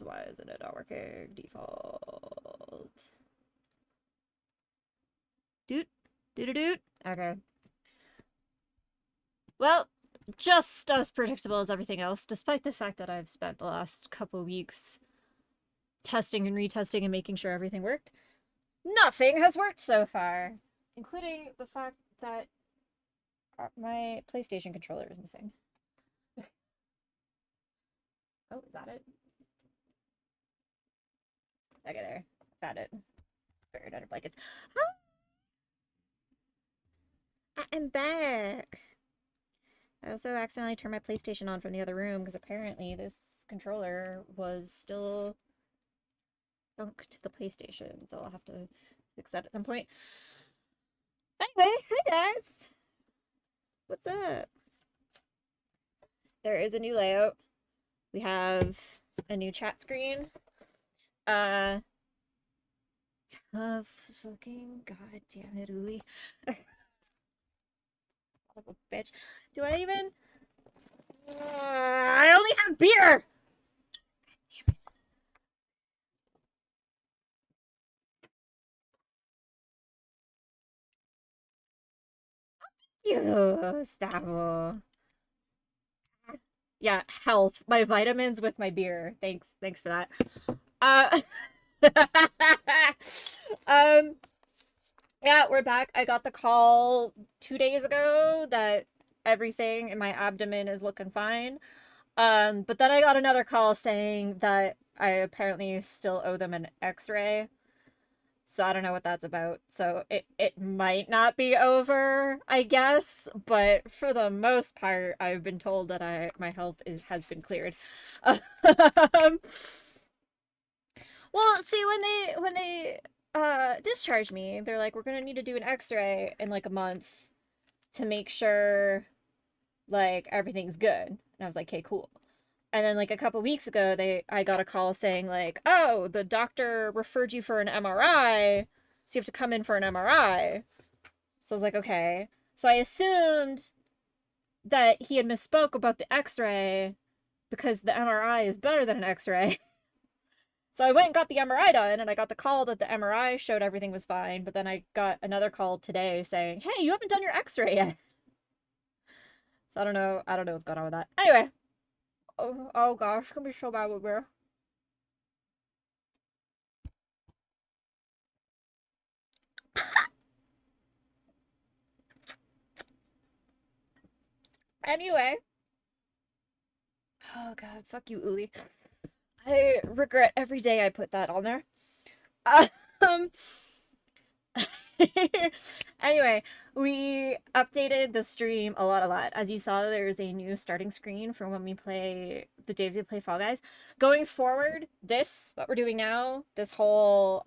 Why isn't it not working? Default. Doot. Doot. Okay. Well, just as predictable as everything else, despite the fact that I've spent the last couple weeks testing and retesting and making sure everything worked, nothing has worked so far, including the fact that my PlayStation controller is missing. Oh, is that it? Okay, there. Got it. Buried under blankets. I am back. I also accidentally turned my PlayStation on from the other room because apparently this controller was still sunk to the PlayStation, so I'll have to fix that at some point. Anyway, hi guys! What's up? There is a new layout. We have a new chat screen. Fucking goddamn it, Uli. Son of a bitch. Do I even? I only have beer! You, Stavo. Yeah, health. My vitamins with my beer. Thanks for that. Uh, yeah, we're back. I got the call 2 days ago that everything in my abdomen is looking fine. But then I got another call saying that I apparently still owe them an X-ray. So I don't know what that's about. So it might not be over, I guess, but for the most part, I've been told that my health has been cleared. Um, well, see, when they discharge me, they're like, we're gonna need to do an X-ray in like a month to make sure like everything's good. And I was like, okay, cool. And then like a couple weeks ago, I got a call saying like, oh, the doctor referred you for an MRI, so you have to come in for an MRI. So I was like, okay. So I assumed that he had misspoke about the X-ray because the MRI is better than an X-ray. So I went and got the MRI done, and I got the call that the MRI showed everything was fine, but then I got another call today saying, hey, you haven't done your X-ray yet. So I don't know what's going on with that. Anyway, oh gosh, it's gonna be so bad with beer. Anyway, oh god, fuck you, Uli. I regret every day I put that on there. Um, anyway, we updated the stream a lot. As you saw, there's a new starting screen for when we play the days we play Fall Guys. Going forward, what we're doing now, this whole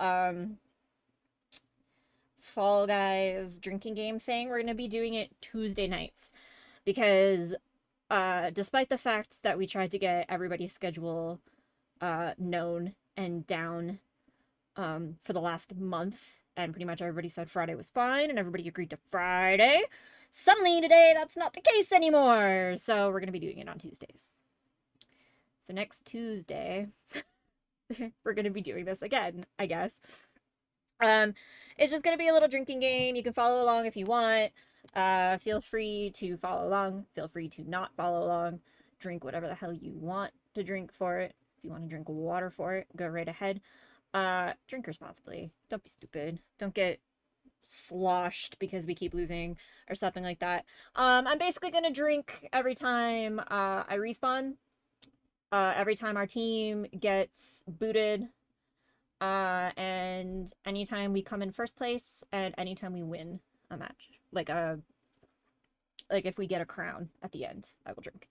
Fall Guys drinking game thing, we're gonna be doing it Tuesday nights because despite the fact that we tried to get everybody's schedule known and down for the last month, and pretty much everybody said Friday was fine, and everybody agreed to Friday. Suddenly today, that's not the case anymore. So we're gonna be doing it on Tuesdays. So next Tuesday, we're gonna be doing this again, I guess. It's just gonna be a little drinking game. You can follow along if you want. Feel free to follow along. Feel free to not follow along. Drink whatever the hell you want to drink for it. If you want to drink water for it, go right ahead. Drink responsibly. Don't be stupid. Don't get sloshed because we keep losing or something like that. I'm basically gonna drink every time I respawn. Every time our team gets booted. And anytime we come in first place and anytime we win a match. Like if we get a crown at the end, I will drink.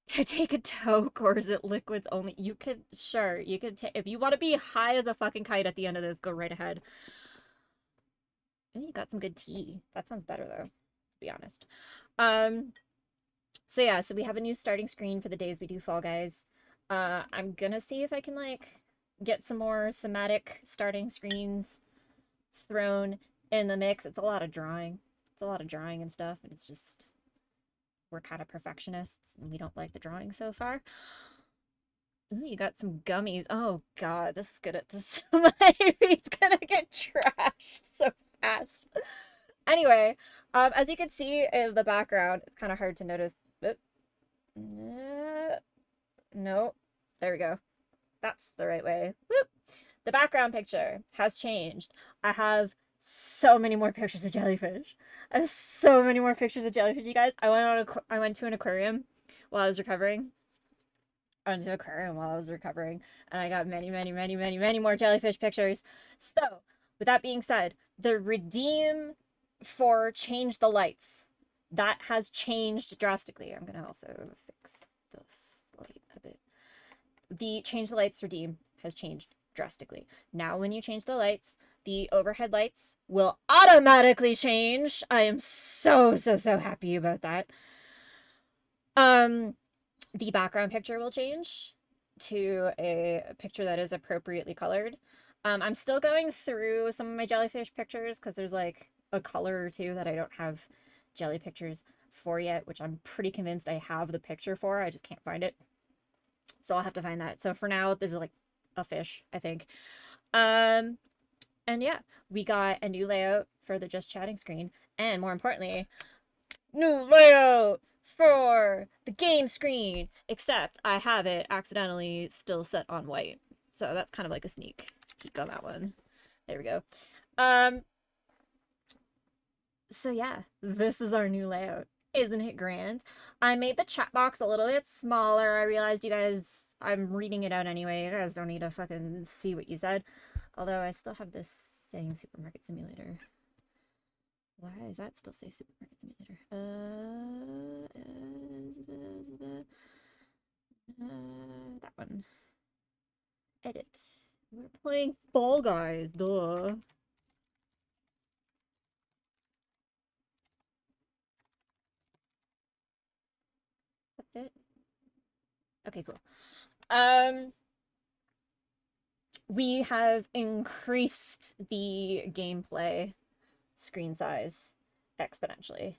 Can I take a toke or is it liquids only? You could, sure, you could take, if you want to be high as a fucking kite at the end of this, go right ahead. You got some good tea. That sounds better though, to be honest. So yeah, so we have a new starting screen for the days we do Fall Guys. I'm gonna see if I can like get some more thematic starting screens thrown in the mix. It's a lot of drawing. It's a lot of drawing and stuff, and it's just we're kind of perfectionists and we don't like the drawing so far. Ooh, you got some gummies. Oh god, this is gonna my feet's gonna get trashed so fast. Anyway, as you can see in the background, it's kind of hard to notice. Oop. No, there we go. That's the right way. Whoop. The background picture has changed. I have so many more pictures of jellyfish. I have so many more pictures of jellyfish, you guys. I went to an aquarium while I was recovering. I went to an aquarium while I was recovering, and I got many, many, many, many, many more jellyfish pictures. So, with that being said, the redeem for change the lights, that has changed drastically. I'm gonna also fix this light a bit. The change the lights redeem has changed drastically. Now when you change the lights, the overhead lights will automatically change. I am so happy about that. The background picture will change to a picture that is appropriately colored. I'm still going through some of my jellyfish pictures because there's like a color or two that I don't have jelly pictures for yet, which I'm pretty convinced I have the picture for. I just can't find it. So I'll have to find that. So for now, there's like a fish, I think. And yeah, we got a new layout for the just chatting screen. And more importantly, new layout for the game screen. Except I have it accidentally still set on white. So that's kind of like a sneak peek on that one. There we go. So yeah, this is our new layout. Isn't it grand? I made the chat box a little bit smaller. I realized you guys, I'm reading it out anyway. You guys don't need to fucking see what you said. Although I still have this saying Supermarket Simulator. Why does that still say Supermarket Simulator? That one. Edit. We're playing Fall Guys, duh. That's it. Okay, cool. We have increased the gameplay screen size exponentially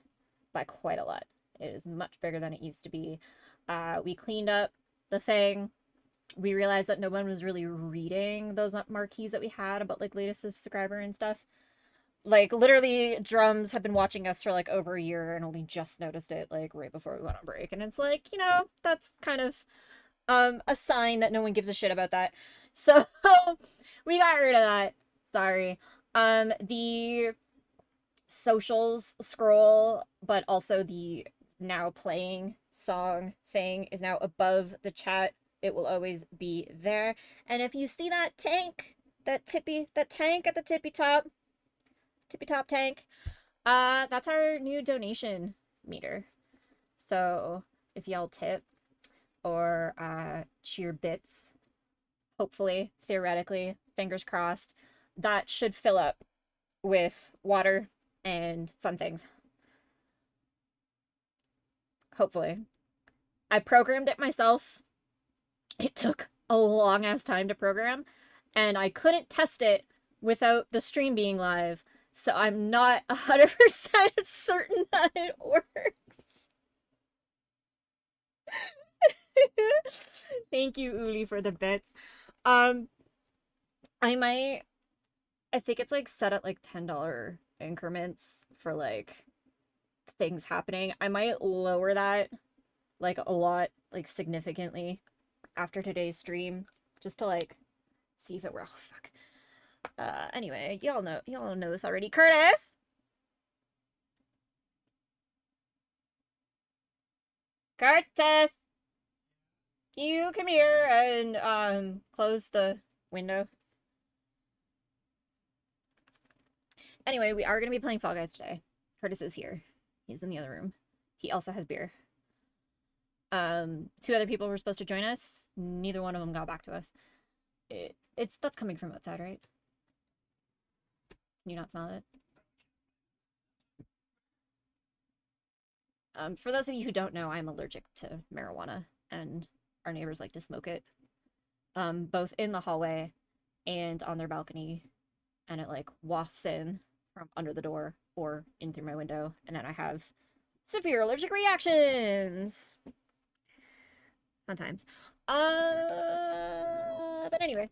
by quite a lot. It is much bigger than it used to be. We cleaned up the thing. We realized that no one was really reading those marquees that we had about like latest subscriber and stuff. Like literally drums have been watching us for like over a year and only just noticed it like right before we went on break. And it's like, you know, that's kind of a sign that no one gives a shit about that. So we got rid of that. Sorry. The socials scroll, but also the now playing song thing is now above the chat. It will always be there. And if you see that tank, that tank at the tippy top tank, that's our new donation meter. So if y'all tip or cheer bits, hopefully, theoretically, fingers crossed, that should fill up with water and fun things. Hopefully. I programmed it myself. It took a long ass time to program, and I couldn't test it without the stream being live, so I'm not 100% certain that it works. Thank you, Uli, for the bits. I might, I think it's like set at like $10 increments for like things happening. I might lower that like a lot, like significantly after today's stream, just to like see if it were. Oh fuck. Anyway, y'all know this already. Curtis, Curtis, you come here and close the window. Anyway, we are gonna be playing Fall Guys today. Curtis is here. He's in the other room. He also has beer. Two other people were supposed to join us. Neither one of them got back to us. That's coming from outside, right? Can you not smell it? For those of you who don't know, I'm allergic to marijuana, and our neighbors like to smoke it, both in the hallway and on their balcony, and it like wafts in from under the door or in through my window, and then I have severe allergic reactions. Fun times. But anyway.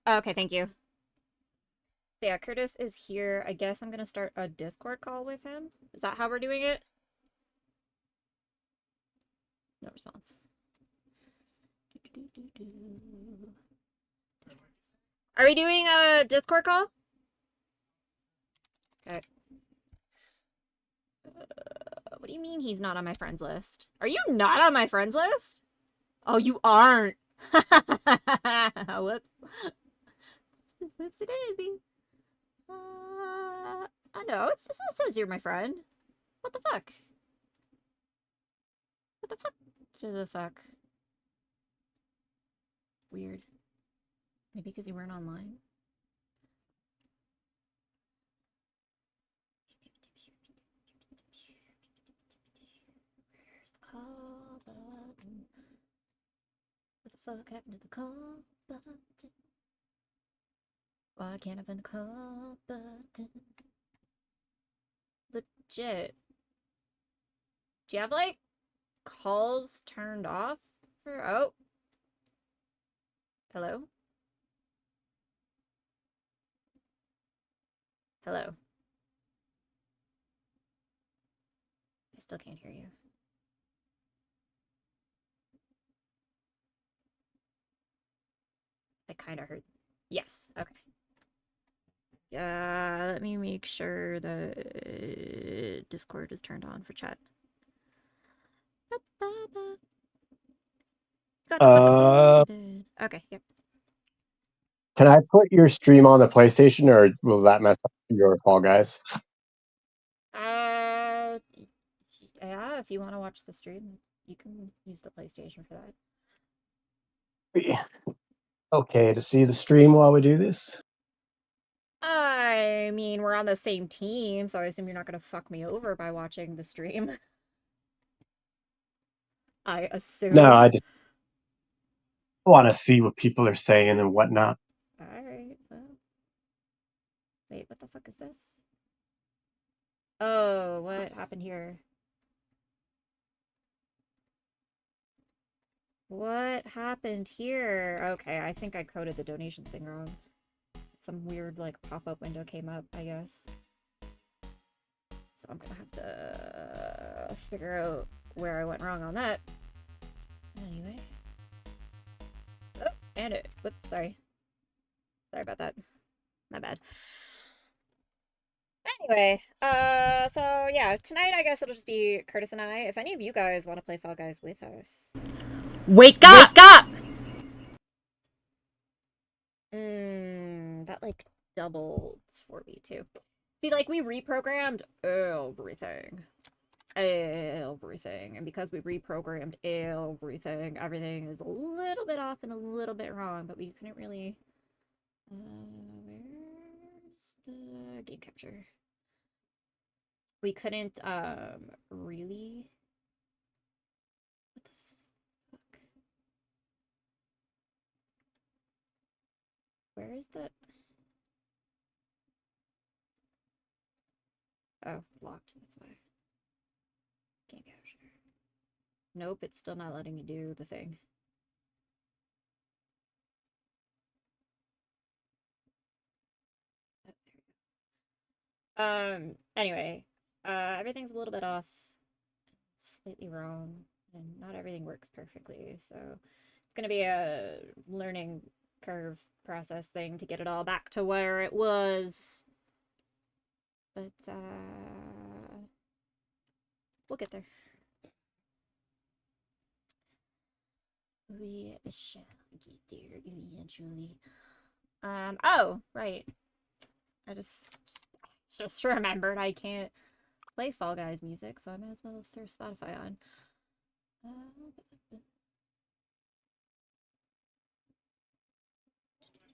Okay, thank you. So yeah, Curtis is here. I guess I'm gonna start a Discord call with him. Is that how we're doing it? No response. Are we doing a Discord call? Okay. What do you mean he's not on my friends list? Are you not on my friends list? Oh, you aren't. Whoops. Whoopsie daisy. I know. It says you're my friend. What the fuck? What the fuck? To the fuck? Weird. Maybe because you weren't online? Where's the call button? What the fuck happened to the call button? Why can't I find the call button? Legit. Do you have, like, calls turned off? Oh. Hello? Hello. I still can't hear you. I kind of heard. Yes. Okay. Let me make sure that Discord is turned on for chat. Okay, yep. Can I put your stream on the PlayStation, or will that mess up your Fall Guys? Yeah, if you want to watch the stream, you can use the PlayStation for that. Yeah. Okay, to see the stream while we do this? I mean, we're on the same team, so I assume you're not going to fuck me over by watching the stream. I assume. No, I just want to see what people are saying and whatnot. Alright, well. Wait, what the fuck is this? Oh, what happened here? What happened here? Okay, I think I coded the donation thing wrong. Some weird, like, pop-up window came up, I guess. So I'm gonna have to figure out where I went wrong on that. Anyway. Oh, and it. Whoops, sorry. Sorry about that. My bad. Anyway, so yeah, tonight I guess it'll just be Curtis and I. If any of you guys want to play Fall Guys with us. Wake up! Wake up! That like doubled for me too. See, like we reprogrammed everything. Everything. And because we reprogrammed everything, everything is a little bit off and a little bit wrong, but we couldn't really... where's the game capture? We couldn't, really... What the fuck? Where is the... Oh, locked, that's why. Game capture. Nope, it's still not letting me do the thing. Oh, there we go. Anyway, everything's a little bit off, slightly wrong, and not everything works perfectly, so it's gonna be a learning curve process thing to get it all back to where it was. But, we'll get there. We shall get there eventually. Oh, right. I just remembered I can't play Fall Guys music, so I might as well throw Spotify on.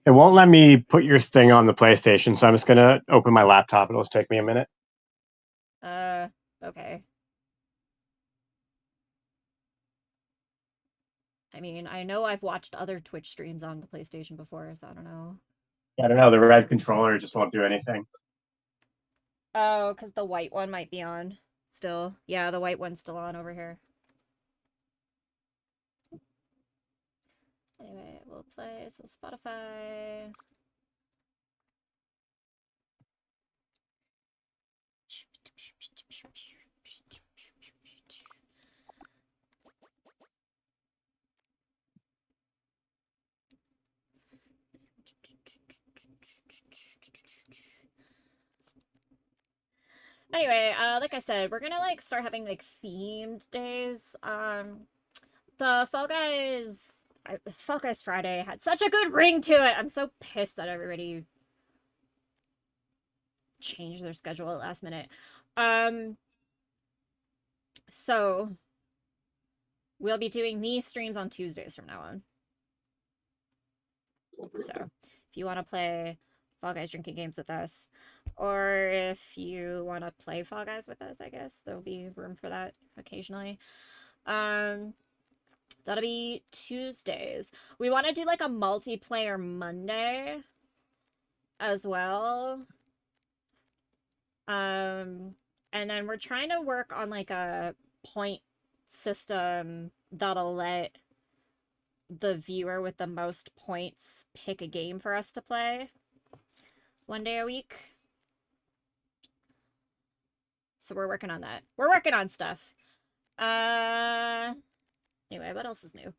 It won't let me put your thing on the PlayStation, so I'm just gonna open my laptop. It'll just take me a minute. Okay. I mean, I know I've watched other Twitch streams on the PlayStation before, so I don't know. I don't know, the red controller just won't do anything. Oh, because the white one might be on still. Yeah, the white one's still on over here. Anyway, we'll play some Spotify. Anyway, like I said, we're gonna like start having like themed days. The Fall Guys Friday had such a good ring to it. I'm so pissed that everybody changed their schedule at last minute. So we'll be doing these streams on Tuesdays from now on. So if you want to play Fall Guys drinking games with us, or if you want to play Fall Guys with us, I guess there'll be room for that occasionally. That'll be Tuesdays. We want to do like a multiplayer Monday as well. And then we're trying to work on like a point system that'll let the viewer with the most points pick a game for us to play one day a week. So we're working on that. We're working on stuff. Anyway, what else is new?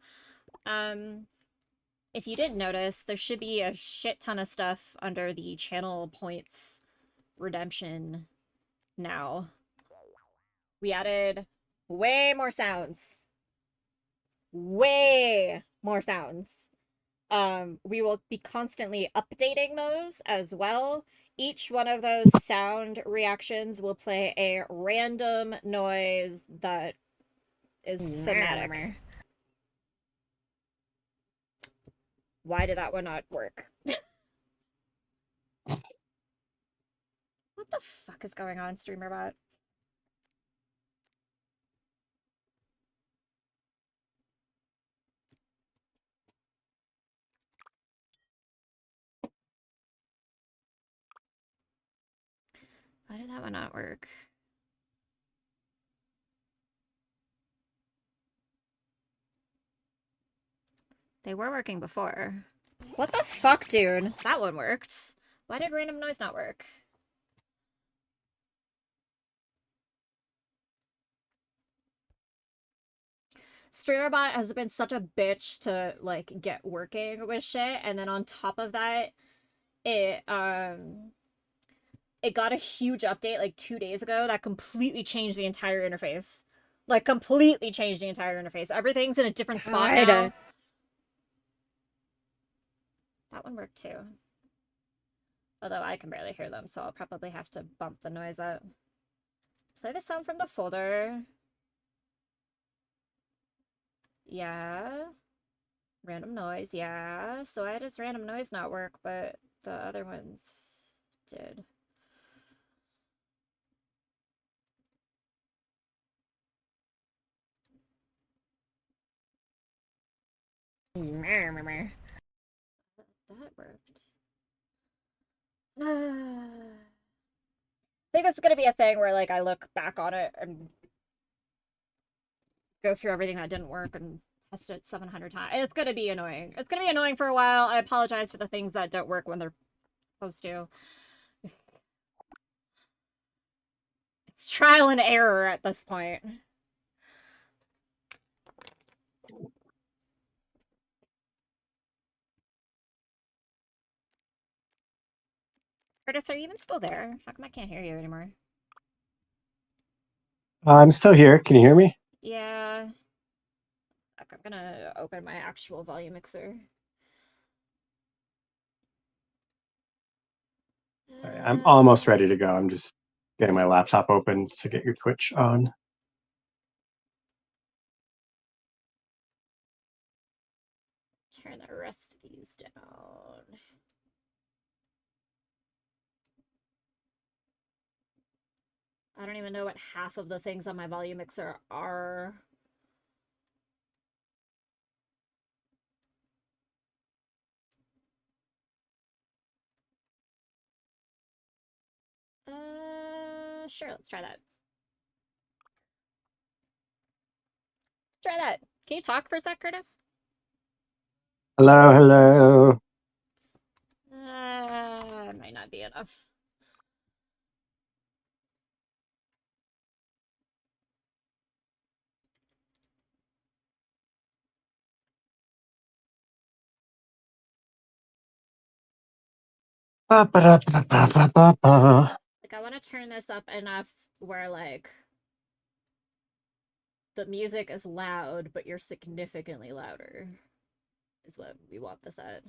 If you didn't notice, there should be a shit ton of stuff under the channel points redemption now. We added way more sounds. Way more sounds. We will be constantly updating those as well. Each one of those sound reactions will play a random noise that is thematic. Why did that one not work? What the fuck is going on, StreamerBot? Why did that one not work? They were working before. What the fuck, dude? That one worked. Why did random noise not work? StreamerBot has been such a bitch to like get working with shit, and then on top of that, it got a huge update like 2 days ago that completely changed the entire interface. Like completely changed the entire interface. Everything's in a different spot now. That one worked too. Although I can barely hear them, so I'll probably have to bump the noise up. Play the sound from the folder. Yeah. Random noise, yeah. So why does random noise not work, but the other ones did? That worked. I think this is gonna be a thing where like I look back on it and go through everything that didn't work and test it 700 times. It's gonna be annoying. It's gonna be annoying for a while. I apologize for the things that don't work when they're supposed to. It's trial and error at this point. Curtis, are you even still there? How come I can't hear you anymore? I'm still here. Can you hear me? Yeah. I'm gonna open my actual volume mixer. I'm almost ready to go. I'm just getting my laptop open to get your Twitch on. Turn the rest of these down. I don't even know what half of the things on my volume mixer are. Sure, let's try that. Try that. Can you talk for a sec, Curtis? Hello, hello. Might not be enough. Ba-ba-da-ba-ba-ba-ba. Like, I want to turn this up enough where, like, the music is loud, but you're significantly louder, is what we want this at.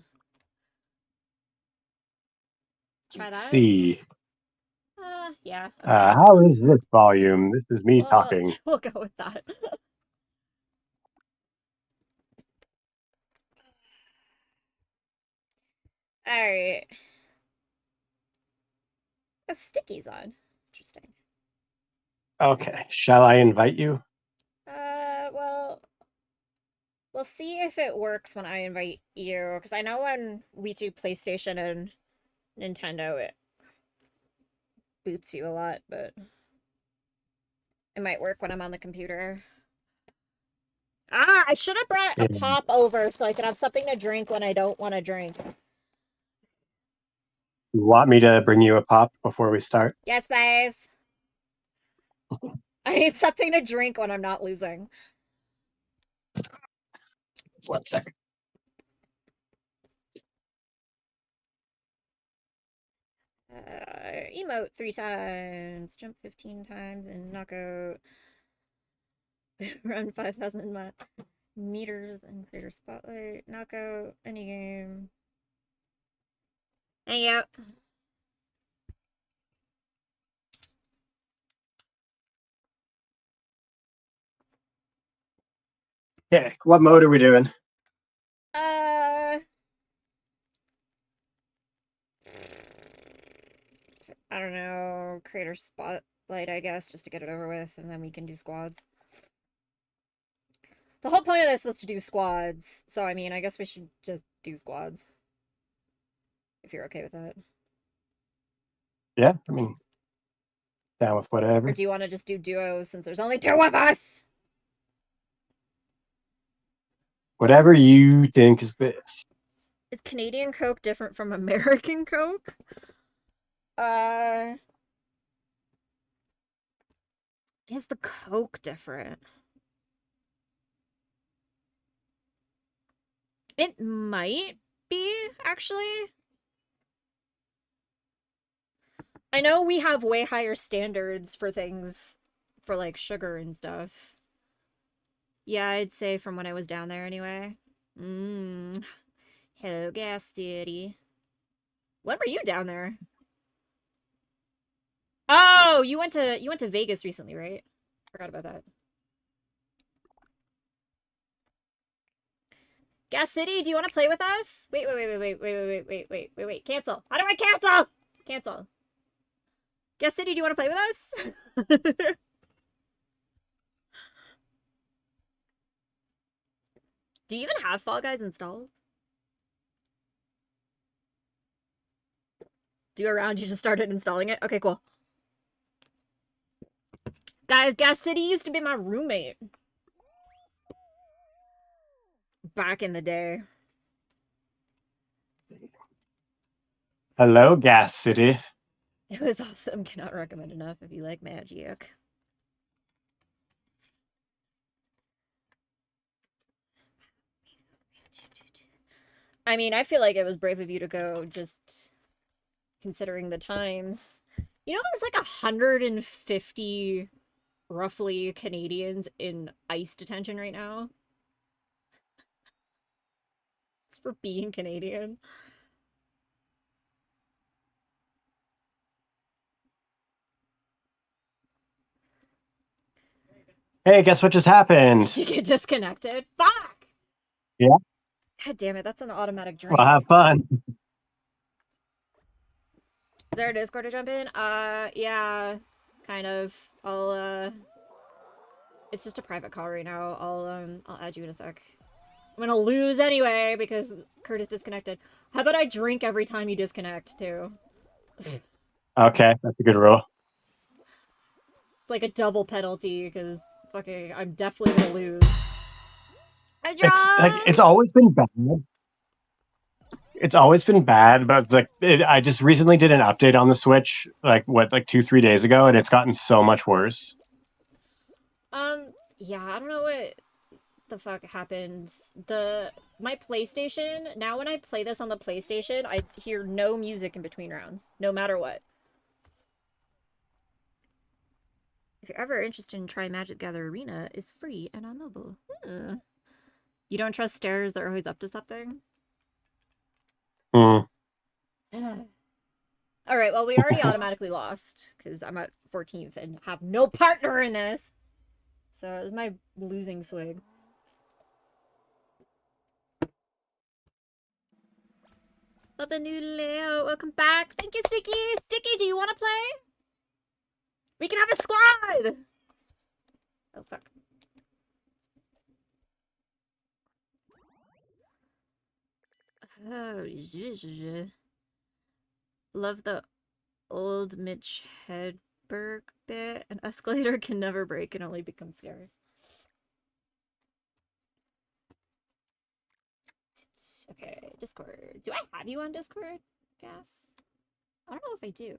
Try Let's that? see. Yeah. Okay. How is this volume? This is me Well, talking. we'll go with that. Alright. Oh, Sticky's on. Interesting. Okay, shall I invite you? Well, we'll see if it works when I invite you, because I know when we do PlayStation and Nintendo, it boots you a lot, but it might work when I'm on the computer. I should have brought a pop over so I could have something to drink when I don't want to drink. You want me to bring you a pop before we start? Yes, please. I need something to drink when I'm not losing. 1 second. Emote 3 times, jump 15 times, and knockout. Run 5,000 meters and creator spotlight. Knockout any game. And yep. Okay, what mode are we doing? I don't know. Creator spotlight, I guess, just to get it over with, and then we can do squads. The whole point of this was to do squads, so I mean, I guess we should just do squads. If you're okay with that. Yeah, I mean, down with Or whatever. do you want to just do duos since there's only 2 of us? Whatever you think is best. Is Canadian Coke different from American Coke? Is the Coke different? It might be, actually. I know we have way higher standards for things for like sugar and stuff. Yeah, I'd say from when I was down there anyway. Hello, Gas City. When were you down there? Oh, you went to Vegas recently, right? Forgot about that. Gas City, do you want to play with us? Wait. Cancel. How do I cancel? Cancel. Gas City, do you want to play with us? Do you even have Fall Guys installed? Do you around you just started installing it? Okay, cool. Guys, Gas City used to be my roommate. Back in the day. Hello, Gas City. It was awesome. Cannot recommend enough if you like magic. I mean, I feel like it was brave of you to go, just considering the times. You know, there's like 150 roughly Canadians in ICE detention right now. It's for being Canadian. Hey, guess what just happened? Did you get disconnected? Fuck! Yeah. God damn it, that's an automatic drink. Well, have fun. Is there a Discord to jump in? Yeah, kind of. It's just a private call right now. I'll add you in a sec. I'm gonna lose anyway because Kurt is disconnected. How about I drink every time you disconnect too? Okay, that's a good rule. It's like a double penalty because fucking I'm definitely gonna lose. It's always been bad It's always been bad, but I just recently did an update on the Switch, like 2-3 days ago, and it's gotten so much worse. Yeah, I don't know what the fuck happens. My PlayStation, now when I play this on the PlayStation, I hear no music in between rounds, no matter what. If you're ever interested in trying Magic the Gather Arena, it's free and on mobile. You don't trust stairs, they're always up to something? Mm. Alright, well, we already automatically lost, because I'm at 14th and have no partner in this. So it was my losing swig. Love the new layout. Welcome back. Thank you, Sticky. Sticky, do you want to play? We can have a squad! Oh, fuck. Oh, love the old Mitch Hedberg bit. An escalator can never break and only become stairs. Okay, Discord. Do I have you on Discord, Gas? I don't know if I do.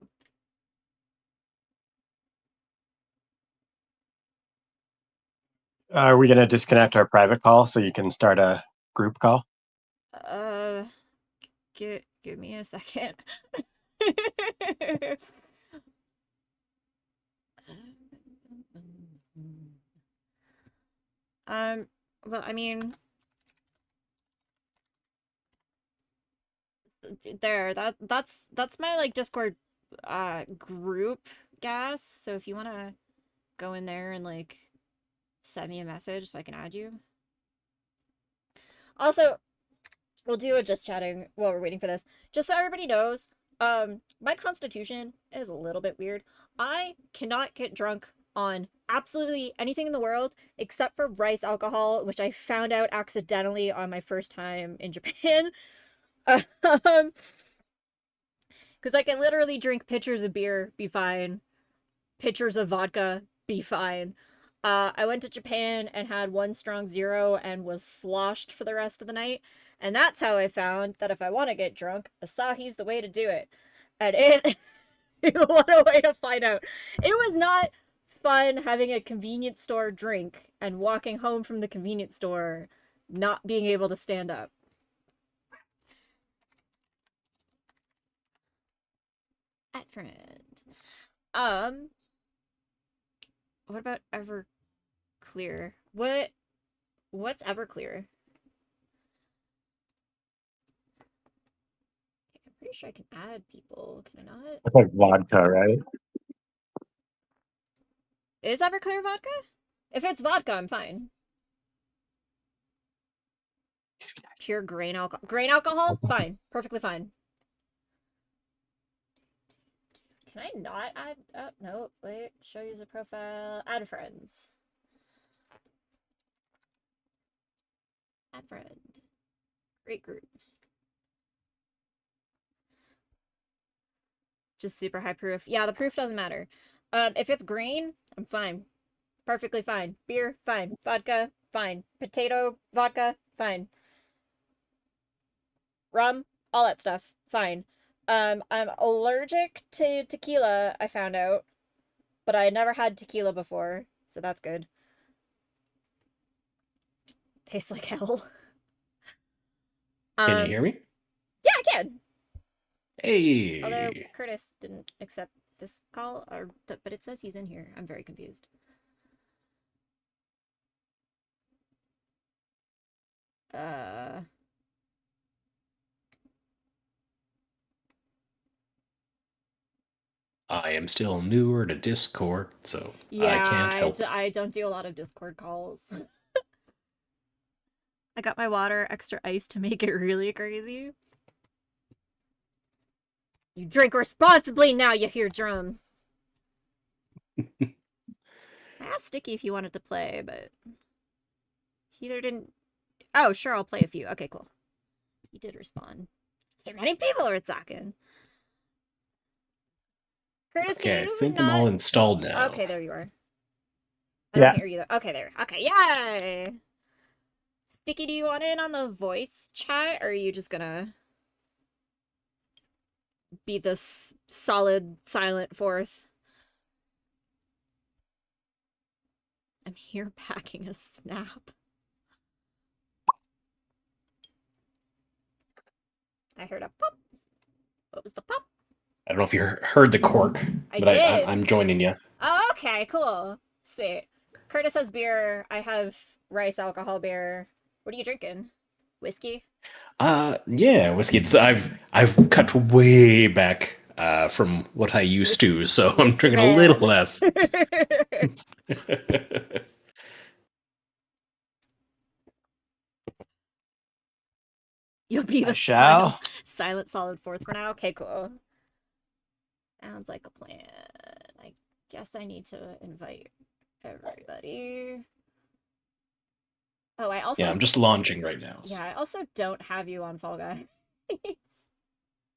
Are we gonna disconnect our private call so you can start a group call? Uh, give me a second. um, well, I mean, that's my like Discord group, Gas. So if you wanna go in there and like send me a message so I can add you. Also, we'll do a just chatting while we're waiting for this. Just so everybody knows, my constitution is a little bit weird. I cannot get drunk on absolutely anything in the world except for rice alcohol, which I found out accidentally on my first time in Japan. Um, because I can literally drink pitchers of beer, be fine. Pitchers of vodka, be fine. I went to Japan and had one strong zero and was sloshed for the rest of the night. And that's how I found that if I want to get drunk, Asahi's the way to do it. And what a way to find out. It was not fun having a convenience store drink and walking home from the convenience store not being able to stand up. At friend. Um, what about Everclear? What's Everclear? I'm pretty sure I can add people. Can I not? It's like vodka, right? Is Everclear vodka? If it's vodka, I'm fine. Pure grain alcohol. Grain alcohol? Fine. Perfectly fine. Can I not add? Oh, no. Wait. Show user profile. Add friends. Add friend. Great group. Just super high proof. Yeah, the proof doesn't matter. If it's green, I'm fine. Perfectly fine. Beer, fine. Vodka, fine. Potato, vodka, fine. Rum, all that stuff, fine. I'm allergic to tequila, I found out, but I had never had tequila before, so that's good. Tastes like hell. Can you hear me? Yeah, I can. Hey. Although Curtis didn't accept this call, but it says he's in here. I'm very confused. Uh, I am still newer to Discord, so I can't yeah, help it. I don't do a lot of Discord calls. I got my water extra ice to make it really crazy. You drink responsibly now, you hear drums. I asked Sticky if he wanted to play, but he either didn't. Oh, sure, I'll play a few. Okay, cool. He did respond. So many people are talking. Curtis, Okay, can I you think I'm not? all installed now. Okay, there you are. I don't Yeah. hear you though. Okay, there. Okay, yay! Sticky, do you want in on the voice chat, or are you just gonna be this solid, silent fourth. I'm here packing a snap. I heard a pop. What was the pop? I don't know if you heard the cork, I but did. I'm joining you. Oh, okay, cool. Sweet. Curtis has beer. I have rice alcohol beer. What are you drinking? Whiskey? Yeah, whiskey. I've cut way back from what I used to, so I'm Whiskey drinking a little man. less. You'll be I the shall. silent solid fourth for now. Okay, cool. Sounds like a plan. I guess I need to invite everybody. Oh, I also Yeah, I'm just launching right now. yeah, I also don't have you on Fall Guys.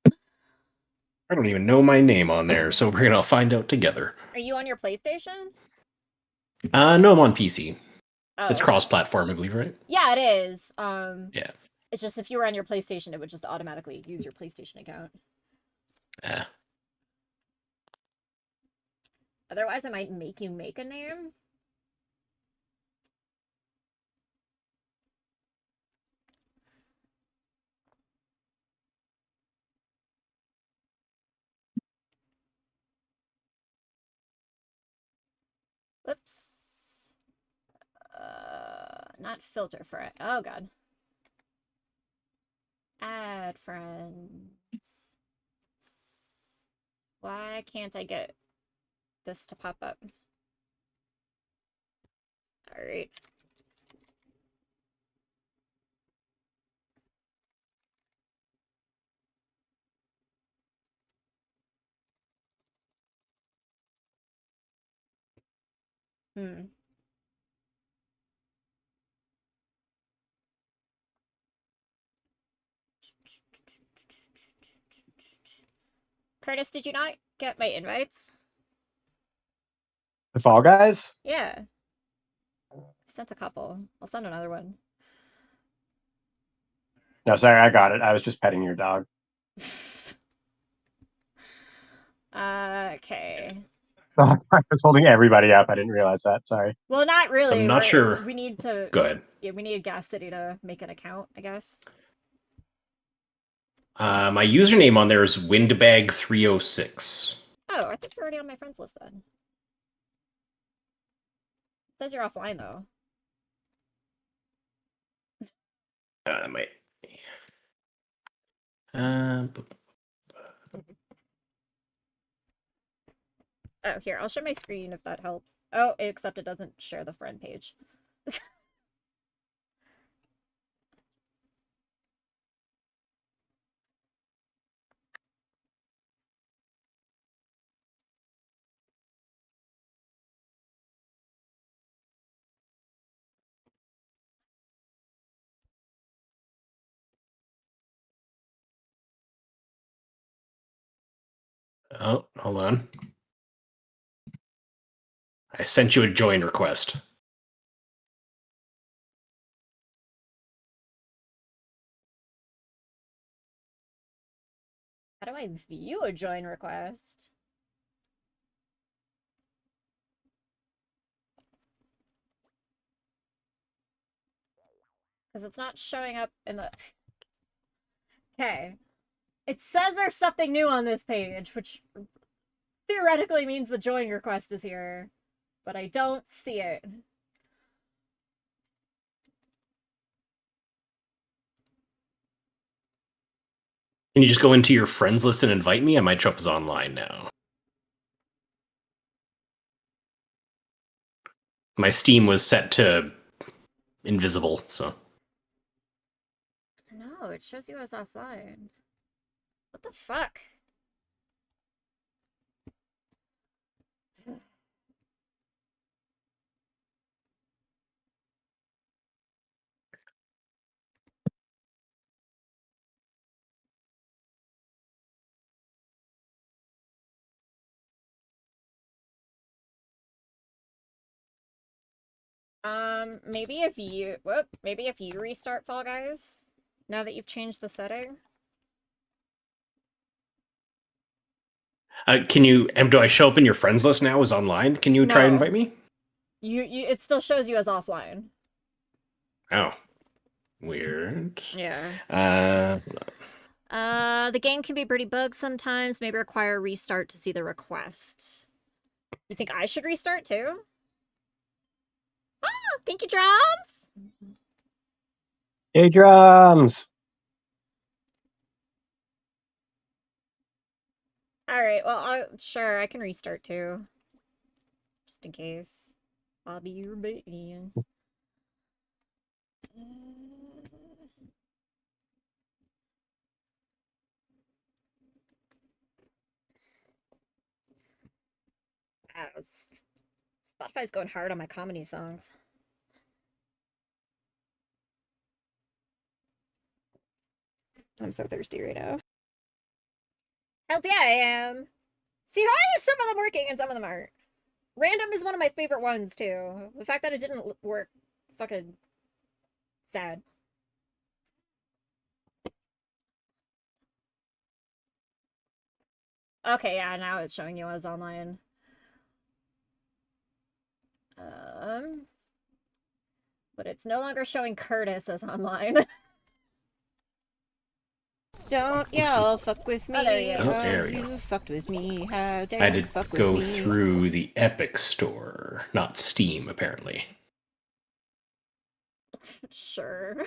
I don't even know my name on there, so we're gonna find out together. Are you on your PlayStation? No, I'm on PC. Oh, It's cross-platform, I believe, right? yeah, it is. Yeah. It's just if you were on your PlayStation, it would just automatically use your PlayStation account. Yeah. Otherwise, I might make you make a name. Whoops. Not filter for it. Oh god. Add friends. Why can't I get this to pop up? Alright. Hmm. Curtis, did you not get my invites? The Fall Guys? Yeah. I sent a couple. I'll send another one. No, sorry, I got it. I was just petting your dog. Okay. I was holding everybody up. I didn't realize that. Sorry. Well, not really. I'm not sure. We need to. Go ahead. Yeah, we need Gas City to make an account, I guess. My username on there is Windbag306. Oh, I think you're already on my friends list then. It says you're offline though. Might. Oh, here, I'll share my screen if that helps. Oh, except it doesn't share the friend page. Oh, hold on. I sent you a join request. How do I view a join request? Because it's not showing up in the... Okay. It says there's something new on this page, which theoretically means the join request is here. But I don't see it. Can you just go into your friends list and invite me? I might show up as online now. My Steam was set to invisible, so. No, it shows you as offline. What the fuck? Maybe if you... Whoop. Maybe if you restart Fall Guys, now that you've changed the setting. Can you? Do I show up in your friends list now? Is online? Can you try to No. invite me? You it still shows you as offline. Oh, weird. Yeah. Uh, The game can be pretty bugged sometimes. Maybe require a restart to see the request. You think I should restart too? Ah, thank you, drums. Hey, drums. All right. Well, sure I can restart too, just in case. I'll be your bacon. Wow, Spotify's going hard on my comedy songs. I'm so thirsty right now. Hells yeah, I am. See, how I have some of them working and some of them aren't. Random is one of my favorite ones, too. The fact that it didn't work, fucking sad. Okay, yeah, now it's showing you as online. But it's no longer showing Curtis as online. Don't y'all fuck with me. Oh, there we go. You fucked with me. How dare I you did fuck with go me? through the Epic Store, not Steam, apparently. Sure.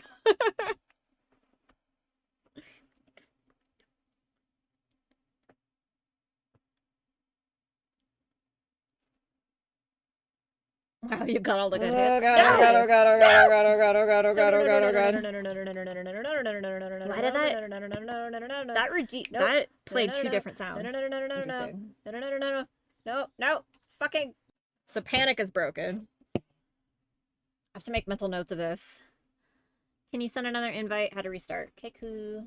Wow, you got all the good hits. Oh god, oh god, oh god, oh god, oh god, oh god, oh god, oh god, oh god, oh god. Why did that played two different sounds. Interesting. No, fucking. So panic is broken. I have to make mental notes of this. Can you send another invite? How to restart? Okay, cool.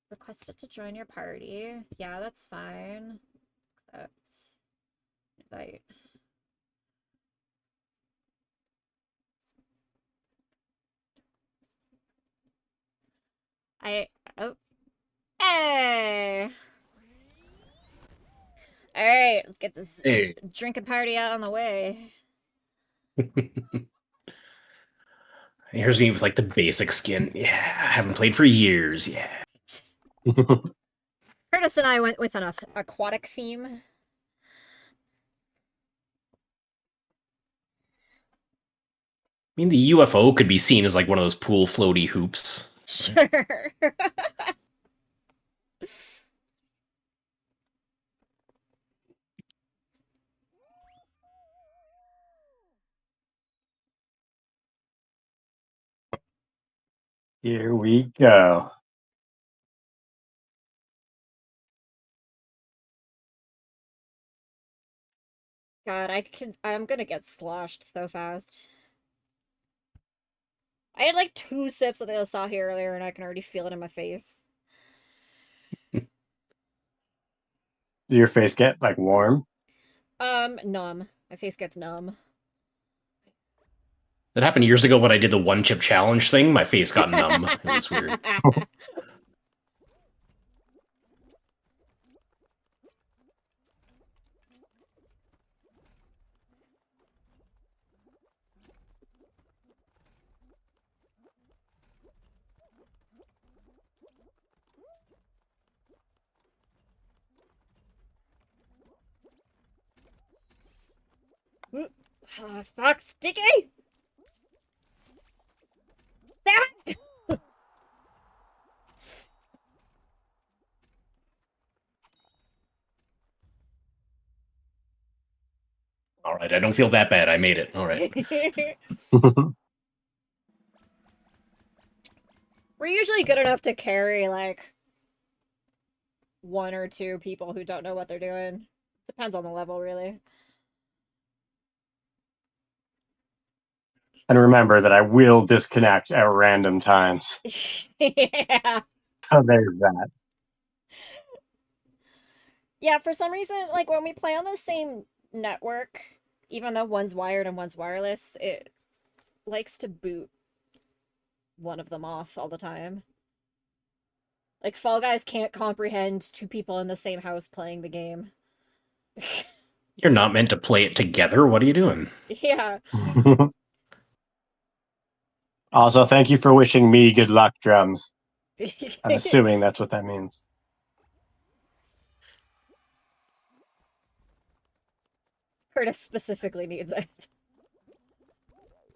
Requested to join your party. Yeah, that's fine. Accept. Invite. Oh. Hey! Alright, let's get this drinking party out on the way. Here's me with like the basic skin. Yeah, I haven't played for years. Yeah. Curtis and I went with an aquatic theme. I mean, the UFO could be seen as like one of those pool floaty hoops. Sure. Here we go. God, I'm gonna get sloshed so fast. I had like 2 sips of the Asahi earlier and I can already feel it in my face. Do your face get like warm? Numb. My face gets numb. That happened years ago when I did the one chip challenge thing. My face got numb. It was weird. Fuck, sticky! Damn it! All right, I don't feel that bad. I made it. All right. We're usually good enough to carry, like, 1 or 2 people who don't know what they're doing. Depends on the level, really. And remember that I will disconnect at random times. Yeah. So there's that. Yeah, for some reason, like, when we play on the same network, even though one's wired and one's wireless, it likes to boot. one of them off all the time. Like, Fall Guys can't comprehend two people in the same house playing the game. You're not meant to play it together. What are you doing? Yeah. Also, thank you for wishing me good luck, drums. I'm assuming that's what that means. Curtis specifically needs it.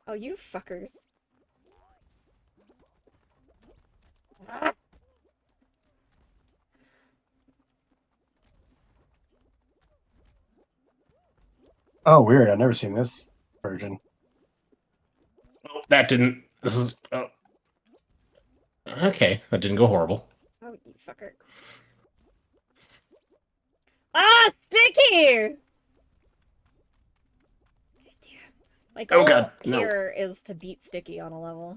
Oh, you fuckers. Ah. Oh, weird. I've never seen this version. Oh, that didn't. This is. Oh. Okay, that didn't go horrible. Oh, you fucker. Ah, sticky! Damn. My goal God, no. here is to beat Sticky on a level.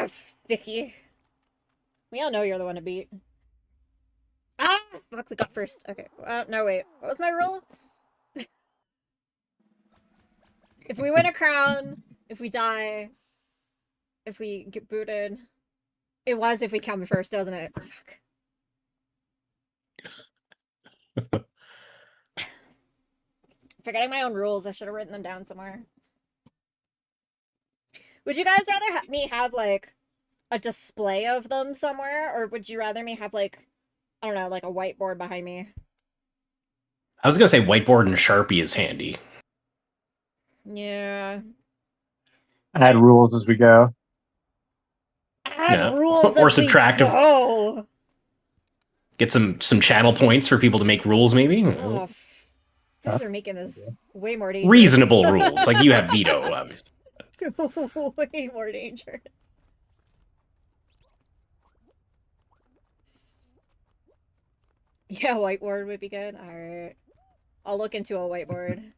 Sticky. We all know you're the one to beat. Ah! Fuck, we got first. Okay. No, wait. What was my rule? If we win a crown, if we die, if we get booted. It was if we come first, doesn't it? Fuck. Forgetting my own rules. I should have written them down somewhere. Would you guys rather me have, like, a display of them somewhere? Or would you rather me have, like, I don't know, like a whiteboard behind me? I was gonna say whiteboard and Sharpie is handy. Yeah. Add rules as we go. Add rules or as subtract. We go. Get some channel points for people to make rules, maybe. Oh, you guys are making this way more dangerous. Reasonable rules, like you have veto, obviously. Way more dangerous. Yeah, whiteboard would be good. Alright. I'll look into a whiteboard.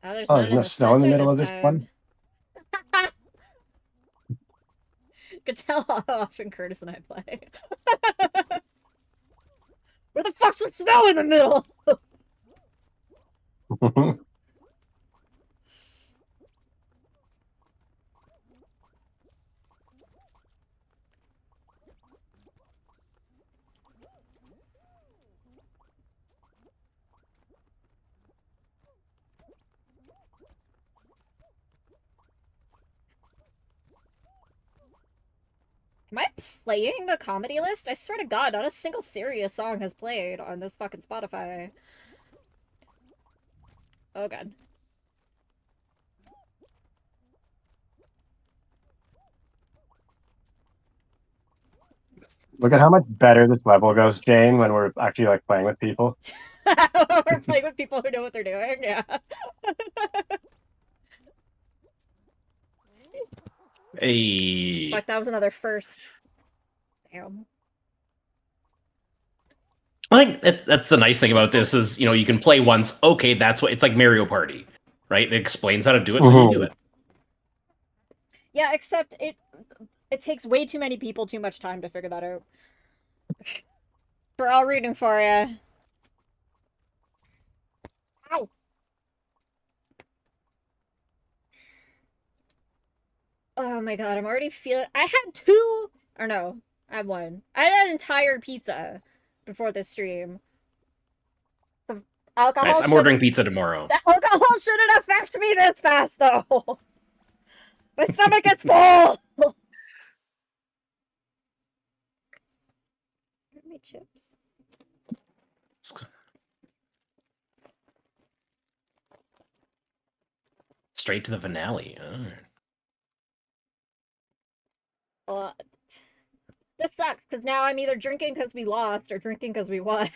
Oh, there's no snow in the middle of this one? Could tell how often Curtis and I play. Where the fuck's the snow in the middle? Am I playing the comedy list? I swear to God, not a single serious song has played on this fucking Spotify. Oh God. Look at how much better this level goes, Jane, when we're actually like playing with people. We're playing with people who know what they're doing, yeah. Hey. Fuck, that was another first. Damn. I think that's the nice thing about this is, you can play once. Okay, that's what it's like Mario Party, right? It explains how to do it, and then you do it. Yeah, except it takes way too many people too much time to figure that out. We're all rooting for you. Ow! Oh my God, I'm already feeling. I had two, or no, I had one. I had an entire pizza before this stream. The alcohol. Nice. I'm ordering pizza tomorrow. The alcohol shouldn't affect me this fast, though. My stomach is full. Where are my chips? Straight to the finale. This sucks because now I'm either drinking because we lost or drinking because we won.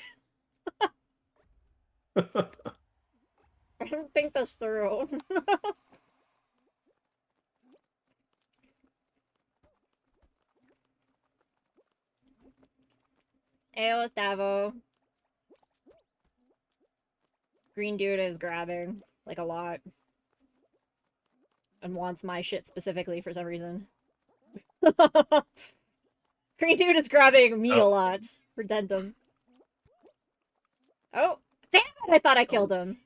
I didn't think this through. Ayo, Stavo. Green dude is grabbing, like, a lot. And wants my shit specifically for some reason. Green dude is grabbing me a lot for Dentum. Oh, damn it! I thought I killed him.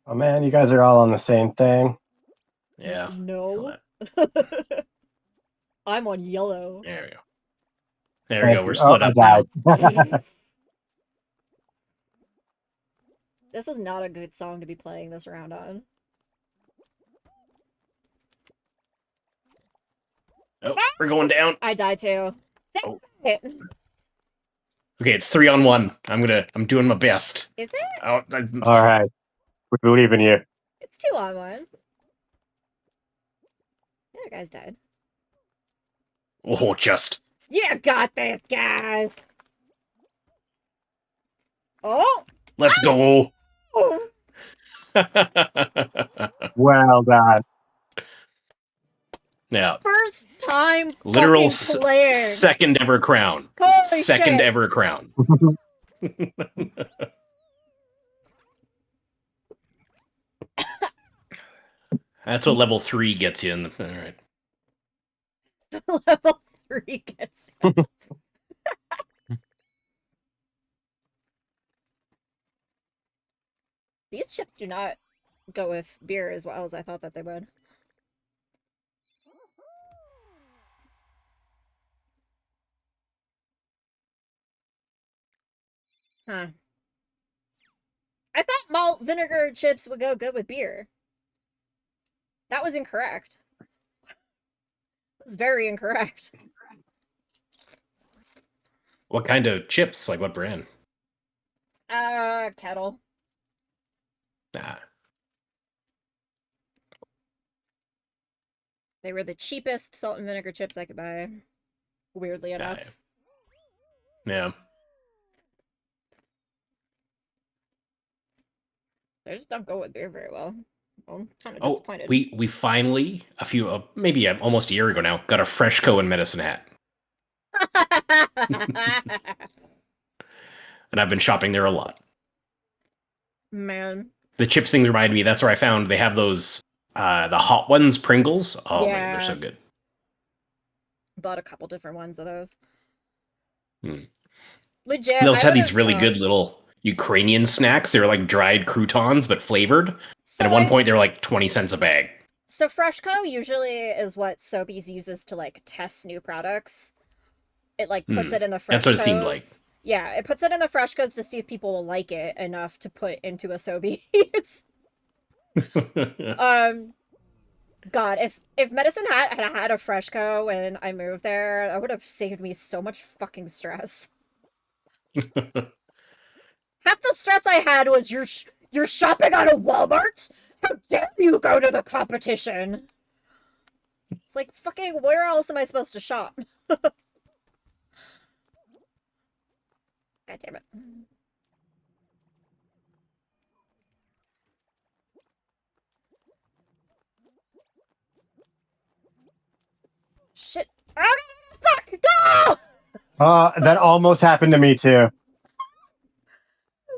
Oh man, you guys are all on the same thing. Yeah. No. I'm on yellow. There we go. There we Thank go. you. We're split I up now. died. This is not a good song to be playing this round on. Oh, we're going down. I die too. Oh. It. Okay, it's 3-on-1. I'm doing my best. Is it? Oh, All right, we believe in you. It's 2-on-1. The other guy's died. Oh, just. You got this, guys! Oh! Let's go. Oh! Well done. Yeah. First time Literal fucking playing. second ever crown. Holy Second shit. ever crown. That's what level 3 gets you in. All right. Level 3 gets. These chips do not go with beer as well as I thought that they would. Huh. I thought malt vinegar chips would go good with beer. That was incorrect. It was very incorrect. What kind of chips? Like what brand? Kettle. Nah. They were the cheapest salt and vinegar chips I could buy. Weirdly enough. Yeah. They just don't go with beer very well. I'm kind of Oh, disappointed. we finally maybe almost a year ago now got a Freshco and Medicine Hat, and I've been shopping there a lot. Man. The chips thing reminded me. That's where I found they have those the hot ones, Pringles. Oh man, they're so Yeah. good. Bought a couple different ones of those. Hmm. Legit. They also I had these would've, really good little Ukrainian snacks. They were like dried croutons, but flavored. And at one point, they were like 20 cents a bag. So Freshco usually is what Sobeys uses to like test new products. It like puts it in the Freshcos. That's what it seemed like. Yeah, it puts it in the Freshcos to see if people will like it enough to put into a Sobeys. God, if Medicine Hat had a Freshco when I moved there, that would have saved me so much fucking stress. Half the stress I had was you're shopping at a Walmart? How dare you go to the competition? It's like, fucking, where else am I supposed to shop? God damn it. Shit. Oh, fuck! No! That almost happened to me too.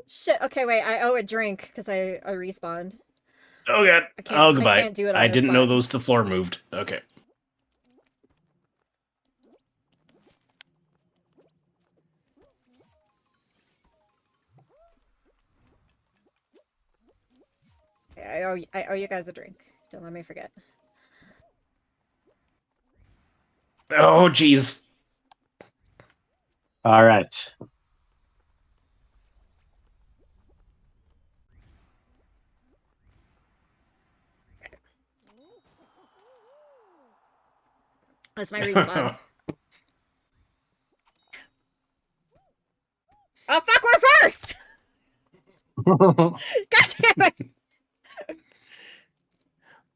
Shit, okay, wait, I owe a drink because I respawned. Oh god. Oh goodbye. I can't do it on I this didn't know one. the floor moved. Okay. Okay, I owe you guys a drink. Don't let me forget. Oh jeez. All right. That's my respawn. Oh fuck, we're first! God damn it!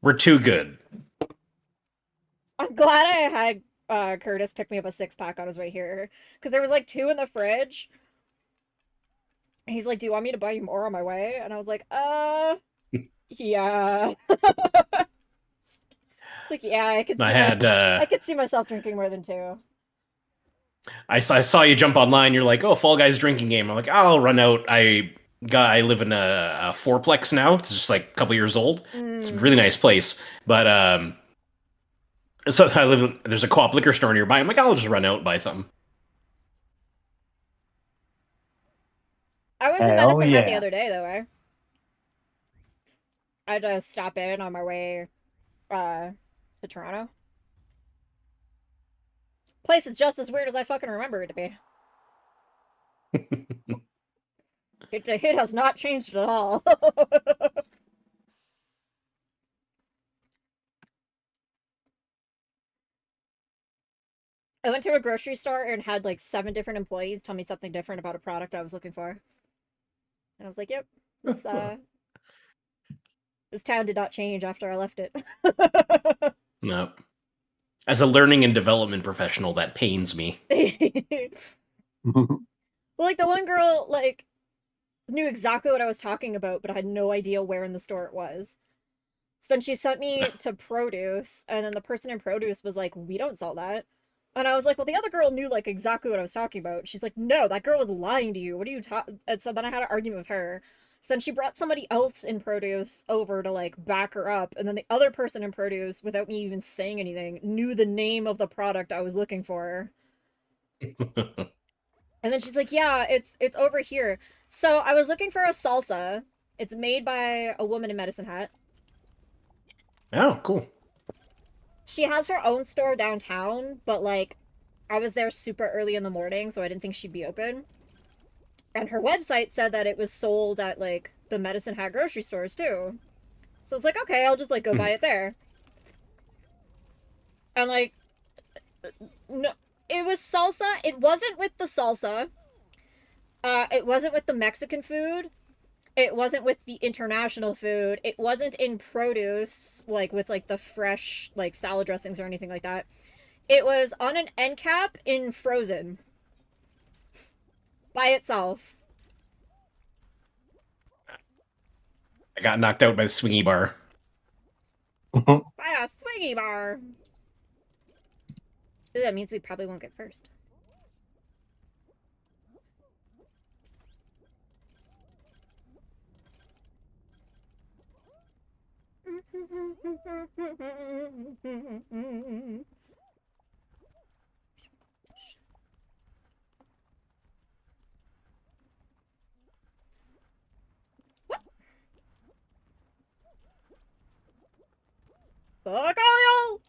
We're too good. I'm glad I had Curtis pick me up a 6-pack on his way here. Because there was like 2 in the fridge. And he's like, do you want me to buy you more on my way? And I was like, yeah. Like, yeah, I could see I had I could see myself drinking more than 2. I saw you jump online. You're like, oh, Fall Guys drinking game. I'm like, I'll run out. I live in a fourplex now. It's just like a couple years old. It's a really nice place, but so I live. There's a co-op liquor store nearby. I'm like, I'll just run out and buy something. I was in Hell Medicine Hat the yeah. other day, though. I had to stop in on my way to Toronto. Place is just as weird as I fucking remember it to be. It has not changed at all. I went to a grocery store and had like 7 different employees tell me something different about a product I was looking for. And I was like, yep, this town did not change after I left it. No. As a learning and development professional, that pains me. Well, like the one girl like knew exactly what I was talking about, but I had no idea where in the store it was. So then she sent me to produce, and then the person in produce was like, "We don't sell that." And I was like, "Well, the other girl knew like exactly what I was talking about." She's like, "No, that girl was lying to you. What are you talking?" And so then I had an argument with her. So then she brought somebody else in produce over to like back her up, and then the other person in produce, without me even saying anything, knew the name of the product I was looking for. And then she's like, "Yeah, it's over here." So I was looking for a salsa. It's made by a woman in Medicine Hat. Oh, cool. She has her own store downtown, but like I was there super early in the morning, so I didn't think she'd be open. And her website said that it was sold at like the Medicine Hat grocery stores too. So it's like, okay, I'll just like go buy it there. And like no, it was salsa. It wasn't with the salsa. It wasn't with the Mexican food. It wasn't with the international food. It wasn't in produce, like with like the fresh like salad dressings or anything like that. It was on an end cap in frozen by itself. I got knocked out by the swingy bar. By a swingy bar. Ooh, that means we probably won't get first. Fuck all y'all!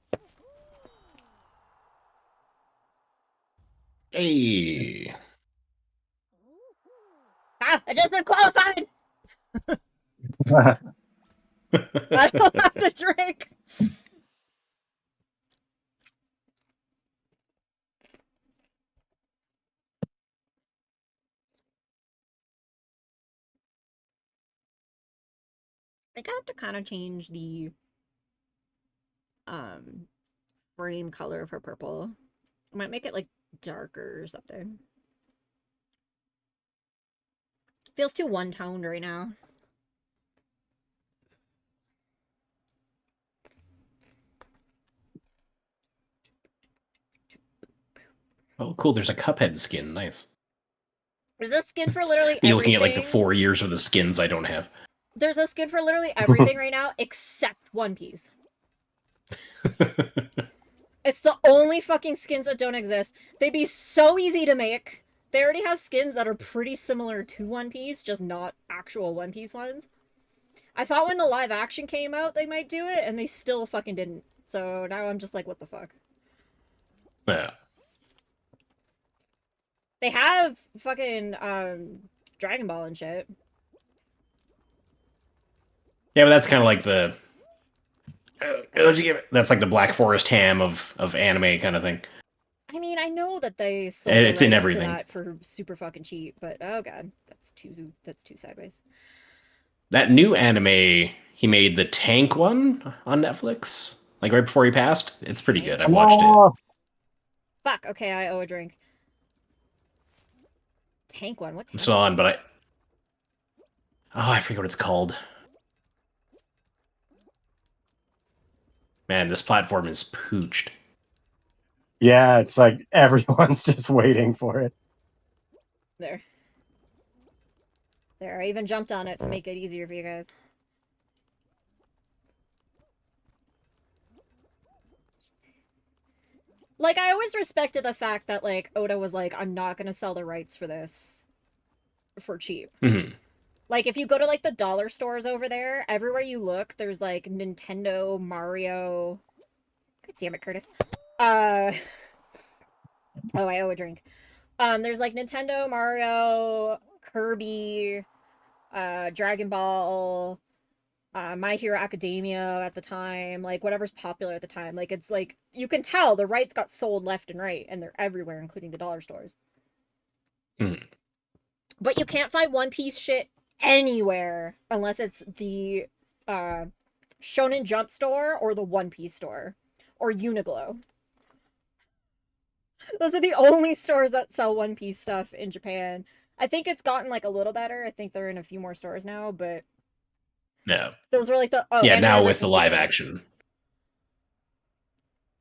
Hey. Ah, I just been qualified! I don't have to drink! I think I have to kind of change the frame color of her purple. I might make it like darker or something. Feels too one-toned right now. Oh, cool. There's a Cuphead skin. Nice. There's a skin for literally You're everything. looking at like the 4 years of the skins I don't have. There's a skin for literally everything right now except One Piece. It's the only fucking skins that don't exist. They'd be so easy to make. They already have skins that are pretty similar to One Piece, just not actual One Piece ones. I thought when the live action came out they might do it, and they still fucking didn't. So now I'm just like, what the fuck? Yeah. They have fucking Dragon Ball and shit. Yeah, but that's kind of like the. What'd you give it? That's like the Black Forest ham of anime kind of thing. I mean, I know that they sold It's the in rights everything. to that for super fucking cheap, but oh god, that's too sideways. That new anime he made, the Tank one on Netflix, like right before he passed. It's pretty good. I've watched it. Fuck. Okay, I owe a drink. Tank one. What I'm tank? still on, but I forget what it's called. Man, this platform is pooched. Yeah, it's like everyone's just waiting for it. There. There, I even jumped on it to make it easier for you guys. Like, I always respected the fact that, like, Oda was like, I'm not gonna sell the rights for this for cheap. Mhm. Like, if you go to, like, the dollar stores over there, everywhere you look, there's, like, Nintendo, Mario... God damn it, Curtis. Oh, I owe a drink. There's, like, Nintendo, Mario, Kirby, Dragon Ball, My Hero Academia at the time, like, whatever's popular at the time. Like, it's, like, you can tell the rights got sold left and right, and they're everywhere, including the dollar stores. Mhm. But you can't find One Piece shit anywhere unless it's the Shonen Jump store or the One Piece store or Uniqlo. Those are the only stores that sell One Piece stuff in Japan. I think it's gotten like a little better. I think they're in a few more stores now, but Yeah. those were like the Yeah, Anime now with the versus live Zeros. action.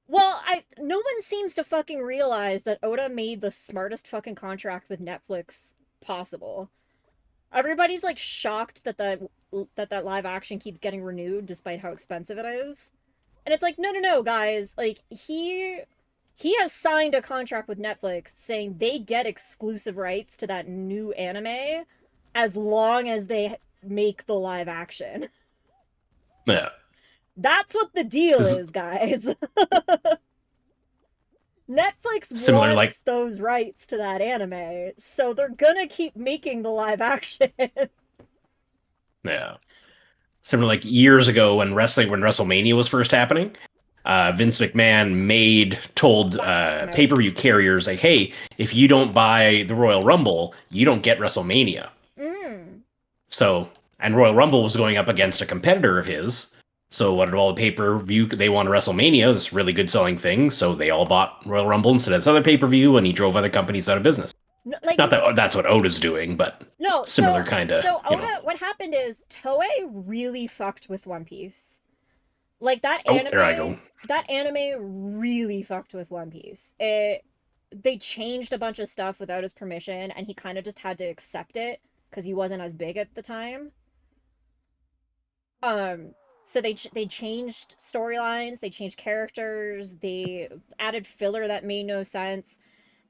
Well, no one seems to fucking realize that Oda made the smartest fucking contract with Netflix possible. Everybody's like shocked that that live action keeps getting renewed despite how expensive it is. And it's like, no, guys. Like, he has signed a contract with Netflix saying they get exclusive rights to that new anime as long as they make the live action. Yeah. That's what the deal This is, guys. Netflix similar, wants like, those rights to that anime, so they're gonna keep making the live action. yeah. Similar, like years ago when WrestleMania was first happening, Vince McMahon told pay-per-view carriers, like, hey, if you don't buy the Royal Rumble, you don't get WrestleMania. So, and Royal Rumble was going up against a competitor of his. So what did all the pay-per-view, they wanted WrestleMania, this really good selling thing, so they all bought Royal Rumble instead of this other pay-per-view, and he drove other companies out of business. No, like, not that that's what Oda's doing, but no, similar kind of. So Oda, what happened is Toei really fucked with One Piece. Like, that anime, there I go. That anime really fucked with One Piece. They changed a bunch of stuff without his permission, and he kind of just had to accept it because he wasn't as big at the time. So they changed storylines, they changed characters, they added filler that made no sense,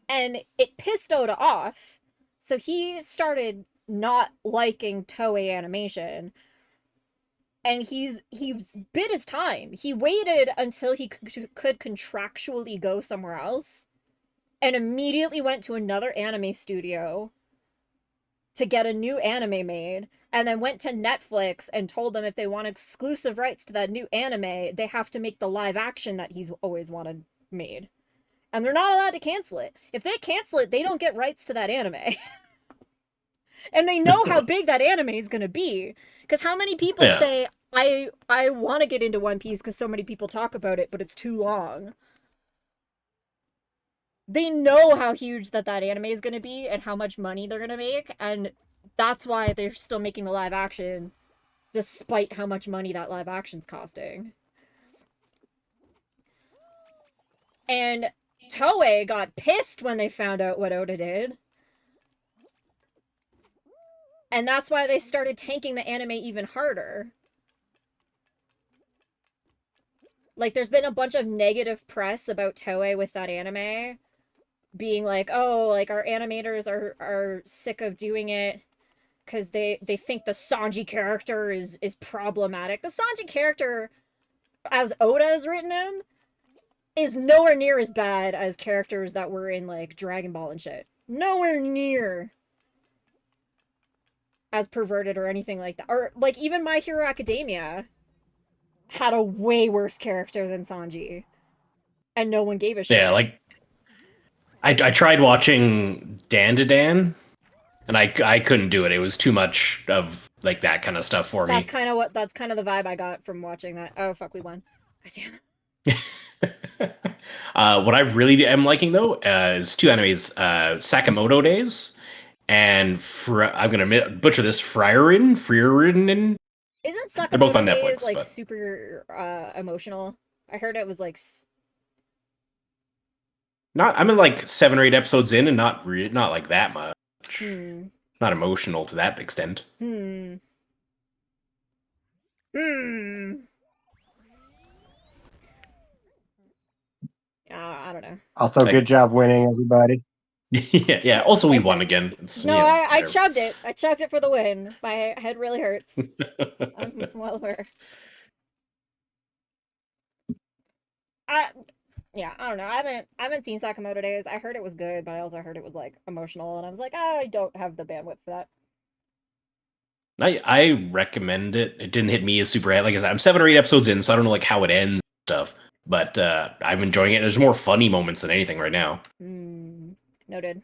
and it pissed Oda off. So he started not liking Toei animation, and he's bid his time. He waited until he could contractually go somewhere else, and immediately went to another anime studio to get a new anime made, and then went to Netflix and told them if they want exclusive rights to that new anime, they have to make the live action that he's always wanted made. And they're not allowed to cancel it. If they cancel it, they don't get rights to that anime. And they know how big that anime is going to be. Because how many people say, I want to get into One Piece because so many people talk about it, but it's too long. They know how huge that anime is going to be and how much money they're going to make, and that's why they're still making the live action, despite how much money that live action's costing. And Toei got pissed when they found out what Oda did. And that's why they started tanking the anime even harder. Like, there's been a bunch of negative press about Toei with that anime, being like, oh, like, our animators are sick of doing it because they think the Sanji character is problematic. The Sanji character, as Oda has written him, is nowhere near as bad as characters that were in, like, Dragon Ball and shit. Nowhere near as perverted or anything like that. Or, like, even My Hero Academia had a way worse character than Sanji. And no one gave a shit. Yeah, like, I tried watching Dan to Dan, and I couldn't do it. It was too much of, like, that kind of stuff for me. That's kind of the vibe I got from watching that. Oh, fuck, we won. God damn it. What I really am liking, though, is two animes, Sakamoto Days, and I'm going to butcher this, Frieren. Isn't Sakamoto They're both on Days, Netflix, like, but... super emotional? I heard it was, like... I'm in like 7 or 8 episodes in, and not like that much. Hmm. Not emotional to that extent. Hmm. Hmm. I don't know. Also, good job winning, everybody. Yeah. Also, we Thank won you. again. It's, No, you know, I whatever. chugged it. I chugged it for the win. My head really hurts. I'm well aware. I yeah, I don't know. I haven't seen Sakamoto Days. I heard it was good, but I also heard it was like emotional, and I was like, I don't have the bandwidth for that. I recommend it. It didn't hit me as super. Like I said, I'm 7 or 8 episodes in, so I don't know like how it ends and stuff. But I'm enjoying it. There's more funny moments than anything right now. Noted.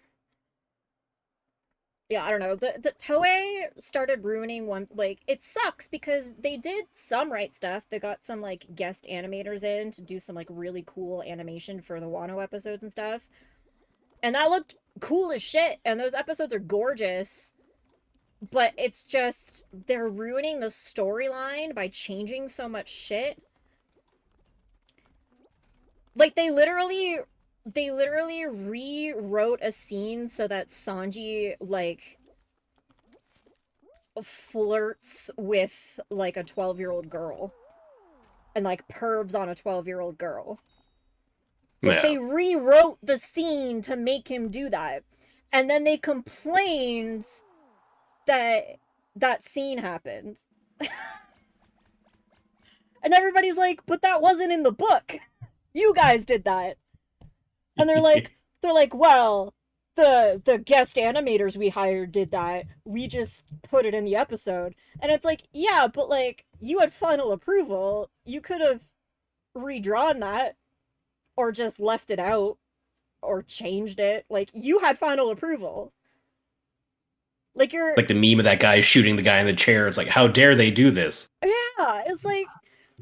Yeah, I don't know. The Toei started ruining one, like, it sucks because they did some right stuff. They got some like guest animators in to do some like really cool animation for the Wano episodes and stuff. And that looked cool as shit, and those episodes are gorgeous. But it's just they're ruining the storyline by changing so much shit. Like they literally rewrote a scene so that Sanji like flirts with like a 12-year-old girl and like pervs on a 12-year-old girl. Like Yeah. they rewrote the scene to make him do that. And then they complained that that scene happened. And everybody's like, "But that wasn't in the book. You guys did that." And they're like, "Well, the guest animators we hired did that. We just put it in the episode." And it's like, "Yeah, but like you had final approval. You could have redrawn that or just left it out or changed it. Like you had final approval." Like you're Like the meme of that guy shooting the guy in the chair. It's like, how dare they do this? Yeah, it's like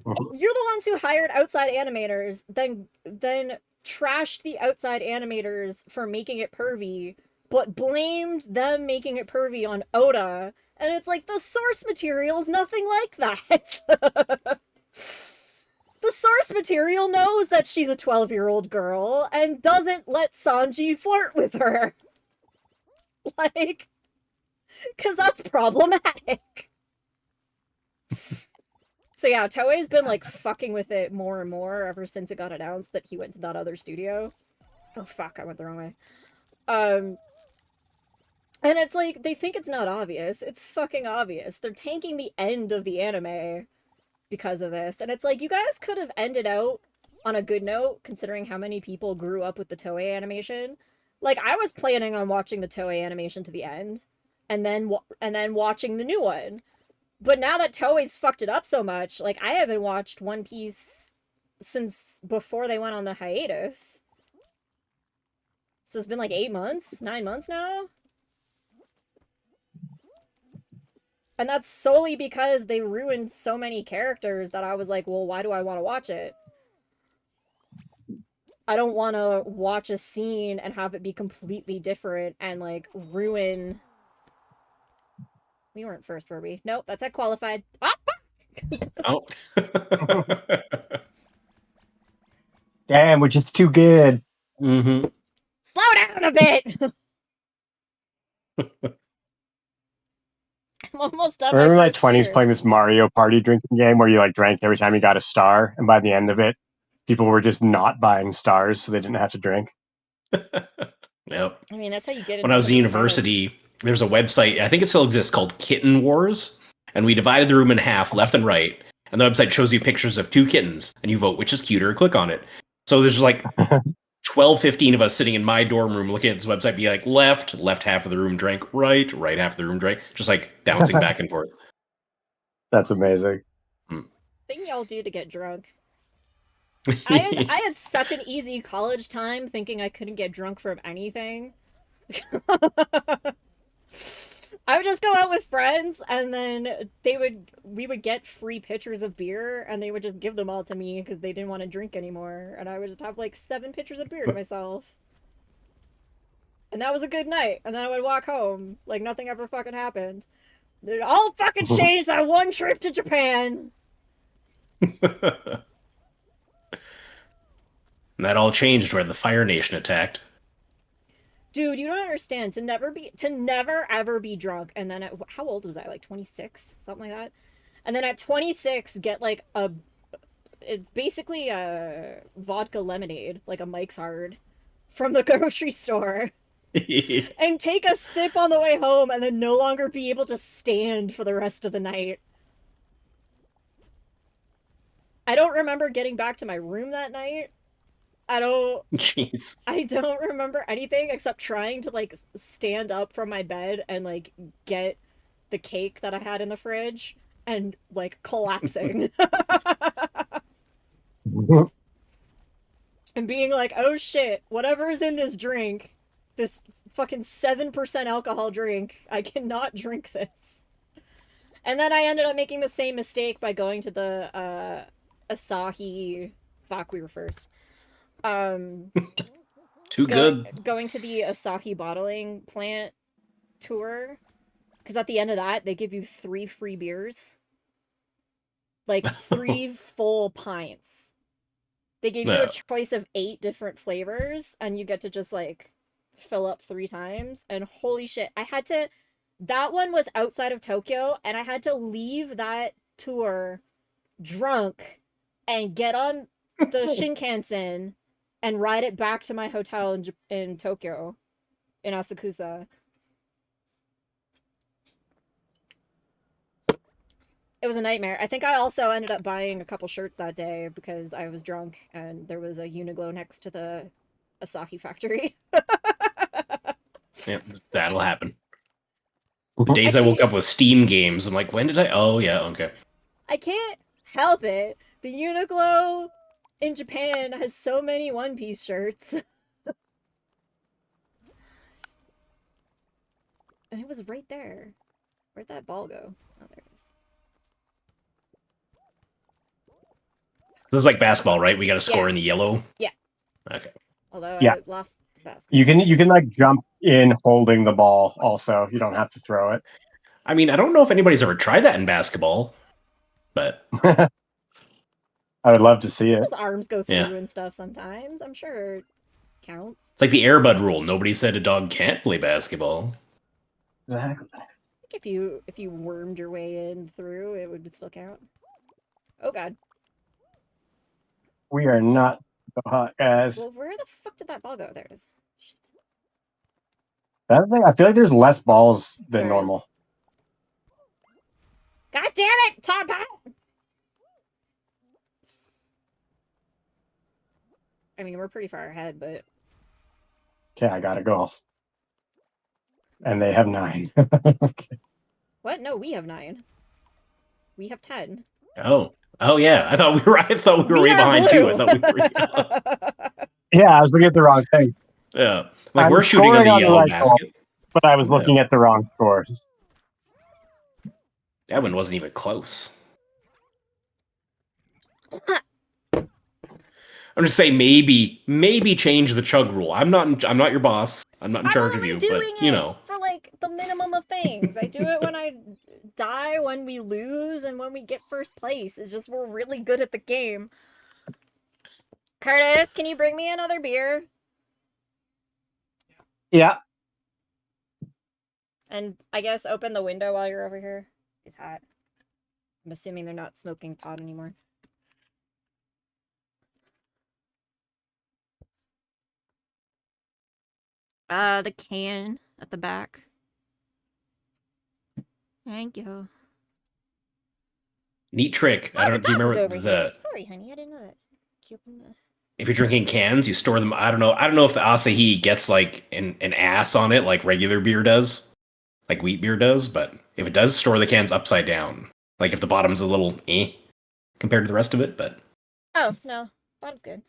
you're the ones who hired outside animators, then trashed the outside animators for making it pervy, but blamed them making it pervy on Oda. And it's like the source material is nothing like that. The source material knows that she's a 12-year-old girl and doesn't let Sanji flirt with her. Like, because that's problematic. So yeah, Toei's been like fucking with it more and more ever since it got announced that he went to that other studio. Oh fuck, I went the wrong way. Um and it's like they think it's not obvious. It's fucking obvious. They're tanking the end of the anime because of this. And it's like you guys could have ended out on a good note considering how many people grew up with the Toei animation. Like I was planning on watching the Toei animation to the end and then watching the new one. But now that Toei's fucked it up so much, like I haven't watched One Piece since before they went on the hiatus. So it's been like 8 months, 9 months now. And that's solely because they ruined so many characters that I was like, well, why do I want to watch it? I don't want to watch a scene and have it be completely different and like ruin. We weren't first, were we? Nope, that's at qualified. Ah! Oh. Damn, we're just too good. Mm-hmm. Slow down a bit. I'm almost done. I remember my first 20s beer. playing this Mario Party drinking game where you like drank every time you got a star, and by the end of it, people were just not buying stars, so they didn't have to drink. Yep. I mean, that's how you get When into I was in somebody's head. university, there's a website, I think it still exists, called Kitten Wars. And we divided the room in half, left and right. And the website shows you pictures of 2 kittens, and you vote which is cuter, click on it. So there's like 12, 15 of us sitting in my dorm room looking at this website, be like, left half of the room drank, right half of the room drank, just like bouncing back and forth. That's amazing. Thing y'all do to get drunk. I had such an easy college time thinking I couldn't get drunk from anything. I would just go out with friends and then we would get free pitchers of beer and they would just give them all to me because they didn't want to drink anymore, and I would just have like 7 pitchers of beer to myself. And that was a good night. And then I would walk home like nothing ever fucking happened. It all fucking changed that one trip to Japan. And that all changed when the Fire Nation attacked. Dude, you don't understand. To never ever be drunk, and then how old was I? Like 26, something like that. And then at 26, get like it's basically a vodka lemonade, like a Mike's Hard, from the grocery store, and take a sip on the way home, and then no longer be able to stand for the rest of the night. I don't remember getting back to my room that night. Jeez. I don't remember anything except trying to like stand up from my bed and like get the cake that I had in the fridge and like collapsing and being like, "Oh shit, whatever's in this drink, this fucking 7% alcohol drink, I cannot drink this." And then I ended up making the same mistake by going to the Asahi. Fuck, we were first. Too good. Going to the Asahi bottling plant tour, because at the end of that they give you 3 free beers, like 3 full pints. They gave you a choice of 8 different flavors, and you get to just like fill up 3 times. And holy shit, that one was outside of Tokyo, and I had to leave that tour drunk and get on the Shinkansen and ride it back to my hotel in Tokyo, in Asakusa. It was a nightmare. I think I also ended up buying a couple shirts that day because I was drunk and there was a Uniqlo next to the Asahi factory. Yeah, that'll happen. The days I woke up with Steam games, I'm like, when did I? Oh, yeah, okay. I can't help it. The Uniqlo in Japan has so many One Piece shirts. And it was right there. Where'd that ball go? Oh, there it is. This is like basketball, right? We got to score in the yellow? Yeah. Okay. Although Yeah. I lost the basketball. You can like jump in holding the ball also. You don't have to throw it. I mean, I don't know if anybody's ever tried that in basketball, but I would love to see it. Those arms go through Yeah. and stuff sometimes. I'm sure it counts. it's like the Airbud rule. Nobody said a dog can't play basketball. Exactly. I think if you wormed your way in through, it would still count. Oh god. We are not so hot, guys. Well, where the fuck did that ball go? There it is. Shit. That thing, I feel like there's less balls than There normal. is. God damn it, Top Hat! I mean, we're pretty far ahead, but Okay, I gotta go. And they have 9. what? No, we have 9. We have 10. Oh yeah. I thought we were way are behind blue. too. I thought we were. Yeah, I was looking at the wrong thing. Yeah. Like I'm we're shooting on scoring the on the yellow right basket. But I was looking at the wrong scores. That one wasn't even close. I'm just saying maybe change the chug rule. I'm not your boss. I'm not in charge of only you, doing but you it know. for like the minimum of things. I do it when I die, when we lose, and when we get first place. It's just we're really good at the game. Curtis, can you bring me another beer? Yeah. And I guess open the window while you're over here. It's hot. I'm assuming they're not smoking pot anymore. The can at the back. Thank you. Neat trick. Oh, I the don't do you dog was remember over the here. Sorry, honey, I didn't know that. Keep the... if you're drinking cans, you store them. I don't know if the Asahi gets like an ass on it like regular beer does. Like wheat beer does, but if it does, store the cans upside down. Like if the bottom's a little compared to the rest of it, but Oh, no. Bottom's good.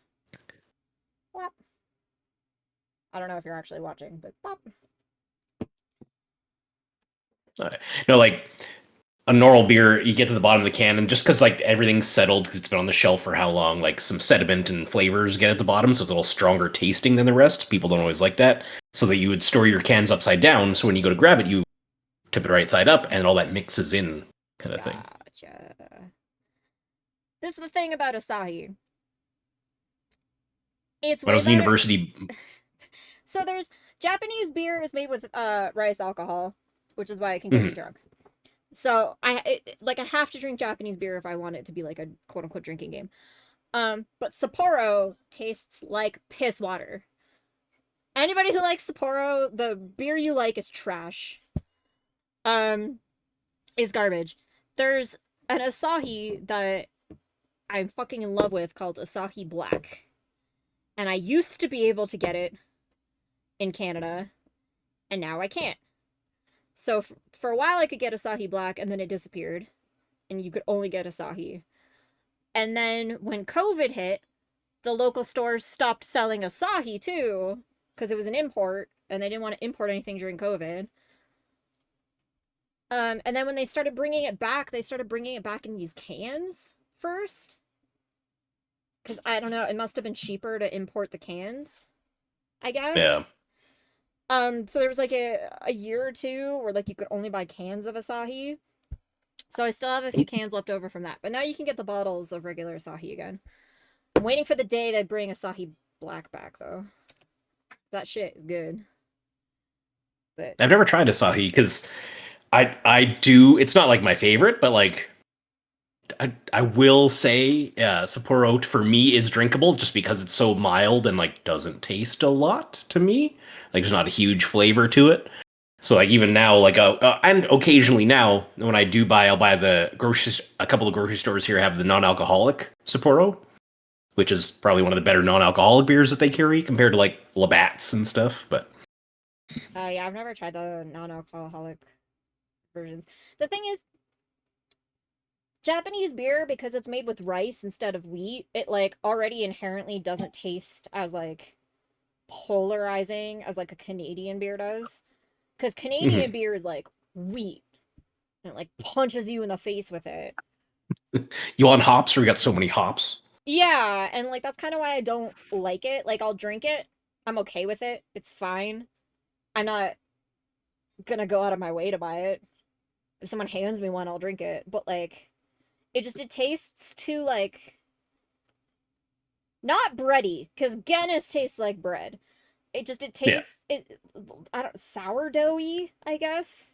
Whop. I don't know if you're actually watching, but pop. no, like a normal beer, you get to the bottom of the can, and just because like everything's settled because it's been on the shelf for how long, like some sediment and flavors get at the bottom, so it's a little stronger tasting than the rest. People don't always like that, so that you would store your cans upside down. So when you go to grab it, you tip it right side up, and all that mixes in, kind of thing. Gotcha. This is the thing about Asahi. It's When I way was in better. university, So there's Japanese beer is made with rice alcohol, which is why it can get me drunk. So I have to drink Japanese beer if I want it to be like a quote unquote drinking game. But Sapporo tastes like piss water. Anybody who likes Sapporo, the beer you like is trash. Is garbage. There's an Asahi that I'm fucking in love with called Asahi Black. And I used to be able to get it in Canada, and now I can't. So for a while I could get Asahi Black, and then it disappeared, and you could only get Asahi. And then when COVID hit, the local stores stopped selling Asahi too, because it was an import, and they didn't want to import anything during COVID. And then when they started bringing it back, they started bringing it back in these cans first. Because I don't know, it must have been cheaper to import the cans, I guess. yeah. So there was like a year or two where like you could only buy cans of Asahi. So I still have a few cans left over from that. But now you can get the bottles of regular Asahi again. I'm waiting for the day to bring Asahi Black back though. That shit is good. But I've never tried Asahi because I do. It's not like my favorite, but like I will say Sapporo for me is drinkable just because it's so mild and like doesn't taste a lot to me. Like there's not a huge flavor to it. So like even now, like and occasionally now when I do buy, I'll buy a couple of grocery stores here have the non-alcoholic Sapporo, which is probably one of the better non-alcoholic beers that they carry compared to like Labatt's and stuff. But yeah, I've never tried the non-alcoholic versions. The thing is, Japanese beer, because it's made with rice instead of wheat, it like already inherently doesn't taste as like polarizing as like a Canadian beer does. Because Canadian beer is like wheat. And it like punches you in the face with it. you want hops, or we got so many hops? Yeah, and like that's kind of why I don't like it. Like I'll drink it. I'm okay with it. It's fine. I'm not gonna go out of my way to buy it. If someone hands me one, I'll drink it. But like it tastes too like not bready, because Guinness tastes like bread. It tastes I don't sourdoughy, I guess.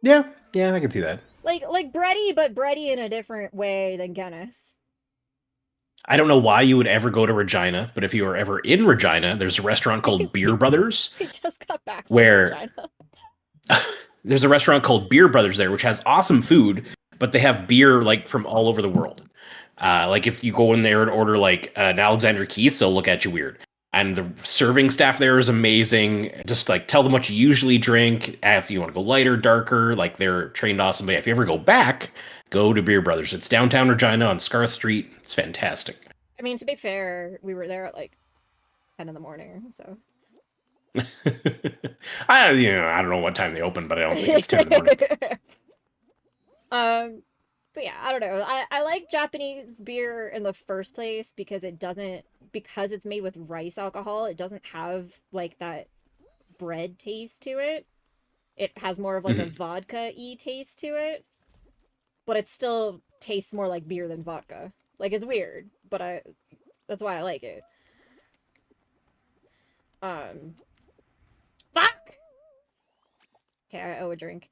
Yeah, I can see that. Like bready, but bready in a different way than Guinness. I don't know why you would ever go to Regina, but if you were ever in Regina, there's a restaurant called Beer Brothers. We just got back from Where Regina. there's a restaurant called Beer Brothers there, which has awesome food, but they have beer like from all over the world. Like if you go in there and order like an Alexander Keith's, they'll look at you weird. And the serving staff there is amazing. Just like tell them what you usually drink. If you want to go lighter, darker, like they're trained awesome. But if you ever go back, go to Beer Brothers. It's downtown Regina on Scarth Street. It's fantastic. I mean, to be fair, we were there at like 10 in the morning, so. I don't know what time they open, but I don't think it's 10 in the morning. But yeah, I don't know. I like Japanese beer in the first place because because it's made with rice alcohol, it doesn't have like that bread taste to it. It has more of like a vodka-y taste to it, but it still tastes more like beer than vodka. Like it's weird, but that's why I like it. Fuck! Okay, I owe a drink.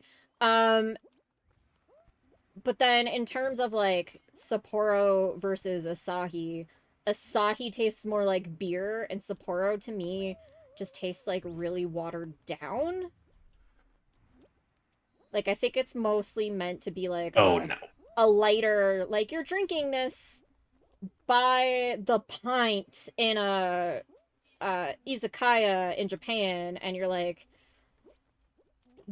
But then in terms of like Sapporo versus Asahi, Asahi tastes more like beer, and Sapporo to me just tastes like really watered down. Like I think it's mostly meant to be like a lighter, like you're drinking this by the pint in a izakaya in Japan, and you're like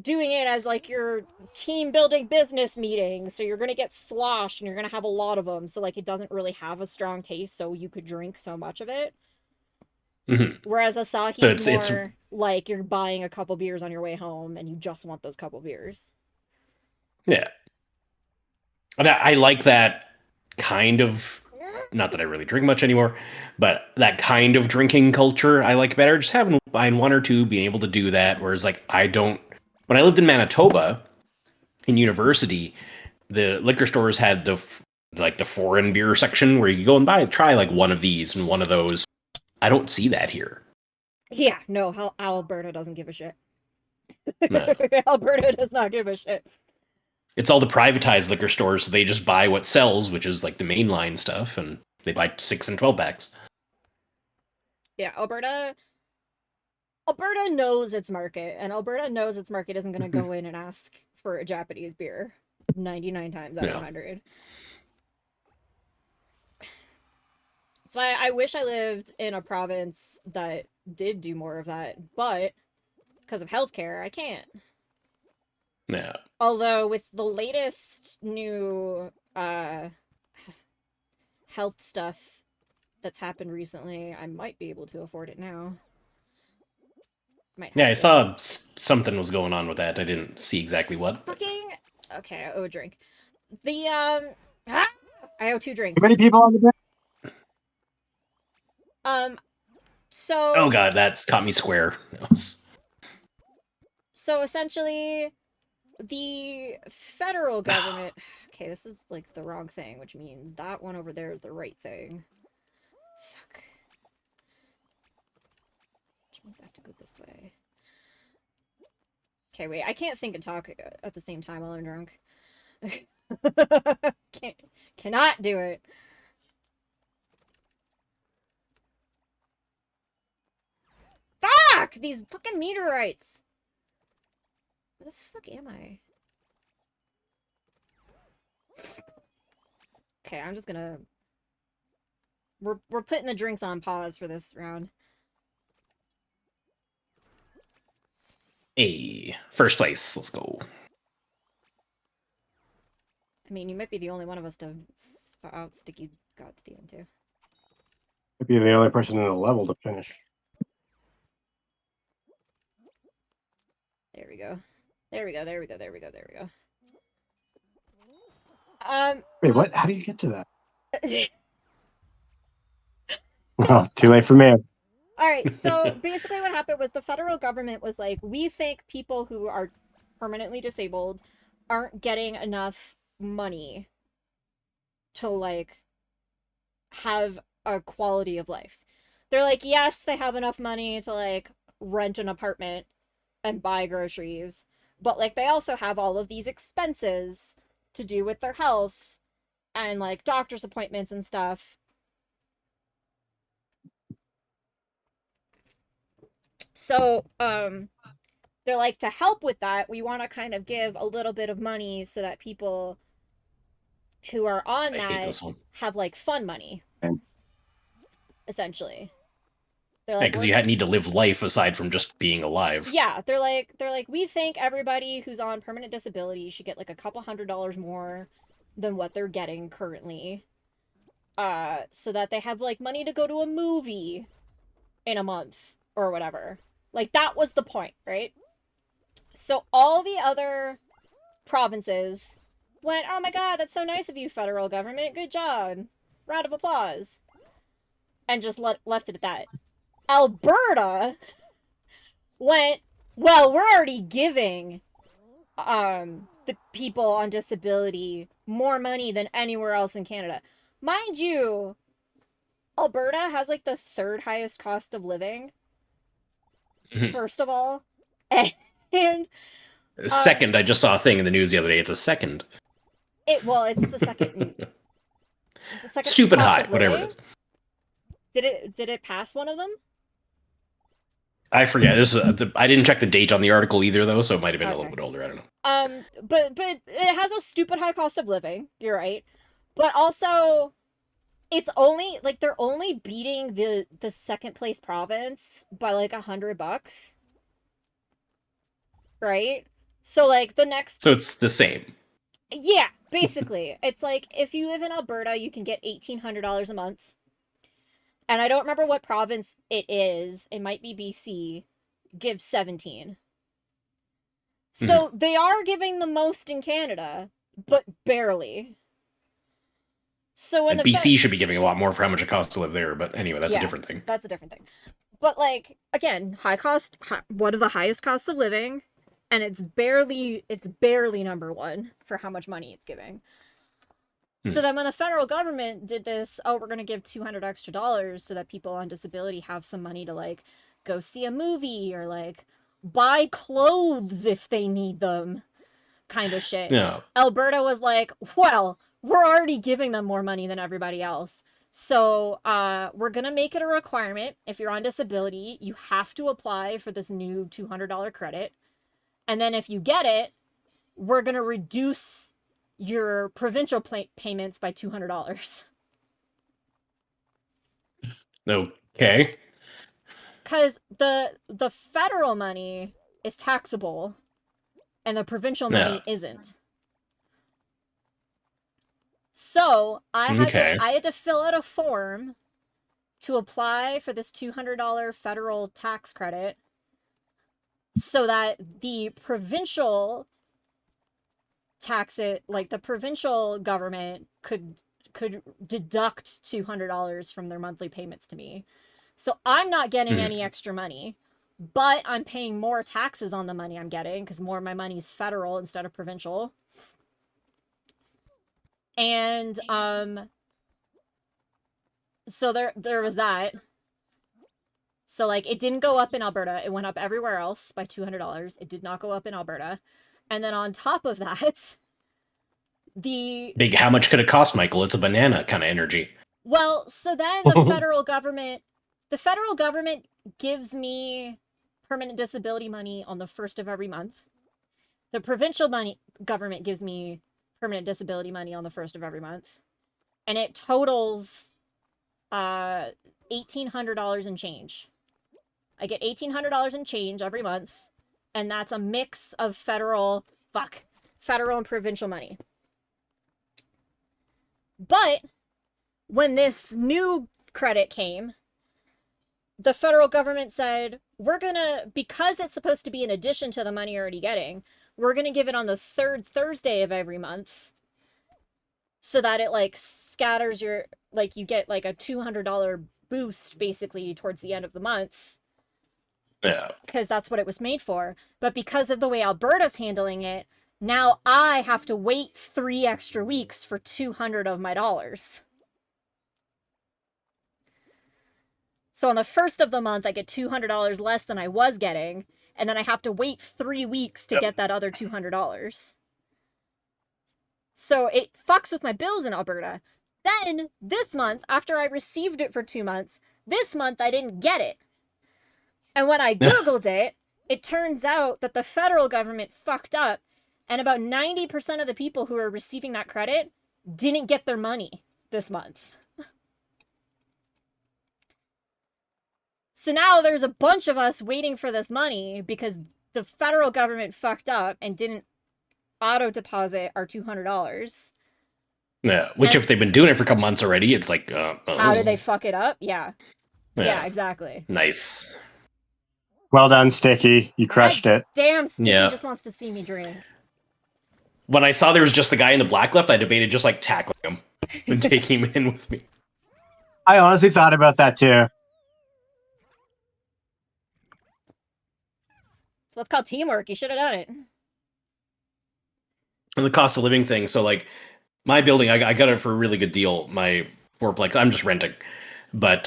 doing it as like your team building business meeting, so you're gonna get slosh and you're gonna have a lot of them, so like it doesn't really have a strong taste, so you could drink so much of it. Whereas Asahi is more like you're buying a couple beers on your way home and you just want those couple beers. Yeah, and I like that kind of, not that I really drink much anymore, but that kind of drinking culture I like better. Just having buying one or two, being able to do that. Whereas like when I lived in Manitoba in university, the liquor stores had like the foreign beer section where you go and try like one of these and one of those. I don't see that here. Yeah, no, Alberta doesn't give a shit. No. Alberta does not give a shit. It's all the privatized liquor stores, so they just buy what sells, which is like the mainline stuff, and they buy 6 and 12 packs. Yeah, Alberta knows its market, and Alberta knows its market isn't going to go in and ask for a Japanese beer 99 times out of 100. That's why I wish I lived in a province that did do more of that, but because of healthcare, I can't. Yeah. Although with the latest new health stuff that's happened recently, I might be able to afford it now. Yeah, I saw something was going on with that. I didn't see exactly what. Fucking okay, I owe a drink. The I owe 2 drinks. How many people on the bed? So Oh god, that's caught me square. So essentially, the federal government. Okay, this is like the wrong thing, which means that one over there is the right thing. Fuck. Which means I have to go this way. Okay, wait. I can't think and talk at the same time while I'm drunk. Cannot do it. Fuck! These fucking meteorites! Where the fuck am I? Okay, I'm just gonna... We're putting the drinks on pause for this round. Hey, first place. Let's go. I mean, you might be the only one of us to stick you got to the end, too. I'd be the only person in the level to finish. There we go. There we go, there we go, there we go, there we go. Wait, what? How do you get to that? Oh, too late for me. Alright, so basically what happened was the federal government was like, we think people who are permanently disabled aren't getting enough money to, like, have a quality of life. They're like, yes, they have enough money to, like, rent an apartment and buy groceries, but, like, they also have all of these expenses to do with their health and, like, doctor's appointments and stuff. So, they're like, to help with that, we want to kind of give a little bit of money so that people who are on that have, like, fun money. Essentially. They're like, because you need to live life aside from just being alive. Yeah, they're like, we think everybody who's on permanent disability should get, like, a couple $100 more than what they're getting currently. So that they have, like, money to go to a movie in a month or whatever. Like, that was the point, right? So all the other provinces went, oh my god, that's so nice of you, federal government. Good job. Round of applause. And just left it at that. Alberta went, well, we're already giving the people on disability more money than anywhere else in Canada. Mind you, Alberta has, like, the 3rd highest cost of living. First of all. And second, I just saw a thing in the news the other day. It's a second. It's the second. The second stupid cost high, of whatever living? it is. Did it pass one of them? I forget. I didn't check the date on the article either, though, so it might have been a little bit older. I don't know. But it has a stupid high cost of living. You're right, but also, it's only, like, they're only beating the 2nd place province by, like, $100, right? So, like, the next. So it's the same. Yeah, basically, it's like if you live in Alberta, you can get $1,800 a month. And I don't remember what province it is. It might be BC. Give 17. So they are giving the most in Canada, but barely. So when BC should be giving a lot more for how much it costs to live there. But anyway, that's a different thing. That's a different thing. But, like, again, one of the highest costs of living, and it's barely number 1 for how much money it's giving. So then when the federal government did this, oh, we're going to give $200 extra so that people on disability have some money to like go see a movie or like buy clothes if they need them, kind of shit. Yeah. Alberta was like, well, we're already giving them more money than everybody else. So we're going to make it a requirement. If you're on disability, you have to apply for this new $200 credit. And then if you get it, we're going to reduce your provincial payments by $200. Okay. Because the federal money is taxable and the provincial money isn't. So I had to fill out a form to apply for this $200 federal tax credit so that the provincial the provincial government could deduct $200 from their monthly payments to me. So I'm not getting any extra money, but I'm paying more taxes on the money I'm getting because more of my money is federal instead of provincial. And so there was that. So like it didn't go up in Alberta, it went up everywhere else by $200. It did not go up in Alberta. And then on top of that, big how much could it cost, Michael? It's a banana kind of energy. Well, so then the federal government gives me permanent disability money on the 1st of every month. The provincial government gives me permanent disability money on the 1st of every month. And it totals $1,800 and change. I get $1,800 and change every month, and that's a mix of federal and provincial money. But when this new credit came, the federal government said, because it's supposed to be in addition to the money you're already getting, we're going to give it on the 3rd Thursday of every month so that it like scatters you get like a $200 boost basically towards the end of the month. Yeah. Because that's what it was made for. But because of the way Alberta's handling it, now I have to wait 3 extra weeks for 200 of my dollars. So on the 1st of the month, I get $200 less than I was getting, and then I have to wait 3 weeks to get that other $200. So it fucks with my bills in Alberta. Then, this month, after I received it for 2 months, this month I didn't get it. And when I Googled it, it turns out that the federal government fucked up, and about 90% of the people who are receiving that credit didn't get their money this month. So now there's a bunch of us waiting for this money because the federal government fucked up and didn't auto-deposit our $200. Yeah, which if they've been doing it for a couple months already, it's like... how did they fuck it up? Yeah, exactly. Nice. Well done, Sticky. You crushed it. Damn, Sticky just wants to see me drink. When I saw there was just the guy in the black left, I debated just like tackling him and taking him in with me. I honestly thought about that too. It's what's called teamwork. You should have done it. And the cost of living thing. So like my building, I got it for a really good deal. My fourplex, I'm just renting. But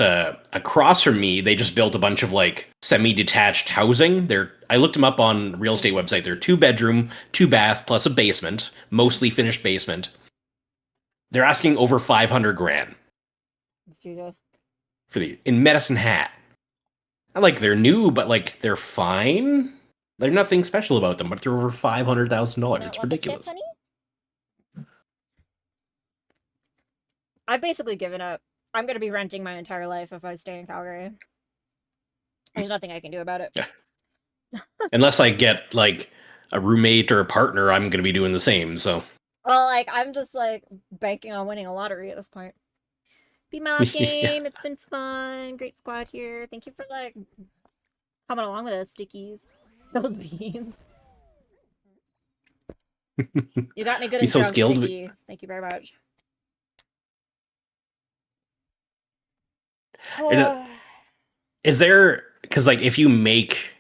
across from me, they just built a bunch of like semi-detached housing. I looked them up on real estate website. They're 2-bedroom, 2-bath, plus a basement, mostly finished basement. They're asking over $500,000 Jesus. in Medicine Hat. I like they're new, but like they're fine. There's nothing special about them, but they're over $500,000. It's ridiculous. Tip, I've basically given up. I'm going to be renting my entire life if I stay in Calgary. There's nothing I can do about it. Unless I get like a roommate or a partner, I'm going to be doing the same. So, well, like I'm just like banking on winning a lottery at this point. Be my game. It's been fun. Great squad here. Thank you for like coming along with us, Stickies. Those beans. You got me good and so drunk, skilled. Sticky. Thank you very much. Is there, because like if you make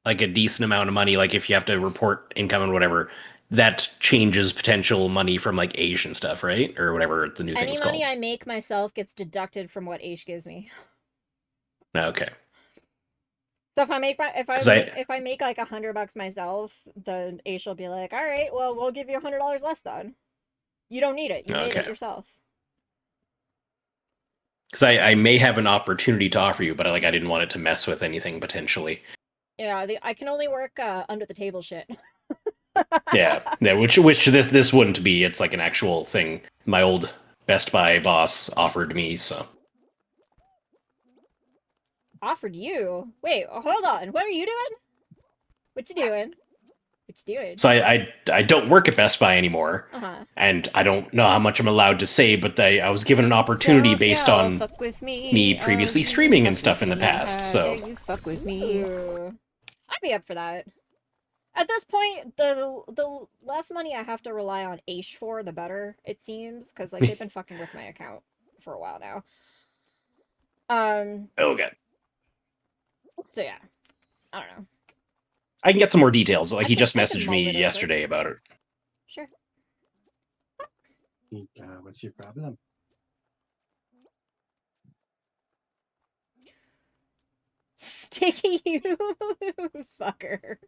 like a decent amount of money, like if you have to report income and whatever, that changes potential money from like Asian stuff, right? Or whatever the new thing Any is money called. I make myself gets deducted from what Aish gives me. Okay. So if I make my Because I if I make like $100 myself, the Aish will be like, all right, well we'll give you $100 less then. You don't need it. You made it okay. yourself. Because I may have an opportunity to offer you, but I didn't want it to mess with anything potentially. Yeah, I can only work under the table shit. Yeah, which this wouldn't be. It's like an actual thing. My old Best Buy boss offered me, so Offered you? Wait, hold on. What are you doing? What you doing? What you doing? so I don't work at Best Buy anymore, and I don't know how much I'm allowed to say, but I was given an opportunity based on fuck with me previously streaming and stuff in the past. So you fuck with me. I'd be up for that. At this point, the less money I have to rely on Aish for, the better, it seems, because like they've been fucking with my account for a while now. oh god, So yeah, I don't know. I can get some more details. Like he just I can messaged mull me it over. yesterday about it. Sure. What's your problem? Sticky, you fucker.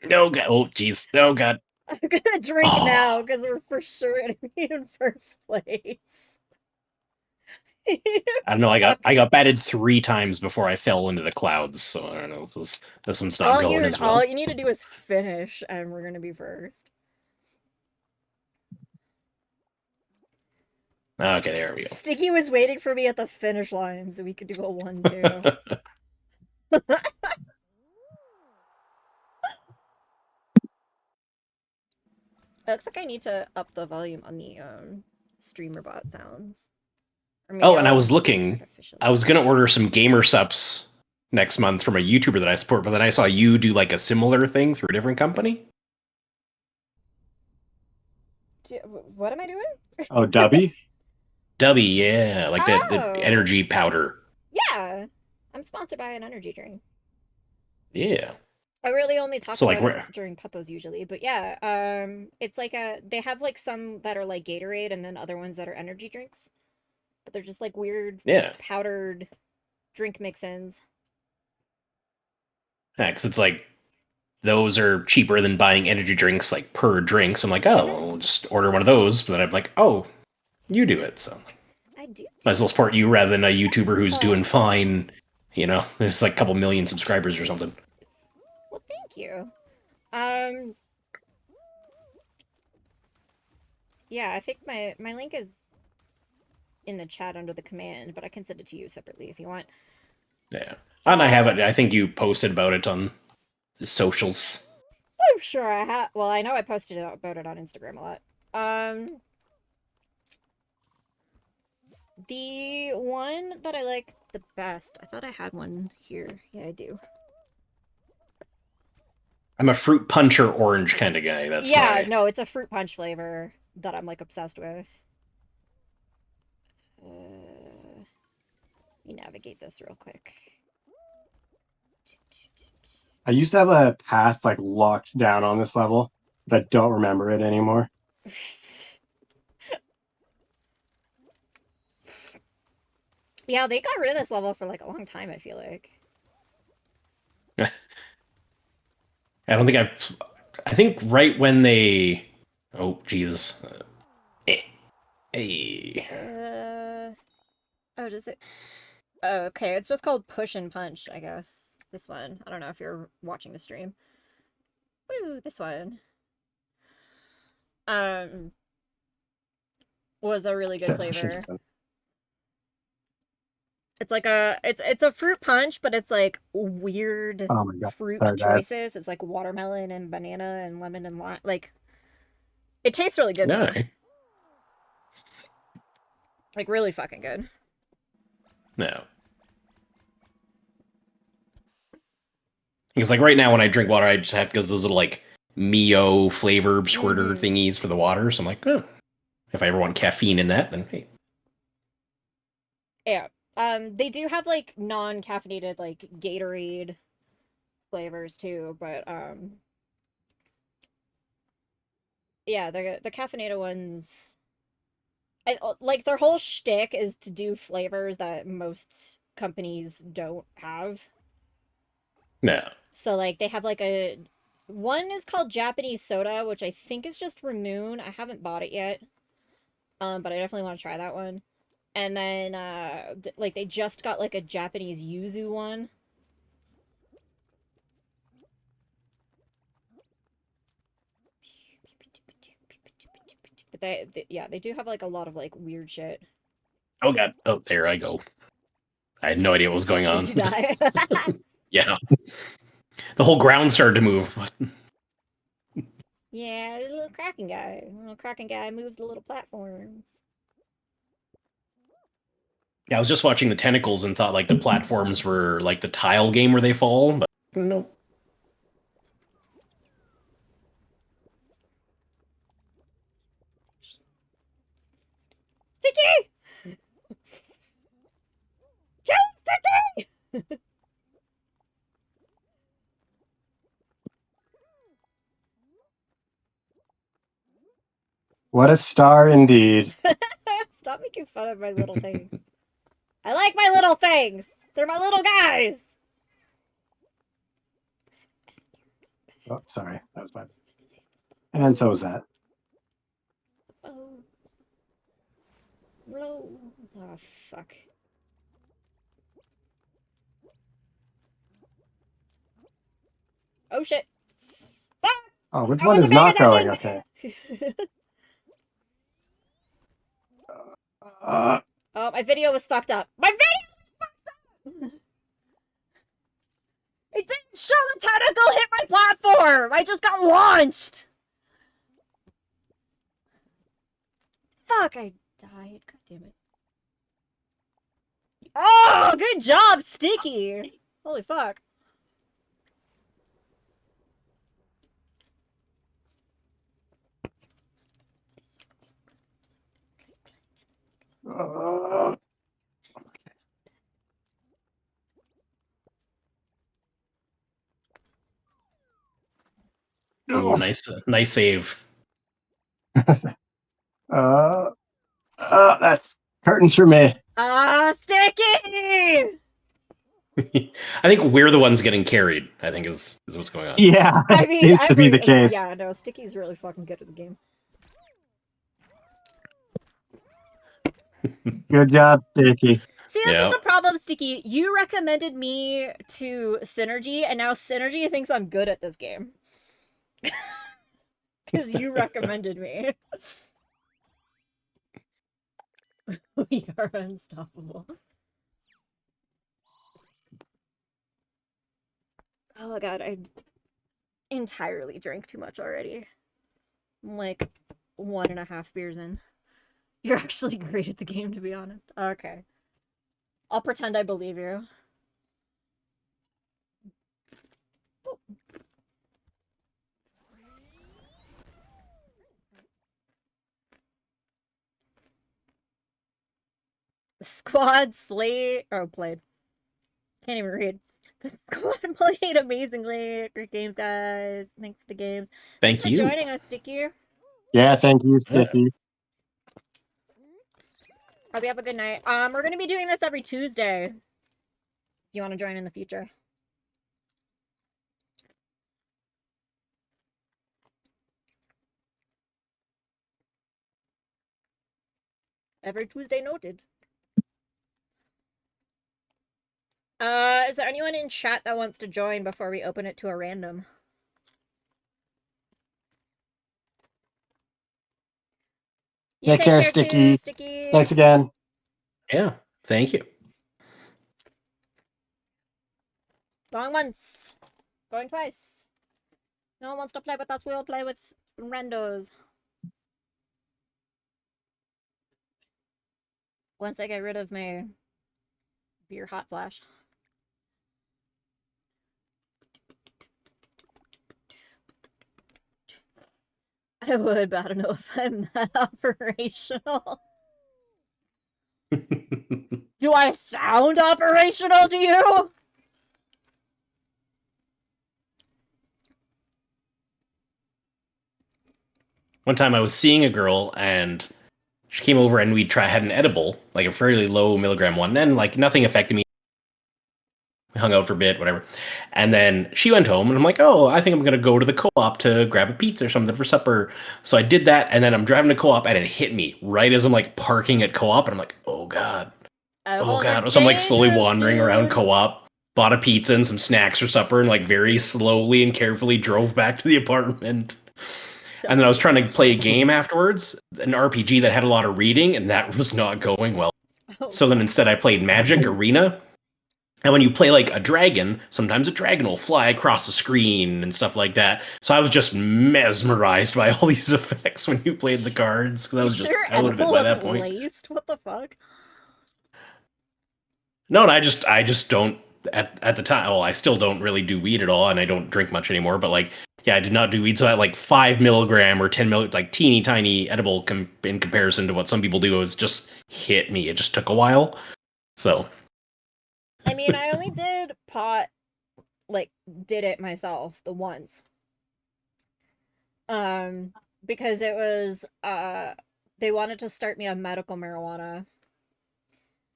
Oh god, oh jeez, oh god. I'm gonna drink now because we're for sure gonna be in first place. I don't know. I got batted 3 times before I fell into the clouds. So I don't know. This one's not going as well. All you need to do is finish, and we're gonna be first. Okay, there we go. Sticky was waiting for me at the finish line so we could do a 1-2. It looks like I need to up the volume on the streamer bot sounds. Oh, and I was looking. I was gonna order some gamer subs next month from a YouTuber that I support, but then I saw you do like a similar thing through a different company. What am I doing? Oh, Dubby? Dubby, yeah, like the energy powder. Yeah, I'm sponsored by an energy drink. Yeah. I really only talk So, about like, it during Puppos usually, but yeah, it's like they have like some that are like Gatorade and then other ones that are energy drinks, but they're just like weird, powdered drink mix-ins. Yeah, because it's like those are cheaper than buying energy drinks like per drink. So I'm like, oh, well, we'll just order one of those. But then I'm like, oh, you do it. So I do. Might as well support you rather than a YouTuber who's doing fine. You know, it's like a couple million subscribers or something. Well, thank you. Yeah, I think my link is in the chat under the command, but I can send it to you separately if you want. Yeah, and I have it. I think you posted about it on the socials. I'm sure I have. Well, I know I posted about it on Instagram a lot. The one that I like the best. I thought I had one here. Yeah, I do. I'm a fruit punch or orange kind of guy. That's no, it's a fruit punch flavor that I'm like obsessed with. Let me navigate this real quick. I used to have a path like locked down on this level, but I don't remember it anymore. Yeah, they got rid of this level for like a long time, I feel like. I don't think I think right when they. Oh, jeez. Hey. Oh, does it? Oh, okay. It's just called Push and Punch, I guess. This one. I don't know if you're watching the stream. Woo, this one. Was a really good flavor. It's like it's a fruit punch, but it's like weird fruit choices. It's like watermelon and banana and lemon and lime. Like, it tastes really good. No. Like, really fucking good. No. Because like right now when I drink water, I just have to go those little like Mio flavor squirter thingies for the water. So I'm like, oh, if I ever want caffeine in that, then hey. Yeah. They do have like non-caffeinated like Gatorade flavors too, but yeah, the caffeinated ones, like their whole shtick is to do flavors that most companies don't have. No. So like they have like a one is called Japanese soda, which I think is just Ramoon. I haven't bought it yet. But I definitely want to try that one. And then like they just got like a Japanese yuzu one. But yeah, they do have like a lot of like weird shit. Oh god. Oh, there I go. I had no idea what was going on. Did you die? Yeah. The whole ground started to move. Yeah, the little Kraken guy. The little Kraken guy moves the little platforms. Yeah, I was just watching the tentacles and thought like the platforms were like the tile game where they fall, but no. Sticky! Kill Sticky! What a star indeed. Stop making fun of my little things. I like my little things. They're my little guys. Oh, sorry. That was bad. And so was that. Oh. No. Oh, fuck. Oh, shit. Fuck! Oh, which That one was is a not big going? addition! Okay. Uh, Oh, my video was fucked up. My video was fucked up! It didn't show the tentacle hit my platform! I just got launched! Fuck, I died. God damn it. Oh, good job, Sticky! Holy fuck. uh, Oh, nice save. That's curtains for me. Sticky! I think we're the ones getting carried, I think is what's going on. Yeah, I mean, seems to be the case. Yeah, no, Sticky's really fucking good at the game. Good job, Sticky. See, this Yeah. is the problem, Sticky. You recommended me to Synergy, and now Synergy thinks I'm good at this game. Because you recommended me. We are unstoppable. Oh my god, I entirely drank too much already. I'm like 1.5 beers in. You're actually great at the game, to be honest. Okay. I'll pretend I believe you. Squad slate. Oh, played. Can't even read. The squad played amazingly. Great games, guys. Thanks for the games. Thank Thanks you. for joining us, Sticky. Yeah, thank you, Sticky. Hope you have a good night. We're gonna be doing this every Tuesday. If you want to join in the future. Every Tuesday noted. Is there anyone in chat that wants to join before we open it to a random? You Take care, too, Sticky. Sticky. Thanks again. Yeah. Thank you. Going once. Going twice. No one wants to play with us, we'll play with randos. Once I get rid of my beer hot flash. I would, but I don't know if I'm that operational. Do I sound operational to you? One time I was seeing a girl and she came over and had an edible, like a fairly low milligram one, and like nothing affected me. We hung out for a bit, whatever. And then she went home and I'm like, oh, I think I'm gonna go to the co-op to grab a pizza or something for supper. So I did that, and then I'm driving to co-op and it hit me right as I'm like parking at co-op, and I'm like, oh god. Oh Edibles are god. So I'm like slowly dangerous, wandering around dude. co-op, bought a pizza and some snacks for supper, and like very slowly and carefully drove back to the apartment. And then I was trying to play a game afterwards, an RPG that had a lot of reading, and that was not going well. Oh, So then instead I played Magic Arena. And when you play like a dragon, sometimes a dragon will fly across the screen and stuff like that. So I was just mesmerized by all these effects when you played the cards, because I was just sure, out of it edible by that wasn't point. laced? What the fuck? No, I just don't at the time. Well, I still don't really do weed at all, and I don't drink much anymore. But like, yeah, I did not do weed. So that like 5 milligram or 10 mil, like teeny tiny edible in comparison to what some people do, is just hit me. It just took a while. So I mean, I only did pot, like, did it myself the once. Because it was, they wanted to start me on medical marijuana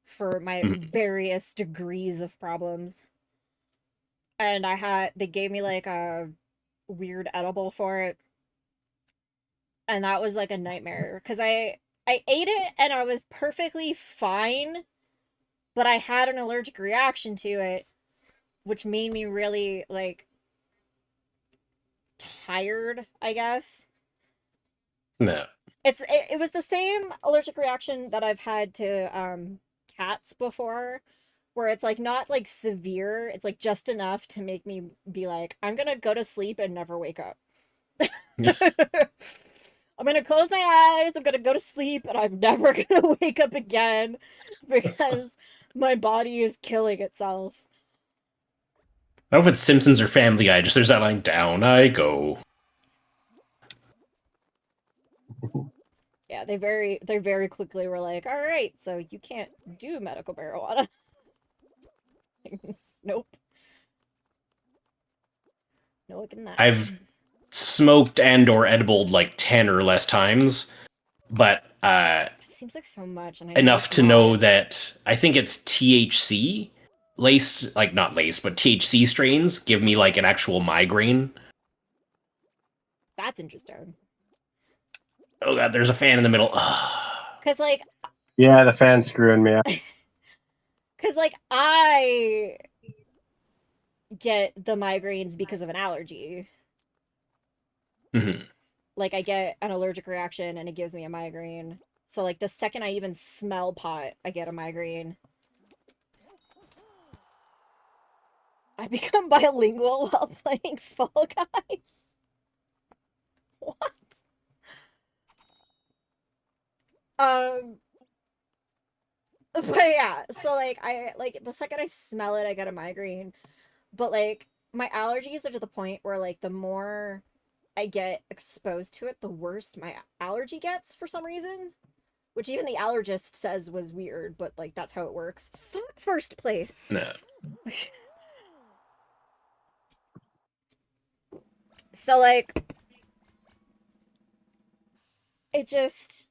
for my various degrees of problems. And they gave me like a weird edible for it. And that was like a nightmare. Because I ate it and I was perfectly fine, but I had an allergic reaction to it, which made me really, like, tired, I guess. no, It was the same allergic reaction that I've had to cats before, where it's like not like severe, it's like just enough to make me be like, I'm gonna go to sleep and never wake up. I'm gonna close my eyes, I'm gonna go to sleep, and I'm never gonna wake up again because my body is killing itself. I don't know if it's Simpsons or Family Guy. Just there's that line, "Down I go." Yeah, they very quickly were like, all right, so you can't do medical marijuana. Nope. No, I cannot. I've smoked and or edibled like 10 or less times, but It seems like so much, and I know enough it's to know not. that I think it's THC lace, like not lace, but THC strains give me like an actual migraine. That's interesting. Oh god, there's a fan in the middle. Cause like, Yeah, the fan's screwing me up. cause like I get the migraines because of an allergy. Mhm. Like I get an allergic reaction and it gives me a migraine. So like the second I even smell pot, I get a migraine. I become bilingual while playing Fall Guys. What? Um, but yeah, so like I like the second I smell it, I get a migraine. But like my allergies are to the point where like the more I get exposed to it, the worse my allergy gets for some reason. Which even the allergist says was weird, but like that's how it works. Fuck first place. No. So like it just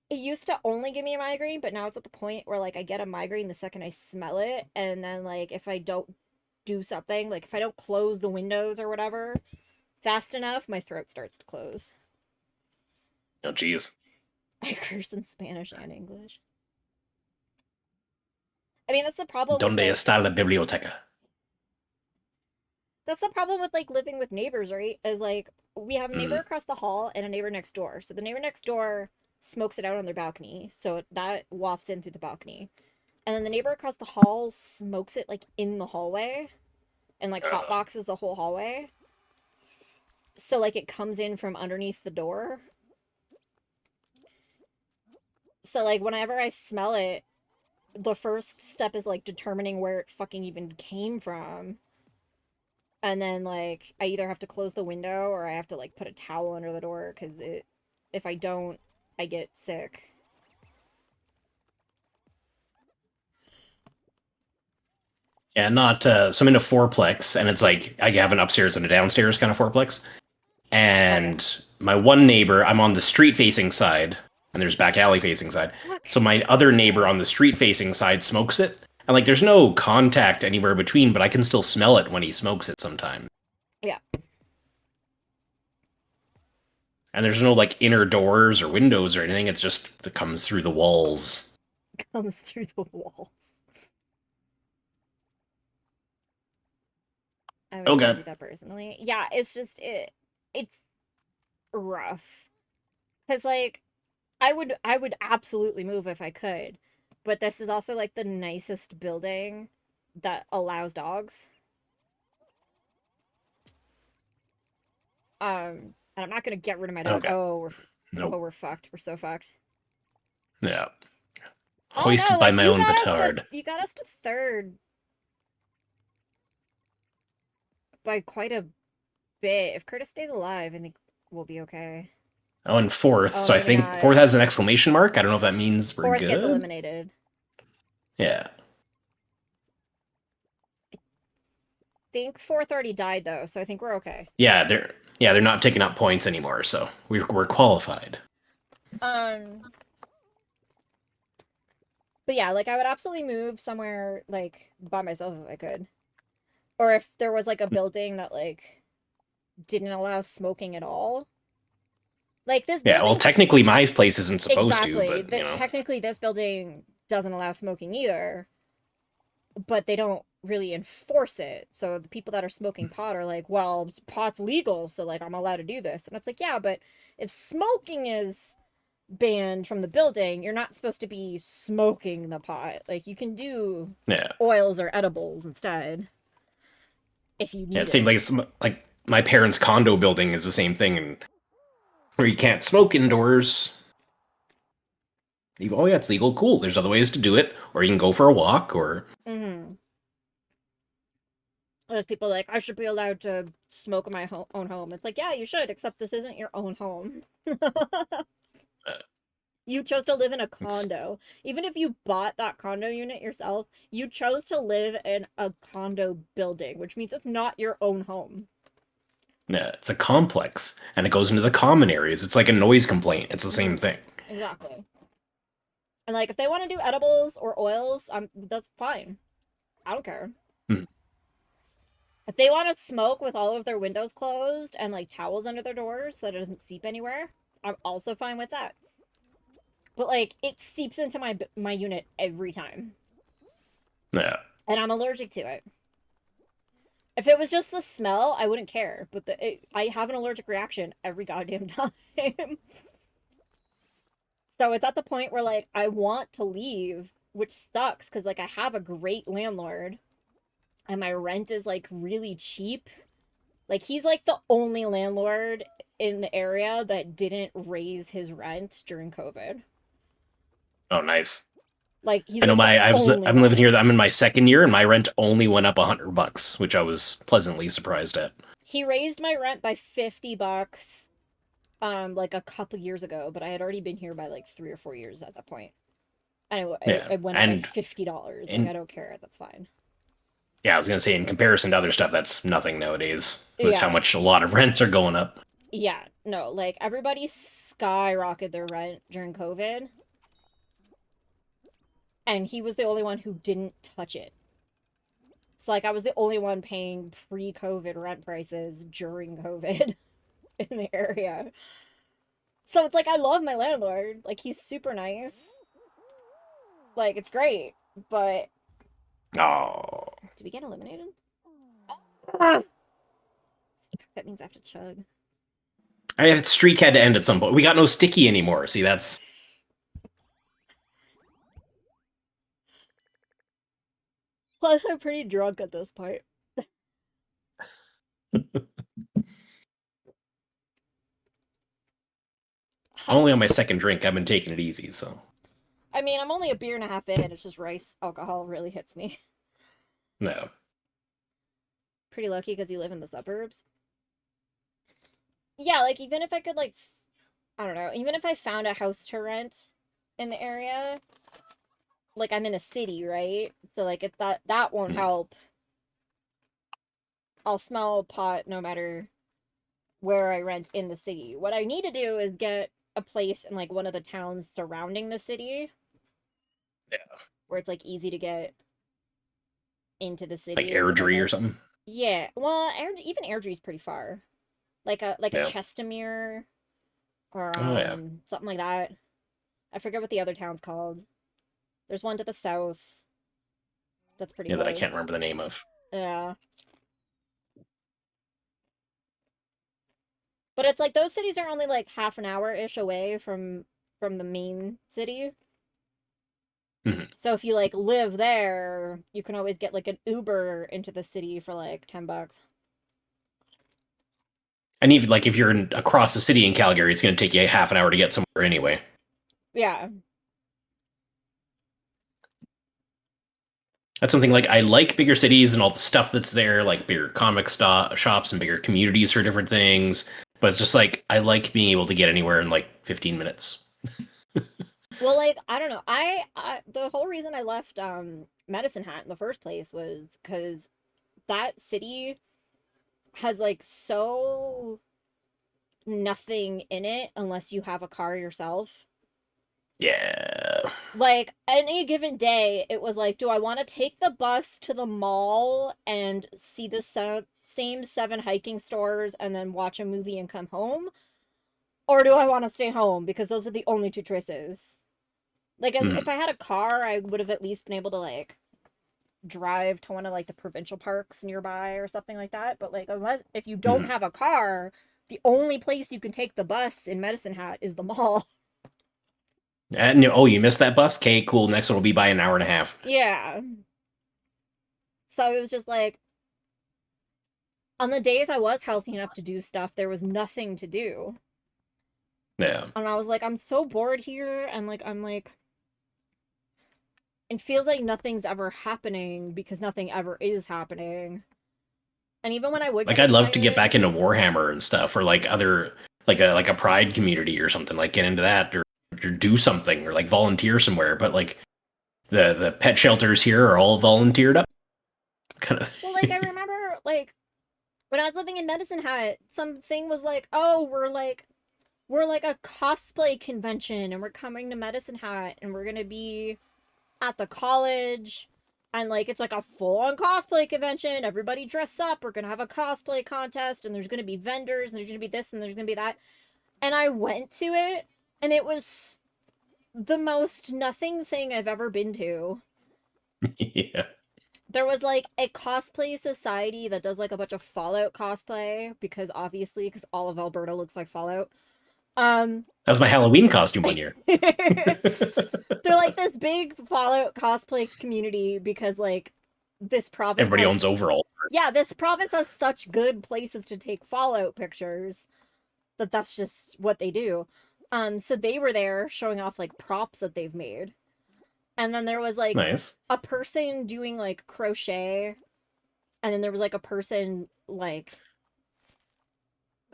it used to only give me a migraine, but now it's at the point where like I get a migraine the second I smell it, and then like if I don't do something, like if I don't close the windows or whatever fast enough, my throat starts to close. Oh jeez. I curse in Spanish and English. I mean, that's the problem with Donde like está la biblioteca? that's the problem with like living with neighbors, right? Is like we have a neighbor Mm. across the hall and a neighbor next door. So the neighbor next door smokes it out on their balcony, so that wafts in through the balcony. And then the neighbor across the hall smokes it like in the hallway and like hot boxes the whole hallway. So like it comes in from underneath the door. So like whenever I smell it, the first step is like determining where it fucking even came from. And then like I either have to close the window or I have to like put a towel under the door because if I don't, I get sick. Yeah, not so I'm in a fourplex, and it's like I have an upstairs and a downstairs kind of fourplex. And my one neighbor, I'm on the street facing side, and there's back alley facing side. Look. So my other neighbor on the street facing side smokes it, and like there's no contact anywhere between, but I can still smell it when he smokes it sometimes. Yeah. And there's no like inner doors or windows or anything. It's just it comes through the walls. Comes through the walls. I would Oh, never God. do that personally. Yeah, it's just it's rough. Cause like I would absolutely move if I could. But this is also like the nicest building that allows dogs. And I'm not gonna get rid of my dog. Okay. Oh, Nope. we're fucked. We're so fucked. Yeah. Oh, Hoisted no, by like, my you own got us petard. you got us to third by quite a bit. If Curtis stays alive, I think we'll be okay. Oh, and fourth. Oh, So I maybe think not. fourth has an exclamation mark. I don't know if that means we're Fourth good. gets eliminated. Yeah. I think fourth already died though, so I think we're okay. Yeah, they're not taking up points anymore, so we're qualified. But yeah, like I would absolutely move somewhere like by myself if I could. Or if there was like a building that like didn't allow smoking at all. Like this Yeah, well, building technically my place isn't supposed exactly. to, but you know. Technically this building doesn't allow smoking either. But they don't really enforce it. So the people that are smoking pot are like, well, pot's legal, so like I'm allowed to do this. And it's like, yeah, but if smoking is banned from the building, you're not supposed to be smoking the pot. Like you can do Yeah. oils or edibles instead if you need Yeah, it seemed like my parents' condo building is the same thing, and where you can't smoke indoors. Oh yeah, it's legal. Cool. There's other ways to do it, or you can go for a walk, or There's people like, I should be allowed to smoke in my own home. It's like, yeah, you should, except this isn't your own home. You chose to live in a condo. Even if you bought that condo unit yourself, you chose to live in a condo building, which means it's not your own home. yeah, it's a complex, and it goes into the common areas. It's like a noise complaint. It's the same thing. Exactly. And like, if they want to do edibles or oils, that's fine. I don't care. If they want to smoke with all of their windows closed and like towels under their doors so that it doesn't seep anywhere, I'm also fine with that. But like, it seeps into my unit every time. Yeah. And I'm allergic to it. If it was just the smell, I wouldn't care. But I have an allergic reaction every goddamn time. So it's at the point where like I want to leave, which sucks because like I have a great landlord and my rent is like really cheap. Like he's like the only landlord in the area that didn't raise his rent during COVID. Oh, nice. Like he's I know like I'm living here. I'm in my second year, and my rent only went up $100, which I was pleasantly surprised at. He raised my rent by $50 like a couple years ago, but I had already been here by like 3 or 4 years at that point. And it went up by $50. Like I don't care, that's fine. Yeah, I was gonna say in comparison to other stuff, that's nothing nowadays with how much a lot of rents are going up. Yeah, no, like everybody skyrocketed their rent during COVID. And he was the only one who didn't touch it. So like I was the only one paying pre-COVID rent prices during COVID in the area. So it's like I love my landlord. Like he's super nice. Like it's great, but Oh. did we get eliminated? Ah! That means I have to chug. I had streak had to end at some point. We got no sticky anymore. See, that's Plus, I'm pretty drunk at this point. I'm only on my second drink. I've been taking it easy, so. I mean, I'm only a beer and a half in, and it's just rice alcohol really hits me. No. Pretty lucky because you live in the suburbs. Yeah, like, even if I could, like, I don't know, even if I found a house to rent in the area, like, I'm in a city, right? So, like, that won't help I'll smell pot no matter where I rent in the city. What I need to do is get a place in like one of the towns surrounding the city. Yeah. Where it's like easy to get into the city. Like Airdrie or something. Yeah. Well, even Airdrie's pretty far. Like a Yeah. Chestermere or yeah. something like that. I forget what the other town's called. There's one to the south. That's pretty Yeah, that I close. can't remember the name of. Yeah. But it's like those cities are only like half an hour-ish away from the main city. Mhm. So if you like live there, you can always get like an Uber into the city for like $10. And even like if you're across the city in Calgary, it's going to take you half an hour to get somewhere anyway. Yeah. That's something like I like bigger cities and all the stuff that's there, like bigger comic shops and bigger communities for different things. But it's just like I like being able to get anywhere in like 15 minutes. Well, like I don't know. I the whole reason I left Medicine Hat in the first place was because that city has like so nothing in it unless you have a car yourself. Yeah. Like any given day, it was like, do I want to take the bus to the mall and see the same 7 hiking stores and then watch a movie and come home? Or do I want to stay home? Because those are the only 2 choices. Like, if I had a car, I would have at least been able to, like, drive to one of, like, the provincial parks nearby or something like that. But, like, if you don't have a car, the only place you can take the bus in Medicine Hat is the mall. And you missed that bus? Okay, cool. Next one will be by an hour and a half. Yeah. So it was just like, on the days I was healthy enough to do stuff, there was nothing to do. Yeah. And I was like, I'm so bored here, and like I'm like, it feels like nothing's ever happening because nothing ever is happening. And even when I would Like get I'd love to get excited- back into Warhammer and stuff, or like other like a Pride community or something, like get into that or do something or like volunteer somewhere. But like the pet shelters here are all volunteered up. Kind of. Well, like I remember like when I was living in Medicine Hat, something was like, oh, we're like a cosplay convention and we're coming to Medicine Hat and we're gonna be at the college and like it's like a full-on cosplay convention. Everybody dress up, we're gonna have a cosplay contest and there's gonna be vendors and there's gonna be this and there's gonna be that. And I went to it and it was the most nothing thing I've ever been to. Yeah. There was like a cosplay society that does like a bunch of Fallout cosplay because all of Alberta looks like Fallout. That was my Halloween costume one year. They're like this big Fallout cosplay community because like this province Everybody owns overall. Yeah, this province has such good places to take Fallout pictures that that's just what they do. So they were there showing off like props that they've made. And then there was like Nice. a person doing like crochet, and then there was like a person like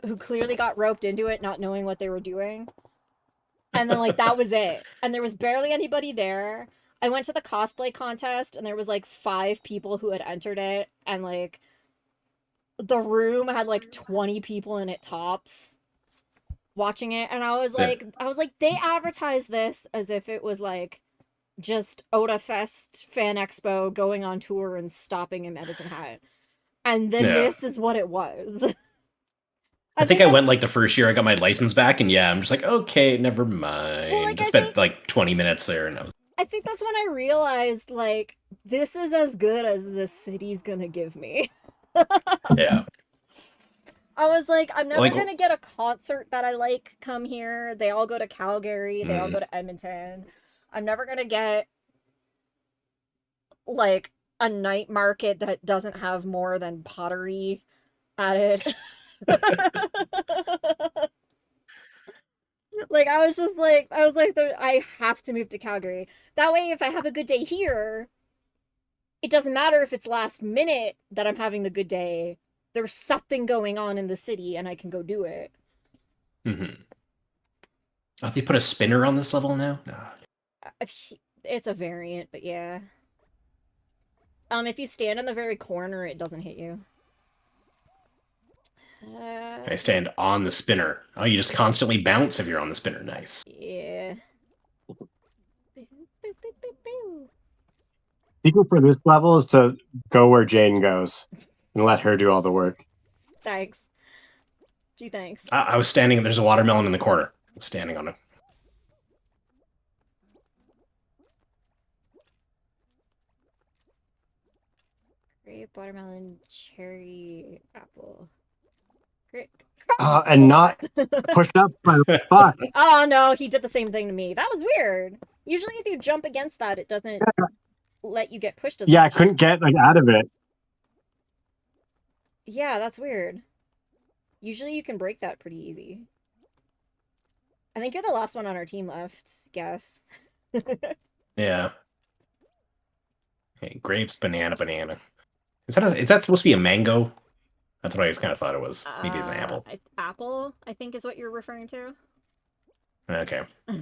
who clearly got roped into it not knowing what they were doing. And then like that was it. And there was barely anybody there. I went to the cosplay contest and there was like 5 people who had entered it, and like the room had like 20 people in it tops watching it. And I was like they advertised this as if it was like just Oda Fest Fan Expo going on tour and stopping in Medicine Hat. And then this is what it was. I think I went like the first year I got my license back, and yeah, I'm just like, okay, never mind. Well, like, I spent like 20 minutes there, and I think that's when I realized, like, this is as good as this city's gonna give me. Yeah. I was like, I'm never Like- gonna get a concert that I like come here. They all go to Calgary. They all go to Edmonton. I'm never gonna get, like, a night market that doesn't have more than pottery at it. Like, I was like, I have to move to Calgary. That way, if I have a good day here, it doesn't matter if it's last minute that I'm having the good day. There's something going on in the city, and I can go do it. Mm-hmm. Oh, they put a spinner on this level now? It's a variant, but yeah. If you stand in the very corner, it doesn't hit you. I stand on the spinner. Oh, you just constantly bounce if you're on the spinner. Nice. Yeah. Secret for this level is to go where Jane goes and let her do all the work. Thanks. Gee, thanks. I was standing. There's a watermelon in the corner. I'm standing on it. Grape, watermelon, cherry, apple. Grape. And not pushed up by the fuck. Oh no, he did the same thing to me. That was weird. Usually if you jump against that, it doesn't let you get pushed as Yeah, I much. couldn't get like out of it. Yeah, that's weird. Usually you can break that pretty easy. I think you're the last one on our team left, guess. Yeah. Hey, grapes, banana. Is that supposed to be a mango? That's what I always kind of thought it was. Maybe it's an apple. Apple, I think is what you're referring to. Okay. I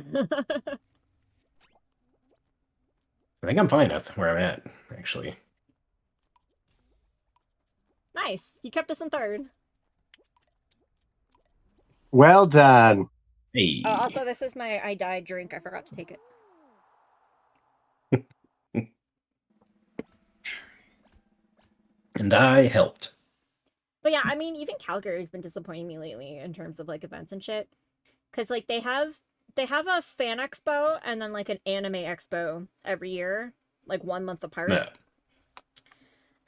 think I'm fine with where I'm at, actually. Nice. You kept us in third. Well done. Hey. Also, this is my I died drink. I forgot to take it. And I helped. But yeah, I mean, even Calgary's been disappointing me lately in terms of like events and shit. Cause like they have a fan expo and then like an anime expo every year, like 1 month apart. Yeah.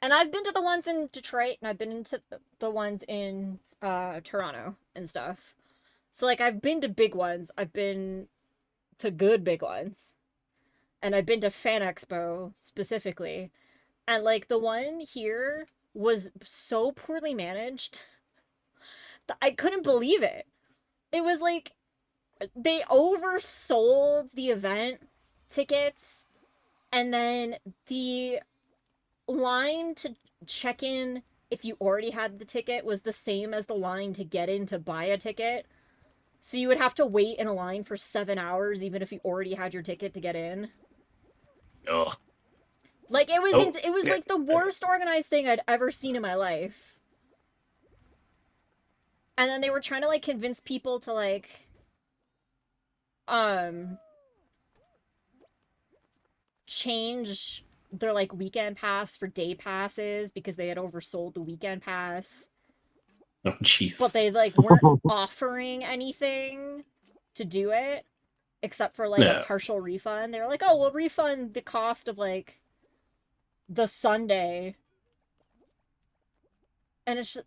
And I've been to the ones in Detroit and I've been to the ones in Toronto and stuff. So like I've been to big ones. I've been to good big ones. And I've been to Fan Expo specifically. And like the one here was so poorly managed that I couldn't believe it. It was like they oversold the event tickets, and then the line to check in if you already had the ticket was the same as the line to get in to buy a ticket. So you would have to wait in a line for 7 hours even if you already had your ticket to get in. Ugh. Like it was Yeah. like the worst organized thing I'd ever seen in my life. And then they were trying to like convince people to like change their like weekend pass for day passes because they had oversold the weekend pass. Oh, jeez. But they like weren't offering anything to do it except for like Yeah. a partial refund. They were like, "Oh, we'll refund the cost of like the Sunday." And it's just,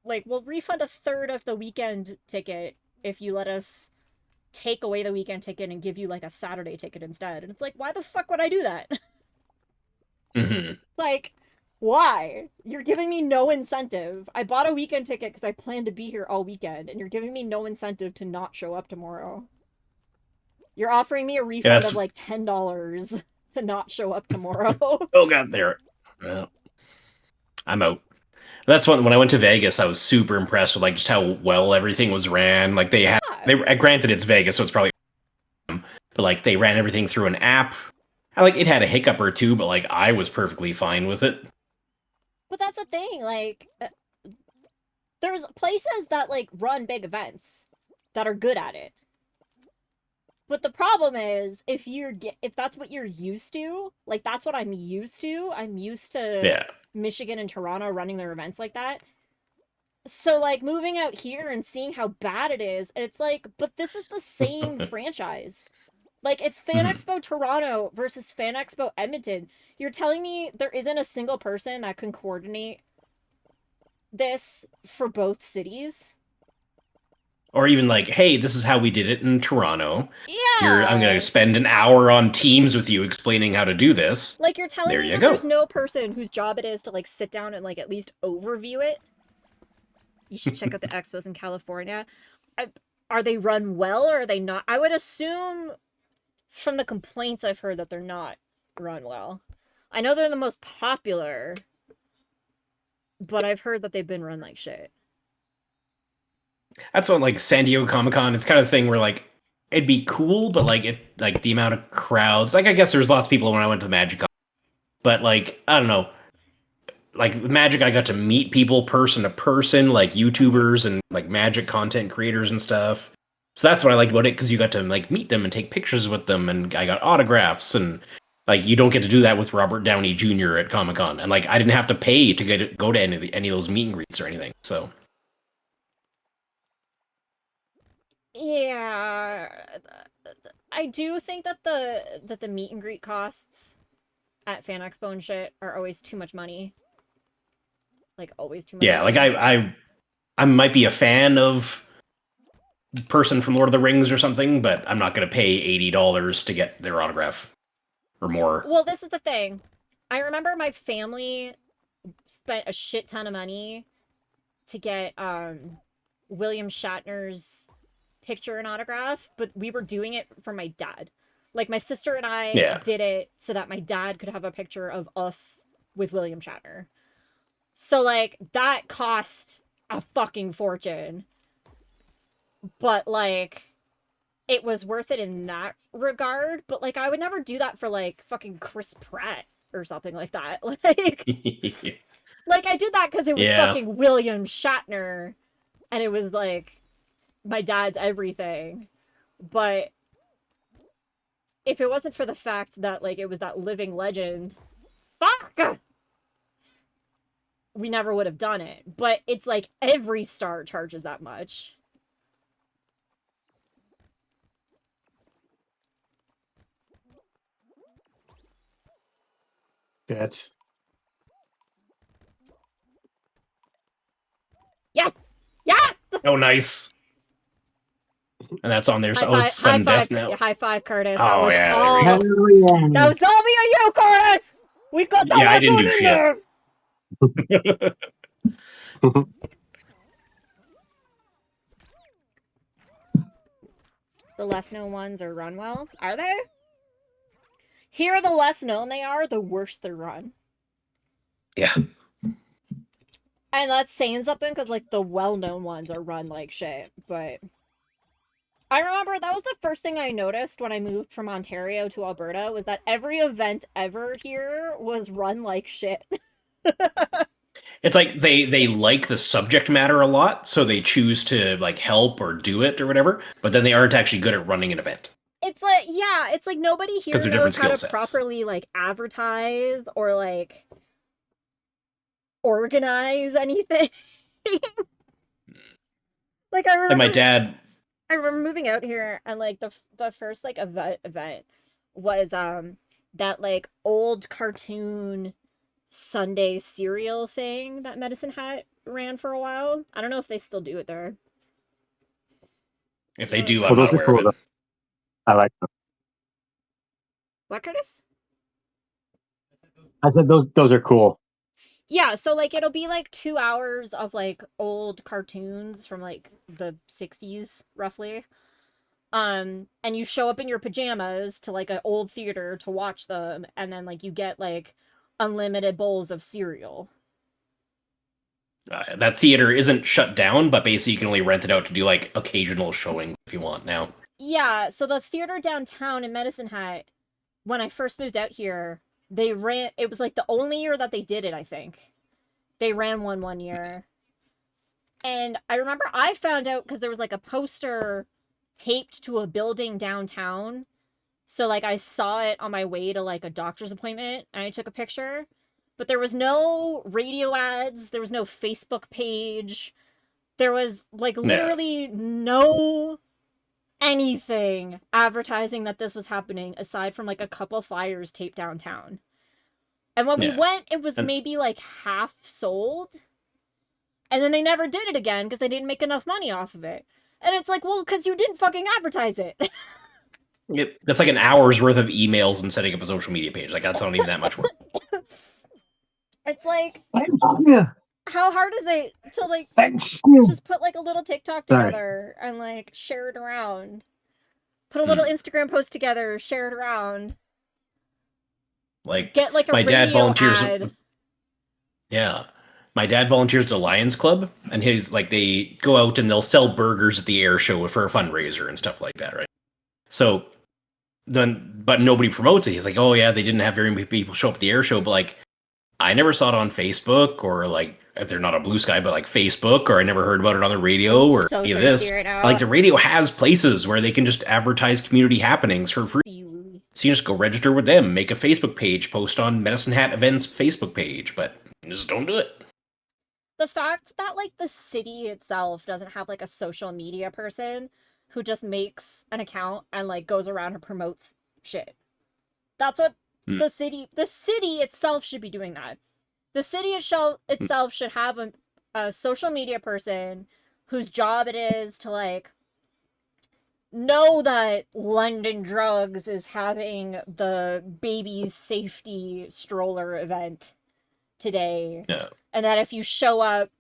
like, we'll refund a third of the weekend ticket if you let us take away the weekend ticket and give you like a Saturday ticket instead. And it's like, why the fuck would I do that? Mm-hmm. Like, why? You're giving me no incentive. I bought a weekend ticket because I plan to be here all weekend, and you're giving me no incentive to not show up tomorrow. You're offering me a refund of like $10 to not show up tomorrow. Oh god, there. Well, I'm out. That's when I went to Vegas, I was super impressed with like just how well everything was ran. Like granted it's Vegas, so it's probably, but like they ran everything through an app. It had a hiccup or two, but like I was perfectly fine with it. But that's the thing, like, there's places that like run big events that are good at it. But the problem is if that's what you're used to, like that's what I'm used to. I'm used to Michigan and Toronto running their events like that. So like moving out here and seeing how bad it is, and it's like, but this is the same franchise. Like it's Fan Expo Toronto versus Fan Expo Edmonton. You're telling me there isn't a single person that can coordinate this for both cities? Or even like, hey, this is how we did it in Toronto. Yeah. I'm going to spend an hour on Teams with you explaining how to do this. Like you're telling me that there's no person whose job it is to like sit down and like at least overview it. You should check out the expos in California. Are they run well or are they not? I would assume from the complaints I've heard that they're not run well. I know they're the most popular, but I've heard that they've been run like shit. That's what like San Diego Comic-Con, it's kind of thing where like it'd be cool, but like the amount of crowds, like I guess there was lots of people when I went to the Magic Con, but like I don't know, like Magic, I got to meet people person to person, like YouTubers and like Magic content creators and stuff. So that's what I liked about it, because you got to like meet them and take pictures with them, and I got autographs, and like you don't get to do that with Robert Downey Jr. at Comic Con, and like I didn't have to pay to go to any of those meet and greets or anything. So Yeah, I do think that the meet and greet costs at Fan Expo and shit are always too much money. Like always too much. yeah, money. like I might be a fan of the person from Lord of the Rings or something, but I'm not going to pay $80 to get their autograph or more. Well, this is the thing. I remember my family spent a shit ton of money to get William Shatner's picture and autograph, but we were doing it for my dad. Like my sister and I did it so that my dad could have a picture of us with William Shatner. So like that cost a fucking fortune. But like it was worth it in that regard, but like I would never do that for like fucking Chris Pratt or something like that. Like I did that because it was fucking William Shatner and it was like my dad's everything. But if it wasn't for the fact that like it was that living legend, fuck, we never would have done it. But it's like every star charges that much. Shit. Yes! Yes! Oh, nice. And that's on there. So, oh, it's sudden death now. High five, Curtis. Oh, yeah. That was all me and you, Curtis! We got that I didn't one do in shit. there! The less known ones are run well. Are they? Here, the less known they are, the worse they're run. Yeah. And that's saying something because, like, the well-known ones are run like shit, but... I remember that was the first thing I noticed when I moved from Ontario to Alberta, was that every event ever here was run like shit. It's like they like the subject matter a lot, so they choose to like help or do it or whatever, but then they aren't actually good at running an event. It's like, yeah, it's like nobody here they're knows how to sets. properly, like, advertise or, like, organize anything. Like, I remember... Like my dad... I remember moving out here and like the first like event was that like old cartoon Sunday cereal thing that Medicine Hat ran for a while. I don't know if they still do it there. If they do, I'm not aware of it. I like them. What, Curtis? I said those are cool. Yeah, so like it'll be like 2 hours of like old cartoons from like the 60s roughly. And you show up in your pajamas to like an old theater to watch them, and then like you get like unlimited bowls of cereal. That theater isn't shut down, but basically you can only rent it out to do like occasional showings if you want now. Yeah, so the theater downtown in Medicine Hat, when I first moved out here, they ran, it was like the only year that they did it, I think. They ran one year. And I remember I found out because there was like a poster taped to a building downtown. So like I saw it on my way to like a doctor's appointment and I took a picture. But there was no radio ads, there was no Facebook page. There was like literally no anything advertising that this was happening aside from like a couple flyers taped downtown. And when we went, it was maybe like half sold. And then they never did it again because they didn't make enough money off of it. And it's like, well, because you didn't fucking advertise it. That's like an hour's worth of emails and setting up a social media page. Like, that's not even that much work. It's like, how hard is it to like just put like a little TikTok together and like share it around? Put a little Instagram post together, share it around. Like, get like a my dad volunteers. Ad. Yeah. My dad volunteers at the Lions Club, and his like they go out and they'll sell burgers at the air show for a fundraiser and stuff like that, right? So then, but nobody promotes it. He's like, oh yeah, they didn't have very many people show up at the air show, but like I never saw it on Facebook or like if they're not on Blue Sky, but like Facebook, or I never heard about it on the radio I'm or so any of thirsty this. right now. Like the radio has places where they can just advertise community happenings for free. You- So you just go register with them, make a Facebook page, post on Medicine Hat Events Facebook page, but just don't do it. The fact that like the city itself doesn't have like a social media person who just makes an account and like goes around and promotes shit. That's what the city itself should be doing that. The city itself should have a social media person whose job it is to like know that London Drugs is having the baby's safety stroller event today. Yeah. And that if you show up,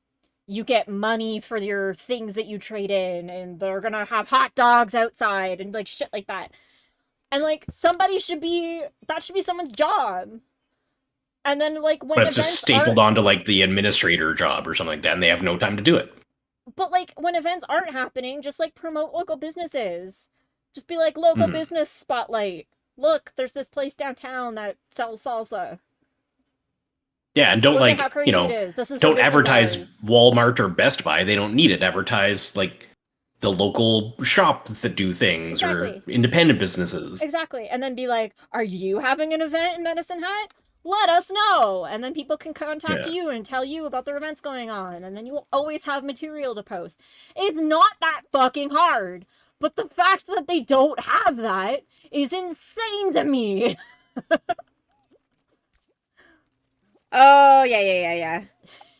you get money for your things that you trade in, and they're gonna have hot dogs outside and like shit like that. And like that should be someone's job. And then like when But it's just stapled aren't, onto like the administrator job or something like that, and they have no time to do it. but like when events aren't happening, just like promote local businesses. Just be like local business spotlight. Look, there's this place downtown that sells salsa. Yeah, and don't Look at like, how crazy it is. This is don't what advertise business is. Walmart or Best Buy. They don't need it. Advertise like the local shops that do things Exactly. or independent businesses. Exactly. And then be like, are you having an event in Medicine Hat? Let us know. And then people can contact you and tell you about their events going on. And then you will always have material to post. It's not that fucking hard. But the fact that they don't have that is insane to me. Oh, yeah.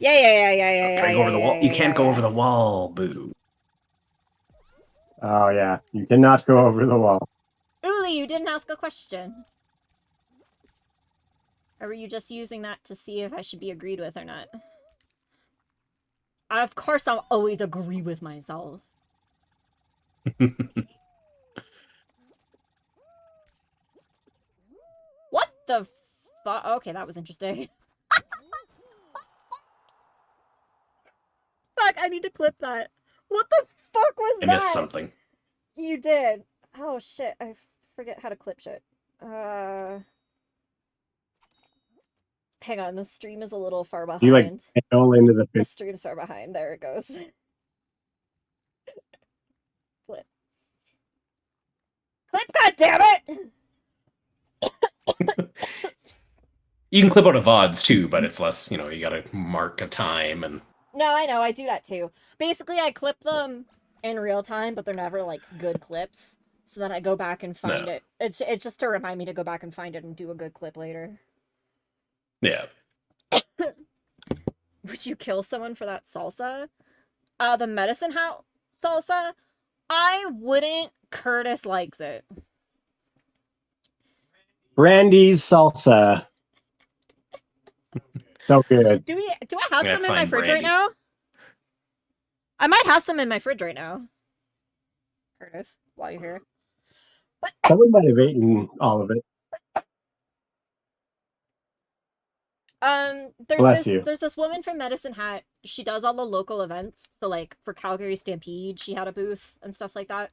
Yeah. Try to go over the wall. You can't go over the wall, boo. Oh yeah, you cannot go over the wall. Uli, you didn't ask a question. Or were you just using that to see if I should be agreed with or not? Of course I'll always agree with myself. What the fuck? Okay, that was interesting. Fuck, I need to clip that. What the fuck was I that? missed something. You did. Oh shit, I forget how to clip shit. Hang on, the stream is a little far behind. You like all into the The stream's far behind. There it goes. Clip. Clip, goddammit! You can clip out of VODs too, but it's less, you gotta mark a time and... No, I know, I do that too. Basically, I clip them in real time, but they're never, like, good clips. So then I go back and find it. It's just to remind me to go back and find it and do a good clip later. Yeah. Would you kill someone for that salsa? The Medicine Hat salsa? I wouldn't. Curtis likes it. Brandy's salsa. So good. Do I have some in my fridge right now? I might have some in my fridge right now. Curtis, while you're here. Someone might have eaten all of it. There's this woman from Medicine Hat. She does all the local events. So like for Calgary Stampede, she had a booth and stuff like that.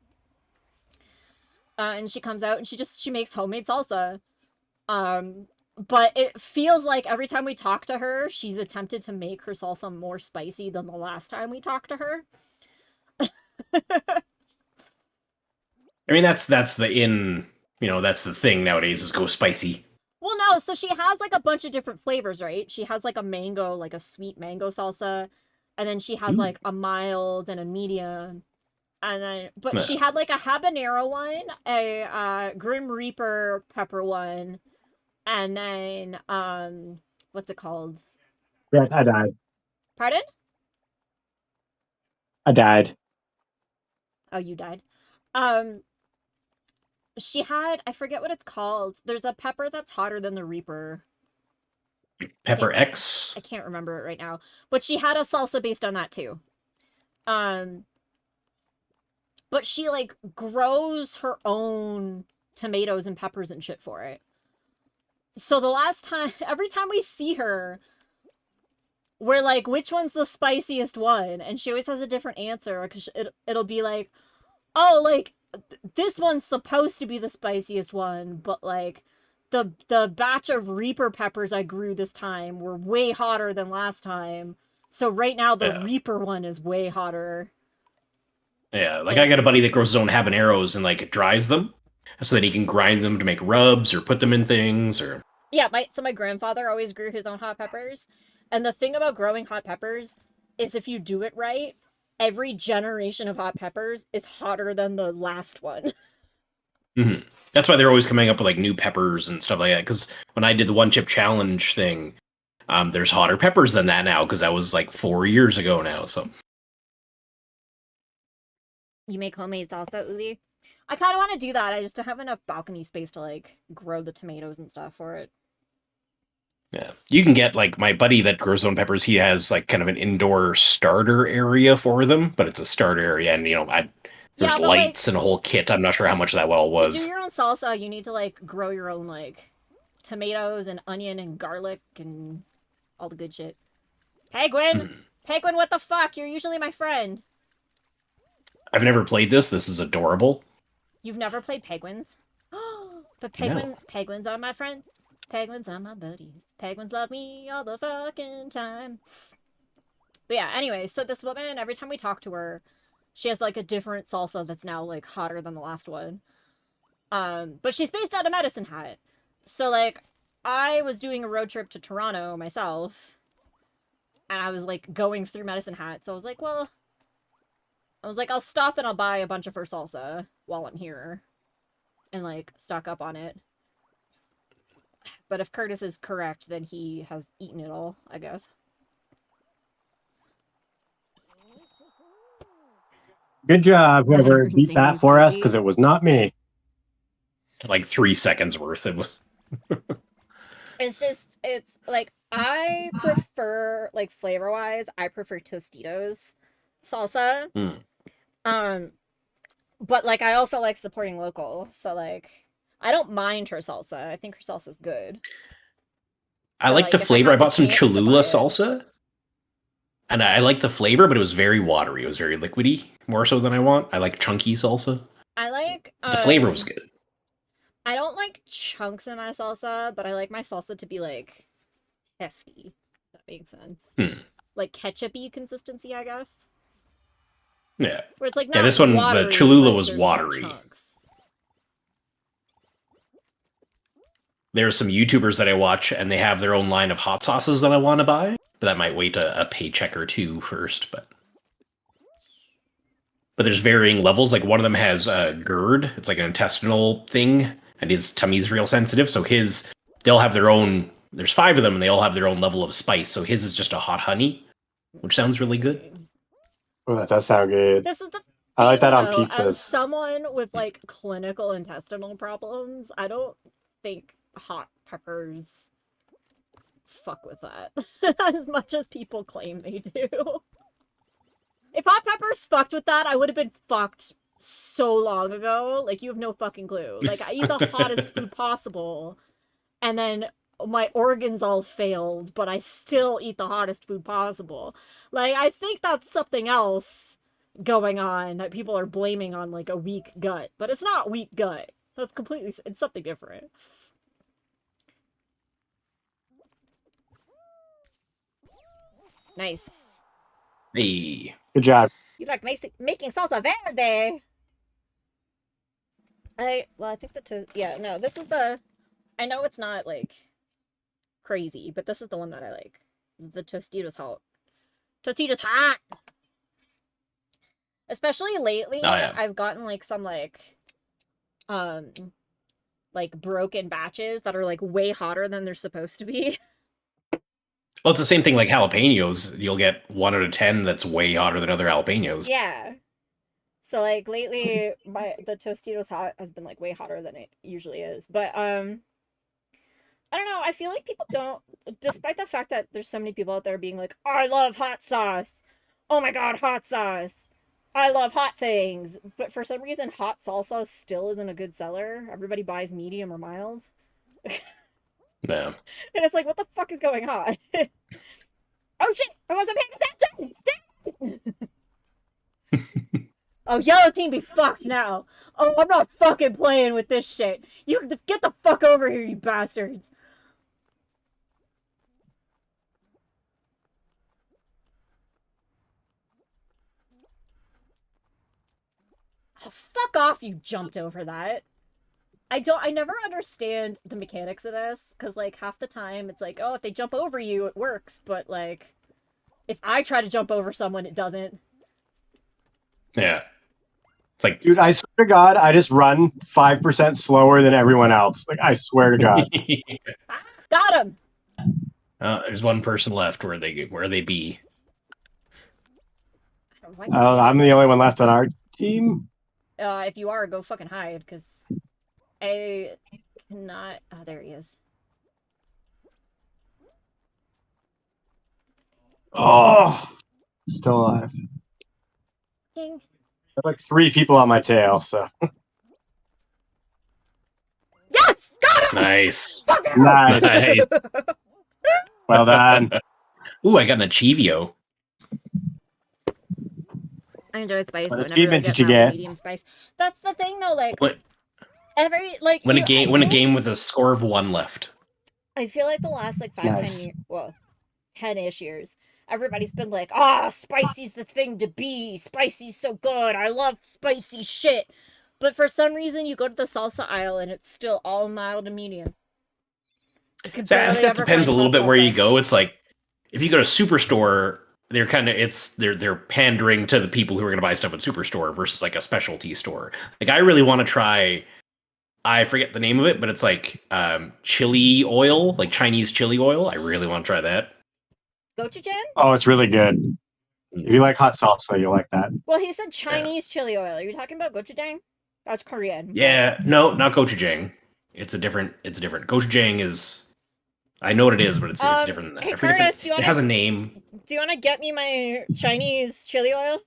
And she comes out and she makes homemade salsa. But it feels like every time we talk to her, she's attempted to make her salsa more spicy than the last time we talked to her. I mean, that's the that's the thing nowadays, is go spicy. Well, no, so she has like a bunch of different flavors, right? She has like a mango, like a sweet mango salsa, and then she has like a mild and a medium. And then, but she had like a habanero one, a Grim Reaper pepper one, and then what's it called? Yeah, I died. Pardon? I died. Oh, you died. She had, I forget what it's called. There's a pepper that's hotter than the Reaper. Pepper X. I can't remember it right now, but she had a salsa based on that too. But she like grows her own tomatoes and peppers and shit for it. So every time we see her, we're like, which one's the spiciest one? And she always has a different answer, because it'll be like, oh, like, this one's supposed to be the spiciest one, but like, the batch of Reaper peppers I grew this time were way hotter than last time. So right now the Reaper one is way hotter. Yeah, like I got a buddy that grows his own habaneros and like dries them, so that he can grind them to make rubs or put them in things or. Yeah, my grandfather always grew his own hot peppers, and the thing about growing hot peppers is if you do it right, every generation of hot peppers is hotter than the last one. Mm-hmm. That's why they're always coming up with like new peppers and stuff like that. Because when I did the one chip challenge thing, there's hotter peppers than that now because that was like 4 years ago now. So you make homemade salsa, Uli? I kind of want to do that. I just don't have enough balcony space to like grow the tomatoes and stuff for it. yeah, you can get like my buddy that grows his own peppers. He has like kind of an indoor starter area for them, but it's a starter area, and there's lights and a whole kit. I'm not sure how much that was. To do your own salsa, you need to like grow your own like tomatoes and onion and garlic and all the good shit. Penguin, Penguin, what the fuck? You're usually my friend. I've never played this. This is adorable. You've never played Penguins? But Penguins are my friends. Penguins are my buddies. Penguins love me all the fucking time. But yeah, anyway, so this woman, every time we talk to her, she has like a different salsa that's now like hotter than the last one. But she's based out of Medicine Hat. So like, I was doing a road trip to Toronto myself, and I was like going through Medicine Hat. So I was like, I'll stop and I'll buy a bunch of her salsa while I'm here and like stock up on it. But if Curtis is correct, then he has eaten it all, I guess. Good job, whoever beat that for us, because it was not me. Like 3 seconds worth. It was. It's like, I prefer, like, flavor-wise, I prefer Tostitos salsa. But, like, I also like supporting local, so, like, I don't mind her salsa. I think her salsa's good. I like the flavor. I bought some Cholula salsa, and I like the flavor, but it was very watery. It was very liquidy, more so than I want. I like chunky salsa. I like... the flavor was good. I don't like chunks in my salsa, but I like my salsa to be, like, hefty. If that makes sense. Like, ketchup-y consistency, I guess. Yeah. Where it's like not this one, watery, the Cholula but was there's watery. no chunks. There's some YouTubers that I watch, and they have their own line of hot sauces that I want to buy, but that might wait a paycheck or two first. But there's varying levels. Like one of them has GERD. It's like an intestinal thing, and his tummy's real sensitive. So they'll have their own. There's 5 of them, and they all have their own level of spice. So his is just a hot honey, which sounds really good. Oh, that does sound good. This is the I like that on thing, though, pizzas. As someone with like clinical intestinal problems, I don't think hot peppers fuck with that as much as people claim they do. If hot peppers fucked with that, I would have been fucked so long ago. Like, you have no fucking clue. Like, I eat the hottest food possible, and then my organs all failed, but I still eat the hottest food possible. Like, I think that's something else going on that people are blaming on, like, a weak gut. But it's not weak gut. That's completely... It's something different. Nice. Hey. Good job. You like making salsa verde? I think this is the... I know it's not, like, crazy, but this is the one that I like. The Tostitos hot. Tostitos hot! Especially lately, I've gotten, like, some, like broken batches that are, like, way hotter than they're supposed to be. Well, it's the same thing like jalapenos. You'll get 1 out of 10 that's way hotter than other jalapenos. Yeah. So, like, lately, the Tostitos hot has been, like, way hotter than it usually is. But, I don't know, I feel like people don't, despite the fact that there's so many people out there being like, I love hot sauce! Oh my god, hot sauce! I love hot things! But for some reason, hot salsa still isn't a good seller. Everybody buys medium or mild. Yeah. And it's like, what the fuck is going on? Oh shit! I wasn't paying attention! Oh, yellow team be fucked now. Oh, I'm not fucking playing with this shit. You get the fuck over here, you bastards. Oh, fuck off, you jumped over that. I never understand the mechanics of this, because, like, half the time it's like, oh, if they jump over you, it works, but, like, if I try to jump over someone, it doesn't. Yeah. It's like, Dude, I swear to God, I just run 5% slower than everyone else. Like, I swear to God. Got him! there's one person left where they be. Why can't I'm the only one left on our team. if you are, go fucking hide, because I cannot... Oh, there he is. Oh, still alive. King. I have like 3 people on my tail, so. Yes! Got him! Nice. Nice. Nice. Well done. Ooh, I got an Achievio. I enjoy spice, What so I never really achievement get did you mad with get? medium spice. That's the thing, though, like, When, when a game with a score of 1 left. I feel like the last, like, 5, 10 Nice. years, well, 10-ish years, everybody's been like, ah, spicy's the thing to be. Spicy's so good. I love spicy shit. But for some reason, you go to the salsa aisle and it's still all mild and medium. You can So I barely think that ever depends a find little hot bit where you salsa. go. It's like if you go to Superstore, they're pandering to the people who are going to buy stuff at Superstore versus like a specialty store. Like I really want to try. I forget the name of it, but it's like chili oil, like Chinese chili oil. I really want to try that. Gochujang? Oh, it's really good. If you like hot salsa, you'll like that. Well, he said Chinese chili oil. Are you talking about gochujang? That's Korean. Yeah, no, not gochujang. It's a different. Gochujang is. I know what it is, but it's different than that. Hey, I forget Curtis, it has a name. do you want to get me my Chinese chili oil?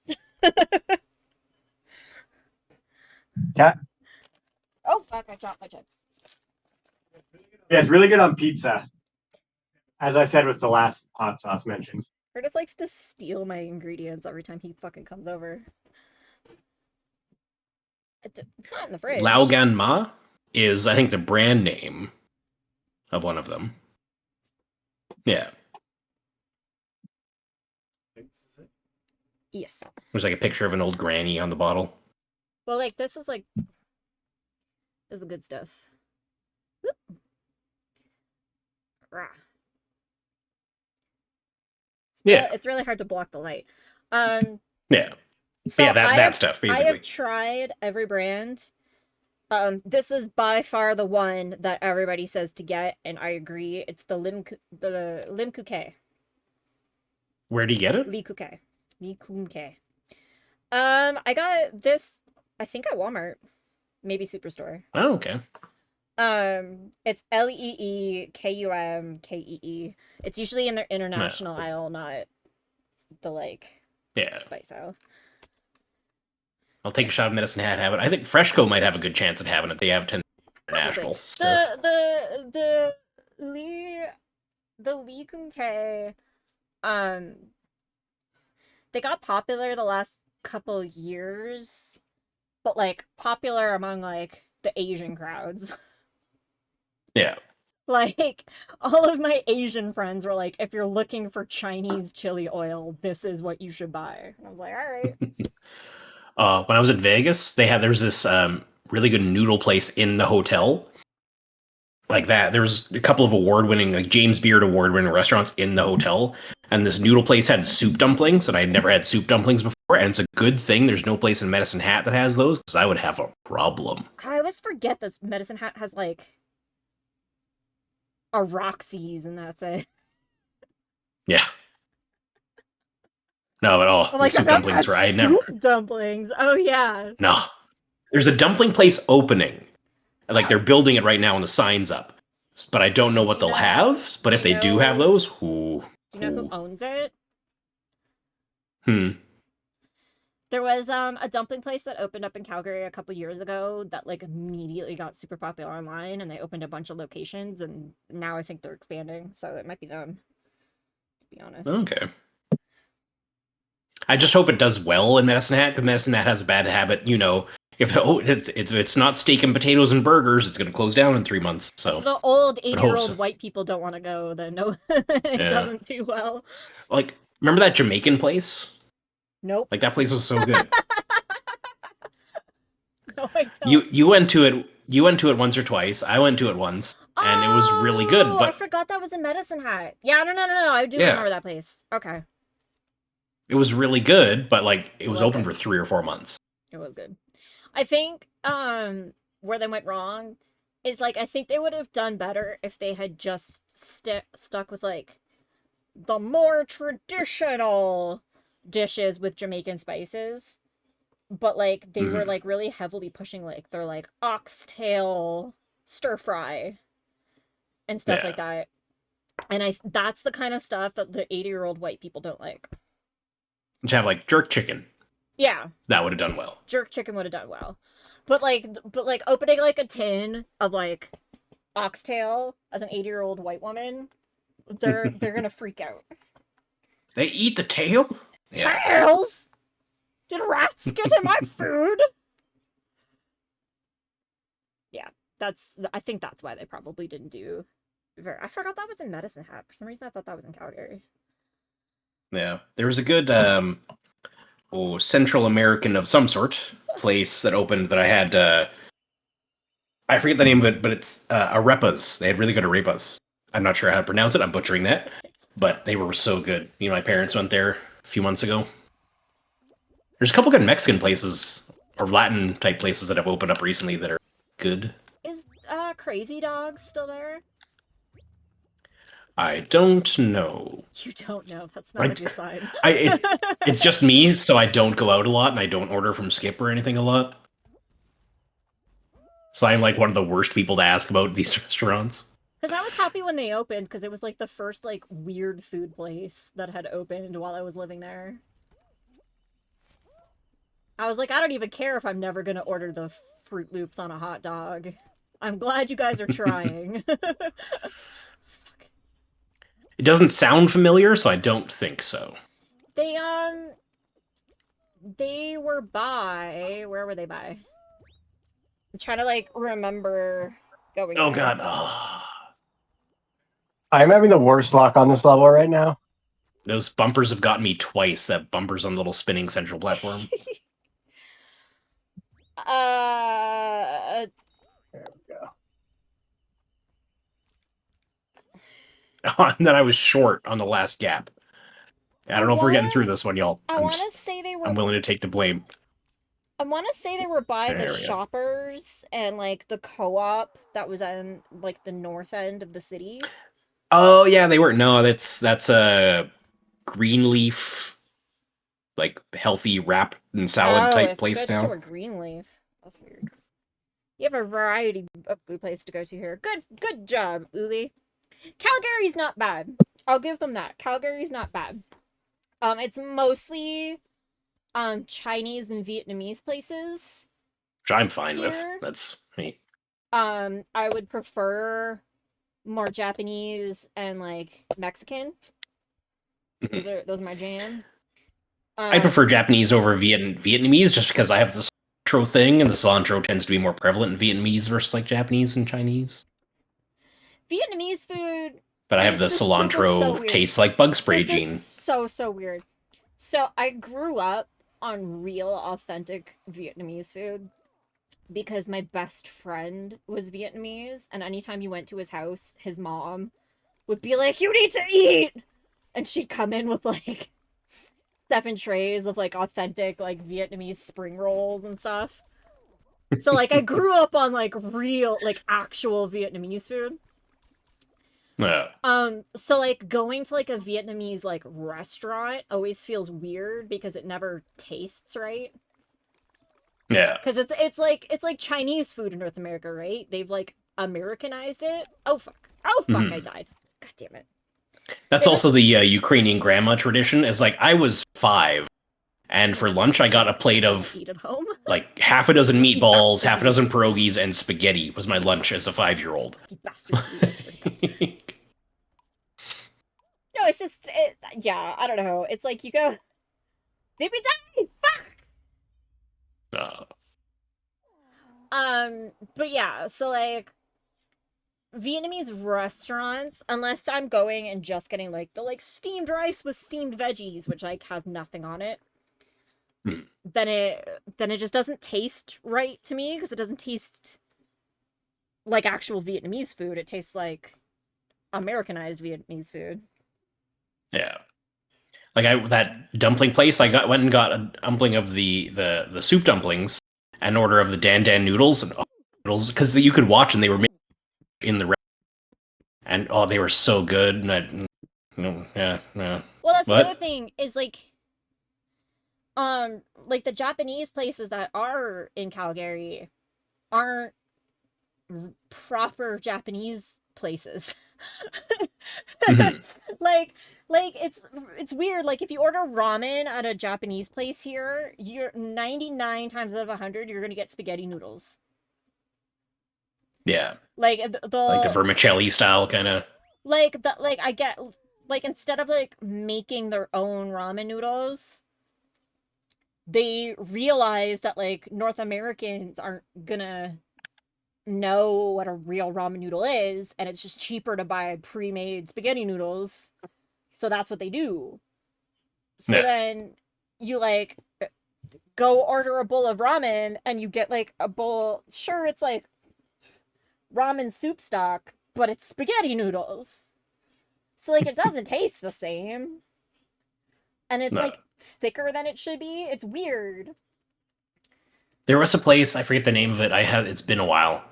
Yeah. Oh, fuck, I dropped my chips. Yeah, it's really good on pizza. As I said with the last hot sauce mentioned. Curtis likes to steal my ingredients every time he fucking comes over. It's not in the fridge. Lao Gan Ma is, I think, the brand name of one of them. Yeah. Yes. There's like a picture of an old granny on the bottle. Well, like, this is the good stuff. Whoop. Rah. Yeah. It's really hard to block the light. Yeah. So yeah, that stuff, I basically. have tried every brand. This is by far the one that everybody says to get, and I agree. It's the Lim Kuke. Where do you get it? Lee Kuke. I got this, I think at Walmart, maybe Superstore. Oh, okay. It's LEEKUMKEE. It's usually in their international aisle, not the spice aisle. I'll take a shot of Medicine Hat, have it. I think Freshco might have a good chance at having it. They have 10 international stuff. The Lee Kuke, they got popular the last couple years, but like popular among like the Asian crowds. Yeah. Like all of my Asian friends were like, if you're looking for Chinese chili oil, this is what you should buy. And I was like, all right. When I was in Vegas, there's this really good noodle place in the hotel. Like that. There's a couple of award-winning, like James Beard award-winning restaurants in the hotel. And this noodle place had soup dumplings, and I had never had soup dumplings before. And it's a good thing there's no place in Medicine Hat that has those, because I would have a problem. I always forget this Medicine Hat has like a Roxy's, and that's it. Yeah. No, at all. Oh my soup God, dumplings were I never. Soup dumplings. Oh yeah. No. There's a dumpling place opening. Like they're building it right now and the sign's up. But I don't know what they'll have. But if they do have those, do you know who owns it? There was a dumpling place that opened up in Calgary a couple years ago that like immediately got super popular online, and they opened a bunch of locations, and now I think they're expanding, so it might be them, to be honest. Okay. I just hope it does well in Medicine Hat, because Medicine Hat has a bad habit, if it's not steak and potatoes and burgers, it's going to close down in 3 months. So If the old but hope 80-year-old so. white people don't want to go, then no, it Yeah. doesn't do well. Like, remember that Jamaican place? Nope. Like, that place was so good. No, I don't. You went to it. You went to it once or twice. I went to it once, and it was really good. Oh, But I forgot that was in Medicine Hat. Yeah, no. I do Yeah. remember that place. Okay. it was really good. But like, it was Well, open good. for 3 or 4 months. It was good. I think where they went wrong is like I think they would have done better if they had just stuck with like the more traditional dishes with Jamaican spices. But like they were like really heavily pushing like their like oxtail stir fry and stuff Yeah. like that. And that's the kind of stuff that the 80-year-old white people don't like. To have like jerk chicken, Yeah, that would have done well. jerk chicken would have done well. But like opening like a tin of like oxtail as an 80-year-old white woman, they're gonna freak out. They eat the tail. Yeah. Tails? Did rats get in my food? Yeah, I think that's why they probably didn't do. I forgot that was in Medicine Hat. For some reason, I thought that was in Calgary. Yeah. There was a good Central American of some sort place that opened that I had. I forget the name of it, but it's arepas. They had really good arepas. I'm not sure how to pronounce it. I'm butchering that, but they were so good. My parents went there a few months ago. There's a couple good Mexican places or Latin type places that have opened up recently that are good. Is Crazy Dog still there? I don't know. You don't know. That's not a good sign. It's just me, so I don't go out a lot and I don't order from Skip or anything a lot. So I'm like one of the worst people to ask about these restaurants. Because I was happy when they opened, because it was like the first like weird food place that had opened while I was living there. I was like, I don't even care if I'm never gonna order the Fruit Loops on a hot dog. I'm glad you guys are trying. Fuck. It doesn't sound familiar, so I don't think so. They were by, where were they by? I'm trying to like remember going. Oh there. god. I'm having the worst luck on this level right now. Those bumpers have gotten me twice. That bumpers on the little spinning central platform. There we go. And then I was short on the last gap. I don't know if we're getting through this one, y'all. I want to say they were. I'm willing to take the blame. I want to say they were by There the we go. Shoppers and like the co-op that was on like the north end of the city. Oh yeah, they were. No, that's a Greenleaf, like healthy wrap and salad type it's place switched now. to a Greenleaf. That's weird. You have a variety of food place to go to here. Good job, Uli. Calgary's not bad. I'll give them that. Calgary's not bad. It's mostly Chinese and Vietnamese places. Which I'm fine with. Here? That's me. I would prefer more Japanese and like Mexican. Those are my jam. I prefer Japanese over Vietnamese just because I have the cilantro thing, and the cilantro tends to be more prevalent in Vietnamese versus like Japanese and Chinese. Vietnamese food. But I have the This is so cilantro weird. tastes like bug spray This gene. is so weird. So I grew up on real authentic Vietnamese food because my best friend was Vietnamese, and anytime you went to his house, his mom would be like, "You need to eat," and she'd come in with like 7 trays of like authentic like Vietnamese spring rolls and stuff. So like I grew up on like real like actual Vietnamese food. So like going to like a Vietnamese like restaurant always feels weird because it never tastes right. Yeah. Because it's like Chinese food in North America, right? They've like Americanized it. Oh fuck. I died. God damn it. That's also the Ukrainian grandma tradition. Is like I was 5, and for lunch I got a plate of Eat at home. like half a dozen You meatballs, bastard. half a dozen pierogies, and spaghetti was my lunch as a 5-year-old. You bastard. No, it's just yeah, I don't know. It's like you go CPT! Uh, But yeah, so like Vietnamese restaurants, unless I'm going and just getting like the like steamed rice with steamed veggies, which like has nothing on it, Hmm. then it just doesn't taste right to me because it doesn't taste like actual Vietnamese food. It tastes like Americanized Vietnamese food. yeah. Like that dumpling place, went and got a dumpling of the soup dumplings, an order of the Dan Dan noodles and noodles because you could watch and they were made in the and they were so good. And yeah. Well, that's the What? other thing is like the Japanese places that are in Calgary aren't proper Japanese places. Mhm. like it's weird. Like if you order ramen at a Japanese place here, you're 99 times out of 100 you're gonna get spaghetti noodles. Yeah, Like like the vermicelli style kind of. like I get like instead of like making their own ramen noodles, they realize that like North Americans aren't gonna know what a real ramen noodle is, and it's just cheaper to buy pre-made spaghetti noodles. So that's what they do. So Yeah. then you like go order a bowl of ramen and you get like a bowl, sure it's like ramen soup stock, but it's spaghetti noodles. So like it doesn't taste the same. And it's No. like thicker than it should be. It's weird. There was a place, I forget the name of it. It's been a while,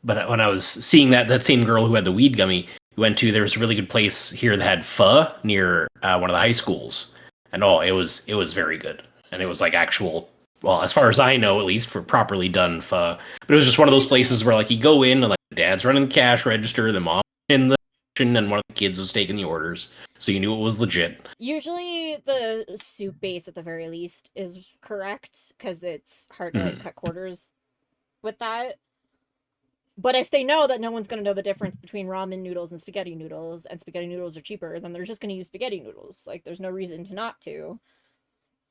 but when I was seeing that same girl who had the weed gummy we went to, there was a really good place here that had pho near one of the high schools, and it was very good, and it was like actual. Well, as far as I know, at least for properly done pho, but it was just one of those places where like you go in and like the dad's running the cash register, the mom in the kitchen, and one of the kids was taking the orders, so you knew it was legit. Usually the soup base at the very least is correct because it's hard to like cut corners with that. But if they know that no one's going to know the difference between ramen noodles and spaghetti noodles are cheaper, then they're just going to use spaghetti noodles. Like there's no reason to not to.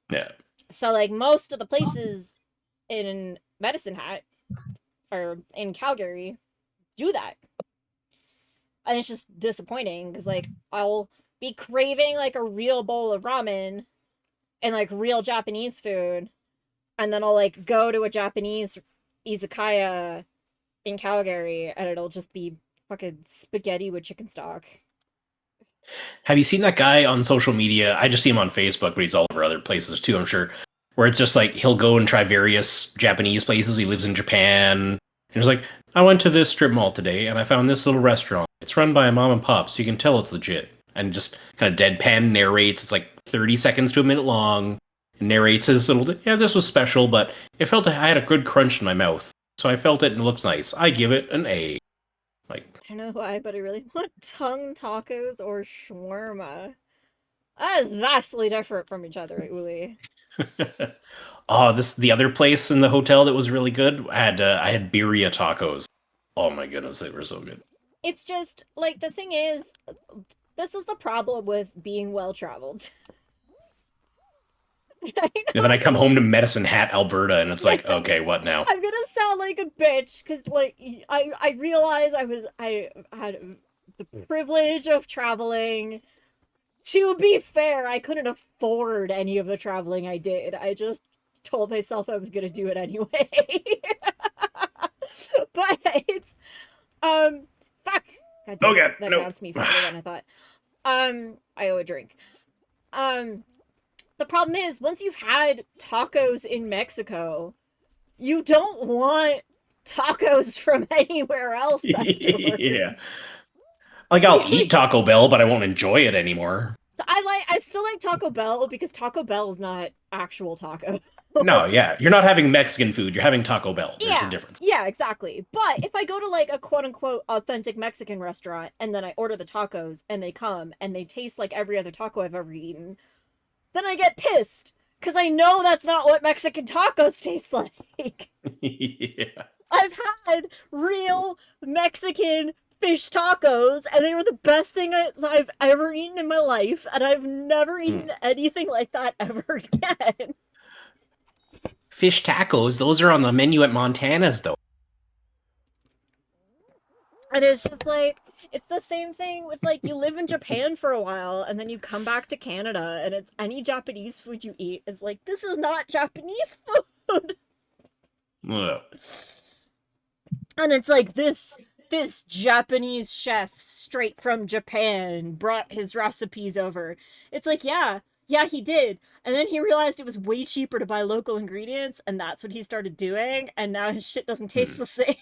Yeah. So like most of the places in Medicine Hat or in Calgary do that. And it's just disappointing because like I'll be craving like a real bowl of ramen and like real Japanese food, and then I'll like go to a Japanese izakaya in Calgary and it'll just be fucking spaghetti with chicken stock. Have you seen that guy on social media? I just see him on Facebook, but he's all over other places too, I'm sure. Where it's just like he'll go and try various Japanese places. He lives in Japan. And he's like, I went to this strip mall today and I found this little restaurant. It's run by a mom and pop, so you can tell it's legit. And just kind of deadpan narrates. It's like 30 seconds to a minute long. And narrates his little, this was special, but it felt I had a good crunch in my mouth. So I felt it and it looks nice. I give it an A. Like, I don't know why, but I really want tongue tacos or shawarma. That is vastly different from each other, Uli. the other place in the hotel that was really good. I had birria tacos. Oh my goodness, they were so good. It's just like the thing is, this is the problem with being well traveled. And then I come home to Medicine Hat, Alberta, and it's like, okay, what now? I'm gonna sound like a bitch because like I realize I had the privilege of traveling. To be fair, I couldn't afford any of the traveling I did. I just told myself I was gonna do it anyway. But it's fuck. God damn, Okay, that no. bounced me further than I thought. I owe a drink. The problem is once you've had tacos in Mexico, you don't want tacos from anywhere else afterwards. Yeah. Like I'll eat Taco Bell, but I won't enjoy it anymore. I still like Taco Bell because Taco Bell is not actual taco. No, yeah. You're not having Mexican food, you're having Taco Bell. There's a difference. Yeah, exactly. But if I go to like a quote unquote authentic Mexican restaurant and then I order the tacos and they come and they taste like every other taco I've ever eaten, then I get pissed because I know that's not what Mexican tacos taste like. Yeah. I've had real Mexican fish tacos, and they were the best thing I've ever eaten in my life, and I've never eaten anything like that ever again. Fish tacos, those are on the menu at Montana's, though. And it's just like, it's the same thing with, like, you live in Japan for a while, and then you come back to Canada, and it's any Japanese food you eat is like, this is not Japanese food. Ugh. And it's like, this Japanese chef straight from Japan brought his recipes over. It's like, yeah, he did. And then he realized it was way cheaper to buy local ingredients, and that's what he started doing, and now his shit doesn't taste the same.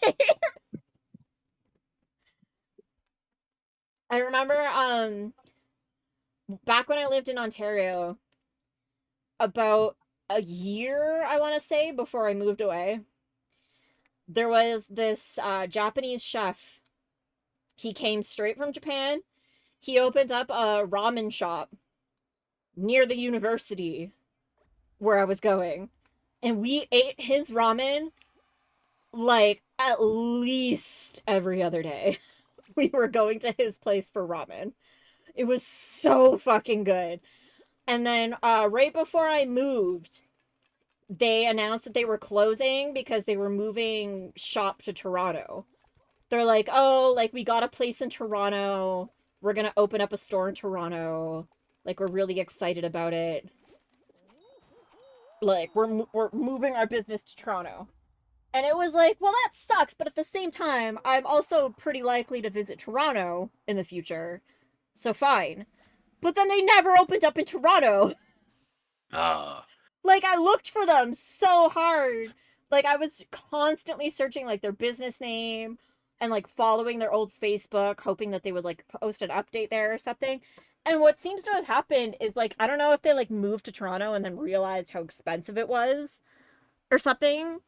I remember, back when I lived in Ontario, about a year, I want to say, before I moved away, there was this Japanese chef. He came straight from Japan. He opened up a ramen shop near the university where I was going. And we ate his ramen like at least every other day. We were going to his place for ramen. It was so fucking good. And then right before I moved, they announced that they were closing because they were moving shop to Toronto. They're like, oh, like, we got a place in Toronto. We're going to open up a store in Toronto. Like, we're really excited about it. Like, we're moving our business to Toronto. And it was like, well, that sucks, but at the same time, I'm also pretty likely to visit Toronto in the future. So fine. But then they never opened up in Toronto. Like, I looked for them so hard. Like, I was constantly searching, like, their business name and, like, following their old Facebook, hoping that they would, like, post an update there or something. And what seems to have happened is, like, I don't know if they, like, moved to Toronto and then realized how expensive it was or something.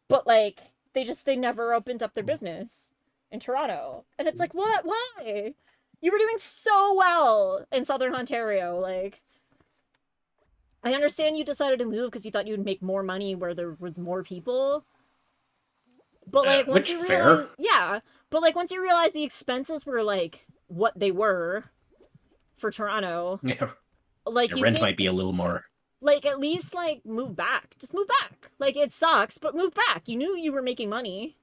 But, like, they never opened up their business in Toronto. And it's like, what? Why? You were doing so well in Southern Ontario. Like, I understand you decided to move because you thought you would make more money where there was more people. But, like, once you realize... Yeah. But, like, once you realize the expenses were, like, what they were for Toronto... Yeah. Like, your rent might be a little more... Like, at least, like, move back. Just move back. Like, it sucks, but move back. You knew you were making money.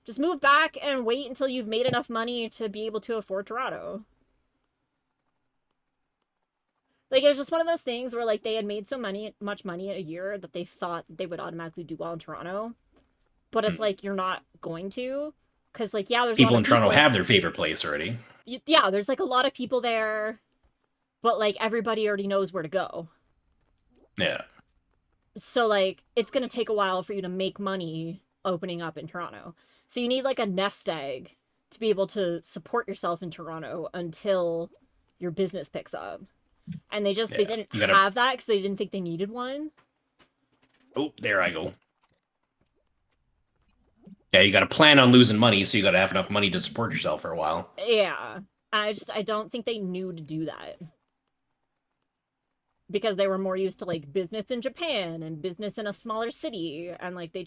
Just move back and wait until you've made enough money to be able to afford Toronto. Like, it was just one of those things where, like, they had made much money a year that they thought that they would automatically do well in Toronto. But it's like, you're not going to. Because, like, yeah, there's people in Toronto have their favorite place already. Yeah, there's, like, a lot of people there. But, like, everybody already knows where to go. Yeah. So, like, it's going to take a while for you to make money opening up in Toronto. So you need, like, a nest egg to be able to support yourself in Toronto until your business picks up. And they didn't have that because they didn't think they needed one. Oh, there I go. Yeah, you got to plan on losing money, so you got to have enough money to support yourself for a while. Yeah. I don't think they knew to do that. Because they were more used to, like, business in Japan and business in a smaller city. And, like, they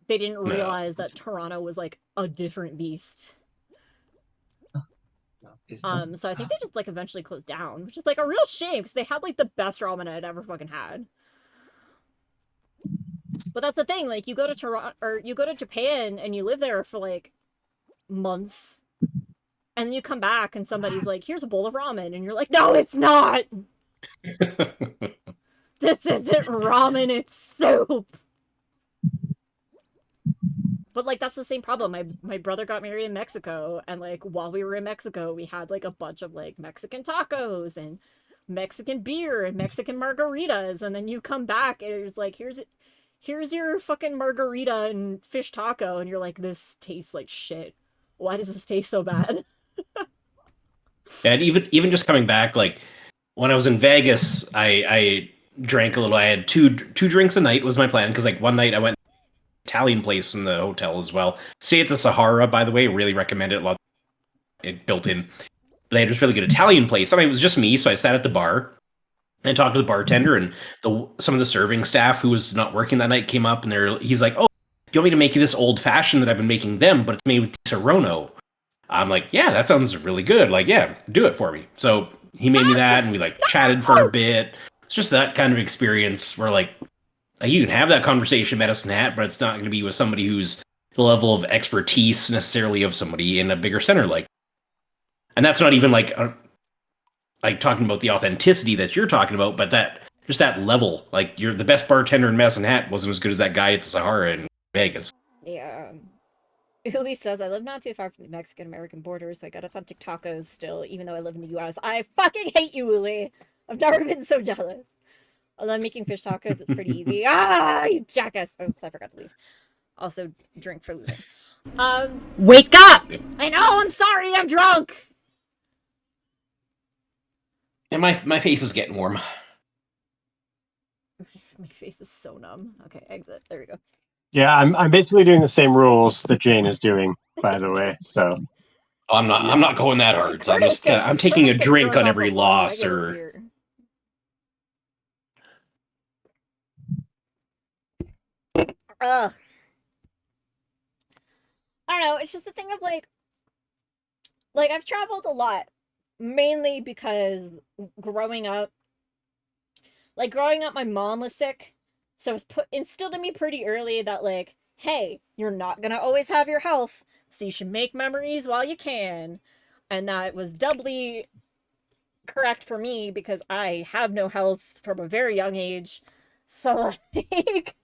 didn't realize that Toronto was, like, a different beast. So I think they just, like, eventually closed down. Which is, like, a real shame. Because they had, like, the best ramen I'd ever fucking had. But that's the thing. Like, you go to Toronto, or you go to Japan and you live there for, like, months. And then you come back and somebody's like, here's a bowl of ramen. And you're like, no, it's not. This isn't ramen, it's soup. But, like, that's the same problem. My brother got married in Mexico. And, like, while we were in Mexico, we had, like, a bunch of, like, Mexican tacos and Mexican beer and Mexican margaritas. And then you come back and it's like, here's your fucking margarita and fish taco. And you're like, this tastes like shit. Why does this taste so bad? And even just coming back, like when I was in Vegas, I drank a little. I had two drinks a night was my plan because like one night I went to an Italian place in the hotel as well. Say it's a Sahara, by the way. Really recommend it. A lot it built in. But they had this really good Italian place. I mean, it was just me, so I sat at the bar and talked to the bartender and some of the serving staff who was not working that night came up and he's like, oh, you want me to make you this old fashioned that I've been making them, but it's made with Serrano? I'm like, yeah, that sounds really good. Like, yeah, do it for me. So he made me that, and we like chatted for a bit. It's just that kind of experience where like you can have that conversation, Medicine Hat, but it's not going to be with somebody who's the level of expertise necessarily of somebody in a bigger center like. And that's not even like talking about the authenticity that you're talking about, but that just that level. Like, you're the best bartender in Medicine Hat wasn't as good as that guy at the Sahara in Vegas. Yeah. Uli says, I live not too far from the Mexican-American border, so I got authentic tacos still, even though I live in the U.S. I fucking hate you, Uli! I've never been so jealous. I love making fish tacos, it's pretty easy. Ah, you jackass! Oops, I forgot to leave. Also, drink for losing. Wake up! I know, I'm sorry, I'm drunk! And my face is getting warm. My face is so numb. Okay, exit. There we go. Yeah, I'm basically doing the same rules that Jane is doing, by the way. So I'm not going that hard. So I'm taking a drink on every loss or. Ugh. I don't know, it's just the thing of like I've traveled a lot, mainly because growing up, my mom was sick, so it was instilled in me pretty early that like, hey, you're not gonna always have your health, so you should make memories while you can. And that was doubly correct for me because I have no health from a very young age. So like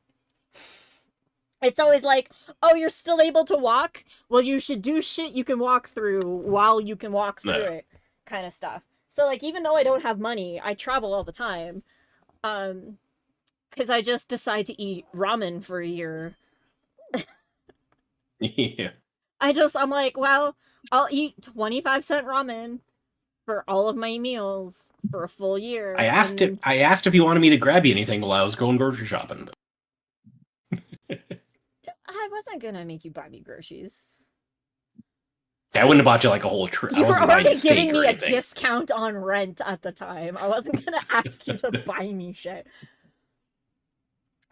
it's always like, oh, you're still able to walk? Well, you should do shit you can walk through while you can walk through it, kind of stuff. So, like, even though I don't have money, I travel all the time. Because I just decide to eat ramen for a year. Yeah. I'm like, well, I'll eat 25-cent ramen for all of my meals for a full year. I asked if he wanted me to grab you anything while I was going grocery shopping. I wasn't gonna make you buy me groceries. I wouldn't have bought you like a whole trip. You were already giving me a discount on rent at the time. I wasn't gonna ask you to buy me shit.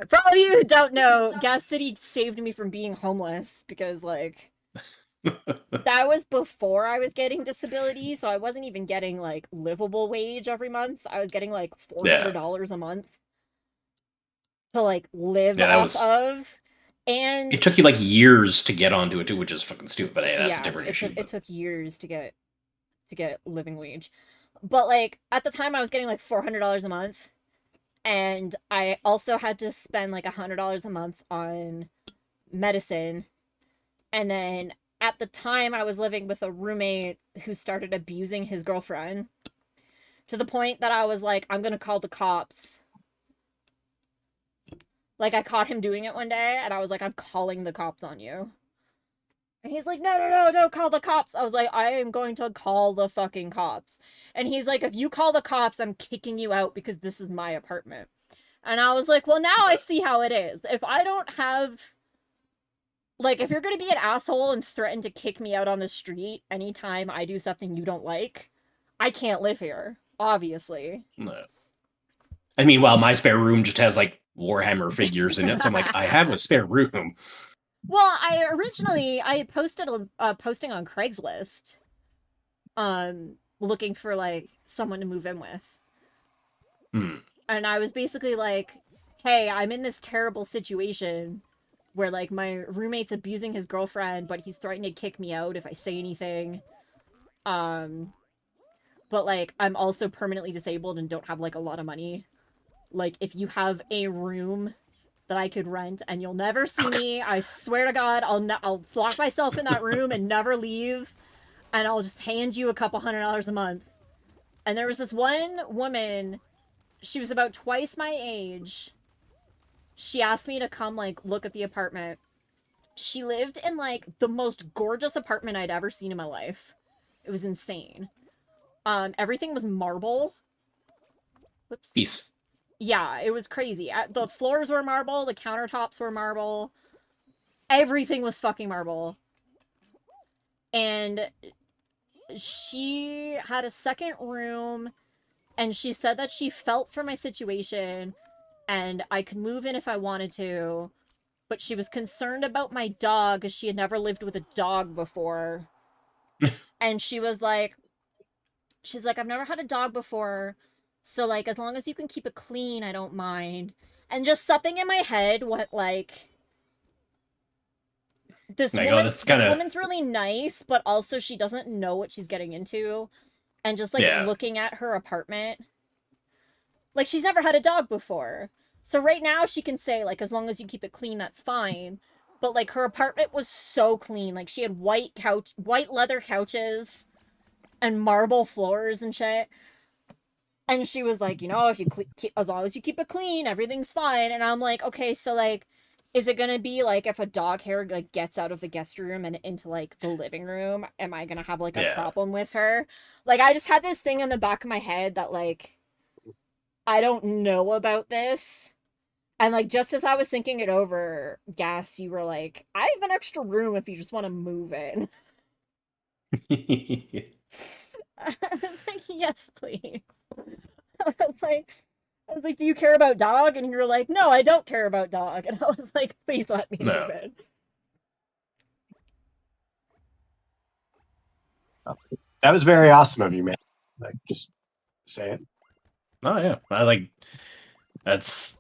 For all of you who don't know, Gas City saved me from being homeless because, like, that was before I was getting disability, so I wasn't even getting, like, livable wage every month. I was getting, like, $400 a month to, like, live off of. And it took you like years to get onto it too, which is fucking stupid. But hey, that's a different issue. It took years to get living wage. But like at the time I was getting like $400 a month, and I also had to spend like $100 a month on medicine. And then at the time I was living with a roommate who started abusing his girlfriend to the point that I was like, I'm gonna call the cops. Like, I caught him doing it one day, and I was like, I'm calling the cops on you. And he's like, no, don't call the cops. I was like, I am going to call the fucking cops. And he's like, if you call the cops, I'm kicking you out because this is my apartment. And I was like, well, now I see how it is. If I don't have... Like, if you're going to be an asshole and threaten to kick me out on the street anytime I do something you don't like, I can't live here, obviously. No. I mean, well, my spare room just has, like, Warhammer figures in it, so I'm like, I have a spare room. Well, I posted a posting on Craigslist, looking for, like, someone to move in with. And I was basically like, hey, I'm in this terrible situation where, like, my roommate's abusing his girlfriend, but he's threatening to kick me out if I say anything. But, like, I'm also permanently disabled and don't have, like, a lot of money. Like, if you have a room that I could rent and you'll never see me, I swear to God, I'll lock myself in that room and never leave, and I'll just hand you a couple $100 a month. And there was this one woman, she was about twice my age. She asked me to come, like, look at the apartment. She lived in, like, the most gorgeous apartment I'd ever seen in my life. It was insane. Everything was marble. Whoops. Peace. Yeah, it was crazy. The floors were marble, the countertops were marble. Everything was fucking marble. And she had a second room, and she said that she felt for my situation, and I could move in if I wanted to, but she was concerned about my dog because she had never lived with a dog before. And she's like, I've never had a dog before, so like as long as you can keep it clean, I don't mind. And just something in my head went like, this woman's really nice, but also she doesn't know what she's getting into. And just like looking at her apartment, like she's never had a dog before. So right now she can say like, as long as you keep it clean, that's fine. But like her apartment was so clean. Like she had white leather couches and marble floors and shit. And she was like, if you as long as you keep it clean, everything's fine. And I'm like, okay, so like, is it gonna be like if a dog hair like gets out of the guest room and into like the living room, am I gonna have like a problem with her? Like I just had this thing in the back of my head that like I don't know about this. And like just as I was thinking it over, Gas, you were like, I have an extra room if you just want to move in. I was like, yes, please. I was like, do you care about dog? And you were like, no, I don't care about dog. And I was like, please let me move in. That was very awesome of you, man. Like, just say it. Oh yeah, it's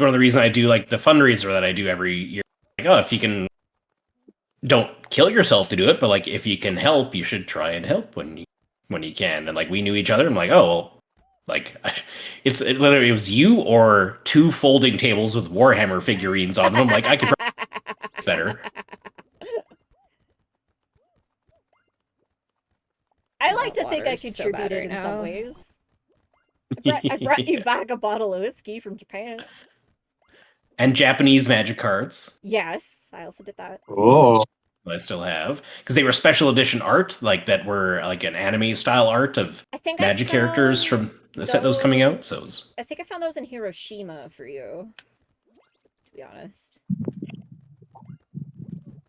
one of the reasons I do like the fundraiser that I do every year. Like, oh, if you can, don't kill yourself to do it, but like if you can help, you should try and help when you can. And like we knew each other. I'm like, oh well. Like, it was you or 2 folding tables with Warhammer figurines on them. Like, I could better. I like to think I contributed in some ways. I brought you back a bottle of whiskey from Japan. And Japanese magic cards. Yes, I also did that. Oh. I still have, because they were special edition art, like that were like an anime style art of magic characters from the set that was coming out. So I think I found those in Hiroshima for you, to be honest.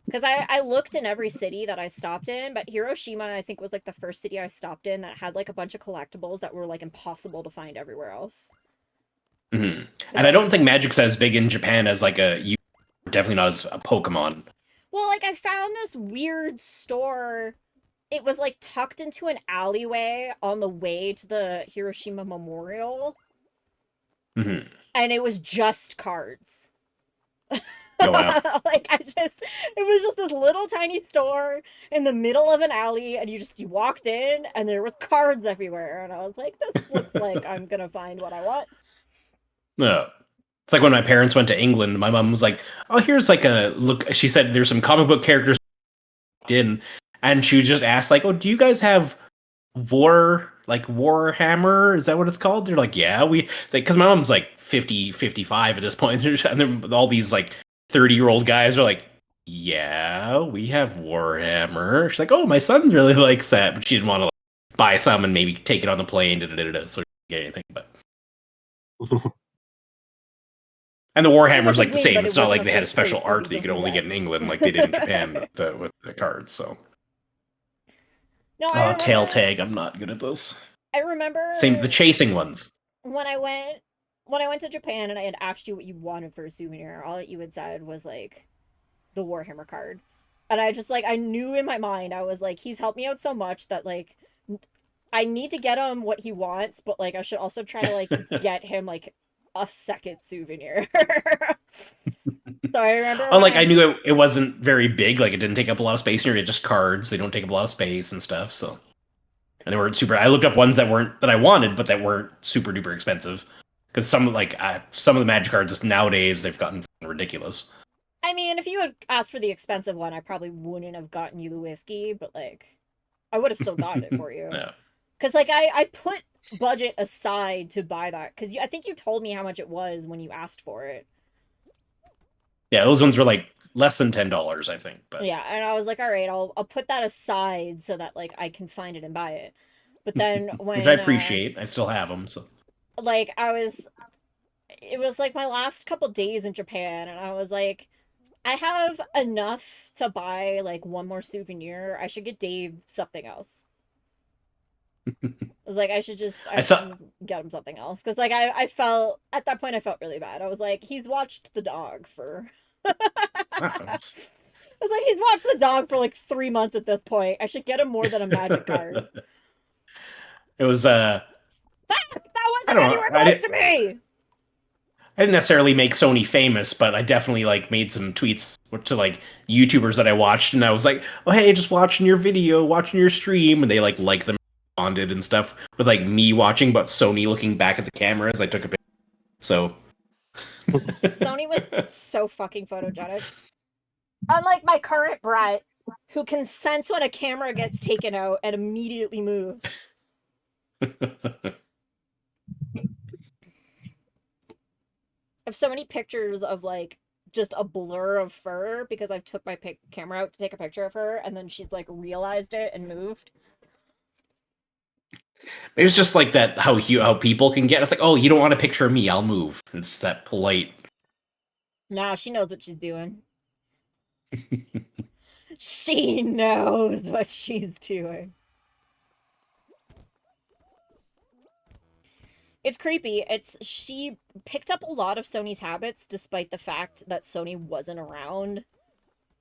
Because I looked in every city that I stopped in, but Hiroshima I think was like the first city I stopped in that had like a bunch of collectibles that were like impossible to find everywhere else. Mm-hmm. And I don't think Magic's as big in Japan as like definitely not as a Pokemon. Well, like, I found this weird store. It was, like, tucked into an alleyway on the way to the Hiroshima Memorial. Mm-hmm. And it was just cards. Oh, wow. Like, it was just this little tiny store in the middle of an alley, and you walked in, and there was cards everywhere. And I was like, this looks like I'm gonna find what I want. No. It's like when my parents went to England, my mom was like, oh, here's like a look. She said there's some comic book characters in, and she just asked like, oh, do you guys have Warhammer? Is that what it's called? They're like, yeah, because my mom's like 50, 55 at this point. And all these like 30-year-old guys are like, yeah, we have Warhammer. She's like, oh, my son really likes that. But she didn't want to like, buy some and maybe take it on the plane. So she didn't get anything, but... And the Warhammer's like the same. It's not like they had a special art that you could only get in England like they did in Japan with the cards. So, tail tag. I'm not good at those. I remember the chasing ones. When I went to Japan and I had asked you what you wanted for a souvenir, all that you had said was like the Warhammer card, and I just like I knew in my mind I was like, he's helped me out so much that like I need to get him what he wants, but like I should also try to like get him like a second souvenir. So I remember I knew it wasn't very big, like it didn't take up a lot of space, and you're just cards, they don't take up a lot of space and stuff, so. And they weren't super. I looked up ones that I wanted, but that weren't super duper expensive. Because some of the magic cards nowadays they've gotten ridiculous. I mean, if you had asked for the expensive one, I probably wouldn't have gotten you the whiskey, but like I would have still gotten it for you. Yeah. Because like I put budget aside to buy that, because I think you told me how much it was when you asked for it. Yeah, those ones were like less than $10, I think. But yeah, and I was like, all right, I'll put that aside so that like I can find it and buy it. But then when which I appreciate, I still have them. So like it was like my last couple days in Japan, and I was like, I have enough to buy like one more souvenir. I should get Dave something else. I was like, I should just get him something else, because like I felt at that point I felt really bad. I was like, he's watched the dog for It's like he's watched the dog for like 3 months at this point. I should get him more than a magic card. It was Fuck! That I wasn't don't anywhere know. close to me! I didn't necessarily make Sony famous, but I definitely like made some tweets to like YouTubers that I watched, and I was like, "Oh hey, just watching your video, watching your stream," and they like them, responded and stuff with like me watching, but Sony looking back at the camera as I took a picture. So Sony was so fucking photogenic. Unlike my current Brett, who can sense when a camera gets taken out and immediately moves. I have so many pictures of like just a blur of fur because I've took my camera out to take a picture of her and then she's like realized it and moved. It was just like that how people can get. It's like, oh, you don't want a picture of me, I'll move. It's that polite. Nah, she knows what she's doing. She knows what she's doing. It's creepy. She picked up a lot of Sony's habits despite the fact that Sony wasn't around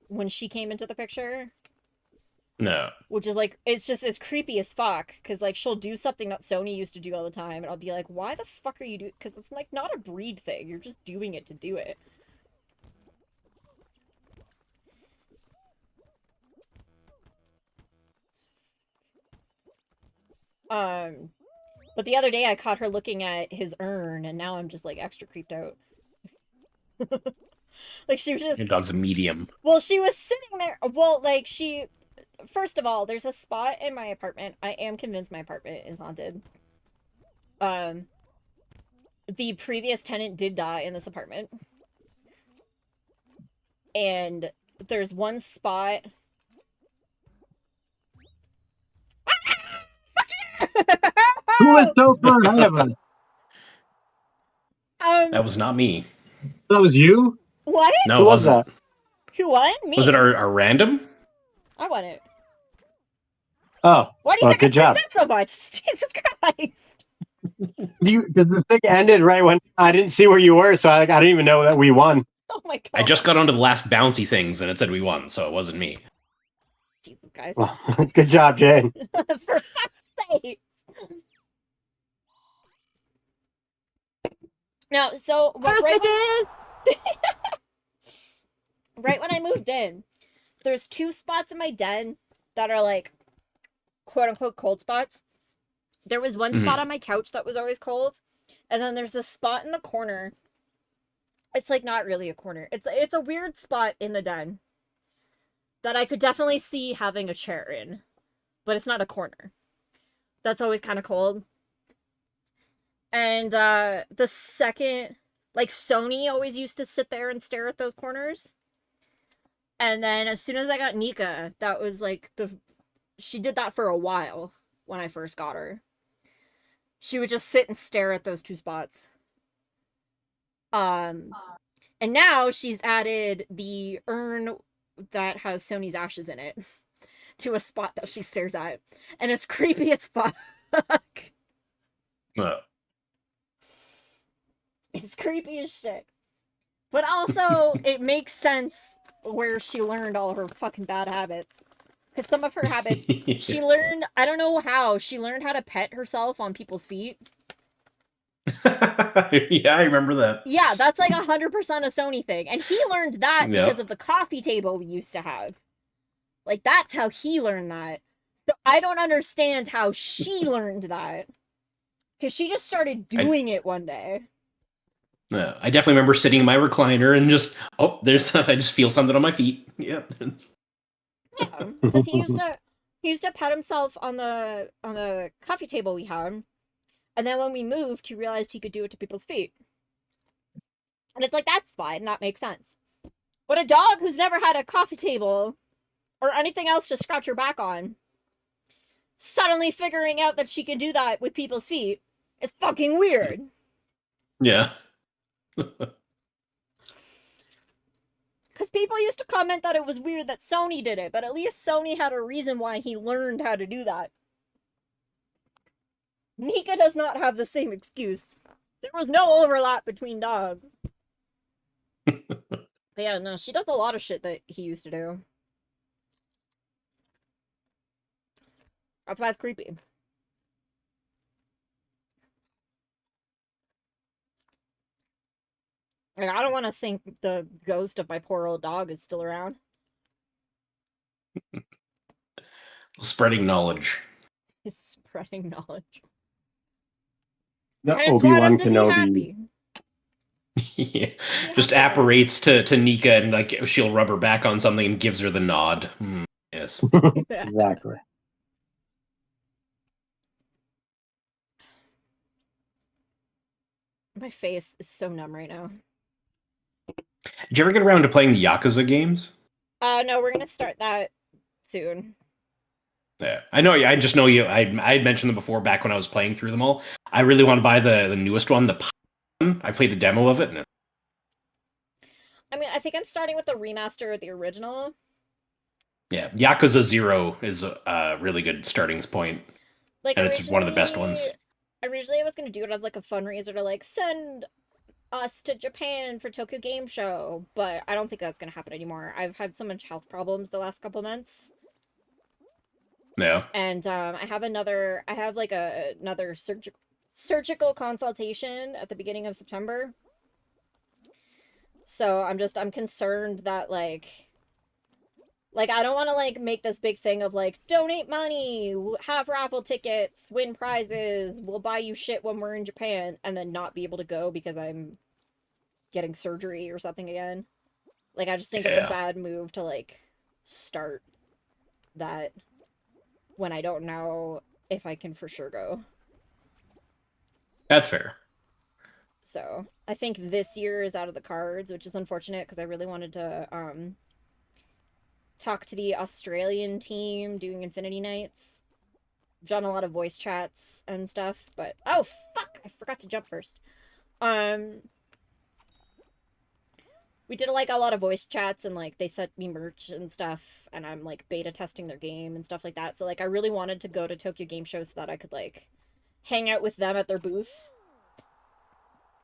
when she came into the picture. No. Which is like, it's creepy as fuck. Because like, she'll do something that Sony used to do all the time. And I'll be like, why the fuck are you doing? Because it's like not a breed thing. You're just doing it to do it. But the other day I caught her looking at his urn, and now I'm just like extra creeped out. Like she was just. Your dog's a medium. Well, she was sitting there. Well, like she. First of all, there's a spot in my apartment. I am convinced my apartment is haunted. The previous tenant did die in this apartment, and there's one spot. Who was so far ahead of us? That was not me. That was you? What? No, Who it was wasn't. that? Who won? Me. Was it our random? I won it. Oh, Why do you well, think good I job. freaked out so much? Jesus Christ. Because the thing ended right when I didn't see where you were, so I didn't even know that we won. Oh my god. I just got onto the last bouncy things, and it said we won, so it wasn't me. Jesus, guys. Well, good job, Jane. For fuck's sake. No, so right when I moved in, there's 2 spots in my den that are like quote unquote cold spots. There was one spot on my couch that was always cold, and then there's this spot in the corner. It's like not really a corner. It's a weird spot in the den that I could definitely see having a chair in, but it's not a corner. That's always kind of cold. And the second, like Sony always used to sit there and stare at those corners. And then as soon as I got Nika, that was like she did that for a while when I first got her. She would just sit and stare at those 2 spots. And now she's added the urn that has Sony's ashes in it to a spot that she stares at. And it's creepy as fuck. It's creepy as shit. But also, it makes sense where she learned all of her fucking bad habits. Because some of her habits, she learned, I don't know how, she learned how to pet herself on people's feet. Yeah, I remember that. Yeah, that's like 100% a Sony thing. And he learned that because of the coffee table we used to have. Like, that's how he learned that. So I don't understand how she learned that. Because she just started doing it one day. I definitely remember sitting in my recliner and just, I just feel something on my feet. Yeah. Yeah, because he used to pet himself on the coffee table we had, and then when we moved, he realized he could do it to people's feet. And it's like, that's fine, that makes sense. But a dog who's never had a coffee table or anything else to scratch her back on, suddenly figuring out that she can do that with people's feet is fucking weird. Yeah. Because people used to comment that it was weird that Sony did it, but at least Sony had a reason why he learned how to do that. Nika does not have the same excuse. There was no overlap between dogs. But But yeah, no, she does a lot of shit that he used to do. That's why it's creepy. Like, I don't want to think the ghost of my poor old dog is still around. Spreading knowledge. He's spreading knowledge. The I just want him Obi-Wan to be Kenobi. happy. Yeah. Just apparates to Nika and like she'll rub her back on something and gives her the nod. Yes. Exactly. My face is so numb right now. Did you ever get around to playing the Yakuza games? No, we're gonna start that soon. Yeah, I know. I just know you. I had mentioned them before back when I was playing through them all. I really want to buy the newest one, the one. I played the demo of it. And I mean, I think I'm starting with the remaster of the original. yeah, Yakuza 0 is a really good starting point, Like, and it's one of the best ones. Originally, I was gonna do it as like a fundraiser to like send us to Japan for Tokyo Game Show, but I don't think that's gonna happen anymore. I've had so much health problems the last couple months. Yeah. And I have another surgical consultation at the beginning of September. So I'm concerned that like I don't want to like make this big thing of like donate money, have raffle tickets, win prizes, we'll buy you shit when we're in Japan, and then not be able to go because I'm getting surgery or something again. Like, I just think it's a bad move to like start that when I don't know if I can for sure go. That's fair. So I think this year is out of the cards, which is unfortunate because I really wanted to talk to the Australian team doing Infinity Nights. I've done a lot of voice chats and stuff, but oh fuck, I forgot to jump first. We did like a lot of voice chats and like they sent me merch and stuff, and I'm like beta testing their game and stuff like that. So like I really wanted to go to Tokyo Game Show so that I could like hang out with them at their booth.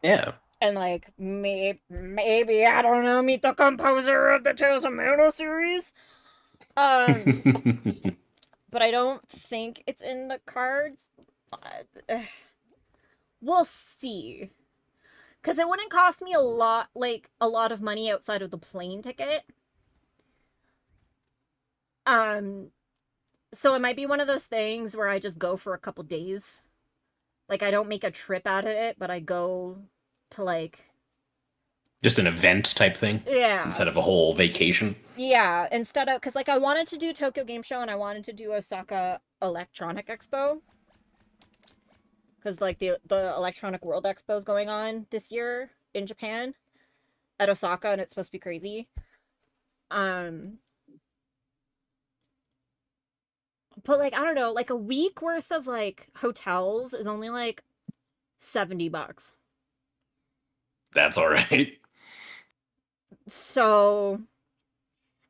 Yeah. And like maybe I don't know, meet the composer of the Tales of Mana series. But I don't think it's in the cards. We'll see. Because it wouldn't cost me a lot of money outside of the plane ticket. So it might be one of those things where I just go for a couple days. Like, I don't make a trip out of it, but I go to, like... Just an event type thing? Yeah. Instead of a whole vacation? Yeah, instead of... Because, like, I wanted to do Tokyo Game Show, and I wanted to do Osaka Electronic Expo. Because, like, the Electronic World Expo is going on this year in Japan at Osaka, and it's supposed to be crazy. But, like, I don't know, like, a week worth of, like, hotels is only, like, $70. That's alright. So,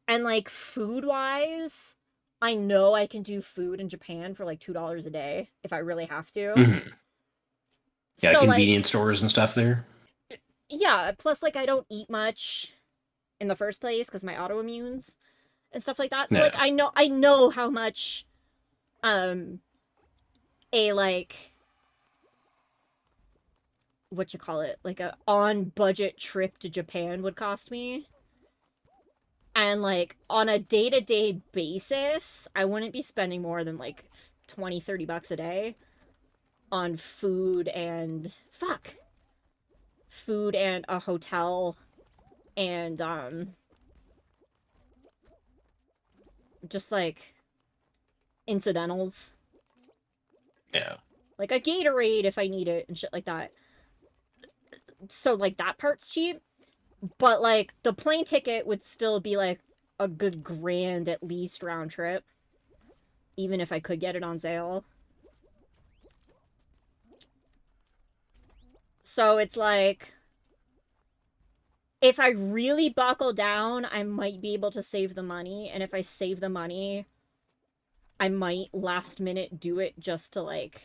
and, like, food-wise, I know I can do food in Japan for, like, $2 a day if I really have to. Mm-hmm. Yeah, So, convenience stores and stuff there. Yeah, plus, like, I don't eat much in the first place because my autoimmunes and stuff like that. So, like, I know how much, a, like, like, a on-budget trip to Japan would cost me. And, like, on a day-to-day basis, I wouldn't be spending more than, like, $20-30 a day on food and... food and a hotel and, just, like, incidentals. Yeah. Like a Gatorade if I need it and shit like that. So, like, that part's cheap. But, like, the plane ticket would still be, like, a good grand at least round trip. Even if I could get it on sale. So, it's like... if I really buckle down, I might be able to save the money. And if I save the money, I might last minute do it just to, like,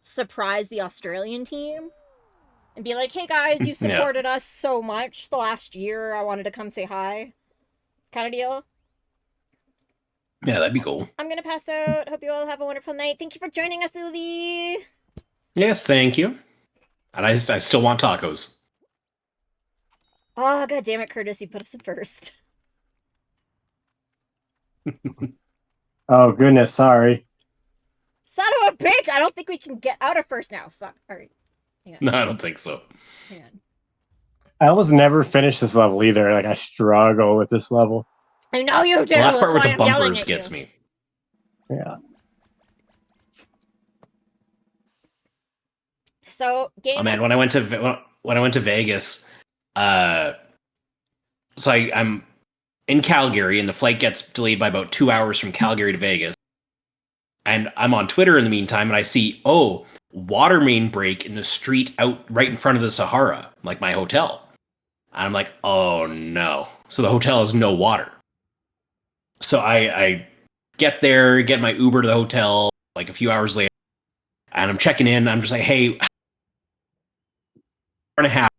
surprise the Australian team. and be like, hey guys, you Yeah. supported us so much the last year. I wanted to come say hi. Kind of deal. Yeah, that'd be cool. I'm gonna pass out. Hope you all have a wonderful night. Thank you for joining us, Uli. Yes, thank you. And I still want tacos. Oh, god damn it, Curtis, you put us in first. Oh goodness, sorry. Son of a bitch! I don't think we can get out of first now. Fuck. Alright. Hang on. No, I don't think so. Hang on. I almost never finish this level either. Like I struggle with this level. I know you do! The last part That's with why the I'm yelling bumpers at gets you. me. Yeah. So, game. Oh man, when I went to Vegas, so I'm in Calgary, and the flight gets delayed by about 2 hours from Calgary to Vegas. And I'm on Twitter in the meantime, and I see, water main break in the street out right in front of the Sahara, like my hotel. And I'm like, oh no. So the hotel has no water. So I get there, get my Uber to the hotel, like a few hours later, and I'm checking in. I'm just like, hey, hour and a half.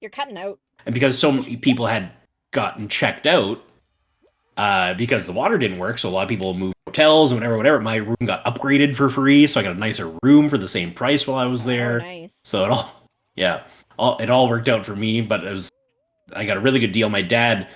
You're cutting out. And because so many people had gotten checked out, because the water didn't work, so a lot of people moved hotels and whatever. My room got upgraded for free, so I got a nicer room for the same price while I was there. Oh, nice. So it all worked out for me. But I got a really good deal. My dad,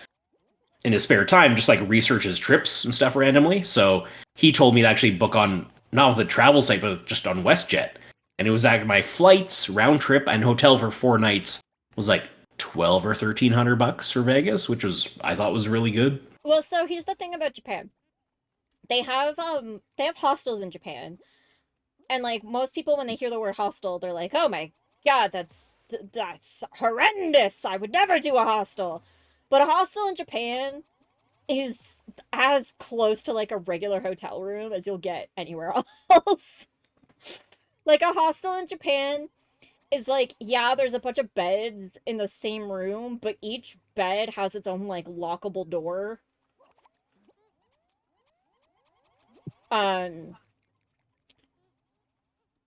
in his spare time, just like researches trips and stuff randomly. So he told me to actually book on not with a travel site, but just on WestJet. And it was like my flights, round trip, and hotel for 4 nights was like $1,200 or $1,300 for Vegas, which I thought was really good. Well, so here's the thing about Japan. They have hostels in Japan. And like most people when they hear the word hostel, they're like, "Oh my god, that's horrendous. I would never do a hostel." But a hostel in Japan is as close to like a regular hotel room as you'll get anywhere else. Like a hostel in Japan is like, yeah, there's a bunch of beds in the same room, but each bed has its own like lockable door.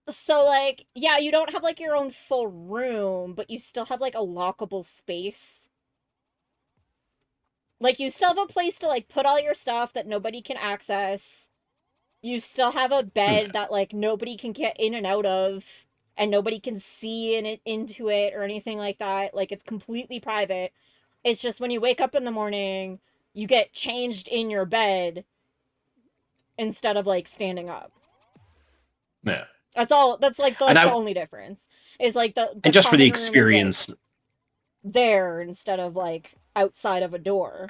So like, yeah, you don't have like your own full room, but you still have like a lockable space. Like you still have a place to like put all your stuff that nobody can access. You still have a bed that like nobody can get in and out of, and nobody can see into it or anything like that. Like it's completely private. It's just when you wake up in the morning, you get changed in your bed instead of like standing up. Yeah. That's all. That's like the only difference is like the and just for the common room is, experience, like, there instead of like outside of a door.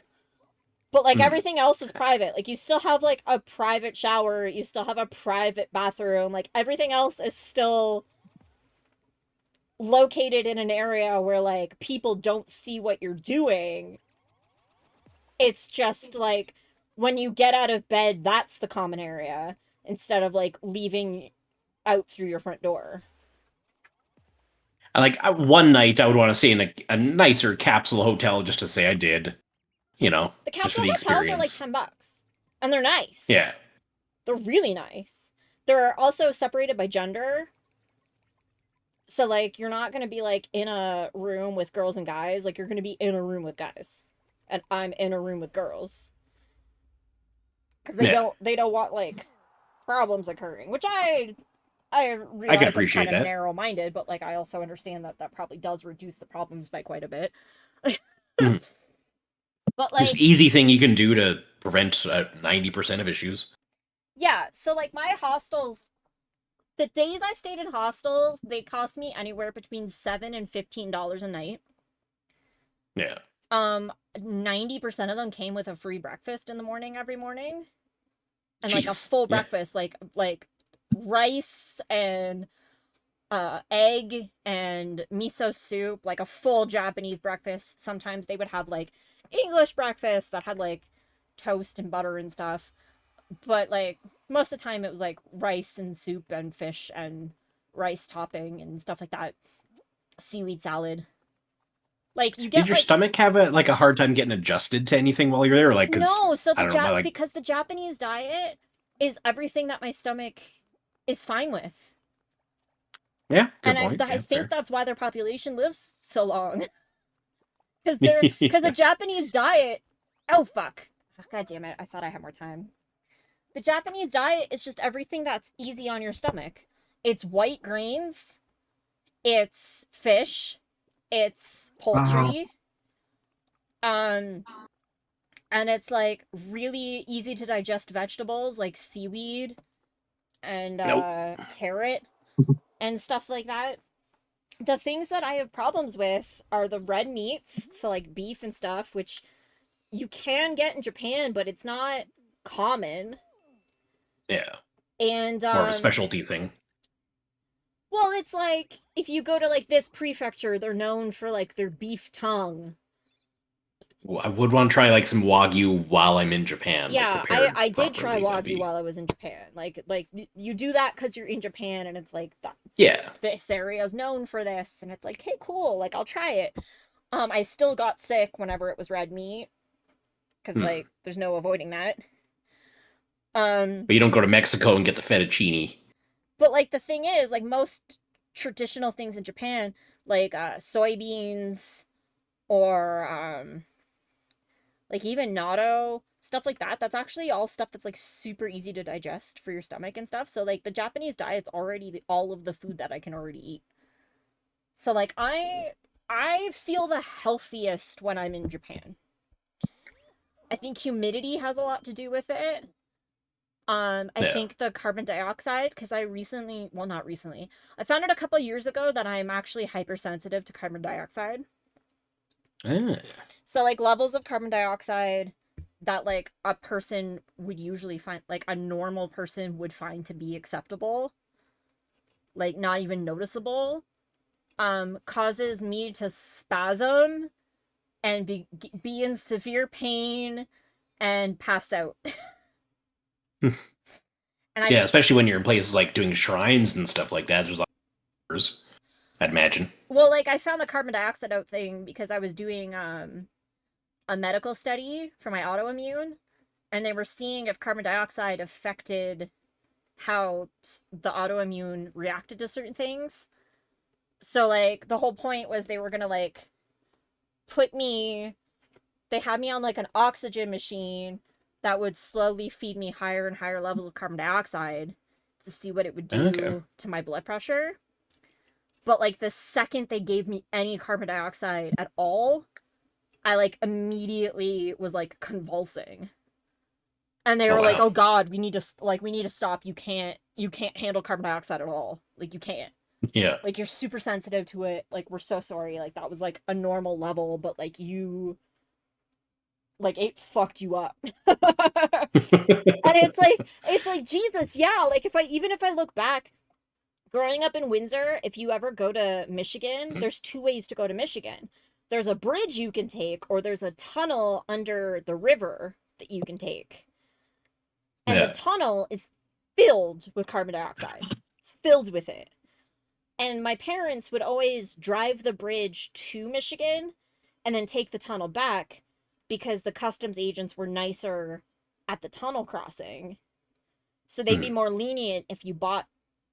But like everything else is private. Like you still have like a private shower, you still have a private bathroom. Like everything else is still located in an area where like people don't see what you're doing. It's just like when you get out of bed, that's the common area instead of like leaving out through your front door. like one night I would want to stay in a nicer capsule hotel just to say I did, The just for capsule the hotels are experience. like $10. And they're nice. Yeah. They're really nice. They're also separated by gender. So like you're not gonna be like in a room with girls and guys, like you're gonna be in a room with guys. And I'm in a room with girls. Because they don't want like problems occurring. Which I realize can appreciate I'm kind of that. narrow-minded, but like I also understand that probably does reduce the problems by quite a bit. But like Just easy thing you can do to prevent 90% of issues. yeah, so like my hostels, the days I stayed in hostels, they cost me anywhere between $7 and $15 a night. Yeah. 90% of them came with a free breakfast in the morning every morning. And like a Jeez. full Yeah. breakfast, like rice and egg and miso soup, like a full Japanese breakfast. Sometimes they would have like English breakfast that had like toast and butter and stuff. But like most of the time it was like rice and soup and fish and rice topping and stuff like that. Seaweed salad. Like you get Did your stomach have a hard time getting adjusted to anything while you're there? Or, like, no, so I don't know, because the Japanese diet is everything that my stomach is fine with. Yeah, good And point. I Yeah, think fair. that's why their population lives so long. Because the Japanese diet. Oh fuck! God damn it! I thought I had more time. The Japanese diet is just everything that's easy on your stomach. It's white grains. It's fish. It's poultry. Um, and it's like really easy to digest vegetables like seaweed and Nope. carrot and stuff like that. The things that I have problems with are the red meats, so like beef and stuff, which you can get in Japan, but it's not common. Yeah, And more of a specialty thing. well, it's like if you go to like this prefecture, they're known for like their beef tongue. I would want to try like some Wagyu while I'm in Japan, like Yeah, prepared I did try properly. That'd Wagyu be... while I was in Japan. Like you do that because you're in Japan, and it's like Yeah. this area is known for this, and it's like, hey, cool, like I'll try it. I still got sick whenever it was red meat, because like there's no avoiding that. But you don't go to Mexico and get the fettuccine. But like the thing is, like most traditional things in Japan, like soybeans or like even natto, stuff like that, that's actually all stuff that's like super easy to digest for your stomach and stuff. So like the Japanese diet's already all of the food that I can already eat. So like I feel the healthiest when I'm in Japan. I think humidity has a lot to do with it. I think the carbon dioxide, because I recently, well, not recently, I found out a couple years ago that I'm actually hypersensitive to carbon dioxide. So like levels of carbon dioxide that like a person would usually find, like a normal person would find to be acceptable, like not even noticeable, causes me to spasm and be in severe pain and pass out. And So, yeah, especially when you're in places like doing shrines and stuff like that. There's like, I'd imagine. well, like I found the carbon dioxide out thing because I was doing a medical study for my autoimmune, and they were seeing if carbon dioxide affected how the autoimmune reacted to certain things. So like the whole point was they were gonna like they had me on like an oxygen machine that would slowly feed me higher and higher levels of carbon dioxide to see what it would do to my blood pressure. But like the second they gave me any carbon dioxide at all, I like immediately was like convulsing. And they were like, "Oh god, we need to stop. You can't handle carbon dioxide at all. Like you can't. Yeah. Like you're super sensitive to it. Like we're so sorry. Like that was like a normal level, but like you like it fucked you up." And it's like Jesus, yeah, like if I look back growing up in Windsor, if you ever go to Michigan, there's two ways to go to Michigan. There's a bridge you can take, or there's a tunnel under the river that you can take. And the tunnel is filled with carbon dioxide. It's filled with it. And my parents would always drive the bridge to Michigan and then take the tunnel back because the customs agents were nicer at the tunnel crossing. So they'd be more lenient if you bought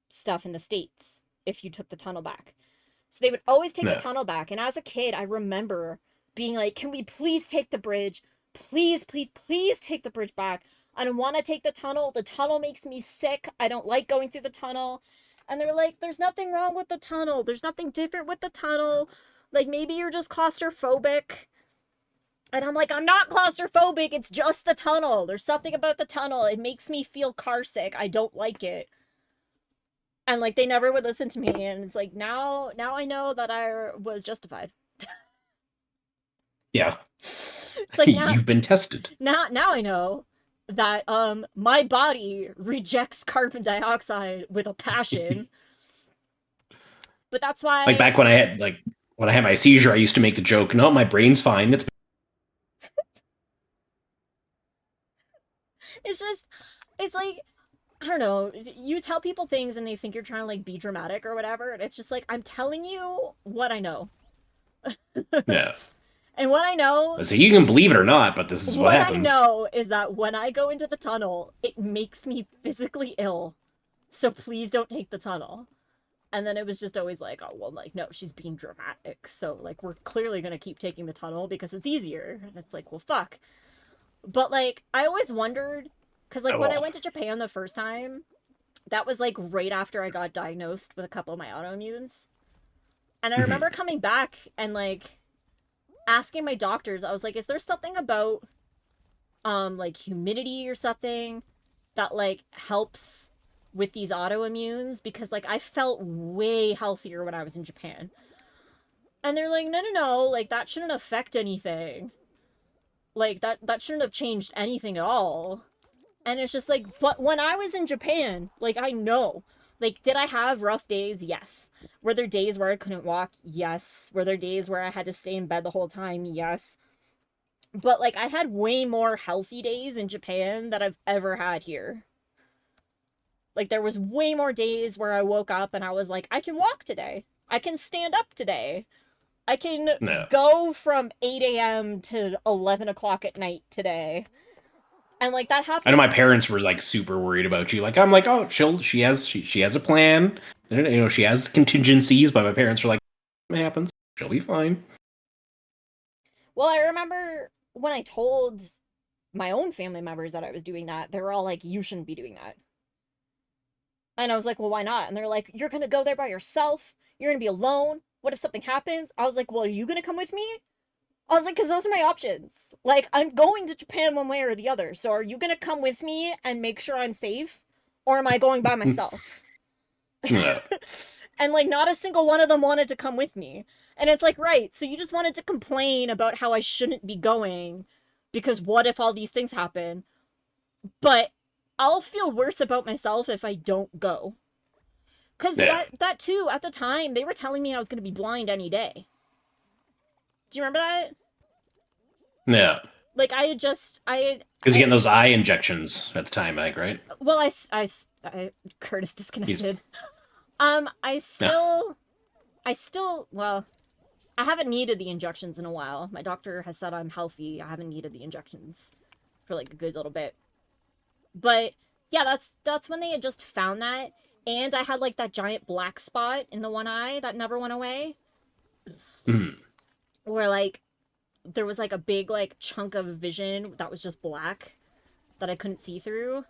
stuff in the States, if you took the tunnel back. So they would always take the tunnel back. And as a kid, I remember being like, can we please take the bridge? Please, please, please take the bridge back. I don't want to take the tunnel. The tunnel makes me sick. I don't like going through the tunnel. And they're like, there's nothing wrong with the tunnel. There's nothing different with the tunnel. Like, maybe you're just claustrophobic. And I'm like, I'm not claustrophobic. It's just the tunnel. There's something about the tunnel. It makes me feel car sick. I don't like it. And like, they never would listen to me. And it's like, now I know that I was justified. Yeah. It's like, now, you've been tested. Now I know that my body rejects carbon dioxide with a passion. But that's why, like back when I had my seizure, I used to make the joke, no, my brain's fine. It's it's like, I don't know, you tell people things and they think you're trying to like be dramatic or whatever, and it's just like, I'm telling you what I know. Yeah. And what I know... So you can believe it or not, but this is what happens. What I know is that when I go into the tunnel, it makes me physically ill. So please don't take the tunnel. And then it was just always like, oh, well, like, no, she's being dramatic. So, like, we're clearly going to keep taking the tunnel because it's easier. And it's like, well, fuck. But, like, I always wondered, because, like, when I went to Japan the first time, that was, like, right after I got diagnosed with a couple of my autoimmunes. And I remember coming back and, like, asking my doctors, I was like, is there something about, like, humidity or something that, like, helps with these autoimmunes? Because, like, I felt way healthier when I was in Japan. And they're like, no, like, that shouldn't affect anything. Like, that shouldn't have changed anything at all. And it's just like, but when I was in Japan, like, I know. Like, did I have rough days? Yes. Were there days where I couldn't walk? Yes. Were there days where I had to stay in bed the whole time? Yes. But, like, I had way more healthy days in Japan than I've ever had here. Like, there was way more days where I woke up and I was like, I can walk today. I can stand up today. I can go from 8 a.m. to 11 o'clock at night today. And, like, that happened. I know my parents were, like, super worried about you. Like, I'm like, oh, she has a plan. You know, she has contingencies. But my parents were like, it happens. She'll be fine. Well, I remember when I told my own family members that I was doing that, they were all like, you shouldn't be doing that. And I was like, well, why not? And they're like, you're going to go there by yourself. You're going to be alone. What if something happens? I was like, well, are you going to come with me? I was like, because those are my options. Like, I'm going to Japan one way or the other. So are you going to come with me and make sure I'm safe? Or am I going by myself? No. And, like, not a single one of them wanted to come with me. And it's like, right, so you just wanted to complain about how I shouldn't be going because what if all these things happen? But I'll feel worse about myself if I don't go. Because that too, at the time, they were telling me I was going to be blind any day. Do you remember that? Yeah. Like, I had just, Because you're getting those eye injections at the time, like, right? Well, Curtis disconnected. I still, well, I haven't needed the injections in a while. My doctor has said I'm healthy. I haven't needed the injections for, like, a good little bit. But, yeah, that's when they had just found that. And I had, like, that giant black spot in the one eye that never went away. Where, like, there was, like, a big, like, chunk of vision that was just black that I couldn't see through.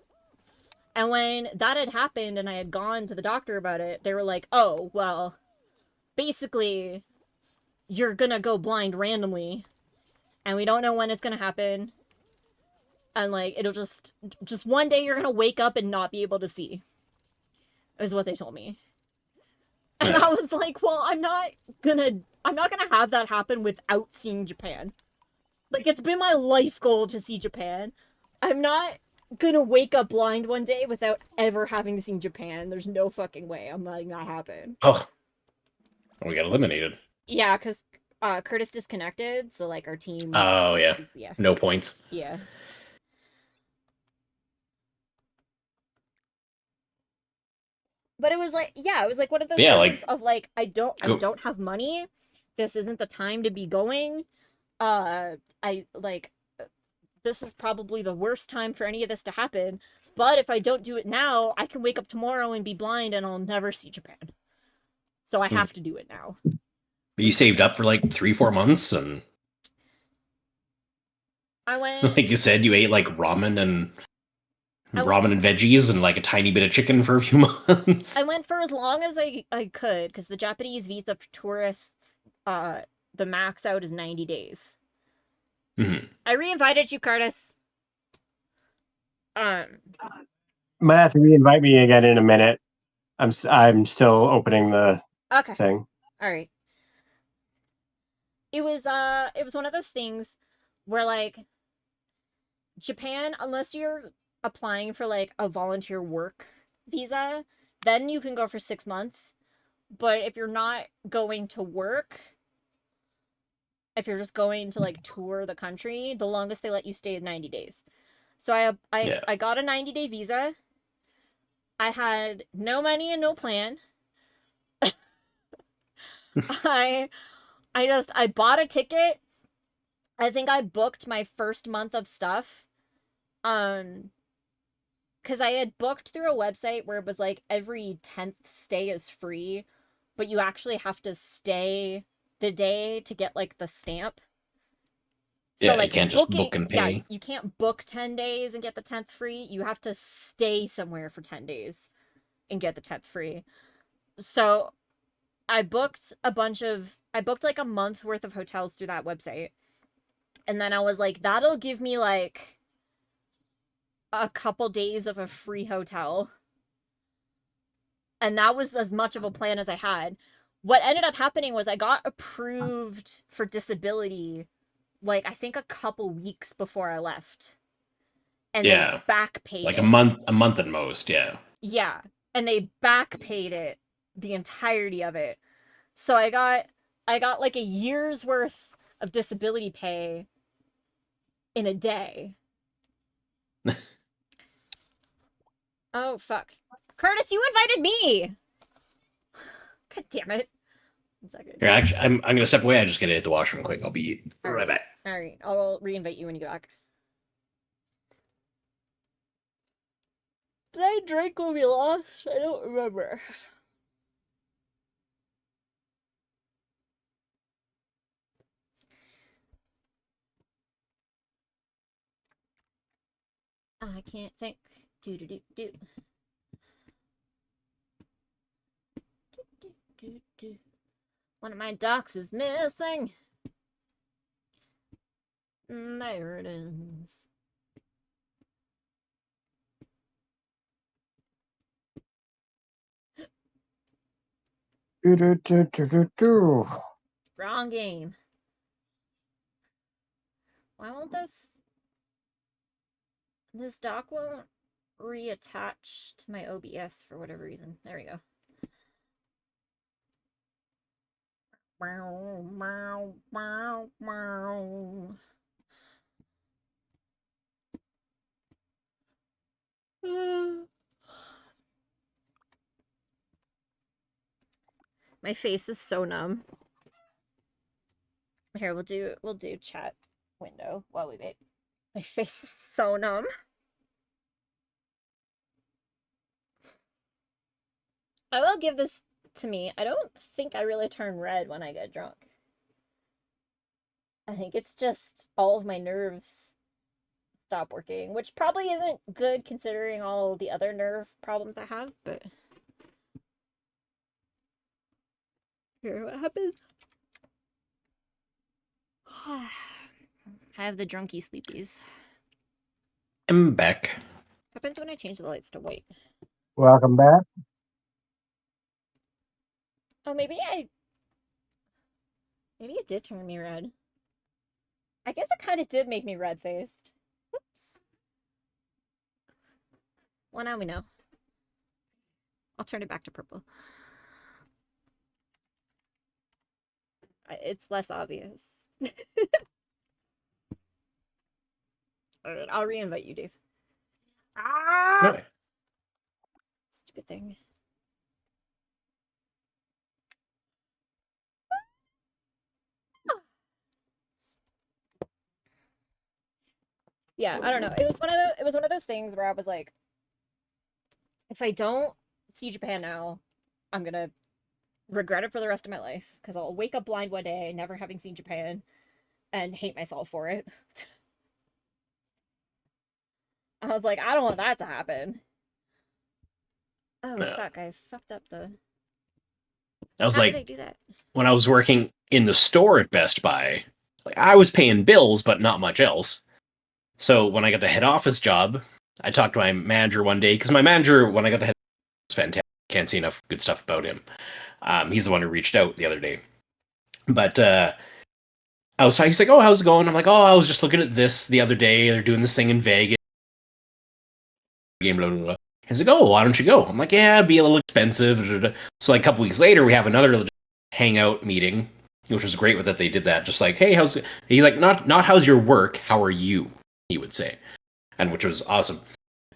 And when that had happened and I had gone to the doctor about it, they were like, oh, well, basically, you're gonna go blind randomly. And we don't know when it's gonna happen. And, like, it'll just one day you're gonna wake up and not be able to see. Is what they told me. And I was like, well, I'm not gonna have that happen without seeing Japan. Like, it's been my life goal to see Japan. I'm not gonna wake up blind one day without ever having seen Japan. There's no fucking way I'm letting that happen. Oh. We got eliminated. Yeah, because Curtis disconnected, so, like, our team... Oh, yeah. No points. Yeah. But it was like, yeah, it was like one of those things of, like, I don't have money. This isn't the time to be going. This is probably the worst time for any of this to happen. But if I don't do it now, I can wake up tomorrow and be blind and I'll never see Japan. So I have to do it now. You saved up for, like, 3-4 months, and I went... Like you said, you ate, like, ramen and veggies and, like, a tiny bit of chicken for a few months. I went for as long as I could, because the Japanese visa for tourists, the max out is 90 days. I re-invited you, Curtis. Might have to re-invite me again in a minute. I'm still opening the thing. All right. It was one of those things where, like, Japan, unless you're applying for, like, a volunteer work visa, then you can go for 6 months. But if you're not going to work, if you're just going to, like, tour the country, the longest they let you stay is 90 days. So I got a 90-day visa. I had no money and no plan. I bought a ticket. I think I booked my first month of stuff. because I had booked through a website where it was like every 10th stay is free, but you actually have to stay the day to get like the stamp. So Yeah, like you can't just booking, book and yeah, pay. you can't book 10 days and get the 10th free. You have to stay somewhere for 10 days and get the 10th free. So I booked like a month worth of hotels through that website. And then I was like, that'll give me like a couple days of a free hotel. And that was as much of a plan as I had. What ended up happening was I got approved for disability like I think a couple weeks before I left. And they Yeah, back paid like it. a month at most. Yeah. Yeah. And they back paid it, the entirety of it. So I got like a year's worth of disability pay in a day. Oh fuck. Curtis, you invited me. God damn it. 1 second. Here, actually, I'm gonna step away. I just gotta hit the washroom quick. I'll be right back. All right. I'll reinvite you when you get back. Did I drink when we lost? I don't remember. I can't think. Do do do do. Do, do. One of my docs is missing. There it is. Wrong game. Why won't this dock won't reattach to my OBS for whatever reason. There we go. Meow, meow, meow, meow. My face is so numb. Here, we'll do chat window while we wait. My face is so numb. I will give this to me. I don't think I really turn red when I get drunk. I think it's just all of my nerves stop working, which probably isn't good considering all the other nerve problems I have, but here, what happens? I have the drunky sleepies. I'm back. What happens when I change the lights to white? Welcome back. Oh, maybe it did turn me red. I guess it kind of did make me red-faced. Oops. Well, now we know. I'll turn it back to purple. It's less obvious. Alright, I'll reinvite you, Dave. Ah! Okay. Stupid thing. Yeah, I don't know. It was one of those things where I was like, if I don't see Japan now, I'm gonna regret it for the rest of my life because I'll wake up blind one day, never having seen Japan, and hate myself for it. I was like, I don't want that to happen. Oh No. fuck! I fucked up the. I was How like, did I do that? when I was working in the store at Best Buy, like I was paying bills, but not much else. So when I got the head office job, I talked to my manager one day because my manager, when I got the head, was fantastic. Can't say enough good stuff about him. He's the one who reached out the other day. But I was talking. He's like, "Oh, how's it going?" I'm like, "Oh, I was just looking at this the other day. They're doing this thing in Vegas. Game, blah blah blah." He's like, "Oh, why don't you go?" I'm like, "Yeah, it'd be a little expensive." Blah, blah, blah. So like a couple weeks later, we have another little hangout meeting, which was great with that they did that. Just like, "Hey, how's it?" He's like, "Not how's your work? How are you?" He would say, and which was awesome.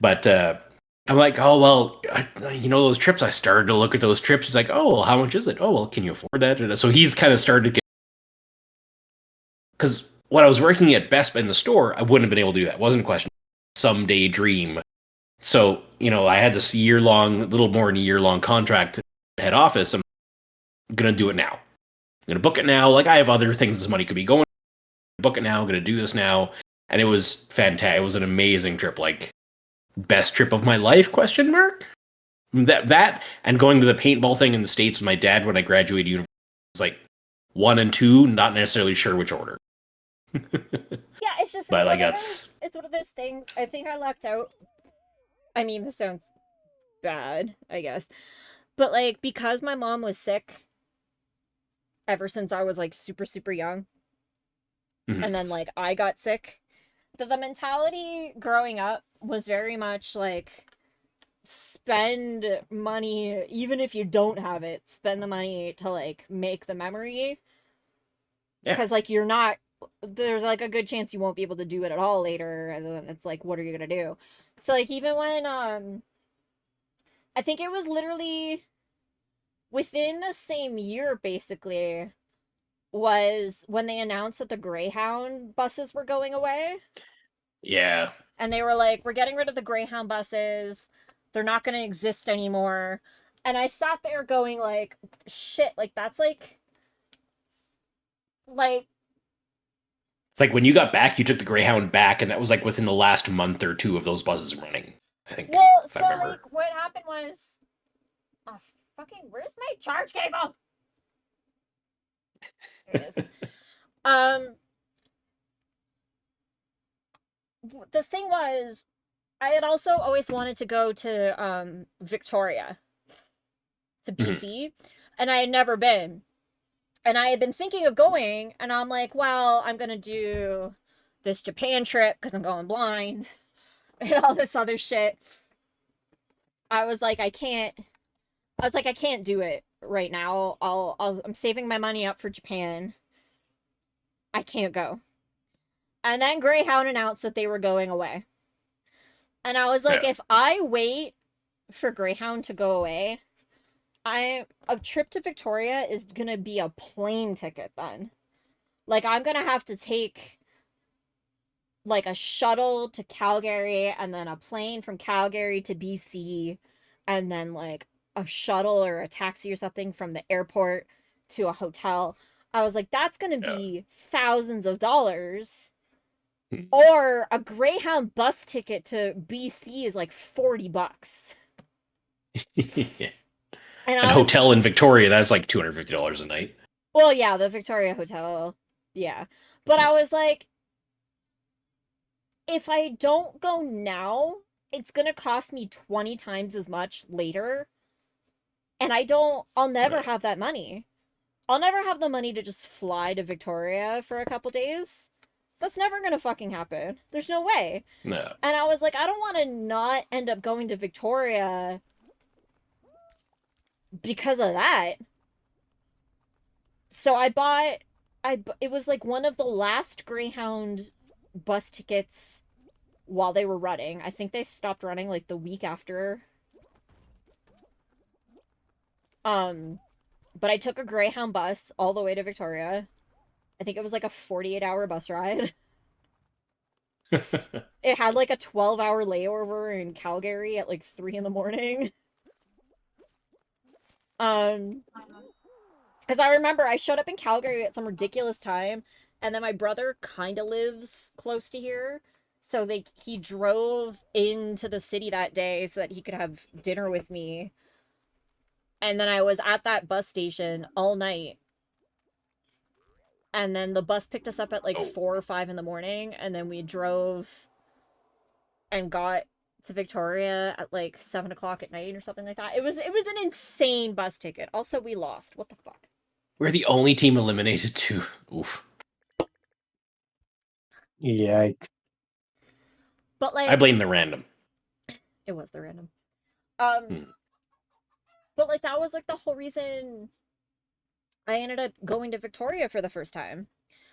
But I'm like, "Oh well, those trips." I started to look at those trips. He's like, "Oh, well, how much is it? Oh, well, can you afford that?" So he's kind of started to get, because when I was working at Best Buy in the store, I wouldn't have been able to do that. It wasn't a question. Someday dream So, I had this little more than a year-long contract at head office. I'm going to do it now. I'm going to book it now. Like, I have other things this money could be going. Book it now. I'm going to do this now. And it was fantastic. It was an amazing trip. Like, best trip of my life, question mark? That and going to the paintball thing in the States with my dad when I graduated university was like 1 and 2, not necessarily sure which order. Yeah, it's just But, like, it's one of those things. I think I lucked out. I mean, this sounds bad, I guess. But like because my mom was sick ever since I was like super, super young. Mhm. And then like I got sick. The mentality growing up was very much like spend money even if you don't have it. Spend the money to like make the memory. Yeah. Because like there's like a good chance you won't be able to do it at all later, and then it's like what are you gonna do? So like even when I think it was literally within the same year basically was when they announced that the Greyhound buses were going away, Yeah. and they were like, we're getting rid of the Greyhound buses, they're not going to exist anymore. And I sat there going like, shit, like that's like It's like when you got back, you took the Greyhound back, and that was like within the last month or two of those buses running, I think. well, if so I remember. like what happened was, oh fucking, where's my charge cable? There it is. The thing was, I had also always wanted to go to Victoria, to BC, and I had never been. And I had been thinking of going, and I'm like, well, I'm gonna do this Japan trip because I'm going blind and all this other shit. I was like, I can't do it right now. I'm saving my money up for Japan. I can't go. And then Greyhound announced that they were going away. And I was like, Yeah. if I wait for Greyhound to go away, a trip to Victoria is gonna be a plane ticket then. Like I'm gonna have to take like a shuttle to Calgary and then a plane from Calgary to BC and then like a shuttle or a taxi or something from the airport to a hotel. I was like, that's gonna be thousands of dollars. Or a Greyhound bus ticket to BC is like $40. Yeah. And An hotel in Victoria, that's like $250 a night. Well, yeah, the Victoria Hotel. Yeah. But I was like, if I don't go now, it's going to cost me 20 times as much later. And I'll never Right. have that money. I'll never have the money to just fly to Victoria for a couple days. That's never going to fucking happen. There's no way. No. And I was like, I don't want to not end up going to Victoria because of that. So it was like one of the last Greyhound bus tickets while they were running. I think they stopped running like the week after. But I took a Greyhound bus all the way to Victoria. I think it was like a 48-hour bus ride. It had like a 12-hour layover in Calgary at like 3 in the morning. Because I remember I showed up in Calgary at some ridiculous time, and then my brother kind of lives close to here, so he drove into the city that day so that he could have dinner with me. And then I was at that bus station all night. And then the bus picked us up at like 4 or 5 in the morning, and then we drove and got to Victoria at like 7 o'clock at night or something like that. It was an insane bus ticket. Also, we lost. What the fuck? We're the only team eliminated too. Oof. Yikes. But like I blame the random. it was the random. But like that was like the whole reason I ended up going to Victoria for the first time.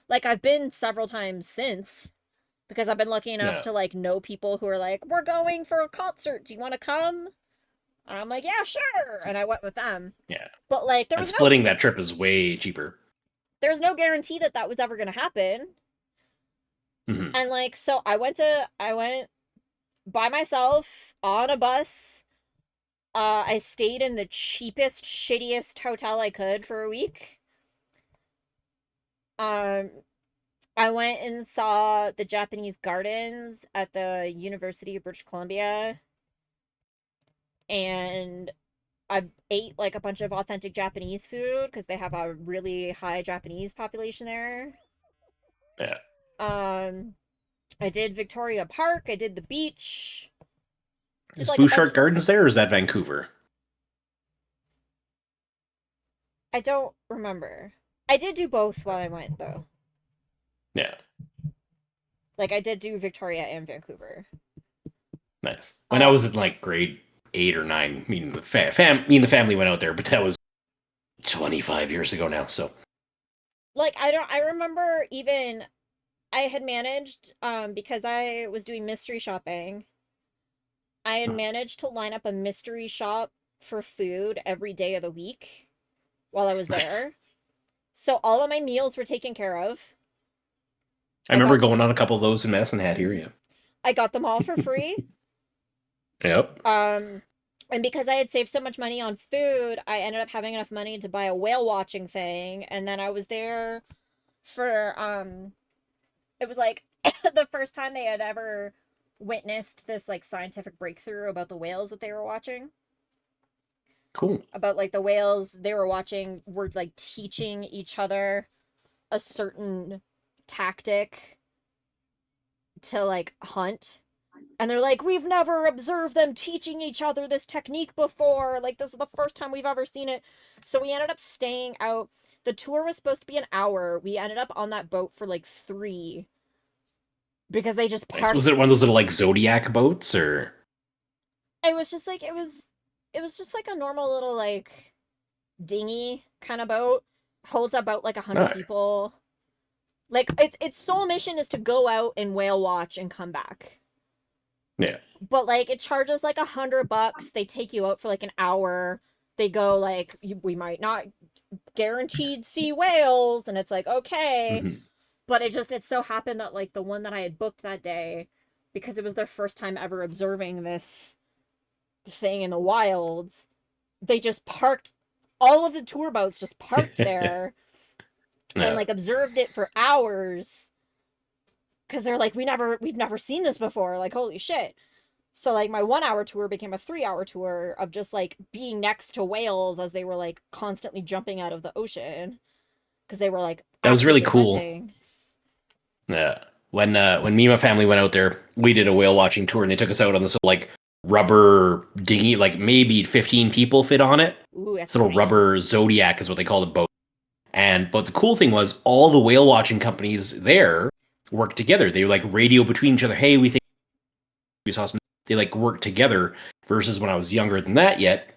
Like I've been several times since because I've been lucky enough to like know people who are like, we're going for a concert. Do you want to come? And I'm like, yeah, sure. And I went with them. Yeah. But like there was splitting that trip is way cheaper. There's no guarantee that was ever going to happen. Mm-hmm. And like so I went by myself on a bus. I stayed in the cheapest, shittiest hotel I could for a week. Um, I went and saw the Japanese gardens at the University of British Columbia, and I ate like a bunch of authentic Japanese food because they have a really high Japanese population there. Yeah. I did Victoria Park. I did the beach. Did Is like a bunch Bouchard of Gardens there, or is that Vancouver? I don't remember. I did do both while I went though. Yeah. Like I did do Victoria and Vancouver. Nice. When I was in like grade 8 or 9, me and the family went out there, but that was 25 years ago now. So Like I remember even I had managed because I was doing mystery shopping. I had managed to line up a mystery shop for food every day of the week while I was nice. there. So all of my meals were taken care of. I remember got- going on a couple of those in Medicine Hat here. Yeah. I got them all for free. Yep. And because I had saved so much money on food, I ended up having enough money to buy a whale watching thing, and then I was there for it was like the first time they had ever witnessed this like scientific breakthrough about the whales that they were watching. Cool. About like the whales they were watching were like teaching each other a certain tactic to like hunt. And they're like, we've never observed them teaching each other this technique before. Like, this is the first time we've ever seen it. So we ended up staying out. The tour was supposed to be an hour. We ended up on that boat for like 3 because they just Nice. parked. Was it one of those little like Zodiac boats, or? It was just like, it was just like a normal little like dinghy kind of boat. Holds about like 100 Alright. people. Like, its sole mission is to go out and whale watch and come back. Yeah. But like it charges like $100. They take you out for like an hour. They go like we might not guaranteed see whales, and it's like okay. Mhm. But it so happened that like the one that I had booked that day, because it was their first time ever observing this thing in the wilds, they just parked all of the tour boats just parked there Yeah. and like observed it for hours because they're like we've never seen this before, like holy shit. So like my 1 hour tour became a 3 hour tour of just like being next to whales as they were like constantly jumping out of the ocean because they were like That was really actively cool. hunting. Yeah. When me and my family went out there, we did a whale watching tour, and they took us out on this like rubber dinghy, like maybe 15 people fit on it. Ooh, that's This little tiny. rubber Zodiac is what they call the boat. But the cool thing was all the whale watching companies there worked together. They like radio between each other. Hey, we think we saw some. They like worked together. Versus when I was younger than that yet,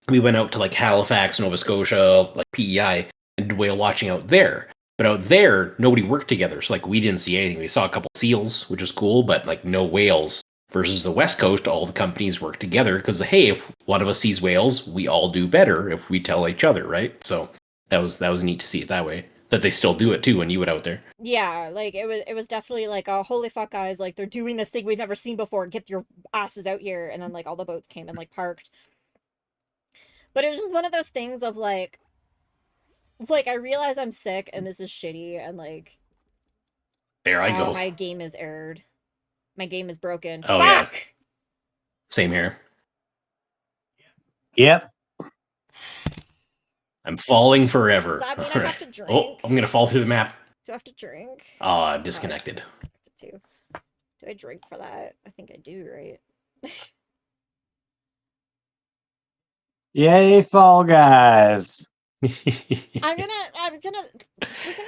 we went out to like Halifax, Nova Scotia, like PEI, and did whale watching out there. But out there, nobody worked together. So like we didn't see anything. We saw a couple seals, which was cool, but like no whales. Versus the West Coast, all the companies work together because hey, if one of us sees whales, we all do better if we tell each other, right? So that was neat to see it that way. That they still do it too when you went out there. Yeah, like it was definitely like a holy fuck guys, like they're doing this thing we've never seen before. Get your asses out here. And then like all the boats came and like parked. But it was just one of those things of like I realize I'm sick and this is shitty and like There I go. my game is errored. My game is broken. Oh, Fuck! yeah. Same here. Yep. I'm falling forever. Does that mean I have to drink? Oh, I'm gonna fall through the map. Do I have to drink? Ah, disconnected. Oh, disconnected too. Do I drink for that? I think I do, right? Yay, Fall Guys. we're gonna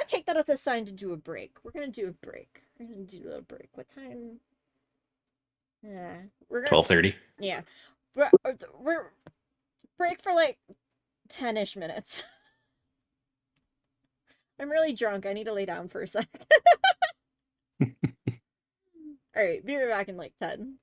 take that as a sign to do a break. We're gonna do a break. We're gonna do a little break. What time? Yeah, we're gonna 12:30. Yeah, we're break for like 10-ish minutes. I'm really drunk. I need to lay down for a sec. All right, be right back in like 10.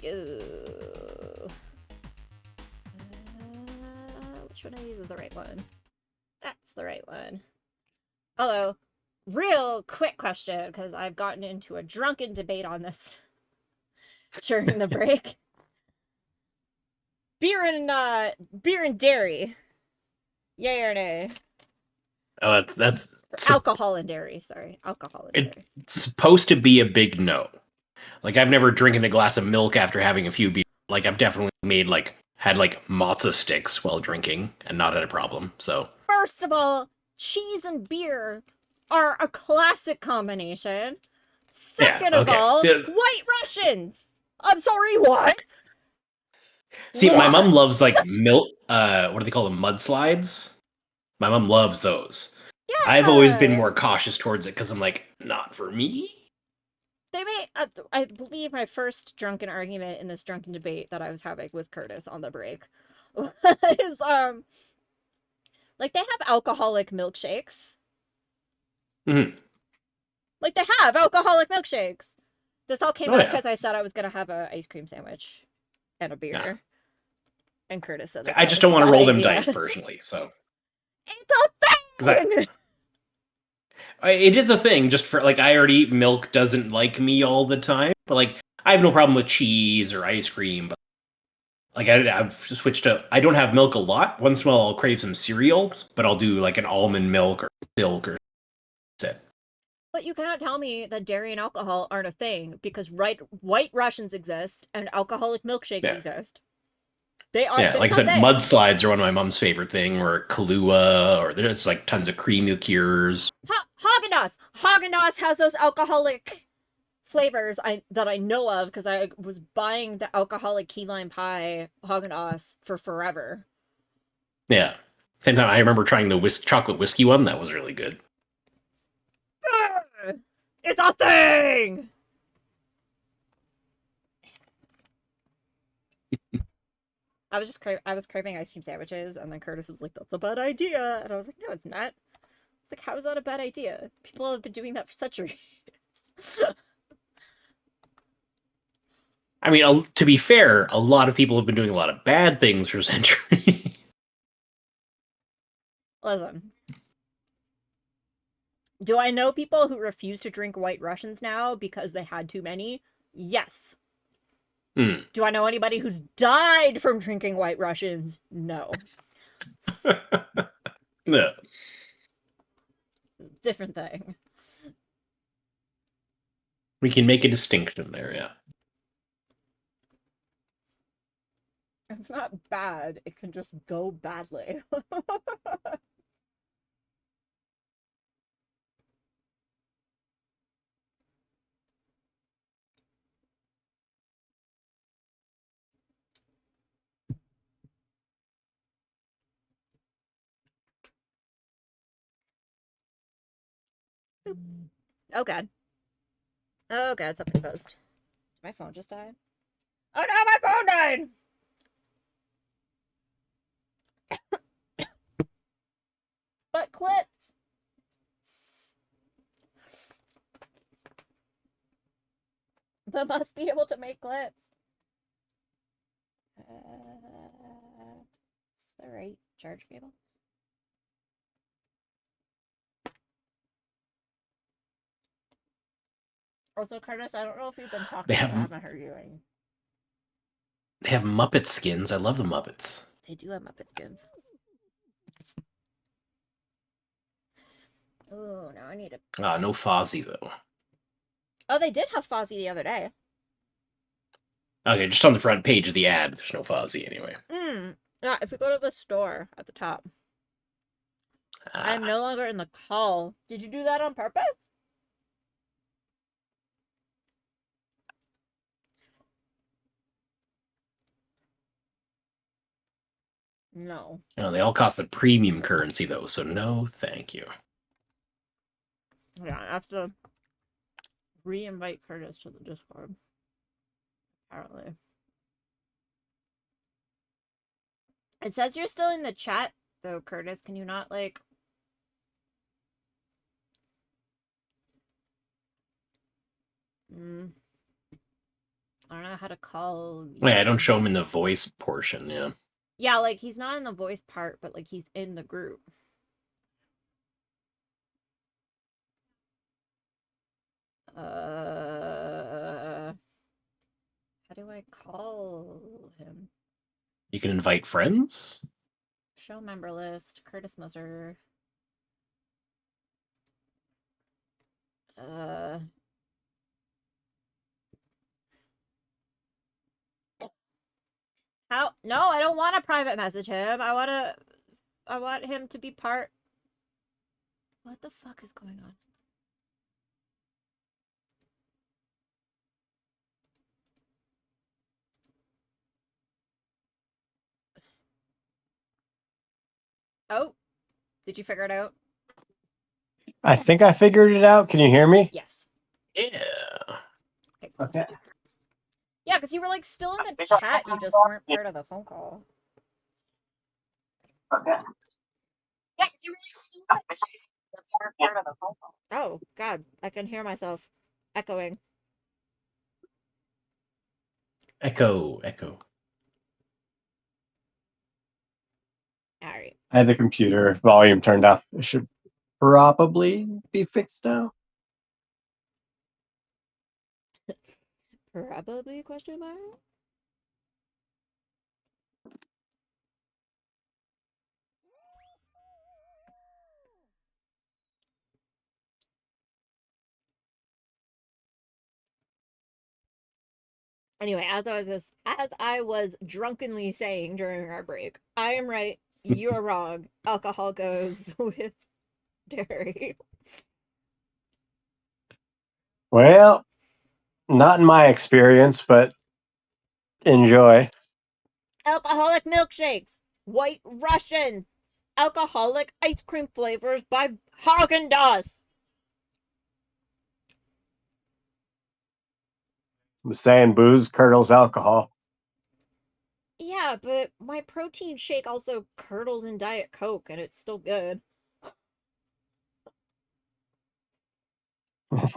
go. Which one I use is the right one? That's the right one. Although, real quick question, because I've gotten into a drunken debate on this during the break. Beer and dairy. Yay or nay? Oh, that's Alcohol and dairy. Sorry, alcohol and dairy. it's supposed to be a big no. Like I've never drinking a glass of milk after having a few beers. Like I've definitely had matzo sticks while drinking and not had a problem. So First of all, cheese and beer are a classic combination. Second Yeah, of okay. all, White Russians. I'm sorry, what? See, What? my mom loves like milk. What do they call them? Mudslides. My mom loves those. Yeah. I've always been more cautious towards it because I'm like, not for me. They made, I believe, my first drunken argument in this drunken debate that I was having with Curtis on the break was like they have alcoholic milkshakes. Mhm. Like they have alcoholic milkshakes. This all came Oh, out yeah. because I said I was gonna have an ice cream sandwich and a beer. Yeah. And Curtis said I just don't want to roll them dice personally. So It's a thing! it is a thing. Just for like, I already eat milk. Doesn't like me all the time, but like I have no problem with cheese or ice cream. But like I've switched to. I don't have milk a lot. Once in a while, I'll crave some cereal, but I'll do like an almond milk or silk or sit. But you cannot tell me that dairy and alcohol aren't a thing because White Russians exist and alcoholic milkshakes exist. They are. Yeah, like I said, mudslides are one of my mom's favorite thing, or Kahlua, or there's like tons of cream liqueurs. Haagen-Dazs. Haagen-Dazs has those alcoholic flavors that I know of because I was buying the alcoholic key lime pie Haagen-Dazs for forever. Yeah. Same time, I remember trying the chocolate whiskey one. That was really good. It's a thing! I was craving ice cream sandwiches, and then Curtis was like, "That's a bad idea," and I was like, "No, it's not." It's like, how is that a bad idea? People have been doing that for centuries. I mean, to be fair, a lot of people have been doing a lot of bad things for centuries. Listen. Do I know people who refuse to drink White Russians now because they had too many? Yes. Do I know anybody who's died from drinking White Russians? No. No. Different thing. We can make a distinction there, yeah. It's not bad. It can just go badly. Oh god. Oh god, something buzzed. My phone just died. Oh no, my phone died! But clips! But must be able to make clips. Is this the right charge cable? Also, Curtis, I don't know if you've been talking to Sam. I heard you. They have Muppet skins. I love the Muppets. They do have Muppet skins. Oh, now I need to... No Fozzie, though. Oh, they did have Fozzie the other day. Okay, just on the front page of the ad, there's no Fozzie anyway. Yeah, if we go to the store at the top. I'm no longer in the call. Did you do that on purpose? No. No, they all cost the premium currency, though, so no thank you. Yeah, I have to re-invite Curtis to the Discord. Apparently. It says you're still in the chat, though, Curtis. Can you not, like... I don't know how to call Yeah, I don't you. show him in the voice portion. Yeah. Yeah, like he's not in the voice part, but like he's in the group. How do I call him? You can invite friends. Show member list, Curtis Musser. How? No, I don't want to private message him. I want him to be part. What the fuck is going on? Oh, did you figure it out? I think I figured it out. Can you hear me? Yes. Yeah. Okay. Yeah, because you were like still in the chat. You just weren't part of the phone call. Okay. Yeah, because you were like still in the chat. You just weren't part of the phone call. Oh God, I can hear myself echoing. Echo. All right. I had the computer volume turned off. It should probably be fixed now. Probably question mark. Anyway, as I was drunkenly saying during our break, I am right, you're wrong. Alcohol goes with dairy. Well, not in my experience, but enjoy. Alcoholic milkshakes, White Russians, alcoholic ice cream flavors by Haagen-Dazs. I'm saying booze curdles alcohol. Yeah, but my protein shake also curdles in Diet Coke, and it's still good.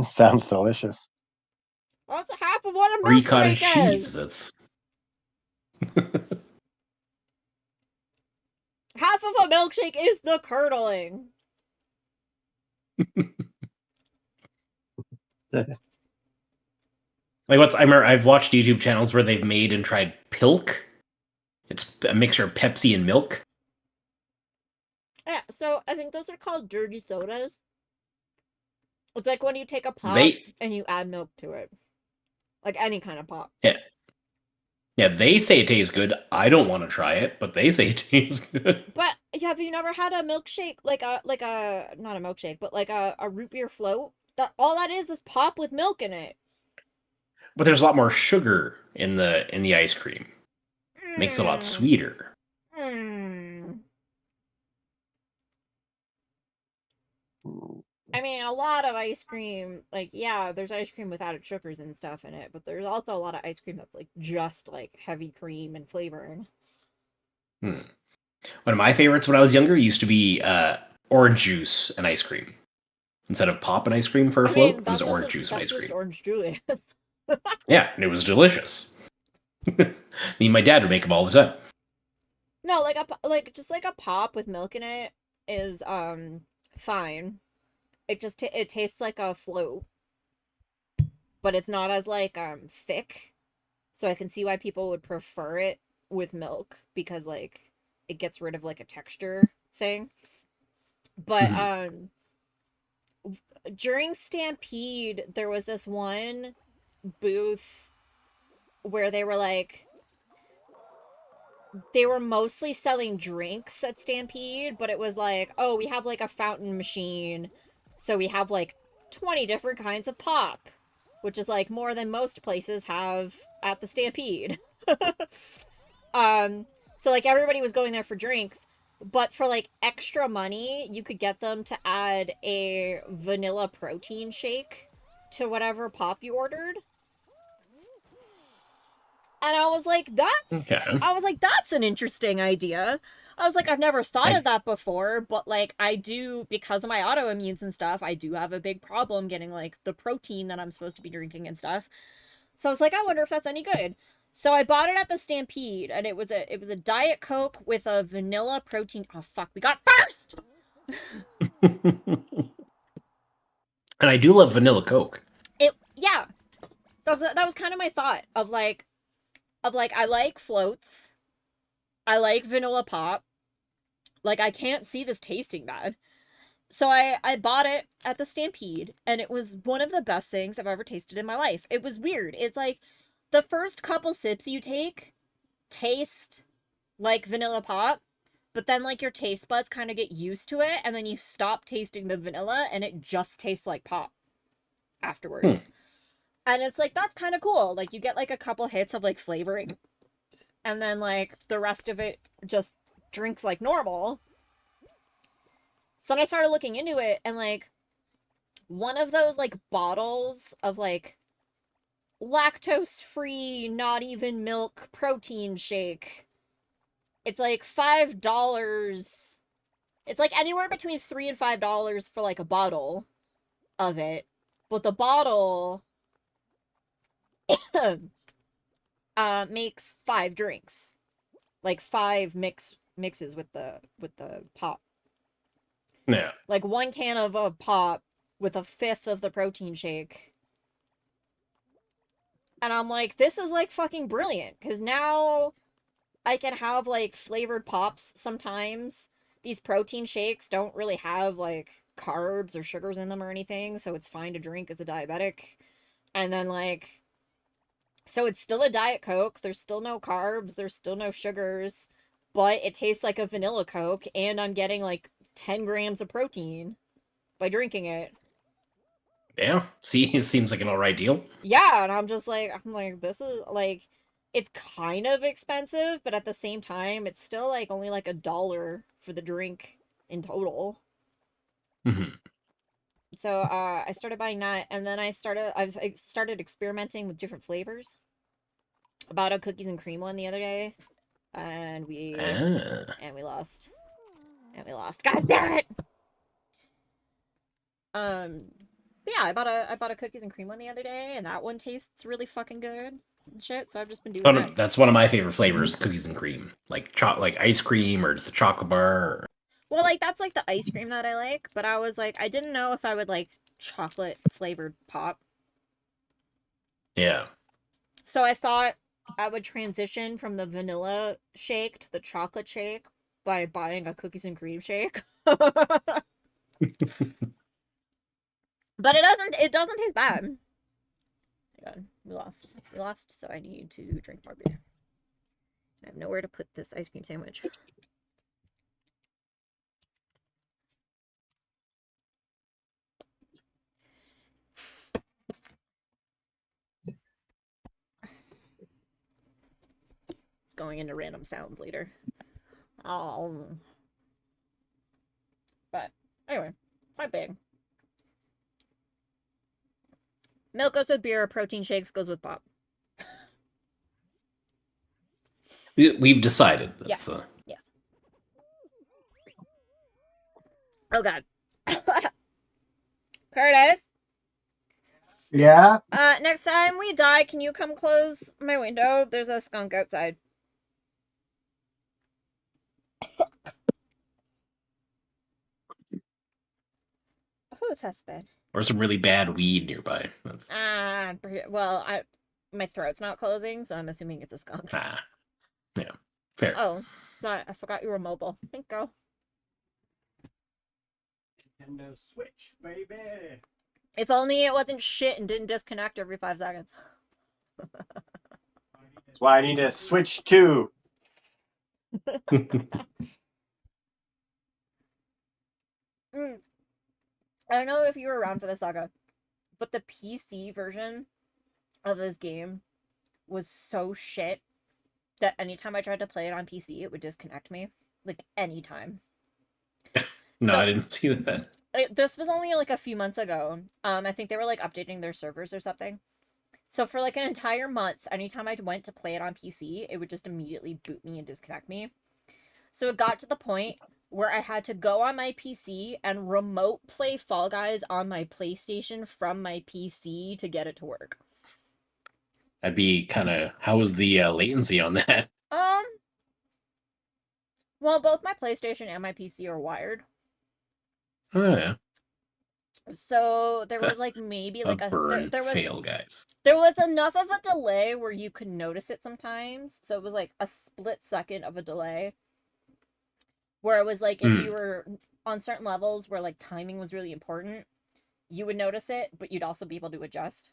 Sounds delicious. That's half of what a Free cottage milkshake cheese. is. That's Half of a milkshake is the curdling. like what's I remember I've watched YouTube channels where they've made and tried Pilk. It's a mixture of Pepsi and milk. Yeah, so I think those are called dirty sodas. It's like when you take a pop They and you add milk to it. Like any kind of pop. yeah, they say it tastes good. I don't want to try it, but they say it tastes good. But have you never had a milkshake like a not a milkshake, but like a root beer float? That all that is pop with milk in it. But there's a lot more sugar in the ice cream. Makes it a lot sweeter. I mean, a lot of ice cream, like, yeah, there's ice cream with added sugars and stuff in it, but there's also a lot of ice cream that's, like, just, like, heavy cream and flavoring. One of my favorites when I was younger used to be orange juice and ice cream. Instead of pop and ice cream for a float, it was orange juice and ice cream. Orange Julius. Yeah, and it was delicious. Me and my dad would make them all the time. No, just like a pop with milk in it is fine. It tastes like a float, but it's not as like thick. So I can see why people would prefer it with milk because like it gets rid of like a texture thing. But during Stampede, there was this one booth where they were mostly selling drinks at Stampede, but it was like, oh, we have like a fountain machine, so we have like 20 different kinds of pop, which is like more than most places have at the Stampede. So like everybody was going there for drinks, but for like extra money, you could get them to add a vanilla protein shake to whatever pop you ordered. And I was like, that's an interesting idea. I was like, I've never thought of that before, but like I do, because of my autoimmunes and stuff, I do have a big problem getting like the protein that I'm supposed to be drinking and stuff. So I was like, I wonder if that's any good. So I bought it at the Stampede, and it was a Diet Coke with a vanilla protein. Oh fuck, we got first. And I do love vanilla Coke. Yeah, that was kind of my thought of like I like floats, I like vanilla pop. Like I can't see this tasting bad. So I bought it at the Stampede, and it was one of the best things I've ever tasted in my life. It was weird. It's like the first couple sips you take taste like vanilla pop, but then like your taste buds kind of get used to it, and then you stop tasting the vanilla and it just tastes like pop afterwards. And it's like that's kind of cool. Like you get like a couple hits of like flavoring, and then like the rest of it just drinks like normal. So then I started looking into it, and like one of those like bottles of like lactose free, not even milk protein shake, it's like $5. It's like anywhere between $3 and $5 for like a bottle of it. But the bottle makes 5 drinks. Like 5 mixes with the pop. Yeah. Like 1 can of a pop with a 1/5 of the protein shake. And I'm like, this is like fucking brilliant, because now I can have like flavored pops sometimes. These protein shakes don't really have like carbs or sugars in them or anything, so it's fine to drink as a diabetic. And then like, so it's still a Diet Coke, there's still no carbs, there's still no sugars, but it tastes like a vanilla Coke, and I'm getting like 10 grams of protein by drinking it. Yeah. See, it seems like an alright deal. Yeah, and I'm like, this is like, it's kind of expensive, but at the same time, it's still like only like $1 for the drink in total. Mm-hmm. So I started buying that, and then I started experimenting with different flavors. I bought a cookies and cream one the other day, and we lost. And we lost. God damn it! But yeah, I bought a cookies and cream one the other day, and that one tastes really fucking good and shit. So I've just been doing that. That's one of my favorite flavors, cookies and cream. Like like ice cream or just the chocolate bar. Well, like that's like the ice cream that I like, but I was like, I didn't know if I would like chocolate flavored pop. Yeah. So I thought I would transition from the vanilla shake to the chocolate shake by buying a cookies and cream shake. But it doesn't taste bad. God, we lost, so I need to drink more beer. I have nowhere to put this ice cream sandwich. It's going into random sounds later. But anyway, point being, milk goes with beer, protein shakes goes with pop. We've decided. Yes. That's Yes. Oh god. Curtis. Yeah. Next time we die, can you come close my window? There's a skunk outside. Oh, that's bad. Or some really bad weed nearby. That's Well, my throat's not closing, so I'm assuming it's a skunk. yeah, fair. Oh, God, I forgot you were mobile. Thank you. Nintendo Switch, baby. If only it wasn't shit and didn't disconnect every 5 seconds. That's why I need to Switch 2. I don't know if you were around for the saga, but the PC version of this game was so shit that anytime I tried to play it on PC, it would disconnect me. Like, anytime. No, So, I didn't see that. This was only like a few months ago. I think they were like updating their servers or something. So for like an entire month, anytime I went to play it on PC, it would just immediately boot me and disconnect me. So it got to the point where I had to go on my PC and remote play Fall Guys on my PlayStation from my PC to get it to work. That'd be kind of, how was the latency on that? Well, both my PlayStation and my PC are wired. Oh, yeah. So there was like maybe A like burn there was fail, guys. there was enough of a delay where you could notice it sometimes. So it was like a split second of a delay where it was like if you were on certain levels where like timing was really important, you would notice it, but you'd also be able to adjust.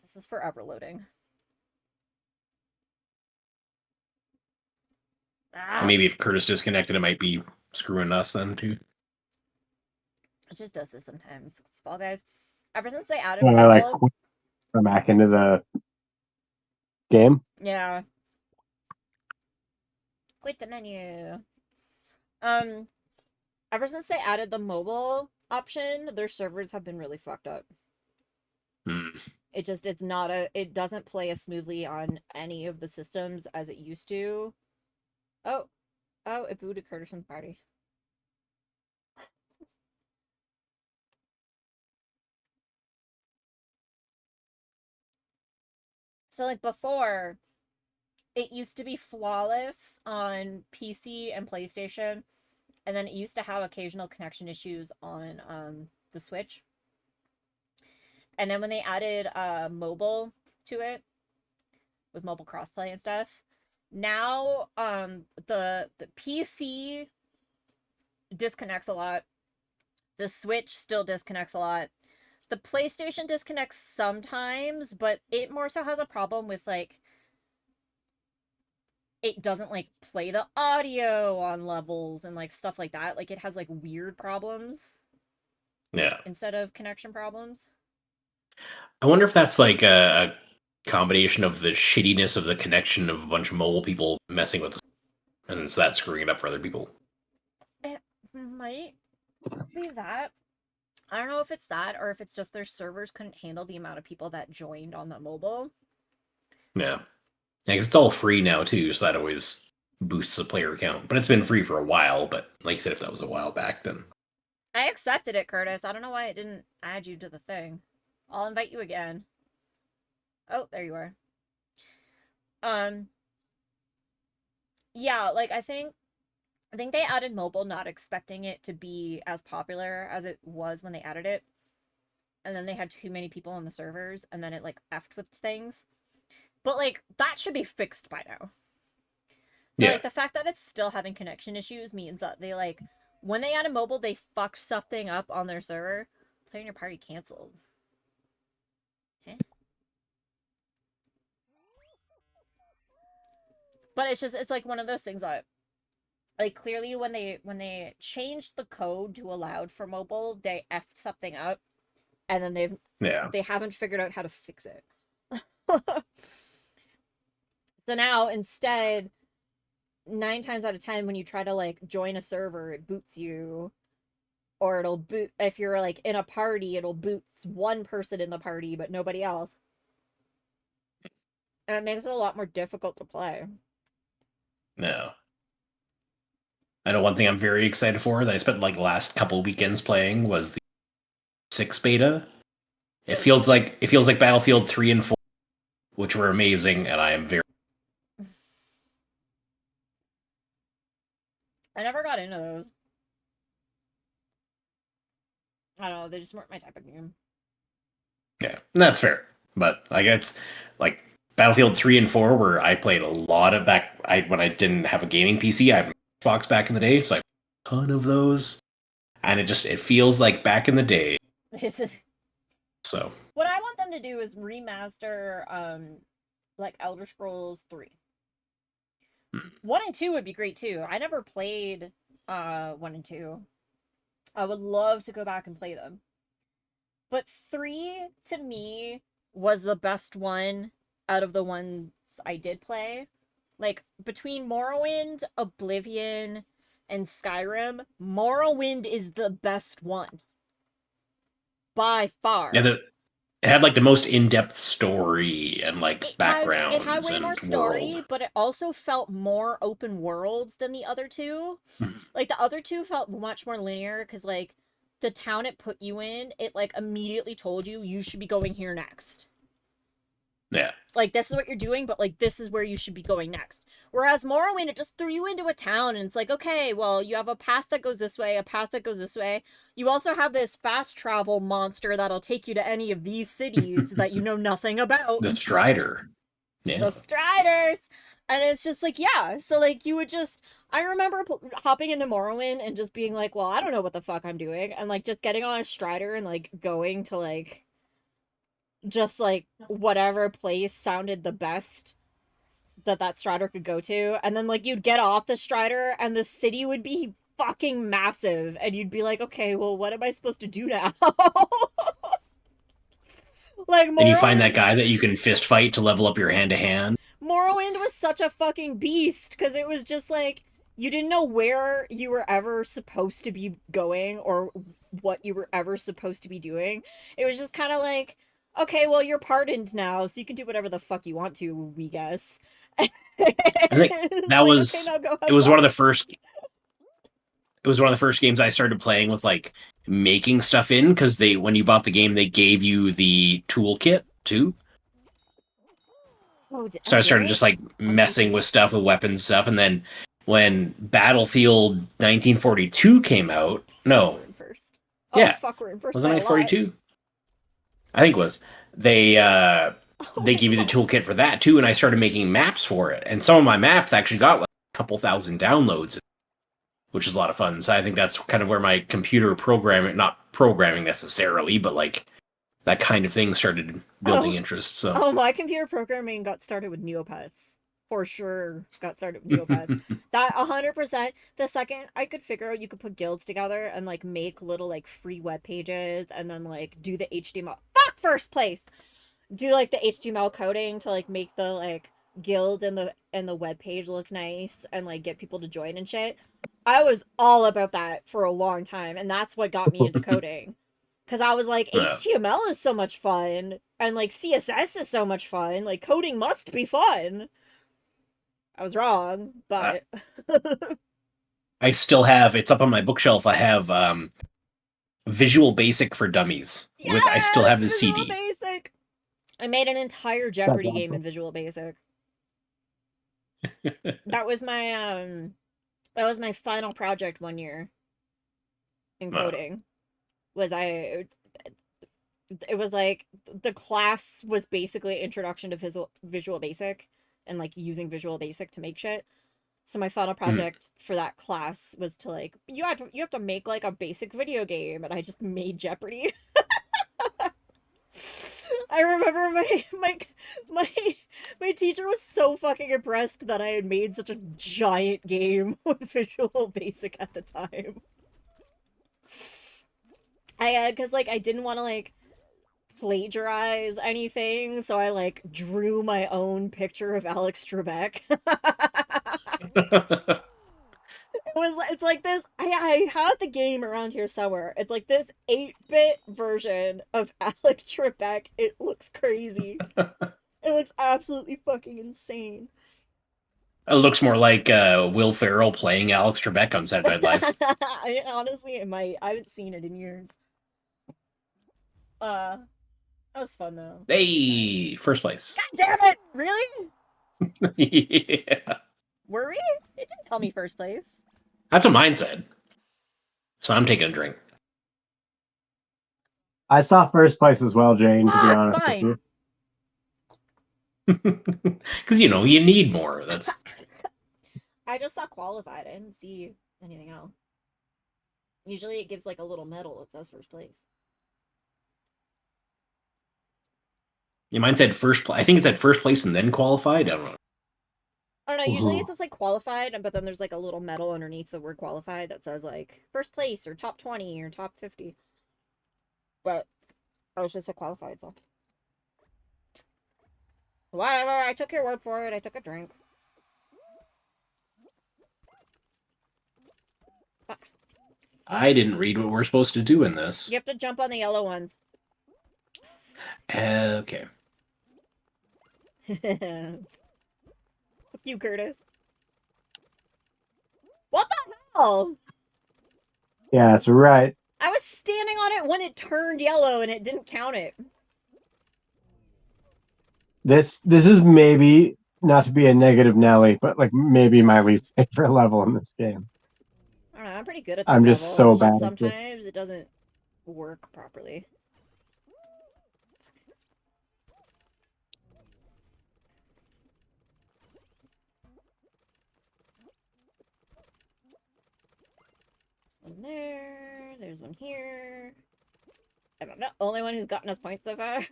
This is forever loading. Maybe if Curtis disconnected, it might be screwing us then too. It just does this sometimes. Fall Guys. Ever since they added When I like mobile, quit from back into the game. yeah. Quit the menu. Ever since they added the mobile option, their servers have been really fucked up. It doesn't play as smoothly on any of the systems as it used to. Oh, it booted Curtison's party. So like before, it used to be flawless on PC and PlayStation, and then it used to have occasional connection issues on the Switch. And then when they added mobile to it with mobile crossplay and stuff, now the PC disconnects a lot. The Switch still disconnects a lot. The PlayStation disconnects sometimes, but it more so has a problem with like it doesn't like play the audio on levels and like stuff like that. Like it has like weird problems. Yeah. Instead of connection problems. I wonder if that's like a combination of the shittiness of the connection of a bunch of mobile people messing with, and it's that screwing it up for other people. It might be that. I don't know if it's that or if it's just their servers couldn't handle the amount of people that joined on the mobile. Yeah. Yeah, 'cause it's all free now too, so that always boosts the player count. But it's been free for a while, but like you said, if that was a while back, then... I accepted it, Curtis. I don't know why it didn't add you to the thing. I'll invite you again. Oh, there you are. Yeah, like I think they added mobile not expecting it to be as popular as it was when they added it. And then they had too many people on the servers and then it like effed with things. But like that should be fixed by now. So Yeah. like the fact that it's still having connection issues means that they like when they added mobile they fucked something up on their server. Player in your party canceled. Okay. But it's like one of those things that like clearly when they changed the code to allow for mobile, they effed something up and then they haven't figured out how to fix it. So now instead 9 times out of 10 when you try to like join a server, it boots you, or it'll boot if you're like in a party, it'll boot one person in the party but nobody else. And it makes it a lot more difficult to play. No. I know one thing I'm very excited for that I spent like the last couple weekends playing was the 6 beta. It feels like Battlefield 3 and 4, which were amazing, and I am very... I never got into those. I don't know, they just weren't my type of game. Yeah, that's fair. But like it's like Battlefield 3 and 4 where I played a lot of when I didn't have a gaming PC, I had an Xbox back in the day, so I played a ton of those. And it feels like back in the day. So what I want them to do is remaster like Elder Scrolls 3. 1 and 2 would be great too. I never played 1 and 2. I would love to go back and play them. But 3 to me was the best one out of the ones I did play. Like between Morrowind, Oblivion, and Skyrim, Morrowind is the best one. By far. yeah, it had like the most in-depth story and like backgrounds. It had way more story, world. but it also felt more open worlds than the other two. Like the other two felt much more linear because like the town it put you in, it like immediately told you should be going here next. Like, this is what you're doing, but, like, this is where you should be going next. Whereas Morrowind, it just threw you into a town, and it's like, okay, well, you have a path that goes this way, a path that goes this way. You also have this fast travel monster that'll take you to any of these cities that you know nothing about. The Strider. Yeah. The Striders! And it's just like, yeah, so, like, you would just... I remember hopping into Morrowind and just being like, well, I don't know what the fuck I'm doing, and, like, just getting on a Strider and, like, going to, like... just like whatever place sounded the best that Strider could go to, and then like you'd get off the Strider and the city would be fucking massive, and you'd be like, okay, well, what am I supposed to do now? Like, And you find that guy that you can fist fight to level up your hand to hand. Morrowind was such a fucking beast because it was just like you didn't know where you were ever supposed to be going or what you were ever supposed to be doing. It was just kind of like, okay, well, you're pardoned now, so you can do whatever the fuck you want to, we guess. I think that was it was one of the first. It was one of the first games I started playing with like making stuff in, because when you bought the game they gave you the toolkit too. So I started just like messing with stuff, with weapons stuff, and then when Battlefield 1942 came out, no, we're in first. Yeah. Oh, fuck, we're in first. was it 1942? I think it was. They gave you the toolkit for that too, and I started making maps for it. And some of my maps actually got like a couple thousand downloads, which is a lot of fun. So I think that's kind of where my computer programming, not programming necessarily, but like that kind of thing started building interest. So my computer programming got started with Neopets. For sure got started with Neopets. That 100%, the second I could figure out you could put guilds together and like make little like free web pages and then like do the HTML. Fuck, first place! Do like the HTML coding to like make the like guild and the web page look nice and like get people to join and shit. I was all about that for a long time, and that's what got me into coding. Because I was like, HTML is so much fun, and like CSS is so much fun, like coding must be fun. I was wrong, but I still have, it's up on my bookshelf, I have Visual Basic for Dummies. Yes! I still have the Visual CD. Basic! I made an entire Jeopardy game in Visual Basic. That was my final project one year in coding. It was like the class was basically introduction to Visual Basic and like using Visual Basic to make shit. So my final project for that class was to like you have to make like a basic video game, and I just made Jeopardy. I remember my teacher was so fucking impressed that I had made such a giant game with Visual Basic at the time. Because like I didn't want to like plagiarize anything, so I like drew my own picture of Alex Trebek. It's like this. I have the game around here somewhere. It's like this 8-bit version of Alex Trebek. It looks crazy. It looks absolutely fucking insane. It looks more like Will Ferrell playing Alex Trebek on Saturday Night Live. Honestly, it might. I haven't seen it in years. That was fun though. Hey, first place. God damn it! Really? Yeah. Were we? It didn't tell me first place. That's what mine said. So I'm taking a drink. I saw first place as well, Jane, to be honest fine. with you. Because, you need more. That's. I just saw qualified. I didn't see anything else. Usually it gives like a little medal. It says first place. Yeah, mine said first place. I think it said first place and then qualified. I don't know. I don't know. Usually it says like qualified, but then there's like a little medal underneath the word qualified that says like first place or top 20 or top 50. But I was just a qualified, so. Whatever, I took your word for it. I took a drink. Fuck. I didn't read what we're supposed to do in this. You have to jump on the yellow ones. Okay. Fuck you, Curtis. What the hell? Yeah, that's right. I was standing on it when it turned yellow and it didn't count it. This is maybe not to be a negative Nelly, but like maybe my least favorite level in this game. I don't know, I'm pretty good at this I'm just level. so It's bad just at this. sometimes it doesn't work properly. There's one there. There's one here. I'm not the only one who's gotten us points so far.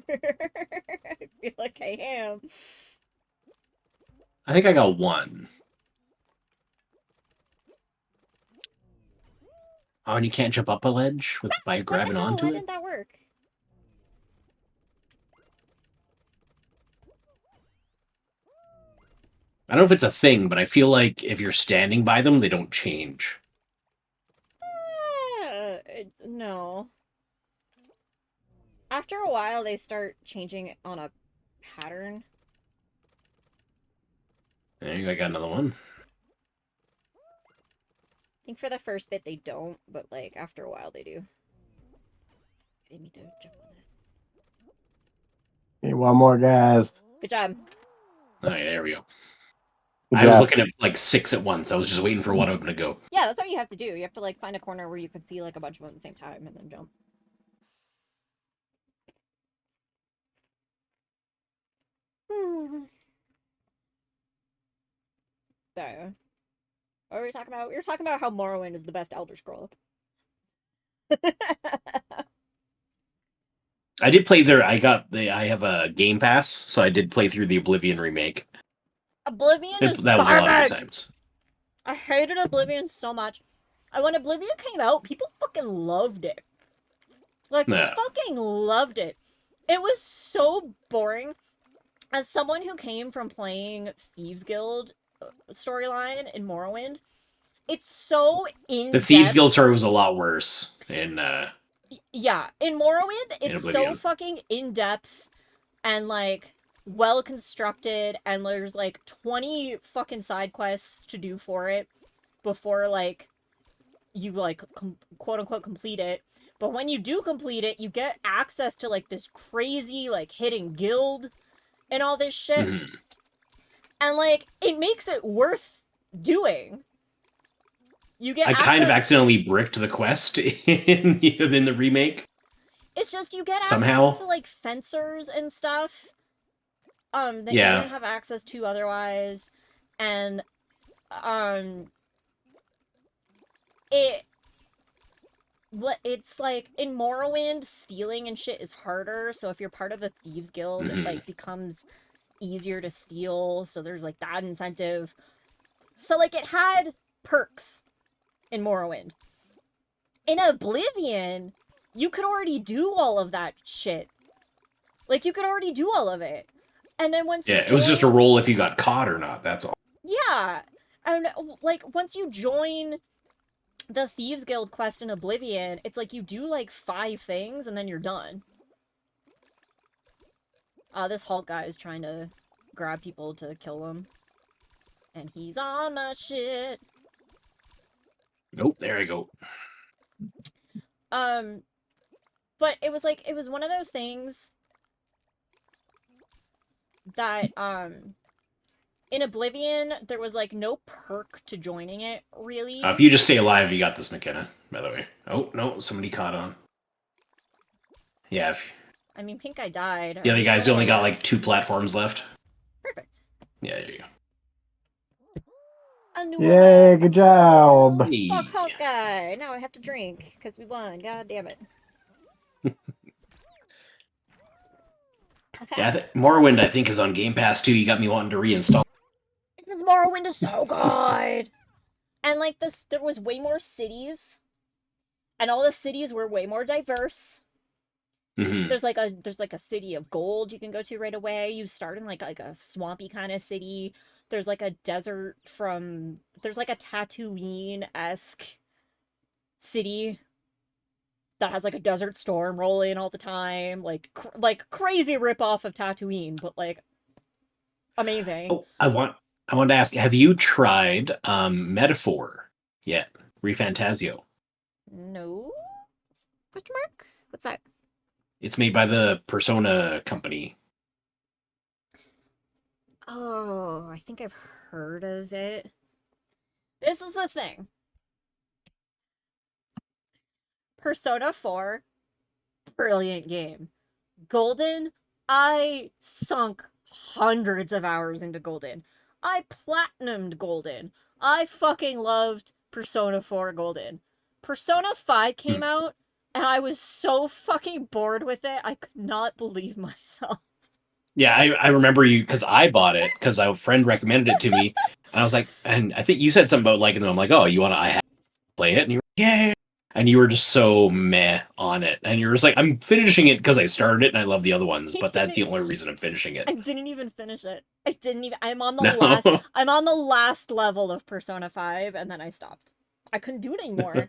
I feel like I am. I think I got one. Oh, and you can't jump up a ledge by grabbing What the hell? onto Why it? didn't that work? I don't know if it's a thing, but I feel like if you're standing by them, they don't change. No. After a while, they start changing on a pattern. There you go, I got another one. I think for the first bit they don't, but like after a while they do. Getting me to jump on that. Okay, one more, guys. Good job. Oh, yeah, there we go. Good I was job. looking at like 6 at once. I was just waiting for one of them to go. Yeah, that's what you have to do. You have to like find a corner where you can see like a bunch of them at the same time and then jump. So, what were we talking about? We were talking about how Morrowind is the best Elder Scroll. I did play there. I have a Game Pass, so I did play through the Oblivion remake. Oblivion is That was a lot of garbage! good times. I hated Oblivion so much. And when Oblivion came out, people fucking loved it. Like, Yeah. fucking loved it. It was so boring. As someone who came from playing Thieves Guild storyline in Morrowind, it's so in The Thieves Guild story was a lot worse in Yeah, in Morrowind, it's so Oblivion. fucking in-depth and, like, well-constructed, and there's, like, 20 fucking side quests to do for it before, like, you, like, quote-unquote complete it. But when you do complete it, you get access to, like, this crazy, like, hidden guild and all this shit. Mhm. And, like, it makes it worth doing. You get I kind of access- accidentally bricked the quest in the remake. It's just you get Somehow. access to like fencers and stuff. That you Yeah. wouldn't have access to otherwise. And it's like in Morrowind, stealing and shit is harder, so if you're part of the Thieves Guild, it like becomes easier to steal, so there's like that incentive. So like it had perks in Morrowind. In Oblivion, you could already do all of that shit. Like, you could already do all of it. And then once you Yeah, it was just a roll if you got caught or not, that's all. Yeah. And, like, once you join the Thieves Guild quest in Oblivion, it's like you do, like, 5 things and then you're done. This Hulk guy is trying to grab people to kill him. And he's on my shit. Nope, there I go. But it was like, it was one of those things that, in Oblivion, there was, like, no perk to joining it, really. If you just stay alive, you got this, McKenna, by the way. Oh, no, somebody caught on. Yeah. I mean, Pink Eye died. The other guys only got, like, 2 platforms left. Perfect. Yeah, there you go. Yay, good job. Hey. Fuck Hawkeye. Now I have to drink because we won. God damn it. Yeah, Morrowind, I think, is on Game Pass, too. You got me wanting to reinstall. This Morrowind is so good. And like this, there was way more cities, and all the cities were way more diverse. Mm-hmm. There's like a city of gold you can go to right away. You start in like a swampy kind of city. There's like a desert there's like a Tatooine-esque city that has like a desert storm roll in all the time, like crazy ripoff of Tatooine, but like amazing. Oh, I want to ask, have you tried Metaphor yet? Refantasio. No? Question mark? What's that? It's made by the Persona company. Oh, I think I've heard of it. This is the thing. Persona 4, brilliant game. Golden, I sunk hundreds of hours into Golden. I platinumed Golden. I fucking loved Persona 4 Golden. Persona 5 came out, and I was so fucking bored with it, I could not believe myself. Yeah, I remember you because I bought it because a friend recommended it to me, and I was like, and I think you said something about liking them. I'm like, oh, you want to? I have to play it, and you were like, yeah, and you were just so meh on it, and you're just like, I'm finishing it because I started it and I love the other ones, but that's the only reason I'm finishing it. I didn't even finish it. I didn't even. I'm on the No. last. I'm on the last level of Persona 5, and then I stopped. I couldn't do it anymore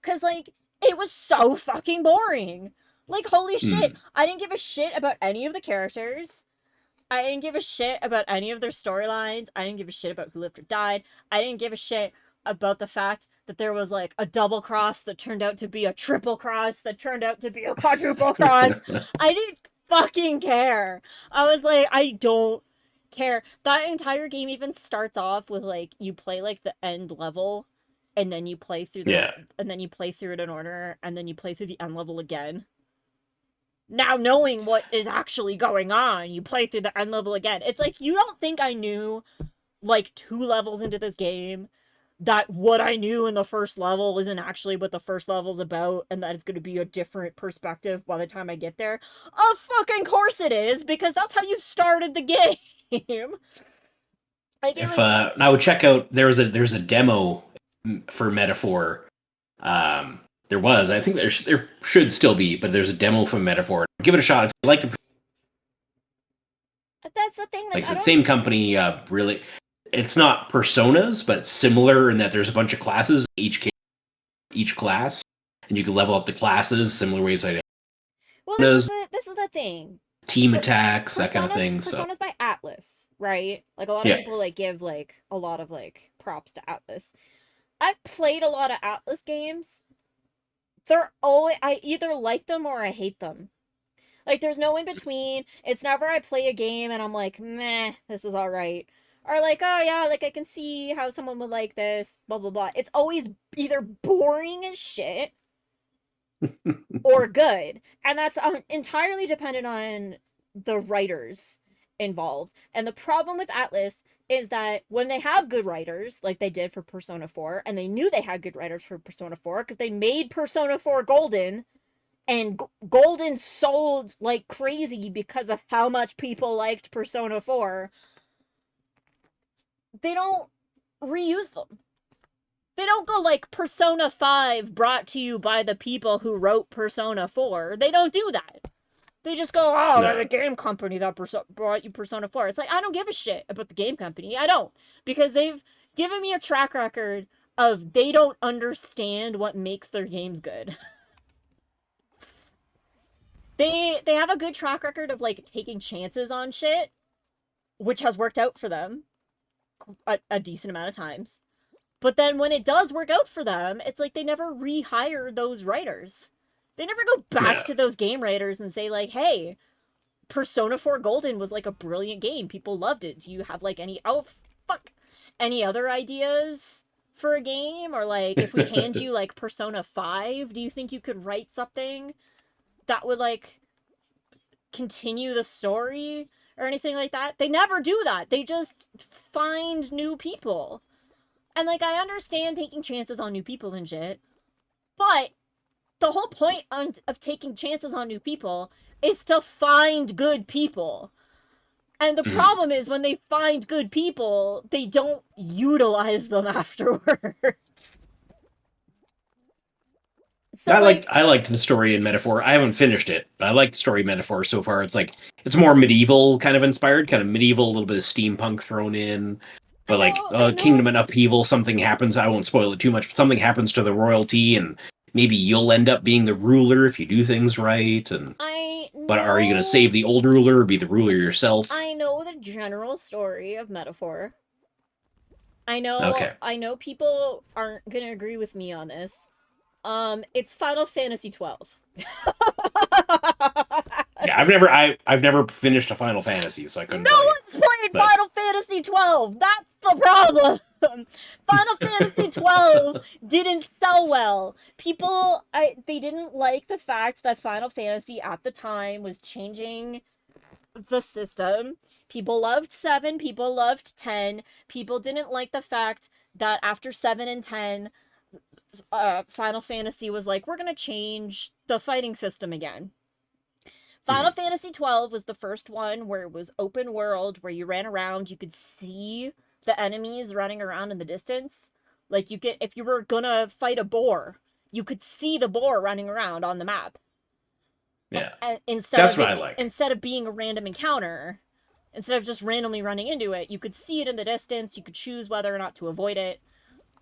because like it was so fucking boring. Like holy shit, I didn't give a shit about any of the characters. I didn't give a shit about any of their storylines. I didn't give a shit about who lived or died. I didn't give a shit about the fact that there was like a double cross that turned out to be a triple cross that turned out to be a quadruple cross. I didn't fucking care. I was like, I don't care. That entire game even starts off with like you play like the end level and then you play through the and then you play through it in order and then you play through the end level again. Now knowing what is actually going on, you play through the end level again. It's like, you don't think I knew, like, 2 levels into this game, that what I knew in the first level isn't actually what the first level's about, and that it's going to be a different perspective by the time I get there? Of fucking course it is, because that's how you started the game. Like, If I would check out, there's a demo for Metaphor. There was. I think there should still be, but there's a demo from Metaphor. Give it a shot if you like. That's the thing. Like the same company, really. It's not personas, but similar in that there's a bunch of classes each class, and you can level up the classes similar ways. Well, this is the thing. Team attacks, that kind of thing. Persona's by Atlas, right? Like a lot of people like give like a lot of like props to Atlas. I've played a lot of Atlas games. They're always, I either like them or I hate them. Like there's no in between. It's never I play a game and I'm like, meh, this is alright. Or like, oh yeah, like I can see how someone would like this, blah blah blah. It's always either boring as shit or good. And that's entirely dependent on the writers involved. And the problem with Atlas is that when they have good writers, like they did for Persona 4, and they knew they had good writers for Persona 4 because they made Persona 4 Golden, and Golden sold like crazy because of how much people liked Persona 4, they don't reuse them. They don't go like Persona 5 brought to you by the people who wrote Persona 4. They don't do that. They just go, oh, no. The game company that brought you Persona 4. It's like, I don't give a shit about the game company. I don't. Because they've given me a track record of they don't understand what makes their games good. They have a good track record of, like, taking chances on shit, which has worked out for them a decent amount of times. But then when it does work out for them, it's like they never rehire those writers. They never go back to those game writers and say, like, hey, Persona 4 Golden was, like, a brilliant game. People loved it. Do you have, like, any other ideas for a game? Or, like, if we hand you, like, Persona 5, do you think you could write something that would, like, continue the story or anything like that? They never do that. They just find new people. And, like, I understand taking chances on new people and shit, but the whole point of taking chances on new people is to find good people. And the problem is when they find good people, they don't utilize them afterwards. So I liked the story in Metaphor. I haven't finished it, but I like the story in Metaphor so far. It's like, it's more medieval kind of inspired, kind of medieval, a little bit of steampunk thrown in. But like Kingdom in Upheaval, something happens. I won't spoil it too much, but something happens to the royalty, and maybe you'll end up being the ruler if you do things right. But are you going to save the old ruler or be the ruler yourself? I know the general story of Metaphor. I know people aren't going to agree with me on this. It's Final Fantasy 12. Yeah, I've never finished a Final Fantasy, so I couldn't. No tell you. one's played But- Final Fantasy 12. That's the problem. Final Fantasy 12 didn't sell well. They didn't like the fact that Final Fantasy at the time was changing the system. People loved 7, people loved 10. People didn't like the fact that after 7 and 10, Final Fantasy was like, we're gonna change the fighting system again. Final Fantasy 12 was the first one where it was open world, where you ran around, you could see the enemies running around in the distance. Like, if you were gonna fight a boar, you could see the boar running around on the map. Yeah, And that's what I like. Instead of being a random encounter, instead of just randomly running into it, you could see it in the distance, you could choose whether or not to avoid it,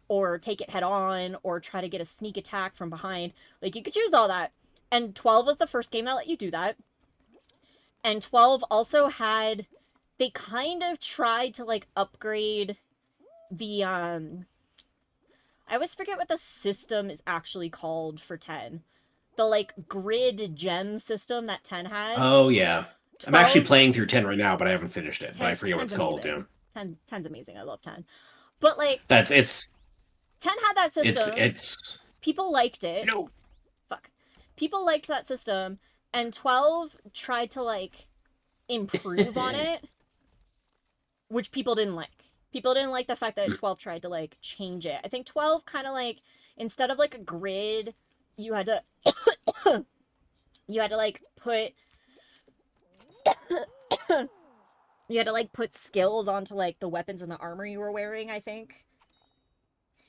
or take it head on, or try to get a sneak attack from behind. Like, you could choose all that. And 12 was the first game that let you do that. And 12 also had, they kind of tried to, like, upgrade the, I always forget what the system is actually called for 10. The, like, grid gem system that 10 had. Oh, yeah. 12, I'm actually playing through 10 right now, but I haven't finished it. But I forget what it's called, yeah. 10's amazing. I love 10. But, like, 10 had that system. It's... People liked it. No. Fuck. People liked that system. And 12 tried to, like, improve on it, which people didn't like. People didn't like the fact that 12 tried to, like, change it. I think 12 kind of, like, instead of, like, a grid, you had to, like, put, you had to, like, put skills onto, like, the weapons and the armor you were wearing, I think.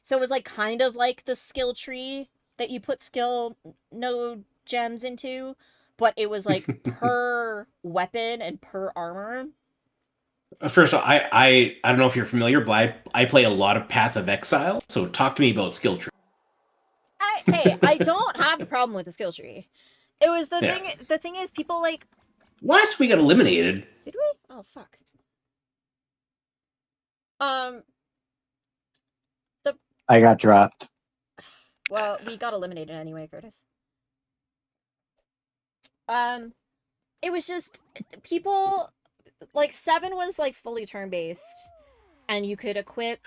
So it was, like, kind of like the skill tree that you put skill node gems into, but it was like per weapon and per armor. First of all, I don't know if you're familiar, but I play a lot of Path of Exile, so talk to me about skill tree. I don't have a problem with the skill tree. It was the thing. The thing is, people like. What? We got eliminated. Did we? Oh fuck. I got dropped. Well, we got eliminated anyway, Curtis. It was just people like 7 was like fully turn-based, and you could equip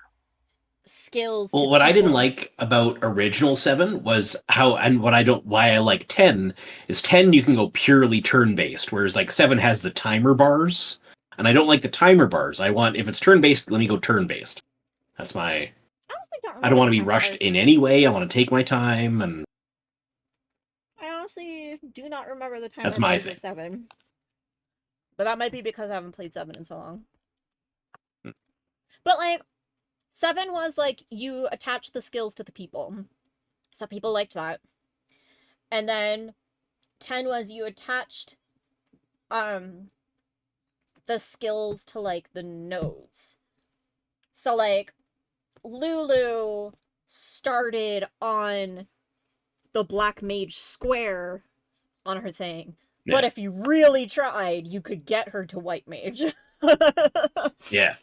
skills. Well, what I didn't like about original 7 was why I like 10 is 10 you can go purely turn-based, whereas like 7 has the timer bars, and I don't like the timer bars. If it's turn-based, let me go turn-based. That's my... I don't want to be rushed in any way. I want to take my time, and I honestly do not remember the timer that's my bars thing. of 7. But that might be because I haven't played 7 in so long. But like 7 was like you attach the skills to the people. So people liked that. And then 10 was you attached the skills to like the nodes. So like Lulu started on the Black Mage Square on her thing. Yeah. But if you really tried, you could get her to White Mage. Yeah.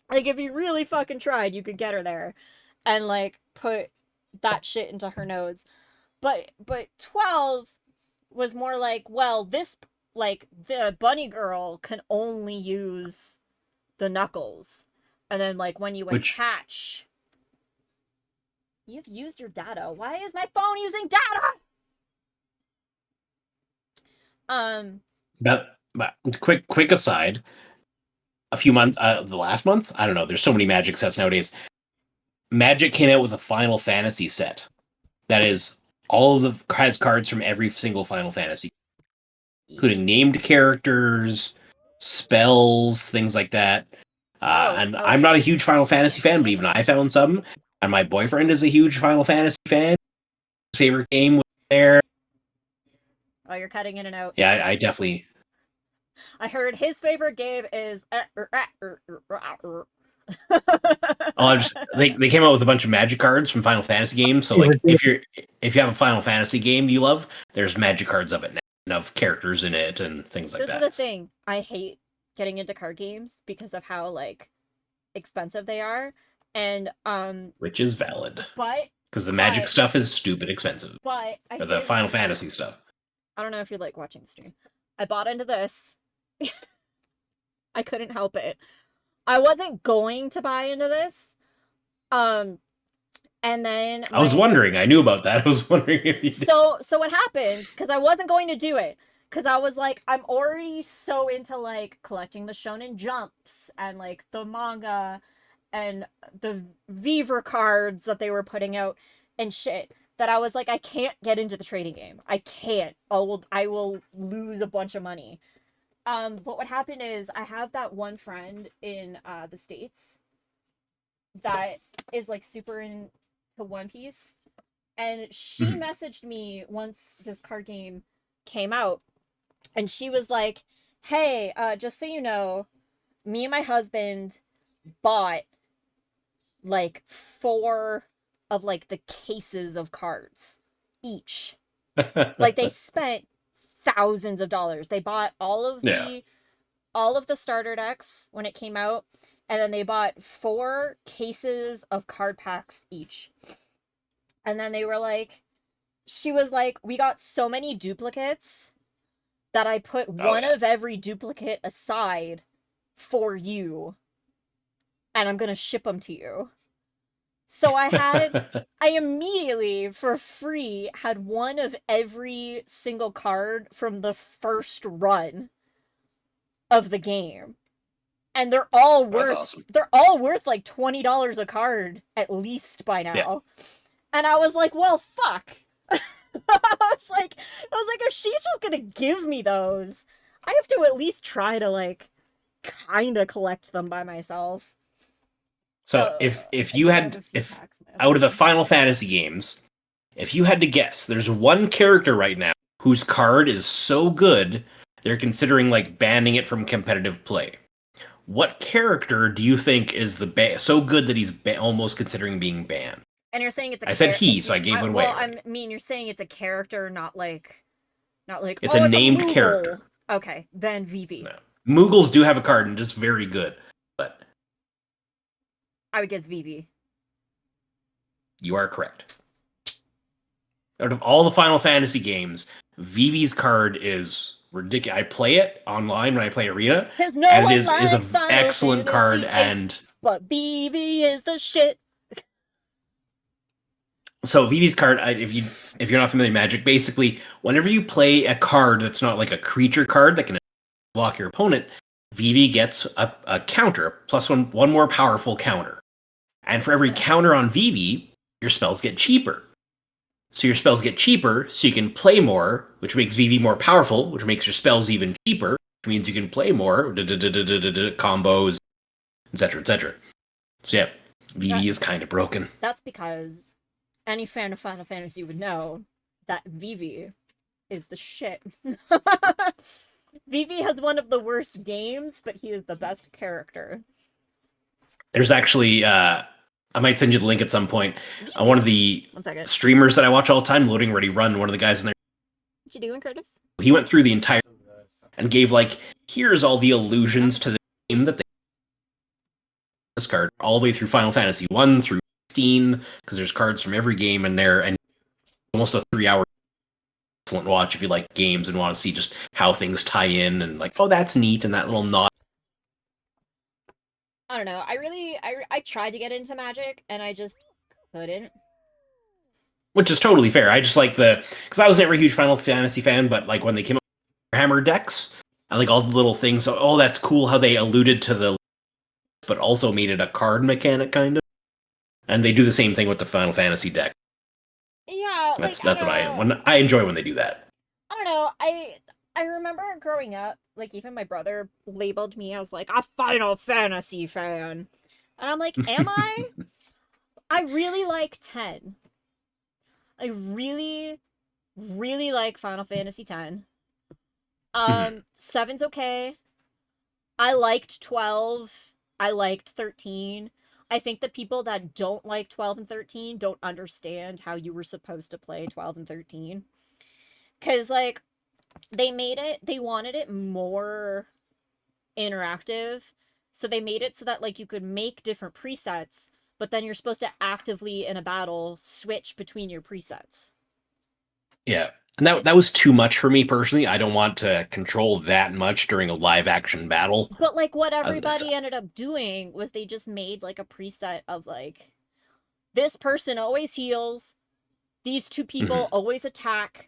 Like, if you really fucking tried, you could get her there. And, like, put that shit into her nodes. But 12 was more like, well, this, like, the bunny girl can only use the knuckles. And then, like, when you attach... You've used your data. Why is my phone using data? But quick aside. A few months, the last month, I don't know. There's so many Magic sets nowadays. Magic came out with a Final Fantasy set that is all of the has cards from every single Final Fantasy, including named characters, spells, things like that. I'm not a huge Final Fantasy fan, but even I found some. And my boyfriend is a huge Final Fantasy fan. His favorite game was there. Oh, you're cutting in and out. Yeah, I definitely... I heard his favorite game is... They came out with a bunch of Magic cards from Final Fantasy games, so like if you have a Final Fantasy game you love, there's Magic cards of it now, and of characters in it and things like that. This is the thing. I hate getting into card games because of how like expensive they are. And which is valid. But because the Magic stuff is stupid expensive. But the Final Fantasy stuff. I don't know if you like watching the stream. I bought into this. I couldn't help it. I wasn't going to buy into this. And then I was wondering. I knew about that. I was wondering if you did. So what happened, because I wasn't going to do it, because I was like, I'm already so into like collecting the Shonen Jumps and like the manga and the Viver cards that they were putting out and shit, that I was like, I can't get into the trading game. I can't. I will lose a bunch of money. But what happened is I have that one friend in the States that is like super into One Piece. And she messaged me once this card game came out. And she was like, hey, just so you know, me and my husband bought like 4 of like the cases of cards each. Like they spent thousands of dollars. They bought all of the starter decks when it came out, and then they bought 4 cases of card packs each. And then they were like, she was like, we got so many duplicates that I put one of every duplicate aside for you, and I'm gonna ship them to you. So I immediately, for free, had one of every single card from the first run of the game. And they're all worth like $20 a card at least by now. Yeah. And I was like, well, fuck. I was like, if she's just gonna give me those, I have to at least try to like kind of collect them by myself. So if you had, out of the Final Fantasy games, if you had to guess, there's one character right now whose card is so good they're considering like banning it from competitive play. What character do you think is so good that he's almost considering being banned? And you're saying it's a I said he, so I gave it away. Well, I mean, you're saying it's a character, not like it's a named character. Okay, then Vivi. No. Moogles do have a card and just very good, but I would guess Vivi. You are correct. Out of all the Final Fantasy games, Vivi's card is ridiculous. I play it online when I play Arena, and it is an excellent card. But Vivi is the shit. So Vivi's card, if you're not familiar with Magic, basically, whenever you play a card that's not like a creature card that can block your opponent, Vivi gets a counter, plus one more powerful counter. And for every counter on Vivi, your spells get cheaper. So your spells get cheaper, so you can play more, which makes Vivi more powerful, which makes your spells even cheaper, which means you can play more, combos, etc., etc. So yeah, Vivi is kind of broken. That's because any fan of Final Fantasy would know that Vivi is the shit. Vivi has one of the worst games, but he is the best character. There's actually, I might send you the link at some point. One of the streamers that I watch all the time, Loading Ready Run, one of the guys in there. What you doing, Curtis? He went through the entire and gave like, here's all the allusions to the game that they this card all the way through Final Fantasy 1 through 16, because there's cards from every game in there, and almost a 3-hour excellent watch if you like games and want to see just how things tie in and like, oh, that's neat, and that little nod. I don't know. I tried to get into Magic, and I just couldn't. Which is totally fair. I just like because I was never a huge Final Fantasy fan, but like when they came up with Hammer decks, and like all the little things, so, oh, that's cool how they alluded to the, but also made it a card mechanic, kind of. And they do the same thing with the Final Fantasy deck. Yeah, that's what I enjoy when they do that. I don't know. I remember growing up, like, even my brother labeled me as, like, a Final Fantasy fan. And I'm like, am I? I really like 10. I really, really like Final Fantasy 10. 7's okay. I liked 12. I liked 13. I think the people that don't like 12 and 13 don't understand how you were supposed to play 12 and 13. Because, like, they wanted it more interactive. So they made it so that, like, you could make different presets, but then you're supposed to actively, in a battle, switch between your presets. Yeah. And that was too much for me personally. I don't want to control that much during a live action battle. But like what Uh, everybody ended up doing was they just made like a preset of like this person always heals, these two people always attack,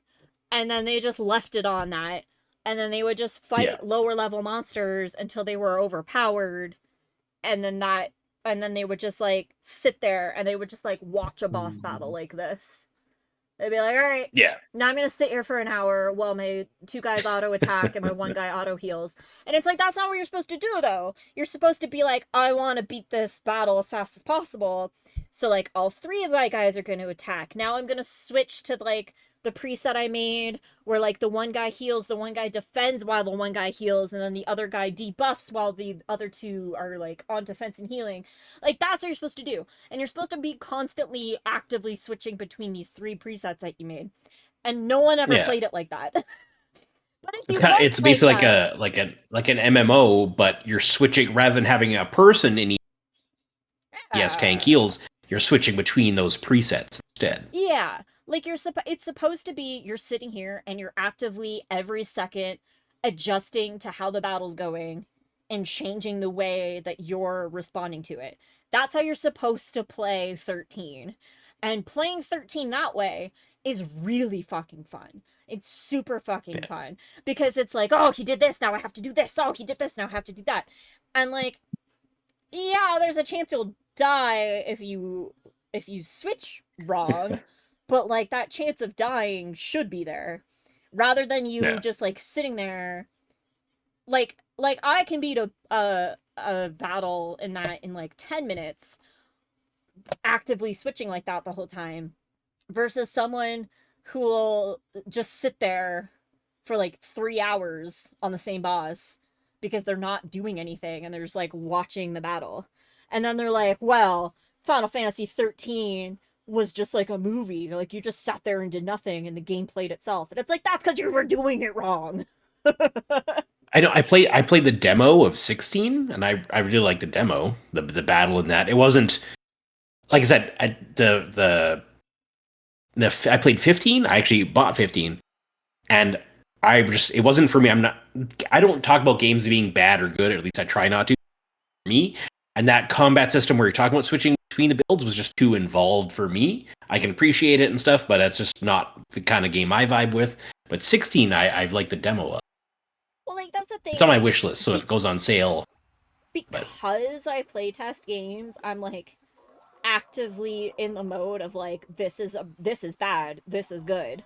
and then they just left it on that. And then they would just fight lower level monsters until they were overpowered, and then they would just like sit there and they would just like watch a boss battle like this. They'd be like, all right, now I'm going to sit here for an hour while my two guys auto attack and my one guy auto heals. And it's like, that's not what you're supposed to do, though. You're supposed to be like, I want to beat this battle as fast as possible. So, like, all three of my guys are going to attack. Now I'm going to switch to, like, the preset I made where, like, the one guy heals, the one guy defends while the one guy heals, and then the other guy debuffs while the other two are, like, on defense and healing. Like, that's what you're supposed to do. And you're supposed to be constantly actively switching between these three presets that you made. And no one ever played it like that. But if it's basically like an MMO, but you're switching rather than having a person in tank heals, you're switching between those presets instead. Yeah. Like it's supposed to be you're sitting here and you're actively every second adjusting to how the battle's going and changing the way that you're responding to it. That's how you're supposed to play 13. And playing 13 that way is really fucking fun. It's super fucking fun. Because it's like, oh, he did this, now I have to do this. Oh, he did this, now I have to do that. And like, yeah, there's a chance you'll die if you switch wrong. But like that chance of dying should be there. Rather than you just like sitting there like I can beat a battle in like 10 minutes actively switching like that the whole time versus someone who will just sit there for like 3 hours on the same boss because they're not doing anything and they're just like watching the battle. And then they're like, well, Final Fantasy 13 was just like a movie. Like you just sat there and did nothing and the game played itself. And it's like, that's because you were doing it wrong. I know I played the demo of 16 and I really liked the demo, the battle in that. It wasn't like I said, I played 15. I actually bought 15 and it wasn't for me. I don't talk about games being bad or good, or at least I try not to. For me, and that combat system where you're talking about switching between the builds was just too involved for me. I can appreciate it and stuff, but that's just not the kind of game I vibe with. But 16, I've liked the demo of. Well, like that's the thing. It's on my wish list, so if it goes on sale. Because I playtest games, I'm like actively in the mode of like this is bad, this is good.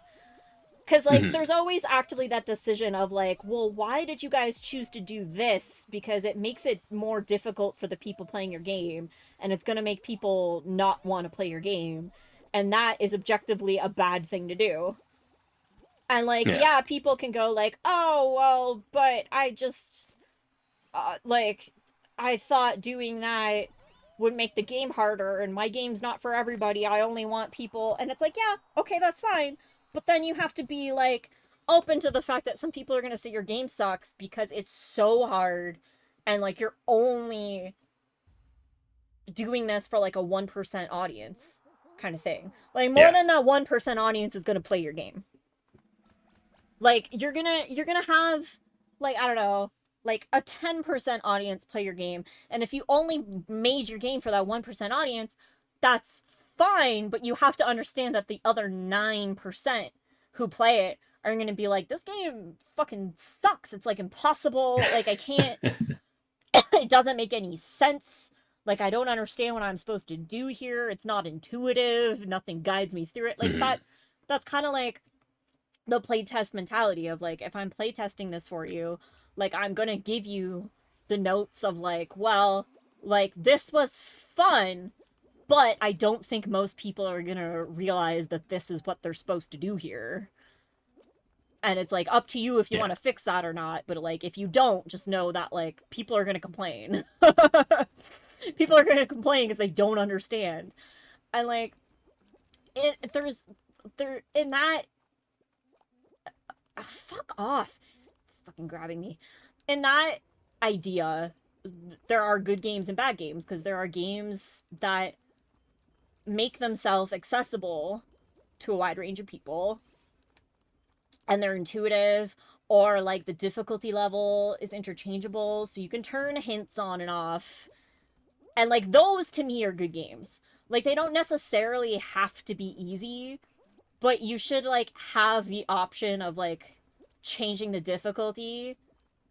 Because like there's always actively that decision of like, well, why did you guys choose to do this? Because it makes it more difficult for the people playing your game, and it's going to make people not want to play your game, and that is objectively a bad thing to do. And like, yeah, people can go like, oh, well, but I just like I thought doing that would make the game harder, and my game's not for everybody. I only want people, and it's like, yeah, okay, that's fine. But then you have to be, like, open to the fact that some people are going to say your game sucks because it's so hard and, like, you're only doing this for, like, a 1% audience kind of thing. Like, more than that 1% audience is going to play your game. Like, you're gonna have, like, I don't know, like, a 10% audience play your game, and if you only made your game for that 1% audience, that's fine, but you have to understand that the other 9% who play it are going to be like, this game fucking sucks. It's like impossible. Like I can't, it doesn't make any sense. Like I don't understand what I'm supposed to do here. It's not intuitive. Nothing guides me through it. Like that's kind of like the playtest mentality of like, if I'm playtesting this for you, like I'm going to give you the notes of like, well, like this was fun, but I don't think most people are gonna realize that this is what they're supposed to do here. And it's like up to you if you want to fix that or not, but like if you don't, just know that like people are gonna complain. People are gonna complain because they don't understand. And like in that fuck off. Fucking grabbing me. In that idea, there are good games and bad games, because there are games that make themselves accessible to a wide range of people, and they're intuitive, or like the difficulty level is interchangeable so you can turn hints on and off. And like those to me are good games. Like they don't necessarily have to be easy, but you should like have the option of like changing the difficulty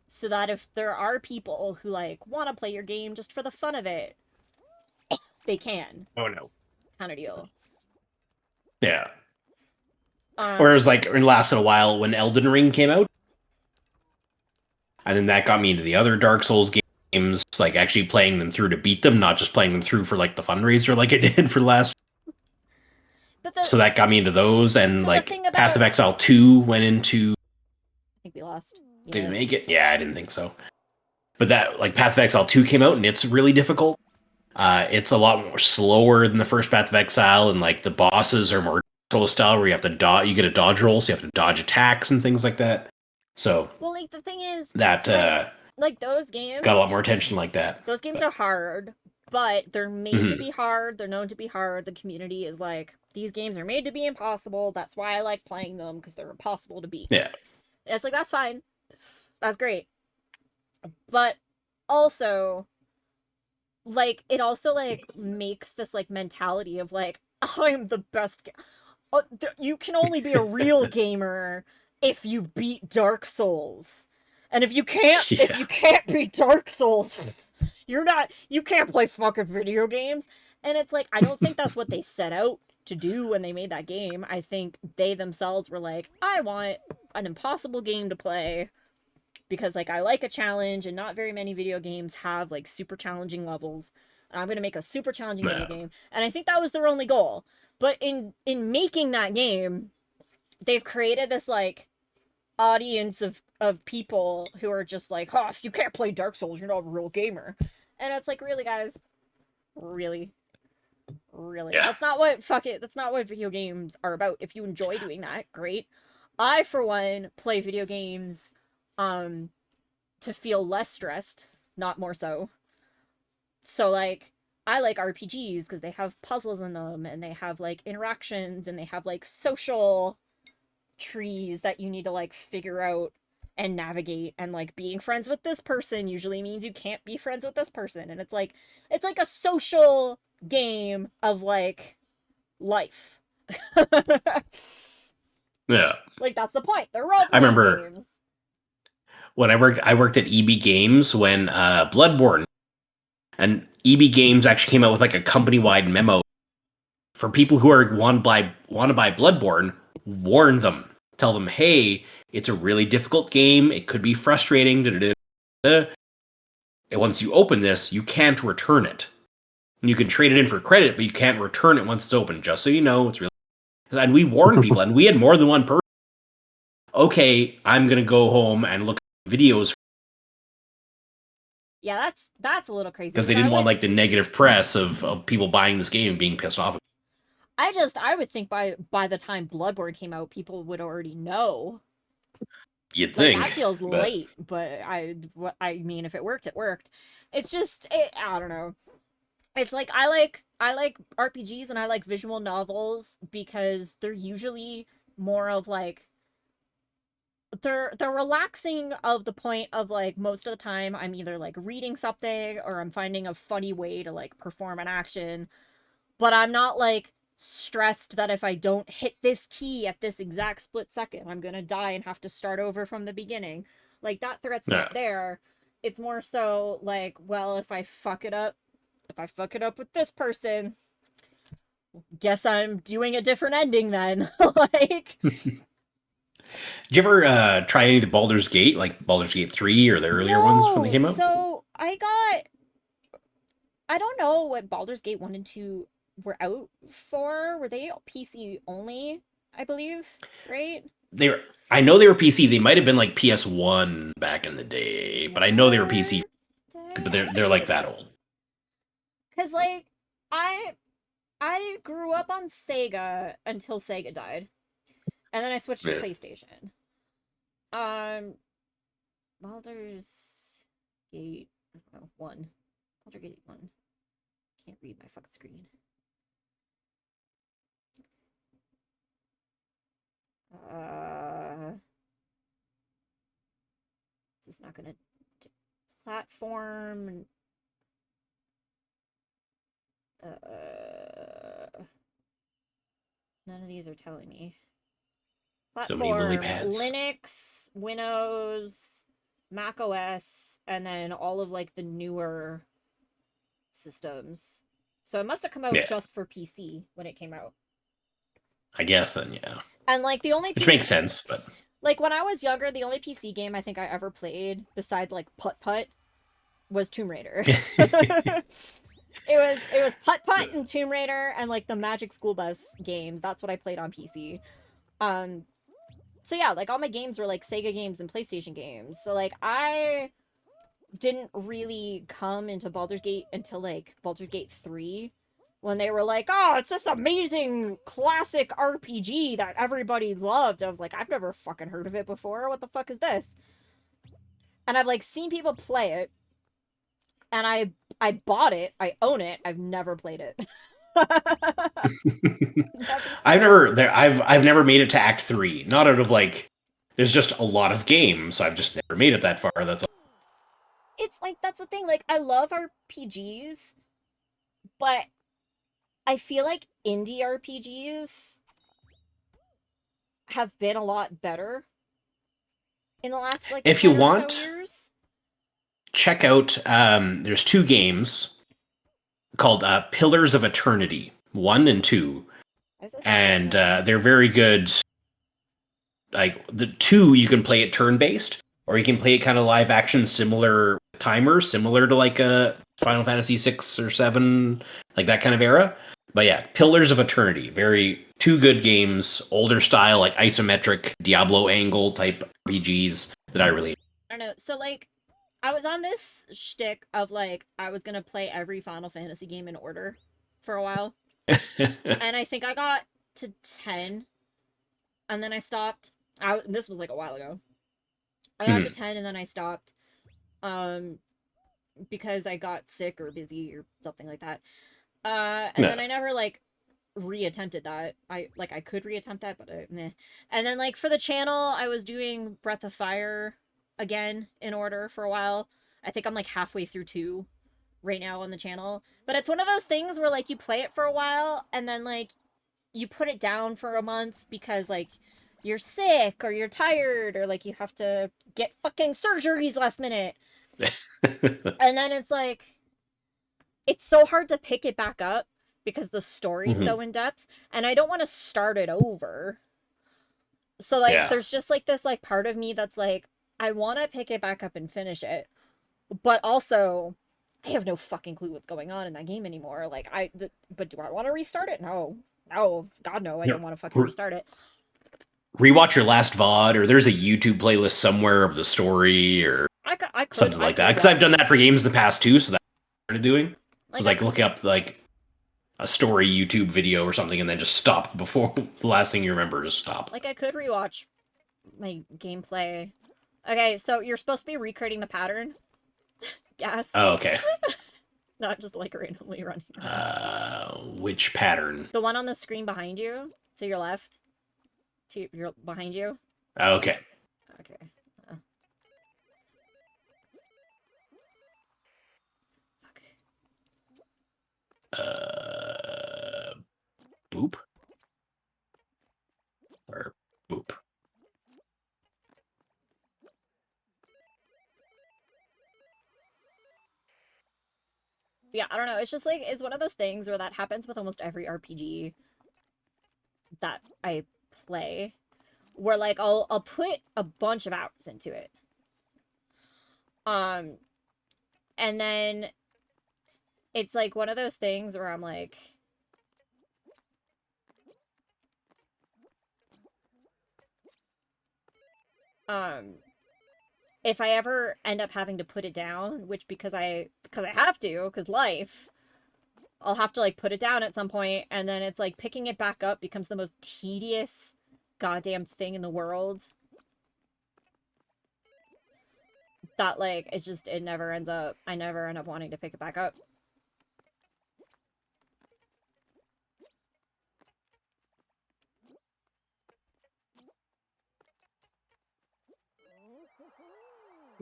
so that if there are people who like want to play your game just for the fun of it, they can. Oh no. Kind of deal. Yeah. Um, Whereas like it lasted a while when Elden Ring came out, and then that got me into the other Dark Souls games, like actually playing them through to beat them, not just playing them through for like the fundraiser like I did for the last. So that got me into those, and like Path of Exile 2 went into. I think we lost. Did we make it? Yeah, I didn't think so. But that like Path of Exile 2 came out, and it's really difficult. It's a lot more slower than the first Path of Exile, and like the bosses are more Souls style, where you have to dodge. You get a dodge roll, so you have to dodge attacks and things like that. So well, like the thing is that like those games got a lot more attention like that. Those games are hard, but they're made to be hard. They're known to be hard. The community is like, these games are made to be impossible. That's why I like playing them, because they're impossible to beat. Yeah. And it's like, that's fine. That's great. But also, like, it also, like, makes this, like, mentality of, like, I'm the best. You can only be a real gamer if you beat Dark Souls. And if you can't beat Dark Souls, you can't play fucking video games. And it's like, I don't think that's what they set out to do when they made that game. I think they themselves were like, I want an impossible game to play because like I like a challenge, and not very many video games have like super challenging levels. And I'm going to make a super challenging video game. And I think that was their only goal. But in making that game, they've created this like audience of people who are just like, oh, if you can't play Dark Souls, you're not a real gamer. And it's like, really, guys? Really? Yeah. That's not what video games are about. If you enjoy doing that, great. I, for one, play video games to feel less stressed, not more so. So, like, I like RPGs because they have puzzles in them, and they have, like, interactions, and they have, like, social trees that you need to, like, figure out and navigate, and like being friends with this person usually means you can't be friends with this person, and it's like a social game of like life. Yeah, like that's the point. They're role-playing I remember games. When I worked at EB Games when Bloodborne, and EB Games actually came out with like a company-wide memo for people who want to buy Bloodborne. Warn them, tell them, hey, it's a really difficult game. It could be frustrating. And once you open this, you can't return it. You can trade it in for credit, but you can't return it once it's open. Just so you know, it's really. And we warned people, and we had more than one person. Okay, I'm gonna go home and look at videos. Yeah, that's a little crazy. Because they didn't want like the negative press of people buying this game and being pissed off. I would think by the time Bloodborne came out, people would already know. You'd think that feels late, but I mean, if it worked, it worked. It's just I don't know. It's like I like RPGs and I like visual novels because they're usually more of like they're relaxing of the point of like most of the time I'm either like reading something or I'm finding a funny way to like perform an action, but I'm not like stressed that if I don't hit this key at this exact split second, I'm gonna die and have to start over from the beginning. Like that threat's not there. It's more so like, well, if I fuck it up with this person, guess I'm doing a different ending then. like Did you ever try any of the Baldur's Gate, like Baldur's Gate 3 or the earlier ones when they came out? So I don't know what Baldur's Gate 1 and 2 were out for. Were they PC only, I believe, right? I know they were PC. They might have been like PS1 back in the day, but I know they were PC. But they're like that old. Cause like I grew up on Sega until Sega died, and then I switched to PlayStation. Baldur's Gate 1. Baldur's Gate 1. Can't read my fucking screen. It's not gonna platform. None of these are telling me. So many lily Platform, pads. Linux, Windows, Mac OS, and then all of like the newer systems. So it must have come out Yeah. just for PC when it came out. I guess then, yeah. And like the only Which makes sense, but like when I was younger, the only PC game I think I ever played besides like Putt Putt was Tomb Raider. It was Putt Putt and Tomb Raider and like the Magic School Bus games. That's what I played on PC. So yeah, like all my games were like Sega games and PlayStation games. So like I didn't really come into Baldur's Gate until like Baldur's Gate 3 when they were like, "Oh, it's this amazing classic RPG that everybody loved." I was like, "I've never fucking heard of it before. What the fuck is this?" And I've like seen people play it, and I bought it. I own it. I've never played it. I've never made it to Act 3. Not out of like there's just a lot of games, so I've just never made it that far. That's all. It's like that's the thing. Like I love RPGs, but I feel like indie RPGs have been a lot better in the last like If 10 you or want, so years. check out there's 2 games called Pillars of Eternity 1 and 2, and they're very good. Like the 2 you can play it turn based, or you can play it kind of live action, similar timer, similar to like a Final Fantasy 6 or 7, like that kind of era. But yeah, Pillars of Eternity, very 2 good games, older style, like isometric Diablo angle type RPGs that I really I don't know. So like I was on this shtick of like I was gonna play every Final Fantasy game in order for a while. And I think I got to 10 and then I stopped. This was like a while ago. I got to 10 and then I stopped. Because I got sick or busy or something like that. And then I never like reattempted that. I could reattempt that, but meh. And then like for the channel, I was doing Breath of Fire again in order for a while. I think I'm like halfway through 2 right now on the channel. But it's one of those things where like you play it for a while and then like you put it down for a month because like you're sick or you're tired or like you have to get fucking surgeries last minute. And then it's like it's so hard to pick it back up because the story's so in depth and I don't want to start it over. So like there's just like this like part of me that's like I want to pick it back up and finish it. But also I have no fucking clue what's going on in that game anymore. Like but do I want to restart it? No. No, God no, I don't want to fucking restart it. Rewatch your last VOD, or there's a YouTube playlist somewhere of the story, or I could something like that. Because I've done that for games in the past too, so that's what I started doing. I was like looking up like a story YouTube video or something, and then just stop before the last thing you remember. Just stop. Like I could rewatch my gameplay. Okay, so you're supposed to be recreating the pattern. Gas. Oh, okay. Not just like randomly running around. Which pattern? The one on the screen behind you, to your left, to your behind you. Okay. Okay. Boop or boop. Yeah, I don't know. It's just like it's one of those things where that happens with almost every RPG that I play, where like I'll put a bunch of hours into it, and then it's like one of those things where I'm like, if I ever end up having to put it down, which because I have to, because life, I'll have to like put it down at some point, and then it's like picking it back up becomes the most tedious goddamn thing in the world. That like it's just I never end up wanting to pick it back up.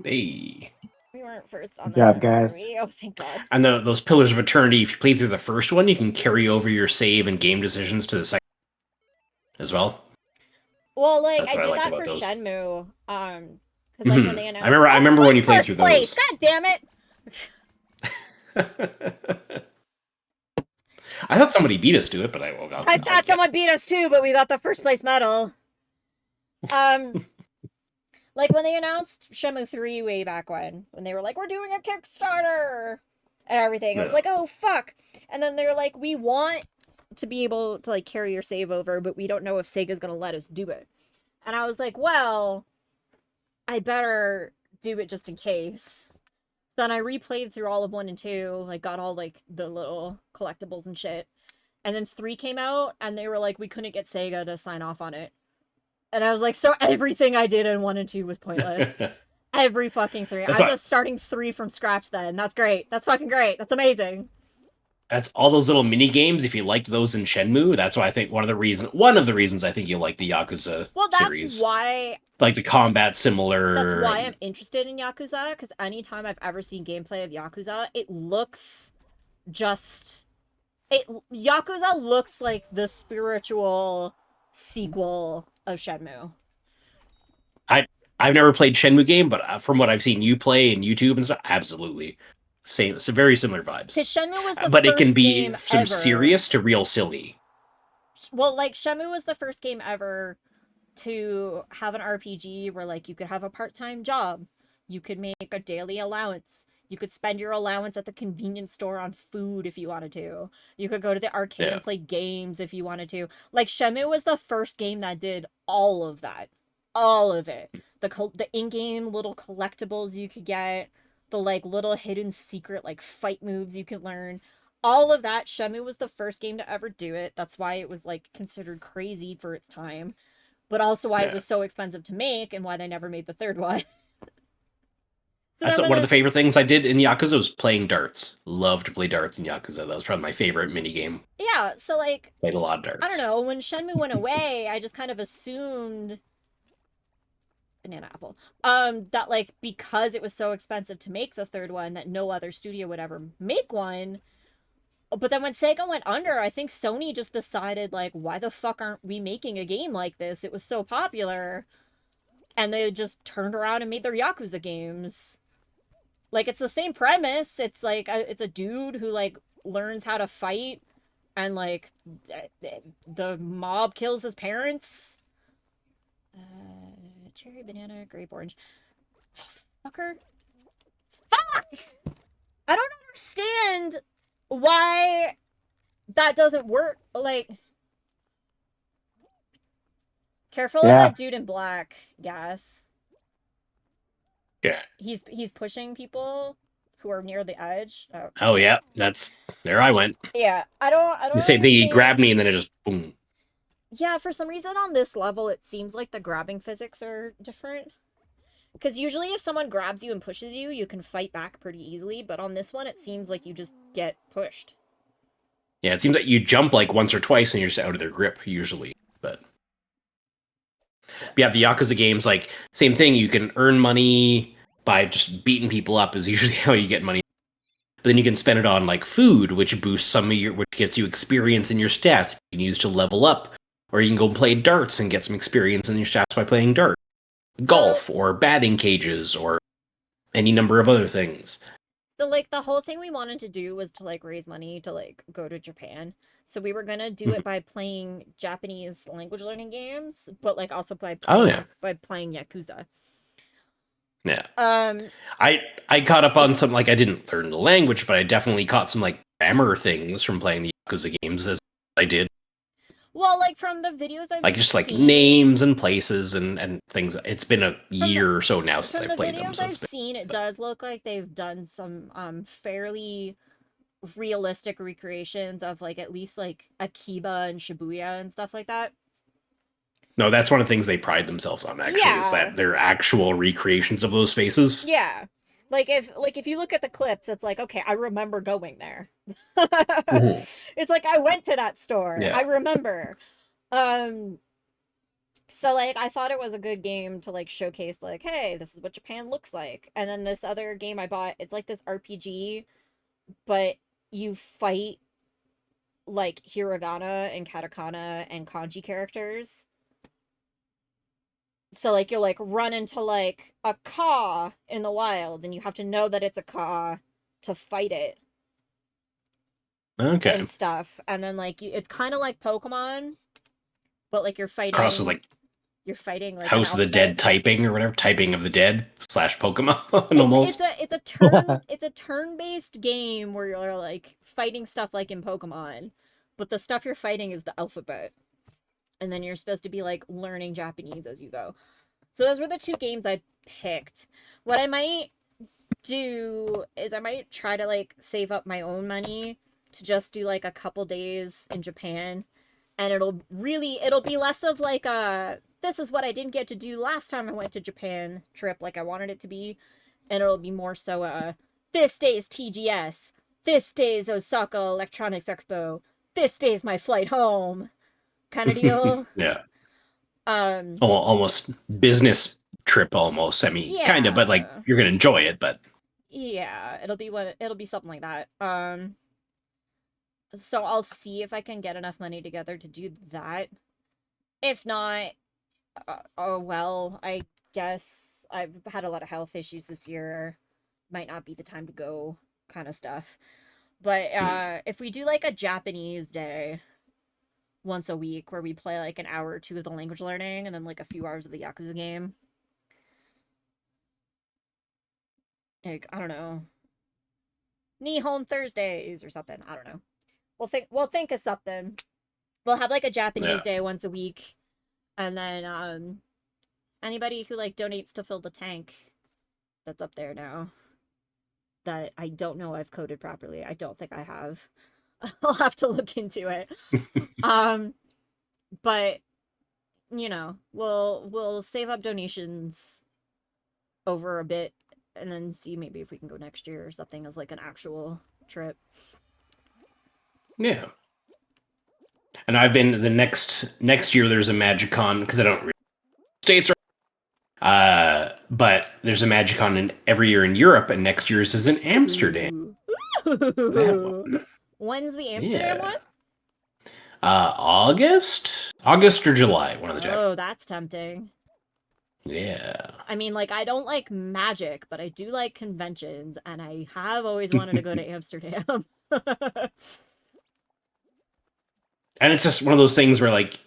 Hey. We weren't first on Good job, that, guys. were we? Oh, thank God. And those Pillars of Eternity, if you play through the first one, you can carry over your save and game decisions to the second as well. Well, like, That's I what I did liked that about for those. Shenmue, because, like, when they I announced... remember when you played first through place! those. God damn it! I thought somebody beat us to it, but I thought someone beat us too, but we got the first place medal. Like when they announced Shenmue 3 way back when they were like, we're doing a Kickstarter and everything. I was like, oh fuck. And then they're like, we want to be able to like carry your save over, but we don't know if Sega's gonna let us do it. And I was like, well, I better do it just in case. So then I replayed through all of 1 and 2, like got all like the little collectibles and shit. And then 3 came out and they were like, we couldn't get Sega to sign off on it. And I was like, so everything I did in 1 and 2 was pointless. Every fucking 3. I'm just starting 3 from scratch then. That's great. That's fucking great. That's amazing. That's all those little mini games. If you liked those in Shenmue, that's why I think one of the reasons I think you like the Yakuza series. That's why, like the combat similar. That's why I'm interested in Yakuza, because anytime I've ever seen gameplay of Yakuza, it looks just Yakuza looks like the spiritual sequel of Shenmue. I've never played Shenmue game, but from what I've seen you play in YouTube and stuff, absolutely same. It's very similar vibes. Because Shenmue was the but first it can be game from ever. serious to real silly. Well, like Shenmue was the first game ever to have an RPG where like you could have a part-time job, you could make a daily allowance, you could spend your allowance at the convenience store on food if you wanted to, you could go to the arcade and play games if you wanted to. Like Shenmue was the first game that did all of that, all of it. The in-game little collectibles you could get, the like little hidden secret like fight moves you could learn, all of that. Shenmue was the first game to ever do it. That's why it was like considered crazy for its time, but also why it was so expensive to make and why they never made the third one. So that's one of the favorite things I did in Yakuza was playing darts. Loved to play darts in Yakuza. That was probably my favorite mini game. Yeah, so like played a lot of darts. I don't know, when Shenmue went away, I just kind of assumed banana apple. That like because it was so expensive to make the third one that no other studio would ever make one. But then when Sega went under, I think Sony just decided, like, why the fuck aren't we making a game like this? It was so popular. And they just turned around and made their Yakuza games. Like, it's the same premise. It's like, it's a dude who, like, learns how to fight. And, like, the mob kills his parents. Cherry, banana, grape, orange. Oh, fucker. Fuck! I don't understand why that doesn't work. Like, careful of that dude in black, Gas. Yeah. He's pushing people who are near the edge. Oh yeah, there I went. Yeah, I don't The same thing, he grabbed me and then it just boom. Yeah, for some reason on this level it seems like the grabbing physics are different. Because usually if someone grabs you and pushes you, you can fight back pretty easily, but on this one it seems like you just get pushed. Yeah, it seems like you jump like once or twice and you're just out of their grip usually. But yeah, the Yakuza games, like, same thing. You can earn money by just beating people up is usually how you get money. But then you can spend it on like food, which boosts which gets you experience in your stats you can use to level up. Or you can go play darts and get some experience in your stats by playing darts. Golf or batting cages or any number of other things. So, like, the whole thing we wanted to do was to, like, raise money to, like, go to Japan. So we were gonna do it by playing Japanese language learning games, but, like, also by playing Yakuza. Yeah. I caught up on some, like, I didn't learn the language, but I definitely caught some, like, grammar things from playing the Yakuza games as I did. Well, like, from the videos I've like just seen, like names and places and things. It's been a year or so now since I've played them. From the videos I've seen, it does look like they've done some fairly realistic recreations of, like, at least like Akiba and Shibuya and stuff like that. No, that's one of the things they pride themselves on, actually, is that they're actual recreations of those spaces. Yeah. Like if you look at the clips, it's like, okay, I remember going there. Mm-hmm. It's like I went to that store. Yeah. I remember. So like I thought it was a good game to like showcase like, hey, this is what Japan looks like. And then this other game I bought, it's like this RPG, but you fight like hiragana and katakana and kanji characters. So like you'll like run into like a ka in the wild and you have to know that it's a ka to fight it Okay. and stuff. And then like it's kind of like Pokemon, but like Cross with like you're fighting like an House of the alphabet. Dead typing or whatever, typing of the dead / Pokemon almost. It's a turn-based game where you're like fighting stuff like in Pokemon, but the stuff you're fighting is the alphabet. And then you're supposed to be like learning Japanese as you go. So those were the 2 games I picked. What I might do is I might try to like save up my own money to just do like a couple days in Japan, and it'll be less of like a this is what I didn't get to do last time I went to Japan trip like I wanted it to be, and it'll be more so this day's TGS, this day's Osaka Electronics Expo, this day's my flight home kind of deal. Yeah. Almost business trip almost. I mean, kind of, but like you're gonna enjoy it, but yeah, it'll be something like that. So I'll see if I can get enough money together to do that. If not, oh well, I guess I've had a lot of health issues this year. Might not be the time to go kind of stuff. But if we do like a Japanese day once a week where we play like an hour or 2 of the language learning and then like a few hours of the Yakuza game. Like, I don't know. Nihon Thursdays or something. I don't know. We'll think of something. We'll have like a Japanese day once a week. And then anybody who like donates to fill the tank that's up there now that I don't know I've coded properly. I don't think I have. I'll have to look into it. But you know, we'll save up donations over a bit and then see maybe if we can go next year or something as like an actual trip. Yeah. And I've been the next year there's a MagicCon because I don't really States but there's a MagicCon every year in Europe, and next year's is in Amsterdam. Ooh. When's the Amsterdam one? August or July, one of the two. Oh, that's tempting. Yeah. I mean, like, I don't like magic, but I do like conventions, and I have always wanted to go to Amsterdam. And it's just one of those things where, like,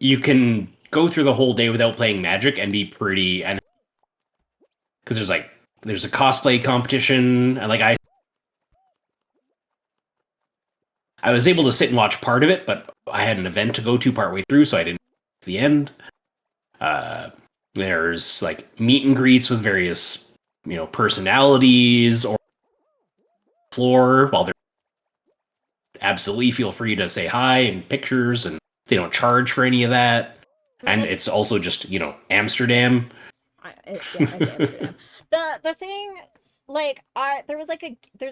you can go through the whole day without playing Magic and be pretty, and because there's a cosplay competition, and like I was able to sit and watch part of it, but I had an event to go to partway through, so I didn't see the end. There's like meet and greets with various, personalities or floor while they're absolutely feel free to say hi and pictures, and they don't charge for any of that. And it's also just, Amsterdam. Amsterdam. The thing, like, there's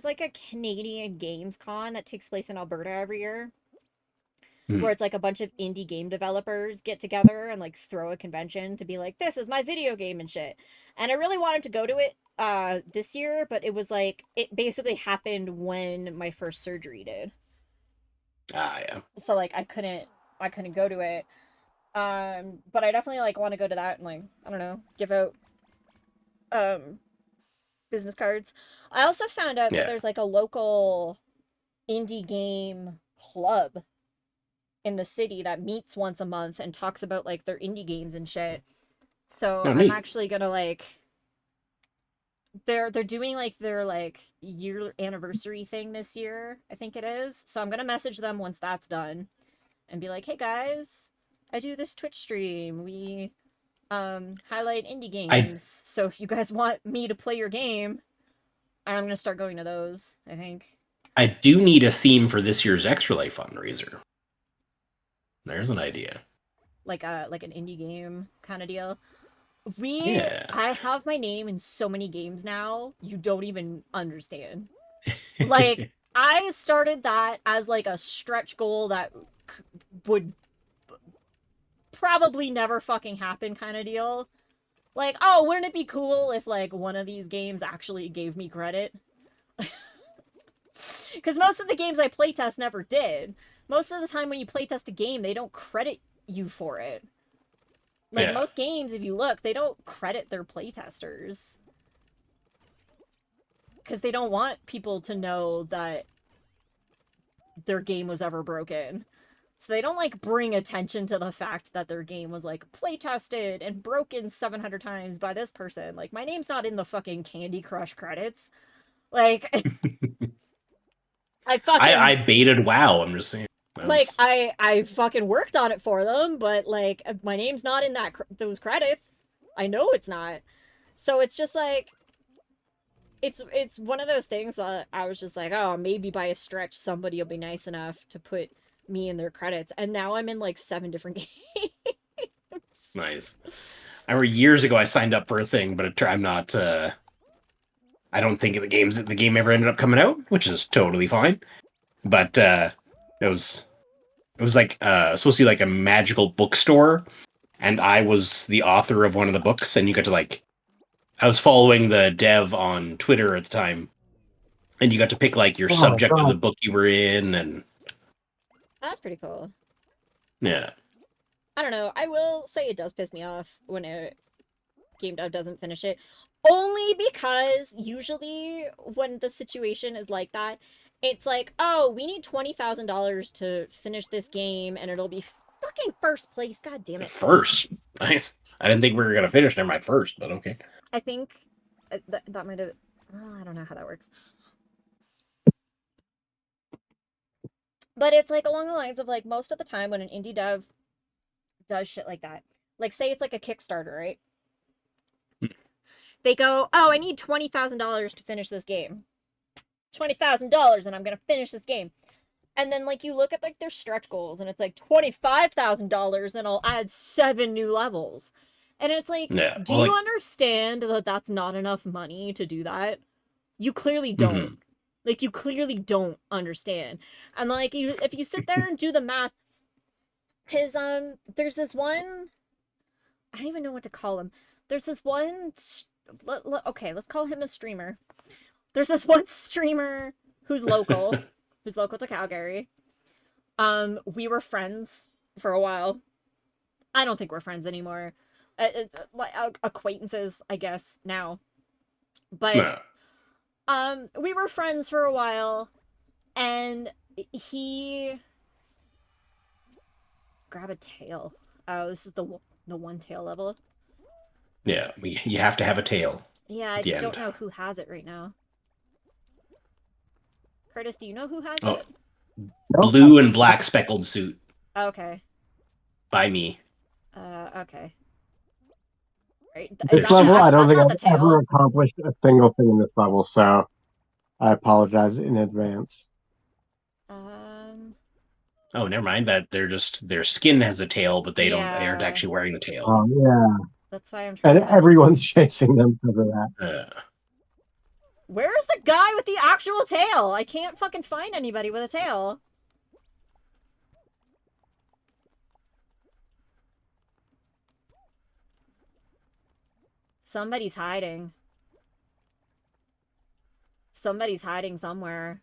like a Canadian Games Con that takes place in Alberta every year, where it's like a bunch of indie game developers get together and like throw a convention to be like, this is my video game and shit. And I really wanted to go to it this year, but it was like it basically happened when my first surgery did. Yeah. So like I couldn't go to it. But I definitely like want to go to that and like, I don't know, give out business cards. I also found out that there's like a local indie game club in the city that meets once a month and talks about like their indie games and shit. So I'm actually gonna like they're doing like their like year anniversary thing this year, I think it is. So I'm gonna message them once that's done and be like, hey guys, I do this Twitch stream. We highlight indie games. So if you guys want me to play your game, I'm gonna start going to those, I think. I do need a theme for this year's Extra Life fundraiser. There's an idea. Like an indie game kind of deal. I have my name in so many games now, you don't even understand. Like, I started that as like a stretch goal that would probably never fucking happen kind of deal. Like, oh, wouldn't it be cool if, like, one of these games actually gave me credit? Because most of the games I playtest never did. Most of the time when you playtest a game, they don't credit you for it. Like, most games, if you look, they don't credit their playtesters. Because they don't want people to know that their game was ever broken. So they don't, like, bring attention to the fact that their game was, like, playtested and broken 700 times by this person. Like, my name's not in the fucking Candy Crush credits. Like, I baited WoW, I'm just saying. Like, I fucking worked on it for them, but, like, my name's not in those credits. I know it's not. So it's just, like, it's one of those things that I was just like, oh, maybe by a stretch somebody will be nice enough to put me in their credits. And now I'm in, like, 7 different games. Nice. I remember years ago I signed up for a thing, but I'm not, I don't think the game ever ended up coming out, which is totally fine. But, it was like supposed to be like a magical bookstore, and I was the author of one of the books, and you got to, like, I was following the dev on Twitter at the time, and you got to pick, like, your subject of the book you were in, and That's pretty cool. yeah. I don't know. I will say it does piss me off when a game dev doesn't finish it. Only because usually when the situation is like that, it's like, oh, we need $20,000 to finish this game, and it'll be fucking first place. God damn it. First? Nice. I didn't think we were going to finish near my first, but okay. I think that might have... I don't know how that works. But it's, like, along the lines of, like, most of the time when an indie dev does shit like that, like, say it's, like, a Kickstarter, right? They go, oh, I need $20,000 to finish this game. $20,000 and I'm gonna finish this game. And then, like, you look at, like, their stretch goals and it's like $25,000 and I'll add 7 new levels. And it's like, do you understand that that's not enough money to do that? You clearly don't. Mm-hmm. Like, you clearly don't understand. And, like, if you sit there and do the math, because there's this one, I don't even know what to call him. There's this one, okay, let's call him a streamer. There's this one streamer who's local, who's local to Calgary. We were friends for a while. I don't think we're friends anymore. Acquaintances, I guess, now. But, we were friends for a while, and he... Grab a tail. Oh, this is the one tail level. Yeah, you have to have a tail. Yeah, I just don't know who has it right now. Curtis, do you know who has it? Blue and black speckled suit. Okay. By me. Okay. Right. This level, I don't think I've ever accomplished a single thing in this level, so I apologize in advance. Oh, never mind. That their skin has a tail, but they aren't actually wearing the tail. Oh yeah. That's why I'm trying. And everyone's chasing them because of that. Where's the guy with the actual tail? I can't fucking find anybody with a tail. Somebody's hiding. Somebody's hiding somewhere.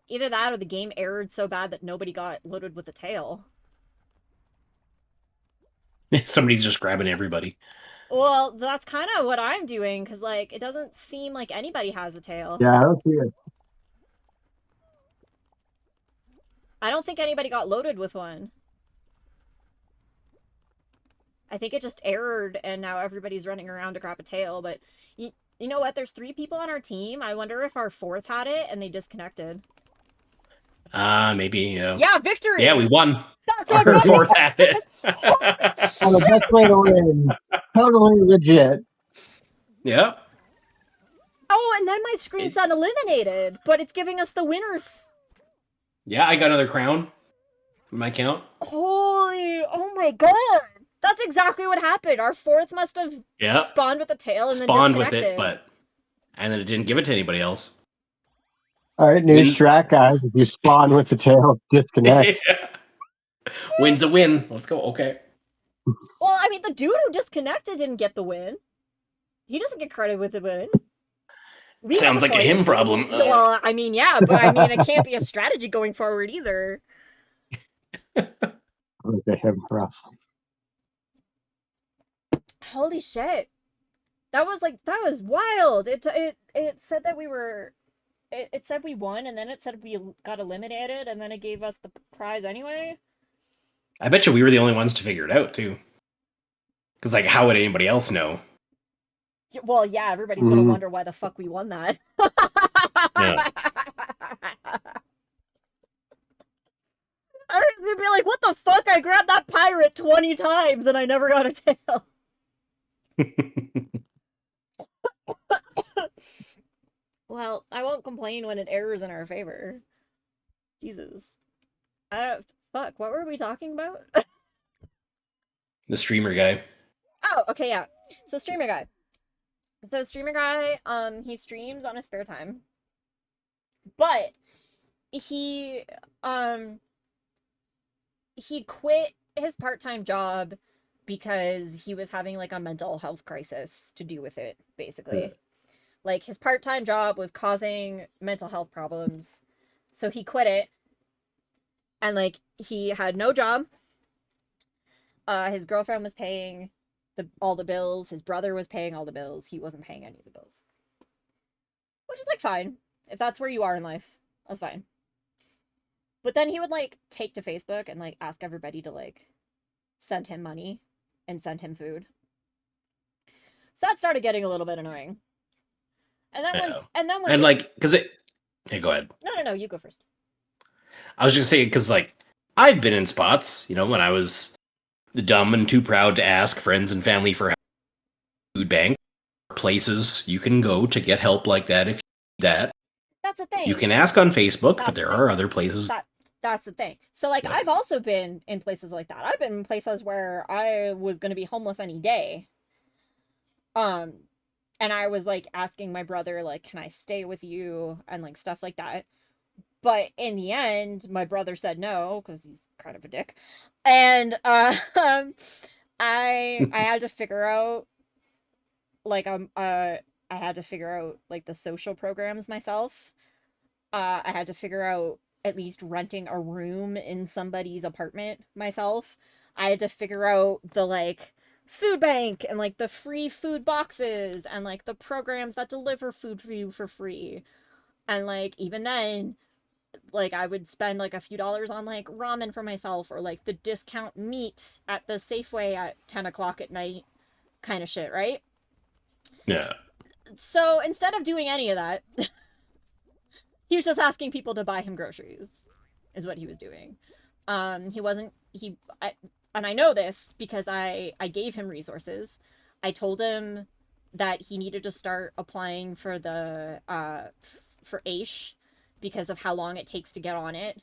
Either that or the game errored so bad that nobody got loaded with the tail. Somebody's just grabbing everybody. Well, that's kind of what I'm doing, because, like, it doesn't seem like anybody has a tail. Yeah, I don't see it. I don't think anybody got loaded with one. I think it just errored, and now everybody's running around to grab a tail, but you know what? There's 3 people on our team. I wonder if our 4th had it, and they disconnected. Maybe, yeah. Yeah, victory! Yeah, we won. That's our 4th had it. On the best way to win. Totally legit. Yep. Oh, and then my screen said eliminated, but it's giving us the winners. Yeah, I got another crown in my count. Holy, oh my god. That's exactly what happened. Our 4th must have spawned with a tail and then spawned with it, and then it didn't give it to anybody else. All right, news track, guys. If you spawn with the tail, disconnect. Win's a win. Let's go. Okay. Well, I mean, the dude who disconnected didn't get the win. He doesn't get credit with the win. We got Sounds the like a him points. problem. Well, I mean, yeah, but I mean, it can't be a strategy going forward either. Like a him rough. Holy shit. That was wild. It said that we were it said we won, and then it said we got eliminated, and then it gave us the prize anyway. I bet you we were the only ones to figure it out too. Because like, how would anybody else know? Well, yeah, everybody's gonna wonder why the fuck we won that. Yeah. Everybody's gonna be like, what the fuck? I grabbed that pirate 20 times and I never got a tail. Well, I won't complain when it errors in our favor. Jesus. Fuck, what were we talking about? The streamer guy. Oh, okay, yeah. So streamer guy. He streams on his spare time. But he quit his part-time job because he was having like a mental health crisis to do with it, basically. Yeah. Like his part-time job was causing mental health problems. So he quit it. And like he had no job. His girlfriend was paying all the bills. His brother was paying all the bills. He wasn't paying any of the bills. Which is like fine. If that's where you are in life, that's fine. But then he would like take to Facebook and like ask everybody to like send him money and send him food. So that started getting a little bit annoying. And then like, because it. Hey, go ahead. No, you go first. I was just saying, because like I've been in spots, you know, when I was dumb and too proud to ask friends and family for help. Food bank, places you can go to get help like that if you need that. That's the thing. You can ask on Facebook, but there are other places. That's the thing. So like, yeah. I've also been in places like that. I've been in places where I was going to be homeless any day. And I was like asking my brother, like, can I stay with you? And like stuff like that. But in the end, my brother said no, because he's kind of a dick. And I had to figure out like I had to figure out like the social programs myself. I had to figure out at least renting a room in somebody's apartment myself. I had to figure out the like food bank and like the free food boxes and like the programs that deliver food for you for free. And like even then, like I would spend like a few dollars on like ramen for myself or like the discount meat at the Safeway at 10 o'clock at night kind of shit, right? Yeah. So instead of doing any of that, he was just asking people to buy him groceries, is what he was doing. And I know this because I gave him resources. I told him that he needed to start applying for the for AISH because of how long it takes to get on it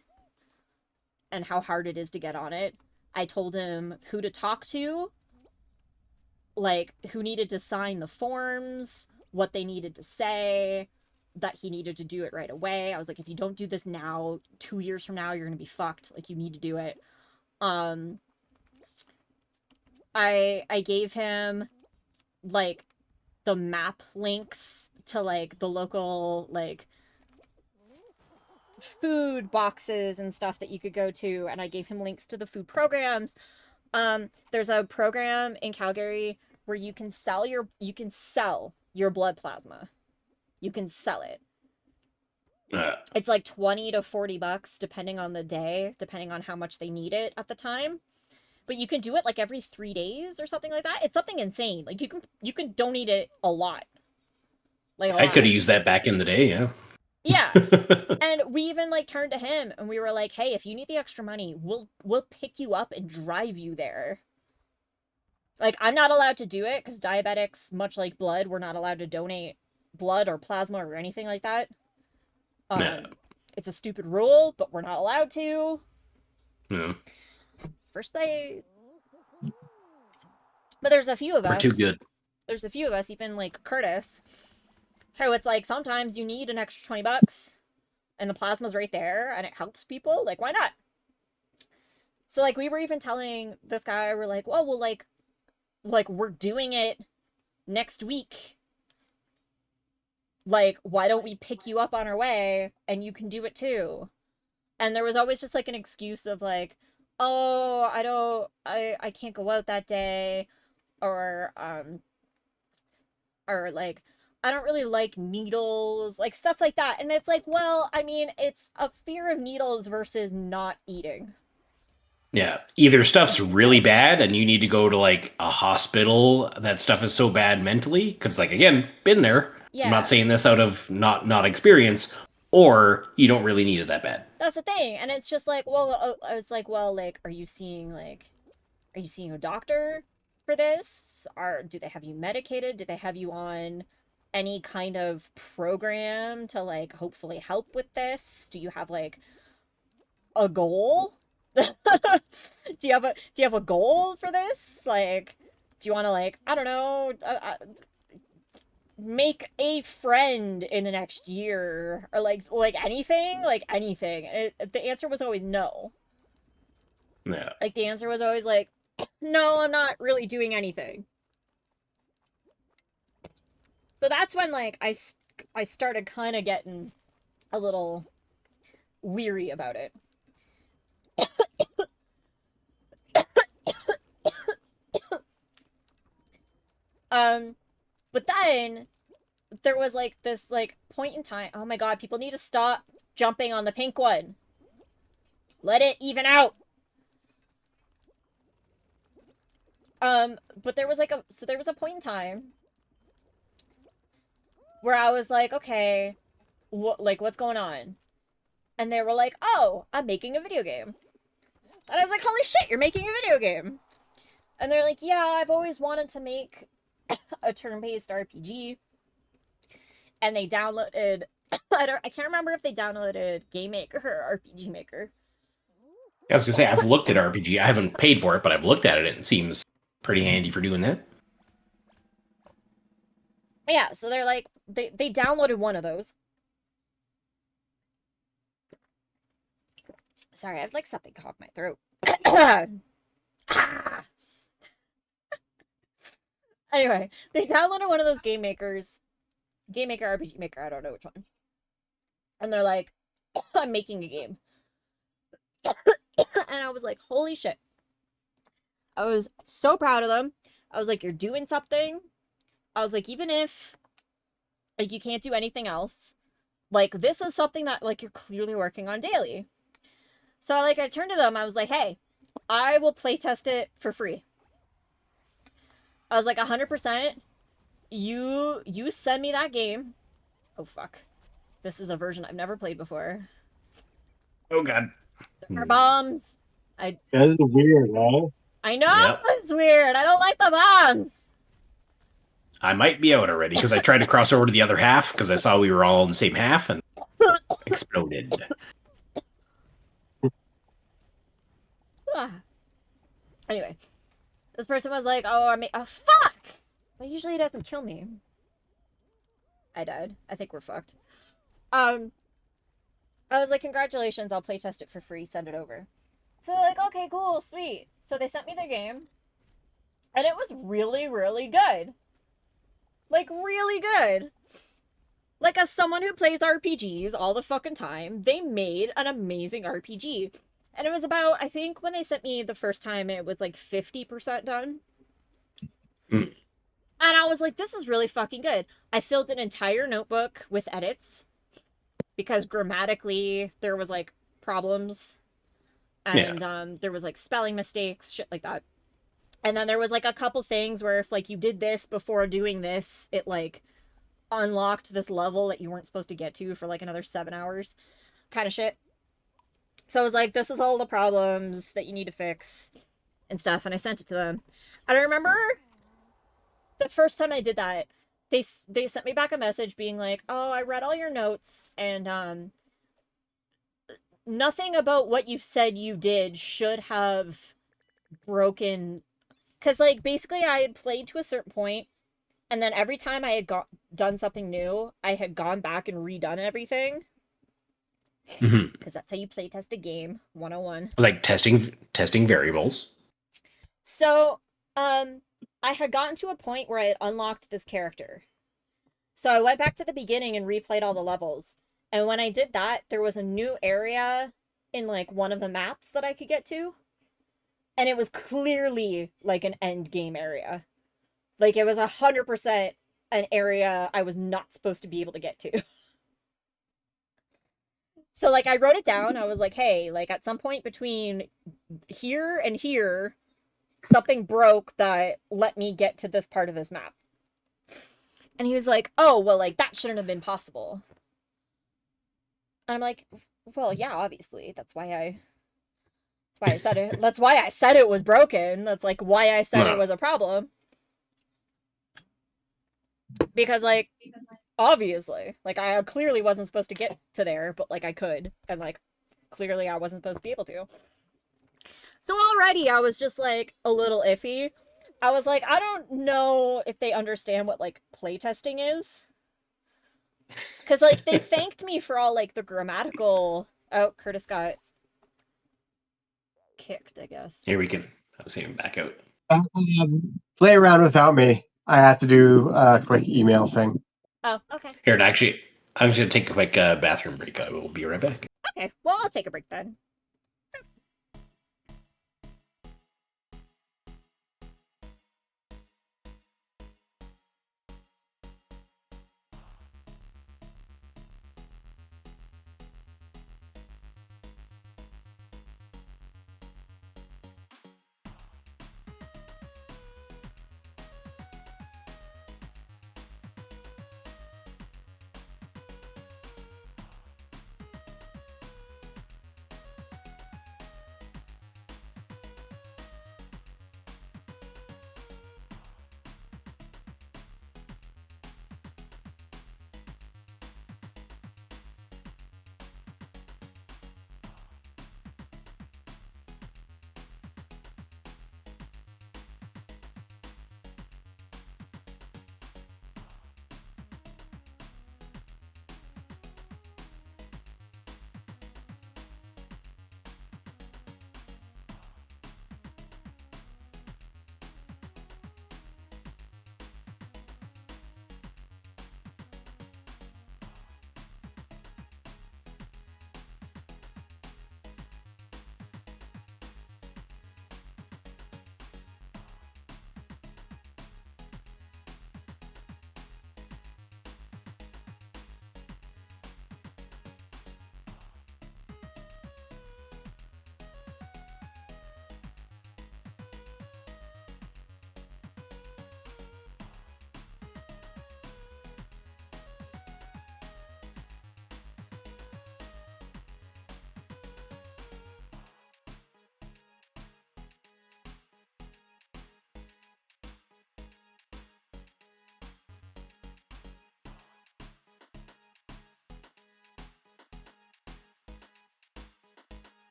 and how hard it is to get on it. I told him who to talk to, like who needed to sign the forms, what they needed to say, that he needed to do it right away. I was like, if you don't do this now, 2 years from now, you're gonna be fucked. Like, you need to do it. I gave him like the map links to like the local like food boxes and stuff that you could go to, and I gave him links to the food programs. There's a program in Calgary where you can sell your blood plasma. You can sell it. It's like $20 to $40 depending on the day, depending on how much they need it at the time. But you can do it like every 3 days or something like that. It's something insane. Like you can donate it a lot. Like I could have used that back in the day, yeah. Yeah. And we even like turned to him and we were like, "Hey, if you need the extra money, we'll pick you up and drive you there." Like, I'm not allowed to do it because diabetics, much like blood, we're not allowed to donate blood or plasma or anything like that. It's a stupid rule, but we're not allowed to. Yeah. First place. But there's a few of us. We're too good. There's a few of us, even like Curtis, who it's like sometimes you need an extra $20 and the plasma's right there and it helps people. Like, why not? So like we were even telling this guy, we're like, well, like we're doing it next week. Like, why don't we pick you up on our way and you can do it too? And there was always just like an excuse of like, oh, I can't go out that day, or like, I don't really like needles, like stuff like that. And it's like, well, I mean, it's a fear of needles versus not eating. Yeah. Either stuff's really bad and you need to go to like a hospital. That stuff is so bad mentally. Because, like, again, been there. I'm Yeah. not saying this out of not experience. Or you don't really need it that bad. That's the thing. And it's just like, well, I was like, well, like, are you seeing a doctor for this? Or do they have you medicated? Do they have you on any kind of program to like hopefully help with this? Do you have like a goal? do you have a goal for this? Like, do you want to like, I don't know, make a friend in the next year, or like anything? The answer was always no. Yeah. Like the answer was always like, no, I'm not really doing anything. So that's when like I started kind of getting a little weary about it. But then there was like this like point in time. Oh my god, people need to stop jumping on the pink one. Let it even out. But there was like there was a point in time where I was like, okay, what's going on? And they were like, oh, I'm making a video game. And I was like, holy shit, you're making a video game. And they're like, yeah, I've always wanted to make a turn-based RPG. And they downloaded, I can't remember if they downloaded Game Maker or RPG Maker. I was gonna say, I've looked at RPG. I haven't paid for it, but I've looked at it and it seems pretty handy for doing that. Yeah, so they're like, they downloaded one of those. Sorry, I have like something caught in my throat. Anyway, they downloaded one of those Game Maker, RPG Maker, I don't know which one. And they're like, I'm making a game. And I was like, holy shit. I was so proud of them. I was like, you're doing something. I was like, even if like you can't do anything else, like this is something that like you're clearly working on daily. So like I turned to them, I was like, hey, I will playtest it for free. I was like, 100%, you send me that game. Oh fuck. This is a version I've never played before. Oh god. There are bombs. That's weird, huh? I know, Yep. it's weird. I don't like the bombs. I might be out already because I tried to cross over to the other half because I saw we were all in the same half and exploded. Anyway, this person was like, oh, oh, fuck! That usually doesn't kill me. I died. I think we're fucked. I was like, congratulations, I'll playtest it for free, send it over. So like, okay, cool, sweet. So they sent me their game, and it was really, really good. Like, really good. Like, as someone who plays RPGs all the fucking time, they made an amazing RPG. And it was about, I think when they sent me the first time, it was like 50% done. Mm. And I was like, this is really fucking good. I filled an entire notebook with edits because grammatically there was like problems. And there was like spelling mistakes, shit like that. And then there was like a couple things where if like you did this before doing this, it like unlocked this level that you weren't supposed to get to for like another 7 hours kind of shit. So I was like, this is all the problems that you need to fix and stuff. And I sent it to them. And I remember the first time I did that, they sent me back a message being like, oh, I read all your notes and nothing about what you said you did should have broken. Because like basically I had played to a certain point, and then every time I had done something new, I had gone back and redone everything. Mhm. Because that's how you play test a game 101. Like testing variables. So, I had gotten to a point where I had unlocked this character. So I went back to the beginning and replayed all the levels. And when I did that, there was a new area in like one of the maps that I could get to. And it was clearly like an end game area. Like it was 100% an area I was not supposed to be able to get to. So like I wrote it down. I was like, hey, like at some point between here and here, something broke that let me get to this part of this map. And he was like, oh, well, like that shouldn't have been possible. And I'm like, well, yeah, obviously. That's why I said it. That's why I said it was broken. That's like why I said it was a problem. Because like obviously, like I clearly wasn't supposed to get to there, but like I could. And like clearly I wasn't supposed to be able to. So already I was just like a little iffy. I was like, I don't know if they understand what like playtesting is. Cause like they thanked me for all like the grammatical. Oh, Curtis got kicked, I guess. Here we can. I'll see him back out. Play around without me. I have to do a quick email thing. Oh, okay. Here, actually, I'm just gonna take a quick bathroom break. I will be right back. Okay. Well, I'll take a break then.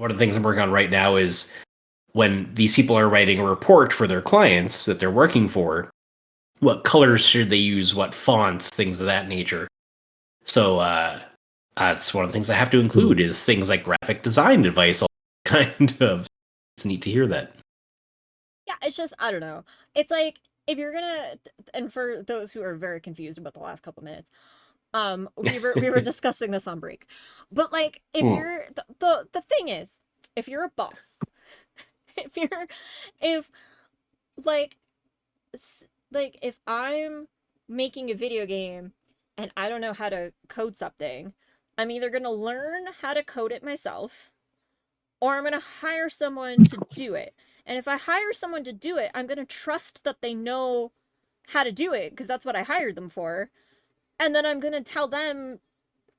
one of the things I'm working on right now is when these people are writing a report for their clients that they're working for, what colors should they use, what fonts, things of that nature. So that's one of the things I have to include is things like graphic design advice, all kind of. It's neat to hear that. Yeah, it's just, I don't know. It's like, if you're gonna, and for those who are very confused about the last couple minutes, we were discussing this on break. But like, if you're, the thing is, if you're a boss, if like, if I'm making a video game and I don't know how to code something, I'm either gonna learn how to code it myself, or I'm gonna hire someone to do it. And if I hire someone to do it, I'm gonna trust that they know how to do it, because that's what I hired them for. And then I'm gonna tell them,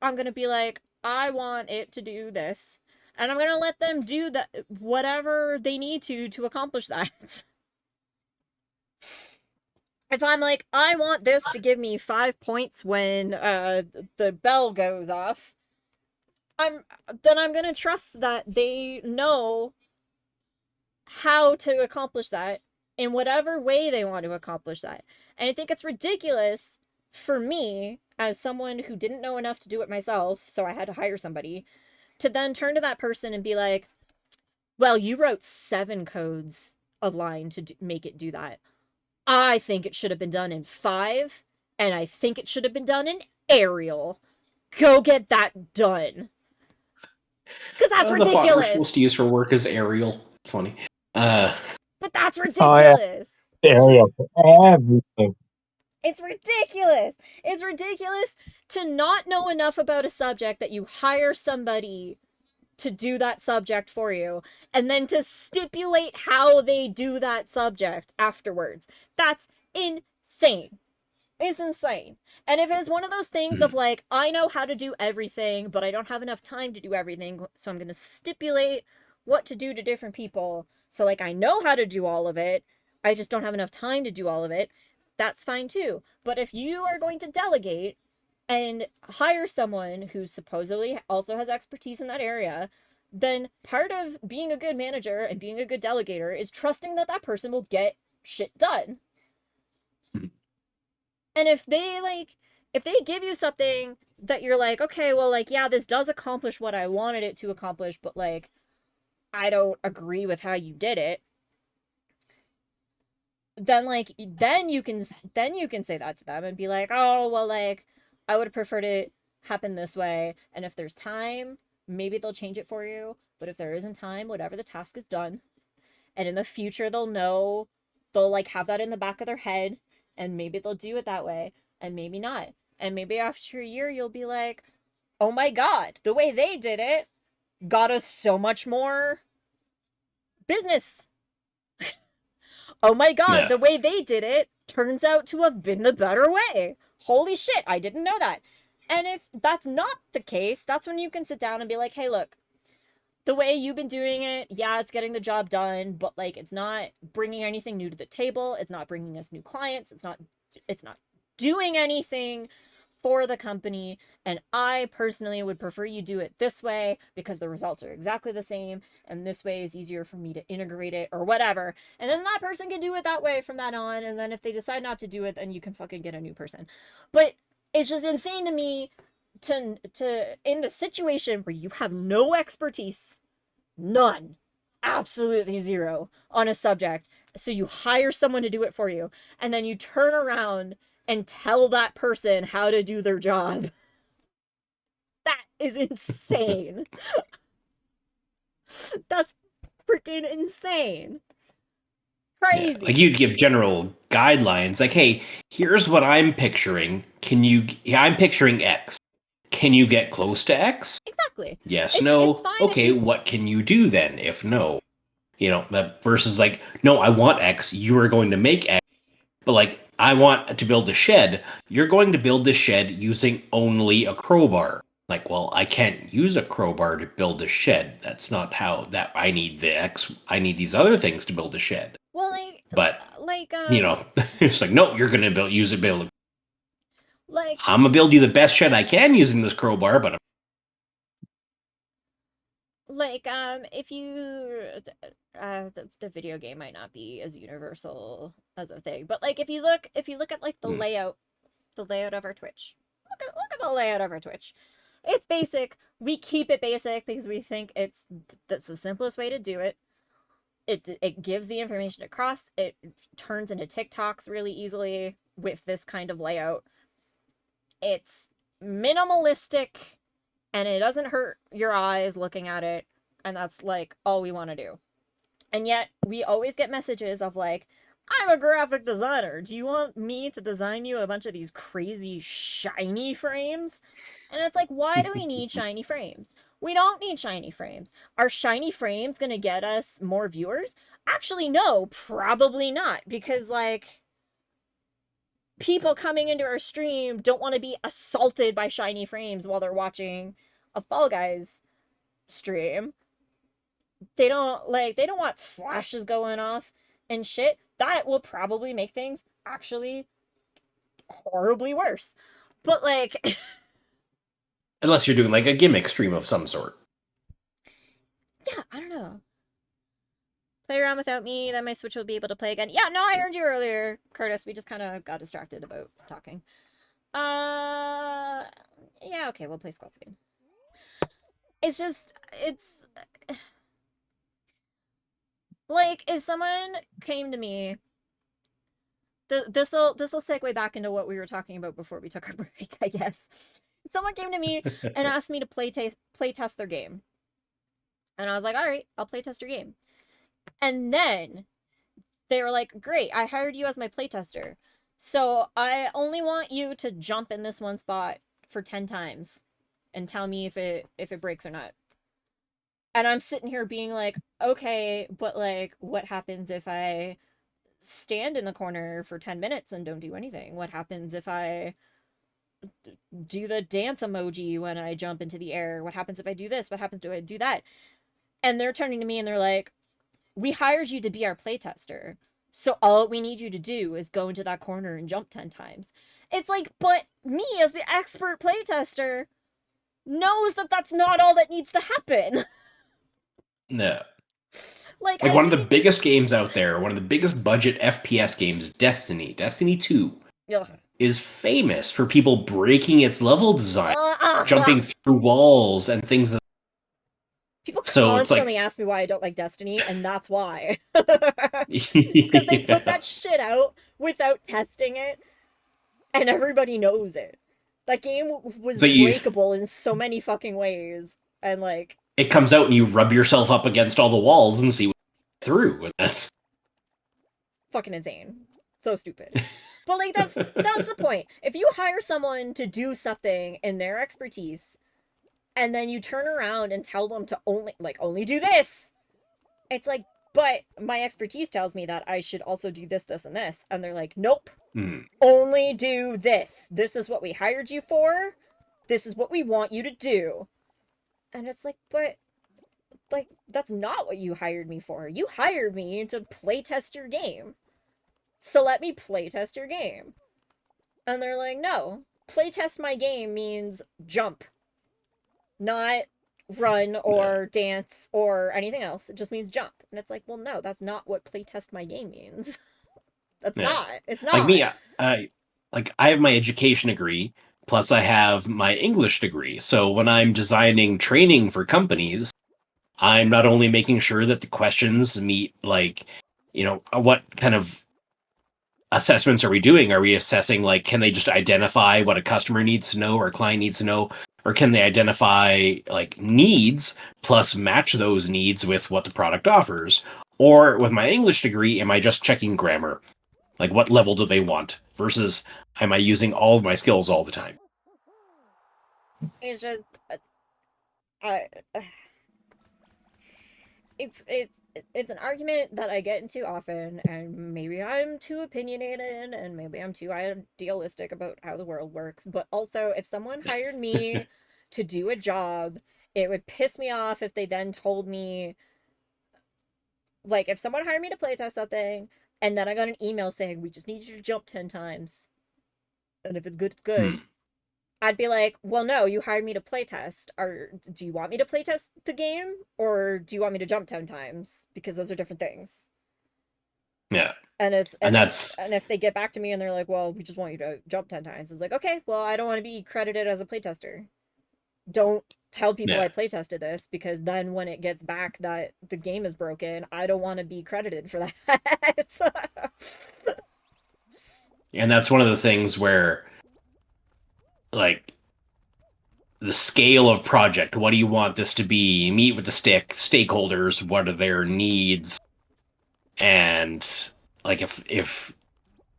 I'm gonna be like, I want it to do this. And I'm gonna let them do that, whatever they need to accomplish that. If I'm like, I want this to give me 5 points when the bell goes off, I'm gonna trust that they know how to accomplish that in whatever way they want to accomplish that. And I think it's ridiculous for me, as someone who didn't know enough to do it myself, so I had to hire somebody, to then turn to that person and be like, well, you wrote 7 codes of line to make it do that. I think it should have been done in 5, and I think it should have been done in Arial. Go get that done. Because that's ridiculous. The font we're supposed to use for work is Arial. It's funny. But that's ridiculous. Oh, yeah. Arial for everything. It's ridiculous. It's ridiculous to not know enough about a subject that you hire somebody to do that subject for you, and then to stipulate how they do that subject afterwards. That's insane. It's insane. And if it's one of those things of like, I know how to do everything, but I don't have enough time to do everything, so I'm going to stipulate what to do to different people. So like, I know how to do all of it, I just don't have enough time to do all of it. That's fine too. But if you are going to delegate and hire someone who supposedly also has expertise in that area, then part of being a good manager and being a good delegator is trusting that that person will get shit done. And if they give you something that you're like, okay, well, like, yeah, this does accomplish what I wanted it to accomplish, but like, I don't agree with how you did it, then you can say that to them and be like, oh, well, like, I would have preferred it happen this way, and if there's time, maybe they'll change it for you, but if there isn't time, whatever, the task is done. And in the future, they'll know, they'll like have that in the back of their head, and maybe they'll do it that way, and maybe not. And maybe after a year, you'll be like, oh my god, the way they did it got us so much more business. Oh my god, the way they did it turns out to have been the better way. Holy shit, I didn't know that. And if that's not the case, that's when you can sit down and be like, hey, look, the way you've been doing it, yeah, it's getting the job done, but like, it's not bringing anything new to the table. It's not bringing us new clients. It's not doing anything for the company. And I personally would prefer you do it this way because the results are exactly the same. And this way is easier for me to integrate it or whatever. And then that person can do it that way from that on. And then if they decide not to do it, then you can fucking get a new person. But it's just insane to me to in the situation where you have no expertise, none, absolutely zero on a subject, so you hire someone to do it for you, and then you turn around and tell that person how to do their job. That is insane. That's freaking insane. Crazy. Yeah, like you'd give general guidelines, like, hey, here's what I'm picturing. I'm picturing X. Can you get close to X? Exactly. Yes, no. Okay, what can you do then if no? You know, versus like, no, I want X. You are going to make X. But like, I want to build a shed. You're going to build the shed using only a crowbar. Like, well, I can't use a crowbar to build a shed. That's not how that I need the X. I need these other things to build a shed. Well, you know, it's like, no, you're going to build. Like, I'm gonna build you the best shed I can using this crowbar, but like if you the video game might not be as universal as a thing, but like if you look at like the Hmm. layout of our Twitch. Look at the layout of our Twitch. It's basic. We keep it basic because we think that's the simplest way to do it. It gives the information across. It turns into TikToks really easily with this kind of layout. It's minimalistic and it doesn't hurt your eyes looking at it, and that's like all we want to do. And yet we always get messages of like, I'm a graphic designer, do you want me to design you a bunch of these crazy shiny frames? And it's like, why do we need shiny frames? We don't need shiny frames. Are shiny frames gonna get us more viewers? Actually, no, probably not, because like people coming into our stream don't want to be assaulted by shiny frames while they're watching a Fall Guys stream. They don't want flashes going off and shit. That will probably make things actually horribly worse. But like Unless you're doing like a gimmick stream of some sort. yeah, I don't know. Play around without me, then my Switch will be able to play again. Yeah, no, I heard you earlier, Curtis. We just kind of got distracted about talking. Yeah, okay, we'll play squads again. It's just, it's like if someone came to me, this'll segue back into what we were talking about before we took our break, I guess. Someone came to me and asked me to play test their game, and I was like, all right, I'll play test your game. And then they were like, great, I hired you as my playtester, so I only want you to jump in this one spot for 10 times and tell me if it breaks or not. And I'm sitting here being like, okay, but like, what happens if I stand in the corner for 10 minutes and don't do anything? What happens if I do the dance emoji when I jump into the air? What happens if I do this? What happens if I do that? And they're turning to me and they're like, we hired you to be our playtester, so all we need you to do is go into that corner and jump 10 times. It's like, but me as the expert playtester knows that that's not all that needs to happen. No. Like One of the biggest games out there, one of the biggest budget FPS games, Destiny 2, is famous for people breaking its level design, jumping through walls and things that people So it's like- constantly ask me why I don't like Destiny, and that's why. It's because they put that shit out without testing it, and everybody knows it. That game was So you- breakable in so many fucking ways, and like, it comes out and you rub yourself up against all the walls and see what through. And that's fucking insane. So stupid. But like that's the point. If you hire someone to do something in their expertise, and then you turn around and tell them to only do this, it's like, but my expertise tells me that I should also do this, this, and this. And they're like, nope, only do this. This is what we hired you for. This is what we want you to do. And it's like, but like, that's not what you hired me for. You hired me to playtest your game. So let me playtest your game. And they're like, no, playtest my game means jump, not run or dance or anything else. It just means jump. And it's like, well, no, that's not what playtest my game means. That's not. It's not. like me. I have my education degree, plus I have my English degree. So when I'm designing training for companies, I'm not only making sure that the questions meet, like, what kind of assessments are we doing? Are we assessing, like, can they just identify what a customer needs to know or a client needs to know? Or can they identify, like, needs plus match those needs with what the product offers? Or with my English degree, am I just checking grammar? Like, what level do they want? Versus, am I using all of my skills all the time? It's just, it's an argument that I get into often, and maybe I'm too opinionated, and maybe I'm too idealistic about how the world works. But also, if someone hired me to do a job, it would piss me off if they then told me, like, if someone hired me to playtest something, and then I got an email saying, we just need you to jump 10 times. And if it's good, it's good. I'd be like, well, no, you hired me to playtest. Do you want me to playtest the game, or do you want me to jump 10 times? Because those are different things. Yeah. And And that's and if they get back to me and they're like, well, we just want you to jump 10 times, it's like, okay, well, I don't want to be credited as a playtester. Don't tell people I yeah. playtested this, because then when it gets back that the game is broken, I don't want to be credited for that. And that's one of the things where, like, the scale of project, what do you want this to be? Meet with the stakeholders, what are their needs? And like if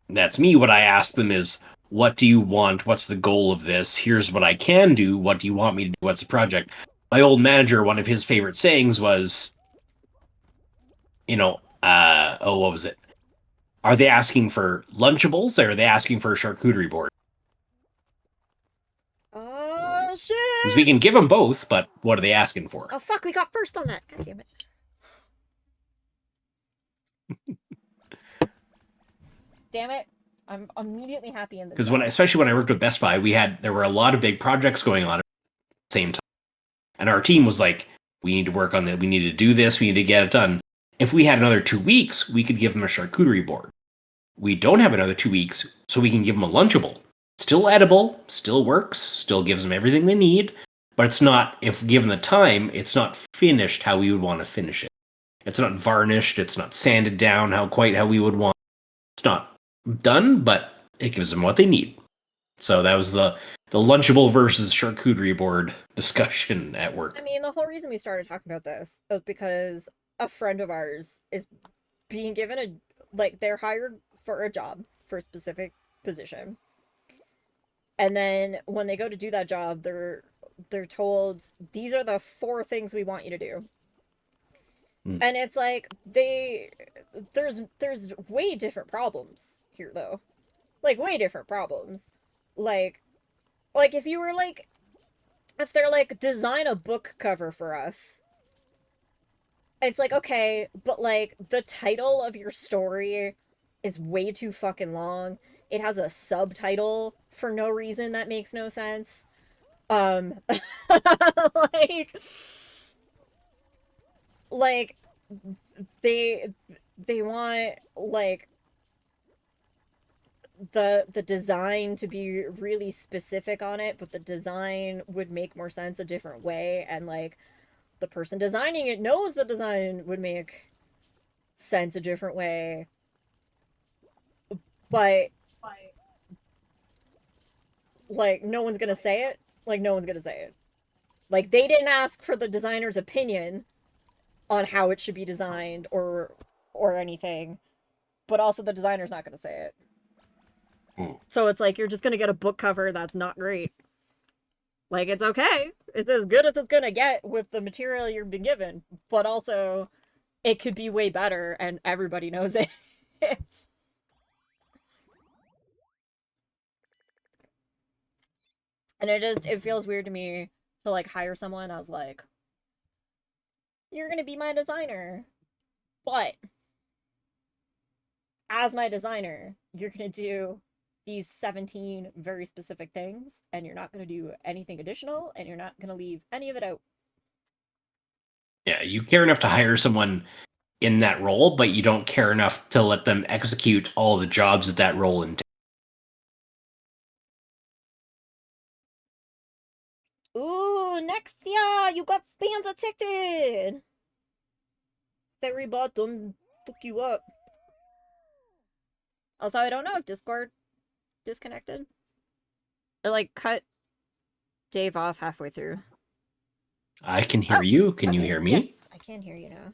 that's me, what I ask them is, what do you want? What's the goal of this? Here's what I can do. What do you want me to do? What's the project? My old manager, one of his favorite sayings was, what was it? Are they asking for Lunchables, or are they asking for a charcuterie board? Oh, Because we shit! can give them both, but what are they asking for? Oh, fuck, we got first on that. God damn it. Damn it. I'm immediately happy in this. Because especially when I worked with Best Buy, there were a lot of big projects going on at the same time, and our team was like, we need to work on that. We need to do this. We need to get it done. If we had another 2 weeks, we could give them a charcuterie board. We don't have another 2 weeks, so we can give them a Lunchable. Still edible, still works, still gives them everything they need, but it's not, if given the time, it's not finished how we would want to finish it. It's not varnished, it's not sanded down quite how we would want. It's not done, but it gives them what they need. So that was the Lunchable versus charcuterie board discussion at work. I mean, the whole reason we started talking about this is because a friend of ours is being given they're hired for a job, for a specific position. And then when they go to do that job, they're told, these are the 4 things we want you to do. And it's like, there's way different problems here, though. Like, way different problems. Like if you were like, if they're like, design a book cover for us, it's like, okay, but like, the title of your story is way too fucking long. It has a subtitle for no reason that makes no sense. Like like they want like the design to be really specific on it, but the design would make more sense a different way, and like the person designing it knows the design would make sense a different way, but like no one's gonna say it. Like, no one's gonna say it. Like, they didn't ask for the designer's opinion on how it should be designed or anything, but also the designer's not gonna say it. So it's like, you're just gonna get a book cover that's not great. Like, it's okay, it's as good as it's gonna get with the material you've been given, but also it could be way better, and everybody knows it. And it feels weird to me to like hire someone as like, you're gonna be my designer, but as my designer, you're gonna do these 17 very specific things, and you're not gonna do anything additional, and you're not gonna leave any of it out. Yeah, you care enough to hire someone in that role, but you don't care enough to let them execute all the jobs that role entails. Ooh, Nextia, you got spam detected! Fairy bot, don't fuck you up. Also, I don't know if Discord disconnected. It like cut Dave off halfway through. I can hear you. Can you hear me? Yes, I can hear you now.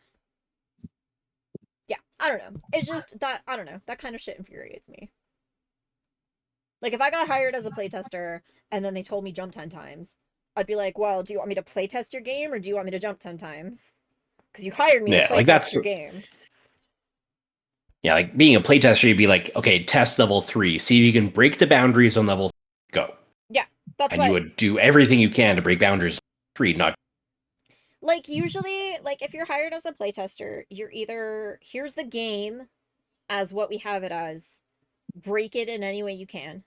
Yeah, I don't know. It's just that, I don't know, that kind of shit infuriates me. Like, if I got hired as a playtester and then they told me jump 10 times, I'd be like, well, do you want me to playtest your game, or do you want me to jump 10 times? Because you hired me to playtest your game. Yeah, like being a playtester, you'd be like, okay, test level 3. See if you can break the boundaries on level 3. Go. Yeah, that's and you would do everything you can to break boundaries on 3, not... Like, usually, like, if you're hired as a playtester, you're either, here's the game as what we have it as, break it in any way you can,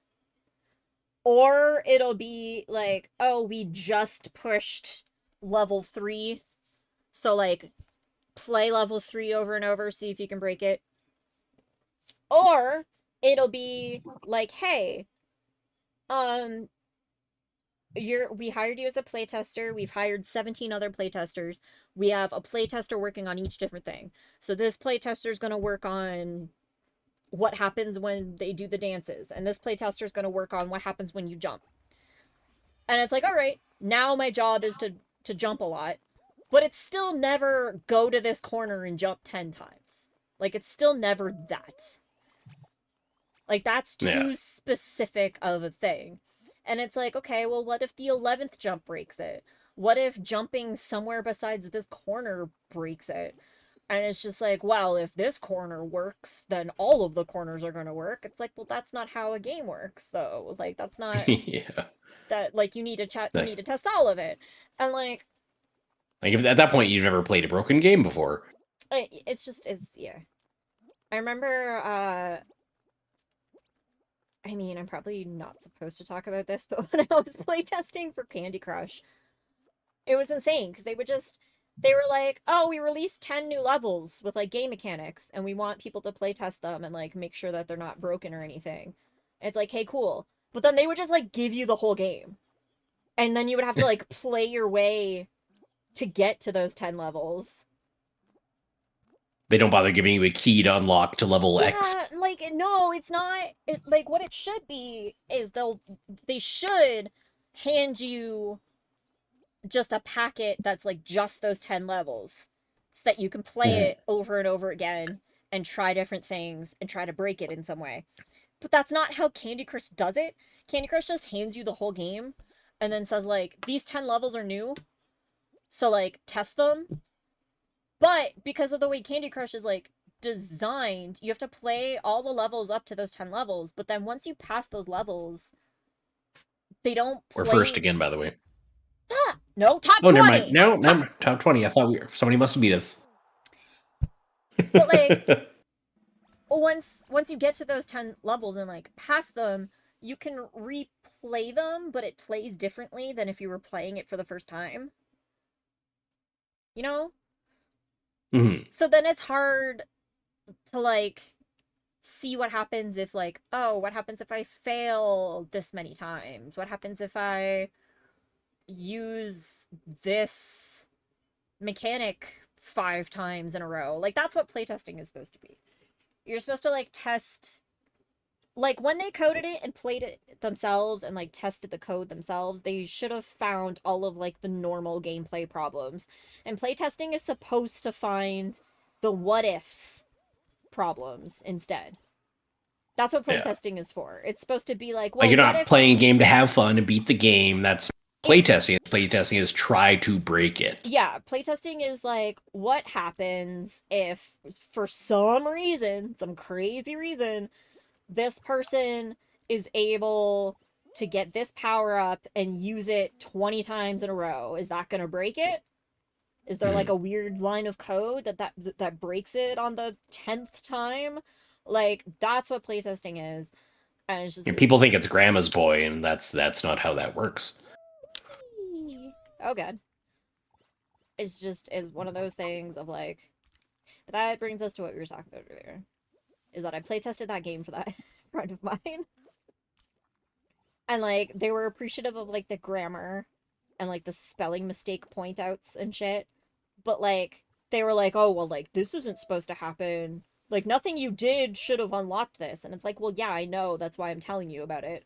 Or it'll be like, oh, we just pushed level 3. So, like, play level 3 over and over, see if you can break it. Or it'll be like, hey, we hired you as a playtester. We've hired 17 other playtesters. We have a playtester working on each different thing. So this playtester is going to work on what happens when they do the dances, and this playtester is going to work on what happens when you jump. And it's like, all right, now my job is to jump a lot, but it's still never go to this corner and jump 10 times. Like, it's still never that. Like, that's too specific of a thing. And it's like, okay, well, what if the 11th jump breaks it? What if jumping somewhere besides this corner breaks it? And it's just like, well, if this corner works, then all of the corners are going to work. It's like, well, that's not how a game works, though. Like, that's not... Yeah. That, like, you need to test all of it. And, like if at that point you've never played a broken game before. It's yeah. I remember, I mean, I'm probably not supposed to talk about this, but when I was playtesting for Candy Crush, it was insane, because they were like, oh, we released 10 new levels with, like, game mechanics, and we want people to playtest them and, like, make sure that they're not broken or anything. And it's like, hey, cool. But then they would just, like, give you the whole game. And then you would have to, like, play your way to get to those 10 levels. They don't bother giving you a key to unlock to level X. Yeah, like, no, it's not. Like, what it should be is they should hand you just a packet that's, like, just those 10 levels, so that you can play it over and over again and try different things and try to break it in some way. But that's not how Candy Crush does it. Candy Crush just hands you the whole game and then says, like, these 10 levels are new, so, like, test them. But because of the way Candy Crush is, like, designed, you have to play all the levels up to those 10 levels, but then once you pass those levels, they don't play... We're first again, by the way. Ah, no, top 20! Never mind. No, top 20. I thought somebody must have beat us. But, like, once you get to those 10 levels and, like, pass them, you can replay them, but it plays differently than if you were playing it for the first time. You know? Mm-hmm. So then it's hard to, like, see what happens if, like, oh, what happens if I fail this many times? What happens if I use this mechanic 5 times in a row? Like, that's what playtesting is supposed to be. You're supposed to, like, test... Like, when they coded it and played it themselves and, like, tested the code themselves, they should have found all of, like, the normal gameplay problems. And playtesting is supposed to find the what-ifs problems instead. That's what playtesting is for. It's supposed to be like, well, like, you're not playing a game to have fun and beat the game. That's playtesting. Playtesting is try to break it. Yeah, playtesting is like, what happens if, for some reason, some crazy reason, this person is able to get this power up and use it 20 times in a row. Is that going to break it? Is there like a weird line of code that breaks it on the 10th time? Like, that's what playtesting is. And it's just... people think it's grandma's boy, and that's not how that works. Oh god. It's just is one of those things of, like... But that brings us to what we were talking about earlier. Is that I playtested that game for that friend of mine. And, like, they were appreciative of, like, the grammar and, like, the spelling mistake point outs and shit. But, like, they were like, oh, well, like, this isn't supposed to happen. Like, nothing you did should have unlocked this. And it's like, well, yeah, I know. That's why I'm telling you about it.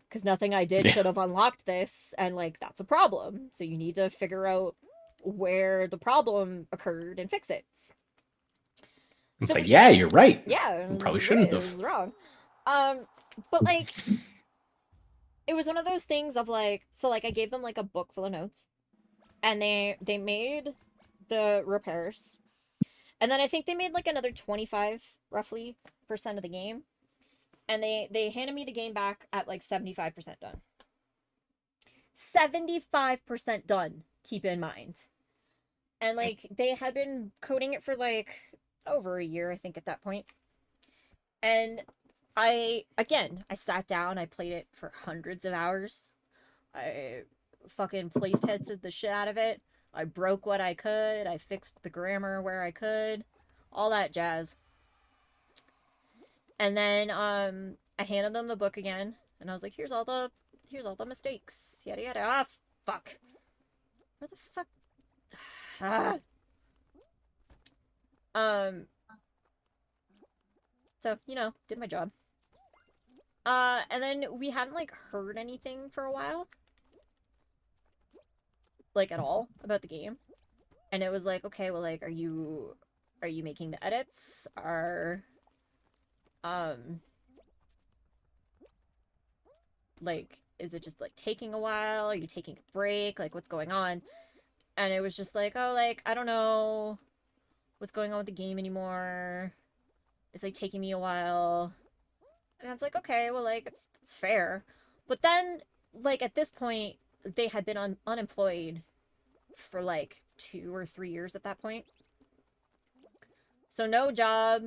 Because nothing I did should have unlocked this. And, like, that's a problem. So you need to figure out where the problem occurred and fix it. It's like, yeah, you're right. Yeah. You probably shouldn't have. It was wrong. But, like, it was one of those things of, like, so, like, I gave them, like, a book full of notes. And they made the repairs. And then I think they made, like, another 25, roughly, % of the game. And they handed me the game back at, like, 75% done. 75% done, keep in mind. And, like, they had been coding it for, like, over a year, I think, at that point. And I sat down, I played it for hundreds of hours. I fucking play tested the shit out of it. I broke what I could. I fixed the grammar where I could. All that jazz. And then I handed them the book again, and I was like, here's all the mistakes. Yada yada. Ah, fuck. Where the fuck? Ah. So, did my job. And then we hadn't, like, heard anything for a while. Like, at all, about the game. And it was like, okay, well, like, are you making the edits? Like, is it just, like, taking a while? Are you taking a break? Like, what's going on? And it was just like, oh, like, I don't know what's going on with the game anymore. It's, like, taking me a while. And I was like, okay, well, like, it's fair. But then, like, at this point, they had been unemployed for, like, 2 or 3 years at that point. So no job,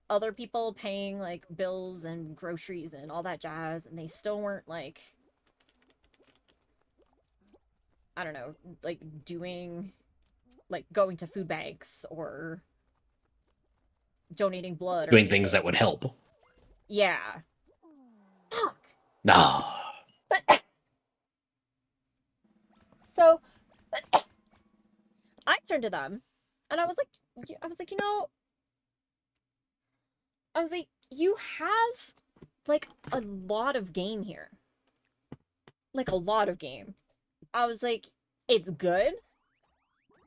other people paying, like, bills and groceries and all that jazz, and they still weren't, like, I don't know, like, doing, like, going to food banks or donating blood or Doing things that would help. Yeah. Fuck. No. So I turned to them and I was like, you have, like, a lot of game here. Like, a lot of game. I was like, it's good.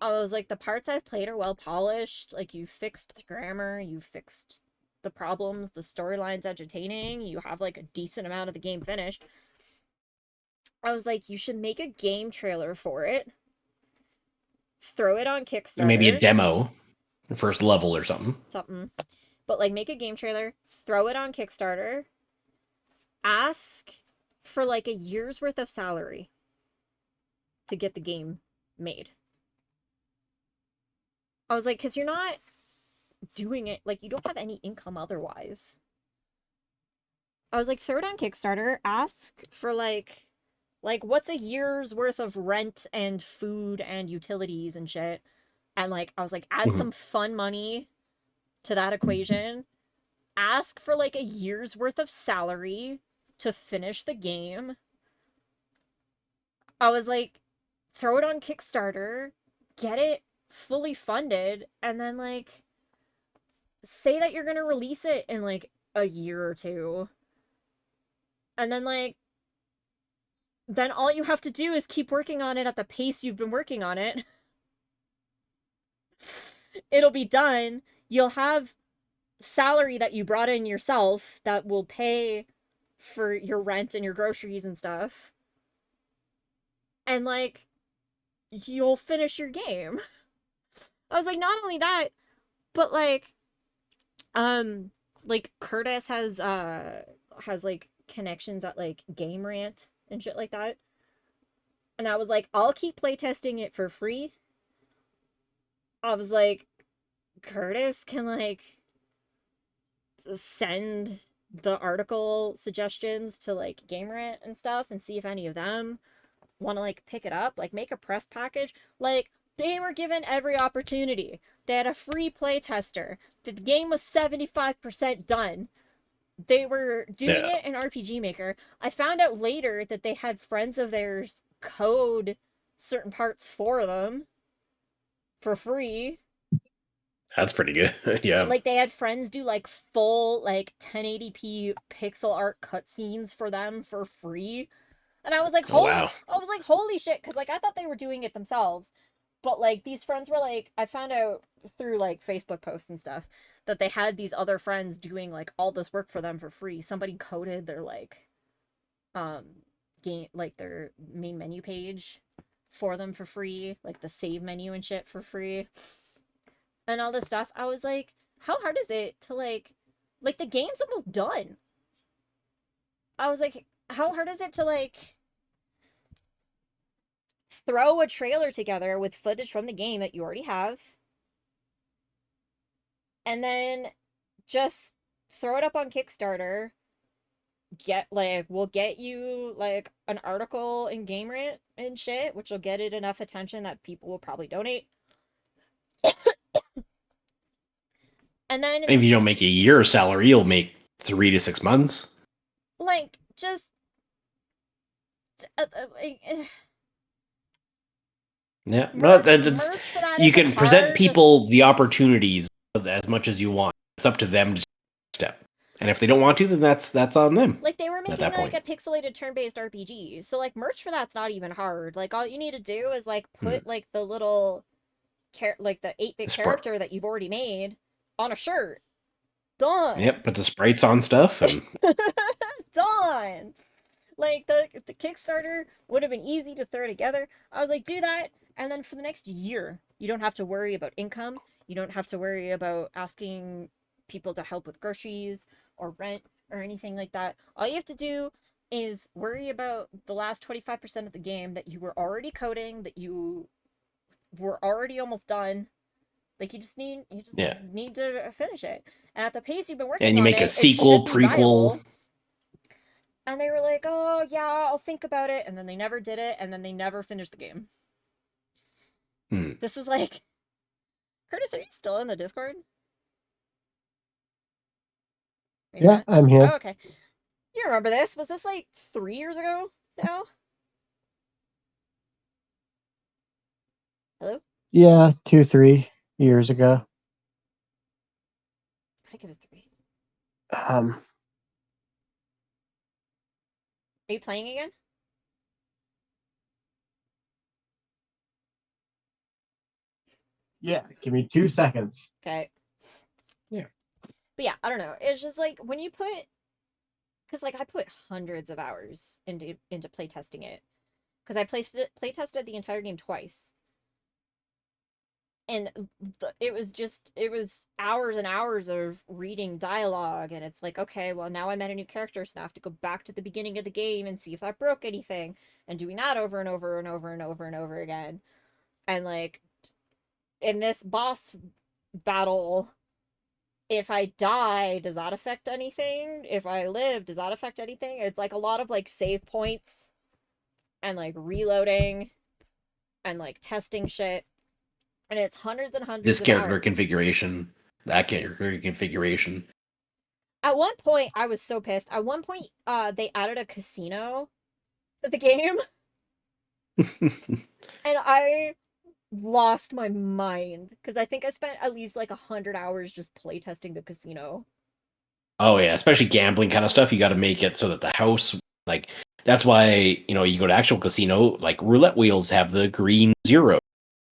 I was like, the parts I've played are well polished. Like, you fixed the grammar, you fixed the problems, the storyline's entertaining, you have, like, a decent amount of the game finished. I was like, you should make a game trailer for it. Throw it on Kickstarter. Maybe a demo. The first level or something. But, like, make a game trailer, throw it on Kickstarter, ask for, like, a year's worth of salary to get the game made. I was like, because you're not doing it, like, you don't have any income otherwise. I was like, throw it on Kickstarter, ask for, like, what's a year's worth of rent and food and utilities and shit? And, like, I was like, add some fun money to that equation. Ask for, like, a year's worth of salary to finish the game. I was like, throw it on Kickstarter, get it fully funded, and then, like, say that you're gonna release it in, like, a year or two. And then, like, then all you have to do is keep working on it at the pace you've been working on it. It'll be done. You'll have salary that you brought in yourself that will pay for your rent and your groceries and stuff. And, like, you'll finish your game. I was like, not only that, but, like, Curtis has like, connections at, like, Game Rant and shit like that. And I was like, I'll keep playtesting it for free. I was like, Curtis can, like, send the article suggestions to, like, Game Rant and stuff and see if any of them want to, like, pick it up. Like, make a press package. Like, they were given every opportunity. They had a free playtester. The game was 75% done. They were doing it in RPG Maker. I found out later that they had friends of theirs code certain parts for them for free. That's pretty good. Yeah. Like, they had friends do, like, full, like, 1080p pixel art cutscenes for them for free. And I was like, holy, wow. I was like, holy shit, because, like, I thought they were doing it themselves. But, like, these friends were, like, I found out through, like, Facebook posts and stuff that they had these other friends doing, like, all this work for them for free. Somebody coded their, like, game, like, their main menu page for them for free. Like, the save menu and shit for free. And all this stuff. I was like, how hard is it to, like, the game's almost done. I was like, how hard is it to, like, throw a trailer together with footage from the game that you already have, and then just throw it up on Kickstarter. We'll get you like an article in Game Rant and shit, which will get it enough attention that people will probably donate. And then And if you don't make a year salary, you'll make 3 to 6 months. like just Yeah, merch, that's merch for that you isn't can present hard, people the opportunities as much as you want. It's up to them to step. And if they don't want to, then that's on them. like they were at making that like point. a pixelated turn-based RPG. So like merch for that's not even hard. Like all you need to do is like put like the little like the 8-bit character that you've already made on a shirt. Done. Yep, put the sprites on stuff and Done. Like the Kickstarter would have been easy to throw together. I was like, do that, and then for the next year, you don't have to worry about income. You don't have to worry about asking people to help with groceries or rent or anything like that. All you have to do is worry about the last 25% of the game that you were already coding, that you were already almost done. Like you just need to finish it. And at the pace you've been working on you make it, a sequel, it should be prequel. viable. And they were like, oh, yeah, I'll think about it. And then they never did it. And then they never finished the game. This was like, Curtis, are you still in the Discord? Yeah, I'm here. Oh, okay. You remember this? Was this like 3 years ago now? Hello? Yeah, 2-3 years ago. I think it was 3. Um, Are you playing again? yeah, give me 2 seconds. Okay. Yeah. But yeah, I don't know. It's just like when you put, because like I put hundreds of hours into playtesting it, because I playtested the entire game twice, and it was hours and hours of reading dialogue, and it's like, okay, well now I met a new character, so now I have to go back to the beginning of the game and see if that broke anything, and doing that over and over and over and over and over again, and like in this boss battle, if I die, does that affect anything? If I live, does that affect anything? It's like a lot of like save points and like reloading and like testing shit. And it's hundreds and hundreds This of character hours. configuration, that character configuration. At one point, I was so pissed. At one point, they added a casino to the game. And I lost my mind because I think I spent at least like 100 hours just playtesting the casino. Oh yeah, especially gambling kind of stuff. You got to make it so that the house, like, that's why you go to actual casino, like roulette wheels have the green 0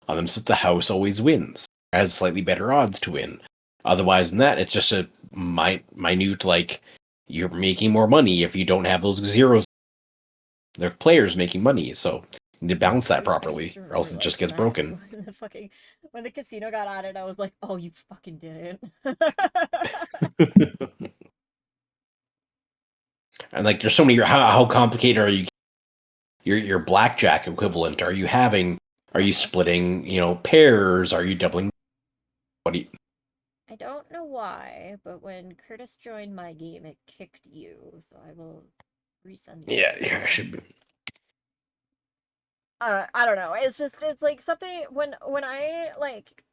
on them, so that the house always wins, has slightly better odds to win. Otherwise than that, it's just a minute, like, you're making more money if you don't have those zeros. They're players making money, so you need to balance that properly, or else it just gets broken. When the casino got added, I was like, oh, you fucking did it. And like, there's so many. How complicated are you? Your blackjack equivalent? Are you splitting? Pairs? Are you doubling? What do you? I don't know why, but when Curtis joined my game, it kicked you, so I will resend you. Yeah, I should be. I don't know. It's like something when I like,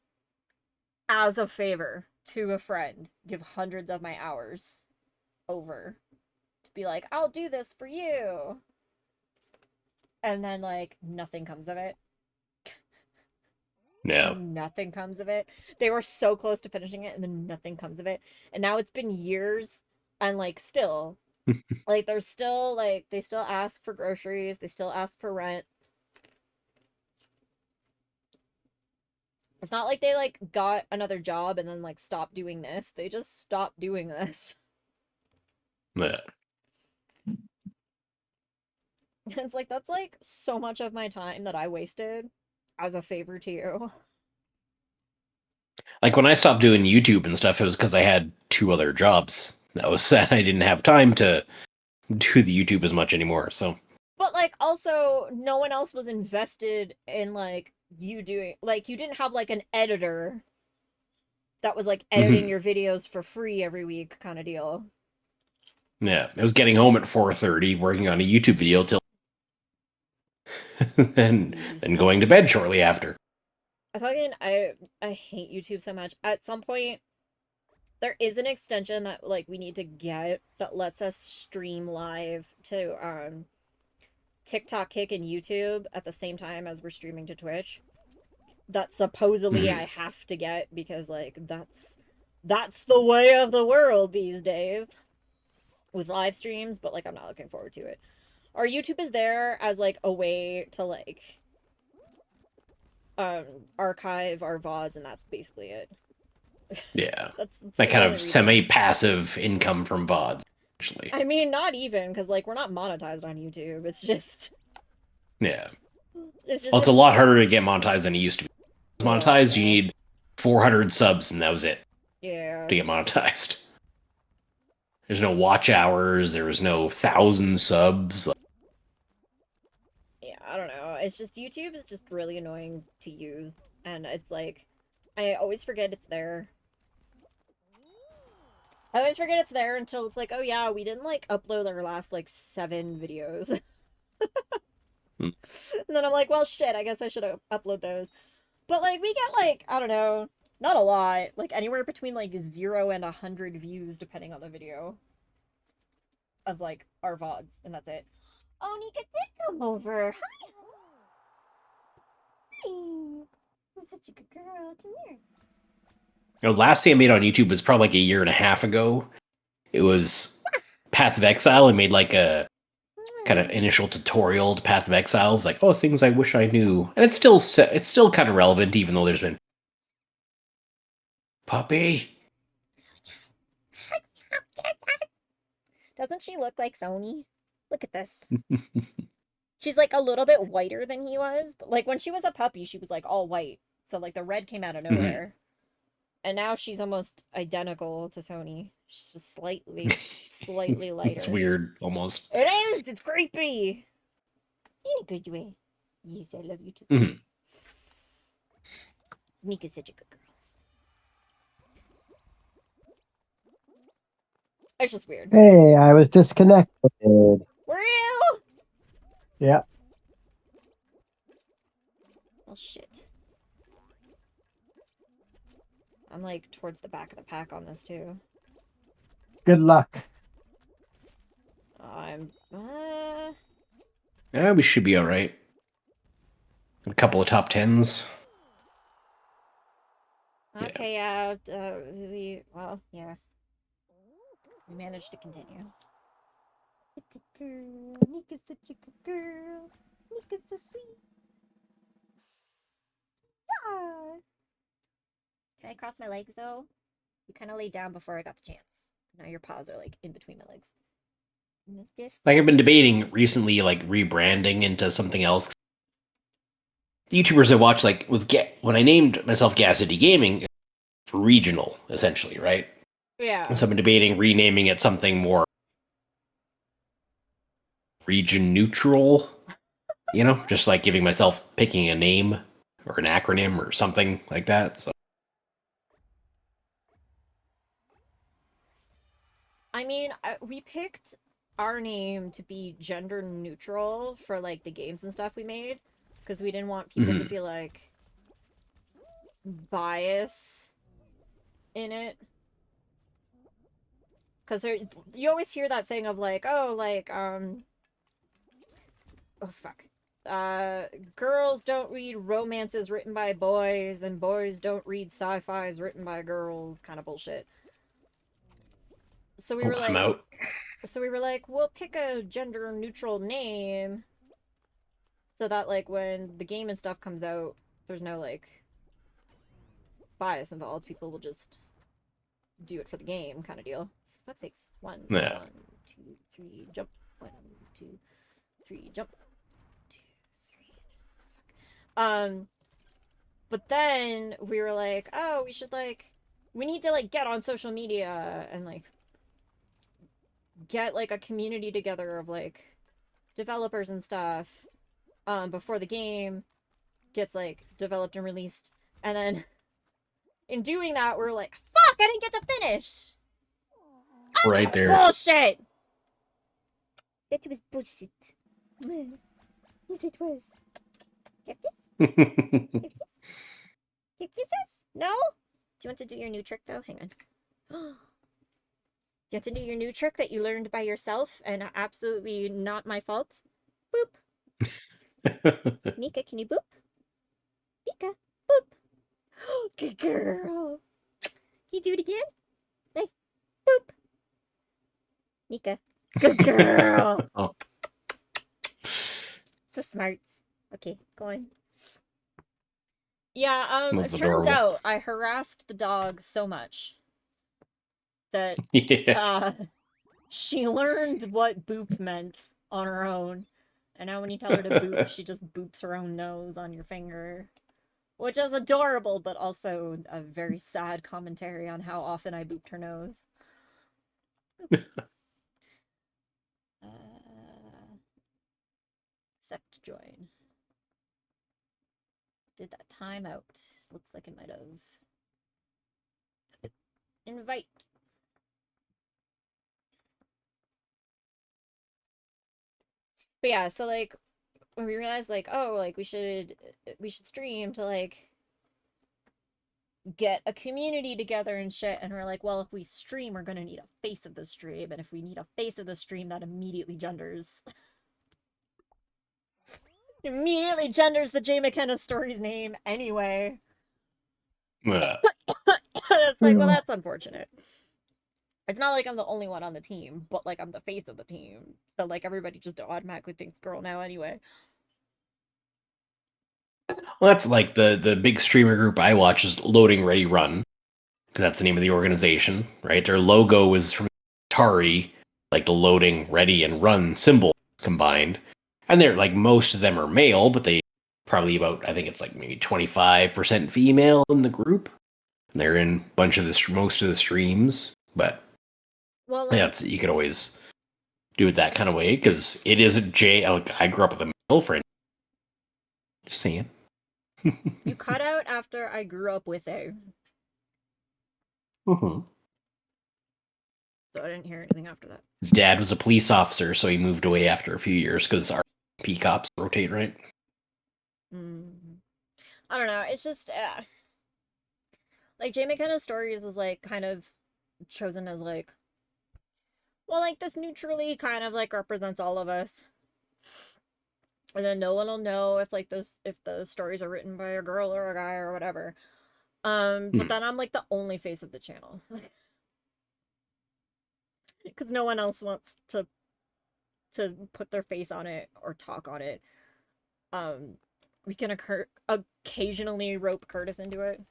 as a favor to a friend, give hundreds of my hours over to be like, I'll do this for you. And then like nothing comes of it. No. Nothing comes of it. They were so close to finishing it and then nothing comes of it. And now it's been years and like still like there's still like they still ask for groceries, they still ask for rent. It's not like they like got another job and then like stopped doing this. They just stopped doing this. Yeah. It's like that's like so much of my time that I wasted as a favor to you. Like when I stopped doing YouTube and stuff, it was because I had 2 other jobs. That was I didn't have time to do the YouTube as much anymore. So. But like also no one else was invested in like you doing, like you didn't have like an editor that was like editing your videos for free every week kind of deal. Yeah, I was getting home at 4:30, working on a YouTube video till, and then going to bed shortly after. I hate YouTube so much. At some point, there is an extension that like we need to get that lets us stream live to TikTok, Kick, and YouTube at the same time as we're streaming to Twitch. That supposedly I have to get because like that's the way of the world these days with live streams, but like I'm not looking forward to it. Our YouTube is there as like a way to like archive our VODs, and that's basically it. Yeah, that's that kind of semi-passive income from VODs. Actually, I mean, not even because like we're not monetized on YouTube. It's just yeah. It's just Well, it's a lot harder to get monetized than it used to be. Monetized, you need 400 subs, and that was it. Yeah. To get monetized. There's no watch hours. There's no 1,000 subs. Yeah, I don't know. It's just YouTube is just really annoying to use, and it's like I always forget it's there. I always forget it's there until it's like, oh yeah, we didn't like upload our last like 7 videos. And then I'm like, well shit, I guess I should upload those. But like we get like, I don't know, not a lot, like anywhere between like 0 and 100 views depending on the video of like our VODs, and that's it. Oh, Nika did come over. Hi. Hi. You're such a good girl. Come here. You know, last thing I made on YouTube was probably like a year and a half ago. It was Path of Exile. I made like a kind of initial tutorial to Path of Exile. It was like, oh, things I wish I knew, and it's still kind of relevant, even though there's been puppy. Doesn't she look like Sony? Look at this. She's like a little bit whiter than he was, but like when she was a puppy, she was like all white. So like the red came out of nowhere. And now she's almost identical to Sony. She's just slightly lighter. It's weird, almost. It is! It's creepy! In a good way. Yes, I love you too. Nika's such a good girl. It's just weird. Hey, I was disconnected. Were you? Yeah. Oh shit. I'm like towards the back of the pack on this too. Good luck. I'm Yeah, we should be all right. A couple of top 10s. okay, yeah. Well, yeah. We managed to continue. Good girl. Nika's such a good girl. Nika's so sweet. Yeah. Can I cross my legs though? You kind of laid down before I got the chance. Now your paws are like in between my legs. Like I've been debating recently, like rebranding into something else. The YouTubers I watch, like when I named myself GasCityGaming, regional essentially, right? Yeah. So I've been debating renaming it something more region neutral. You know, just like giving myself picking a name or an acronym or something like that. So. I mean, we picked our name to be gender neutral for like the games and stuff we made because we didn't want people to be like bias in it. Because you always hear that thing of like, oh, like, oh fuck. Girls don't read romances written by boys, and boys don't read sci-fis written by girls, kind of bullshit. So we were like, I'm out. So we were like, we'll pick a gender neutral name so that like when the game and stuff comes out, there's no like bias involved. People will just do it for the game kind of deal. For fuck's sakes. 1, 2, 3, jump. 1, 2, 3, jump. 2, 3. Fuck. But then we were like, oh, we need to like get on social media and like get like a community together of like developers and stuff before the game gets like developed and released. And then in doing that, we're like, fuck, I didn't get to finish. Right there. Bullshit. That was bullshit. Yes, it was. Give kiss? Give kiss? Give kisses? No? Do you want to do your new trick, though? Hang on. Do you want to do your new trick that you learned by yourself and absolutely not my fault? Boop. Nika, can you boop? Nika, boop. Good girl. Can you do it again? Hey, boop. Nika, good girl. Oh. So smart. Okay, go on. Yeah, That's it turns adorable. out I harassed the dog so much that Yeah. she learned what boop meant on her own. And now when you tell her to boop, she just boops her own nose on your finger. Which is adorable, but also a very sad commentary on how often I booped her nose. Accept join. Did that time out? Looks like it might have. Invite. But yeah, so like when we realized like, oh, like we should stream to like get a community together and shit, and we're like, well, if we stream, we're gonna need a face of the stream, and if we need a face of the stream, that immediately genders immediately genders the Jay McKenna story's name anyway. It's like, well, that's unfortunate. It's not like I'm the only one on the team, but like I'm the face of the team. So like everybody just automatically thinks girl now anyway. Well, that's like the big streamer group I watch is Loading Ready Run, because that's the name of the organization, right? Their logo is from Atari, like the loading, ready, and run symbol combined. And they're like most of them are male, but they probably about, I think it's like maybe 25% female in the group. They're in bunch of most of the streams, but Well, like, yeah, you could always do it that kind of way because it is a J. Like, I grew up with a male friend. Just saying. you cut out after I grew up with a. Mm-hmm. So I didn't hear anything after that. His dad was a police officer, so he moved away after a few years because our P cops rotate, right? I don't know. It's just like Jay McKenna's stories was like kind of chosen as like, well, like this neutrally kind of like represents all of us. And then no one will know if like those if the stories are written by a girl or a guy or whatever. But then I'm like the only face of the channel. Because no one else wants to put their face on it or talk on it. We can occasionally rope Curtis into it.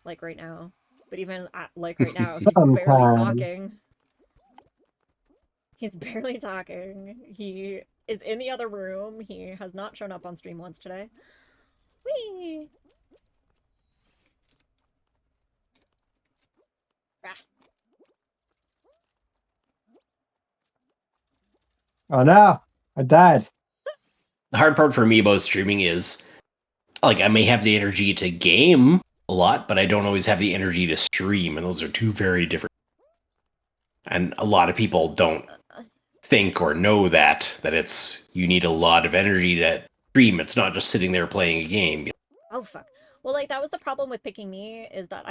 Like right now. But even like right now, he's barely talking. He's barely talking. He is in the other room. He has not shown up on stream once today. Whee! Ah. Oh no, I died. The hard part for me about streaming is, like, I may have the energy to game a lot, but I don't always have the energy to stream, and those are two very different. And a lot of people don't think or know that it's you need a lot of energy to stream. It's not just sitting there playing a game. Oh fuck. Well, like that was the problem with picking me is that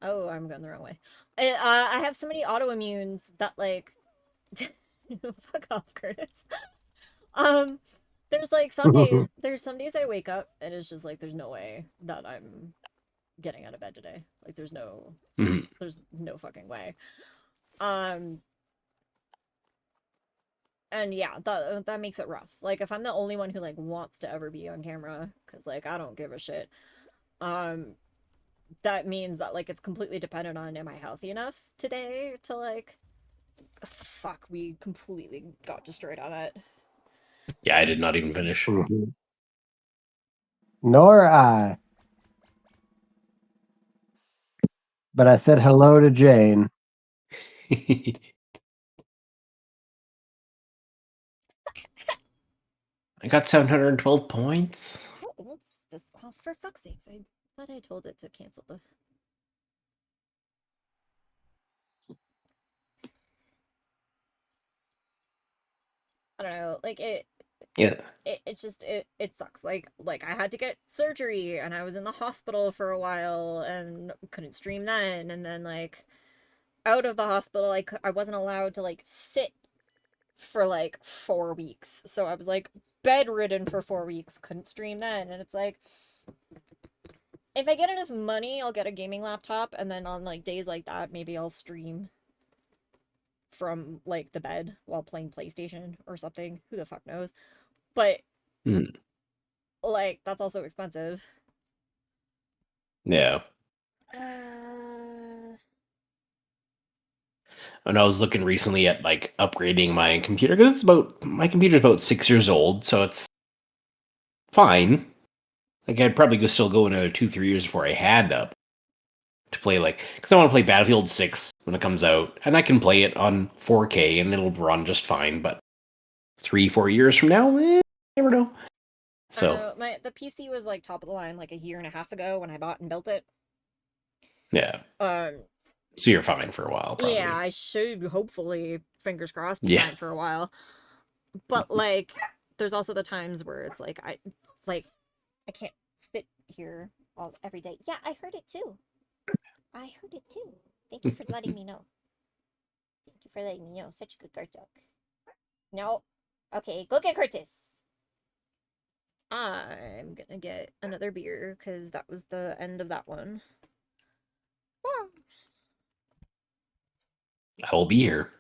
oh, I'm going the wrong way. I have so many autoimmunes that like fuck off, Curtis. There's like some days I wake up and it's just like there's no way that I'm getting out of bed today. Like there's no fucking way. And yeah, that makes it rough. Like if I'm the only one who like wants to ever be on camera, because like I don't give a shit. That means that like it's completely dependent on am I healthy enough today to like fuck, we completely got destroyed on it. Yeah, I did not even finish. Nor I. But I said hello to Jane. I got 712 points. What's this? Oh, for fuck's sake! Thought I told it to cancel the. I don't know, like Yeah. it's just it sucks. Like I had to get surgery and I was in the hospital for a while and couldn't stream then, and then like out of the hospital I wasn't allowed to like sit for like 4 weeks. So I was like bedridden for 4 weeks, couldn't stream then, and it's like if I get enough money, I'll get a gaming laptop, and then on like days like that, maybe I'll stream from like the bed while playing PlayStation or something. Who the fuck knows? But like that's also expensive. Yeah. Uh, And I was looking recently at like upgrading my computer because my computer's about 6 years old, so it's fine. Like I'd probably still go another 2-3 years before I had to play because I want to play Battlefield 6 when it comes out, and I can play it on 4K and it'll run just fine. But 3-4 years from now, never know. So the PC was like top of the line like a year and a half ago when I bought and built it. yeah, Um, so you're fine for a while, probably. yeah, I should hopefully, fingers crossed, be Yeah. fine for a while. But like, there's also the times where it's like I can't sit here every day. Yeah, I heard it too. I heard it too. Thank you for letting me know. Thank you for letting me know. Such a good guard dog. No. Okay, go get Curtis. I'm gonna get another beer because that was the end of that one. I will be here.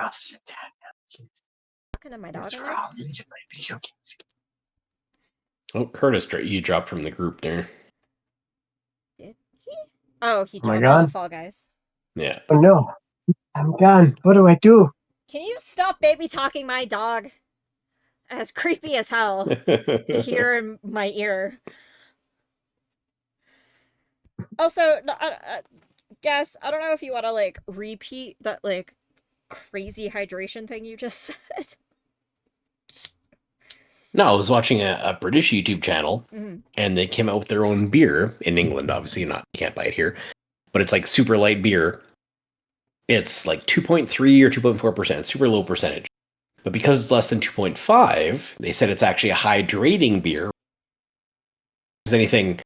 all sit down. Talking to my dog It's in for there? all you to play video games. Oh, Curtis, you dropped from the group there. Did he? Oh, he Am I jumped gone? on Fall Guys. Yeah. Oh no, I'm gone. What do I do? Can you stop baby talking my dog? As creepy as hell to hear in my ear. Also, Guess, I don't know if you want to, like, repeat that, like, crazy hydration thing you just said. No, I was watching a British YouTube channel, Mm-hmm. and they came out with their own beer in England. Obviously, not you can't buy it here, but it's like super light beer. It's like 2.3 or 2.4%, super low percentage. But because it's less than 2.5, they said it's actually a hydrating beer. Because anything,